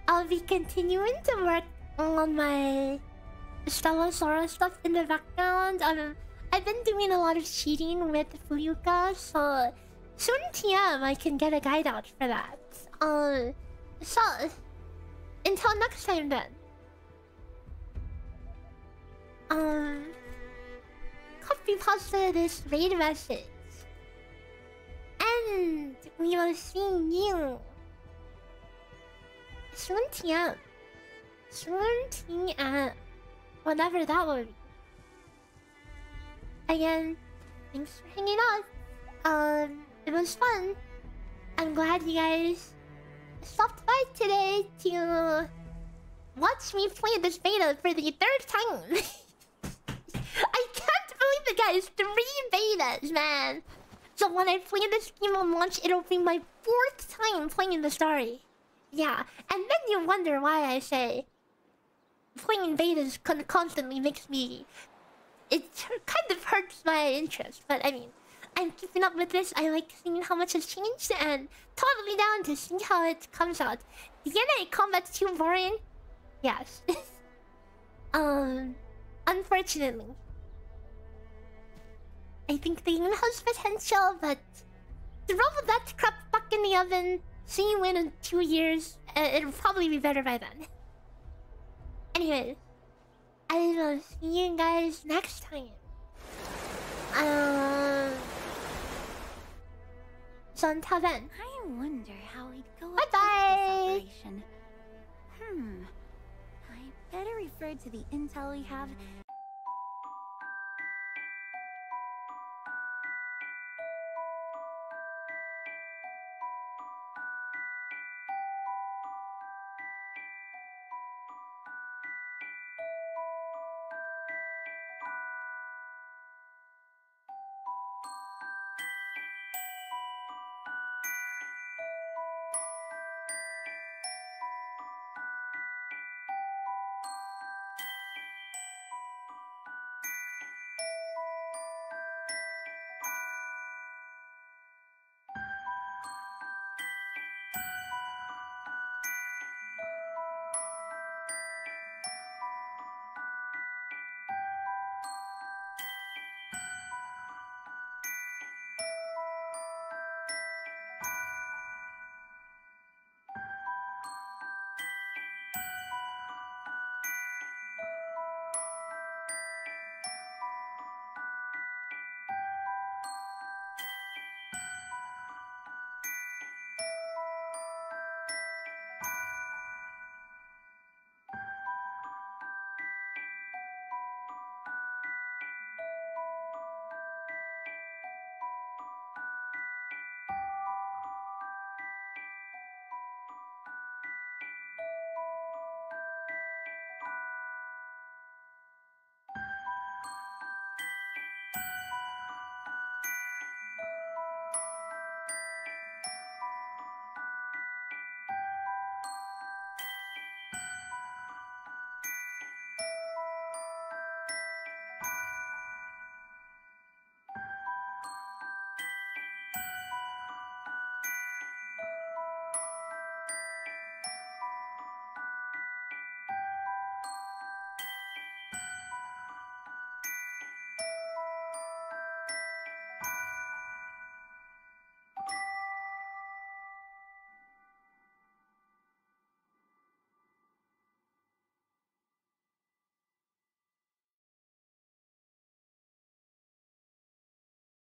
Speaker 1: I'll be continuing to work on my Stellosora stuff in the background. I've been doing a lot of cheating with Fuyuka, so soon TM I can get a guide out for that. So, until next time then. Copy pasta this raid message. And we will see you soon TM. Soon TM. Whatever that will be. Again, thanks for hanging out. It was fun. I'm glad you guys stopped by today to watch me play this beta for the 3rd time. I can't believe the guys 3 betas, man. So when I play this game on launch, it'll be my 4th time playing the story. Yeah, and then you wonder why I say playing betas constantly makes me... It kind of hurts my interest, but I mean, I'm keeping up with this. I like seeing how much has changed, and totally down to see how it comes out. DNA combat's too boring? Yes. Unfortunately. I think the game has potential, but throw that crap back in the oven. See you in 2 years. It'll probably be better by then. Anyways, I will see you guys next time. So until then.
Speaker 2: I wonder how we'd go
Speaker 1: about
Speaker 2: this operation. I better refer to the intel we have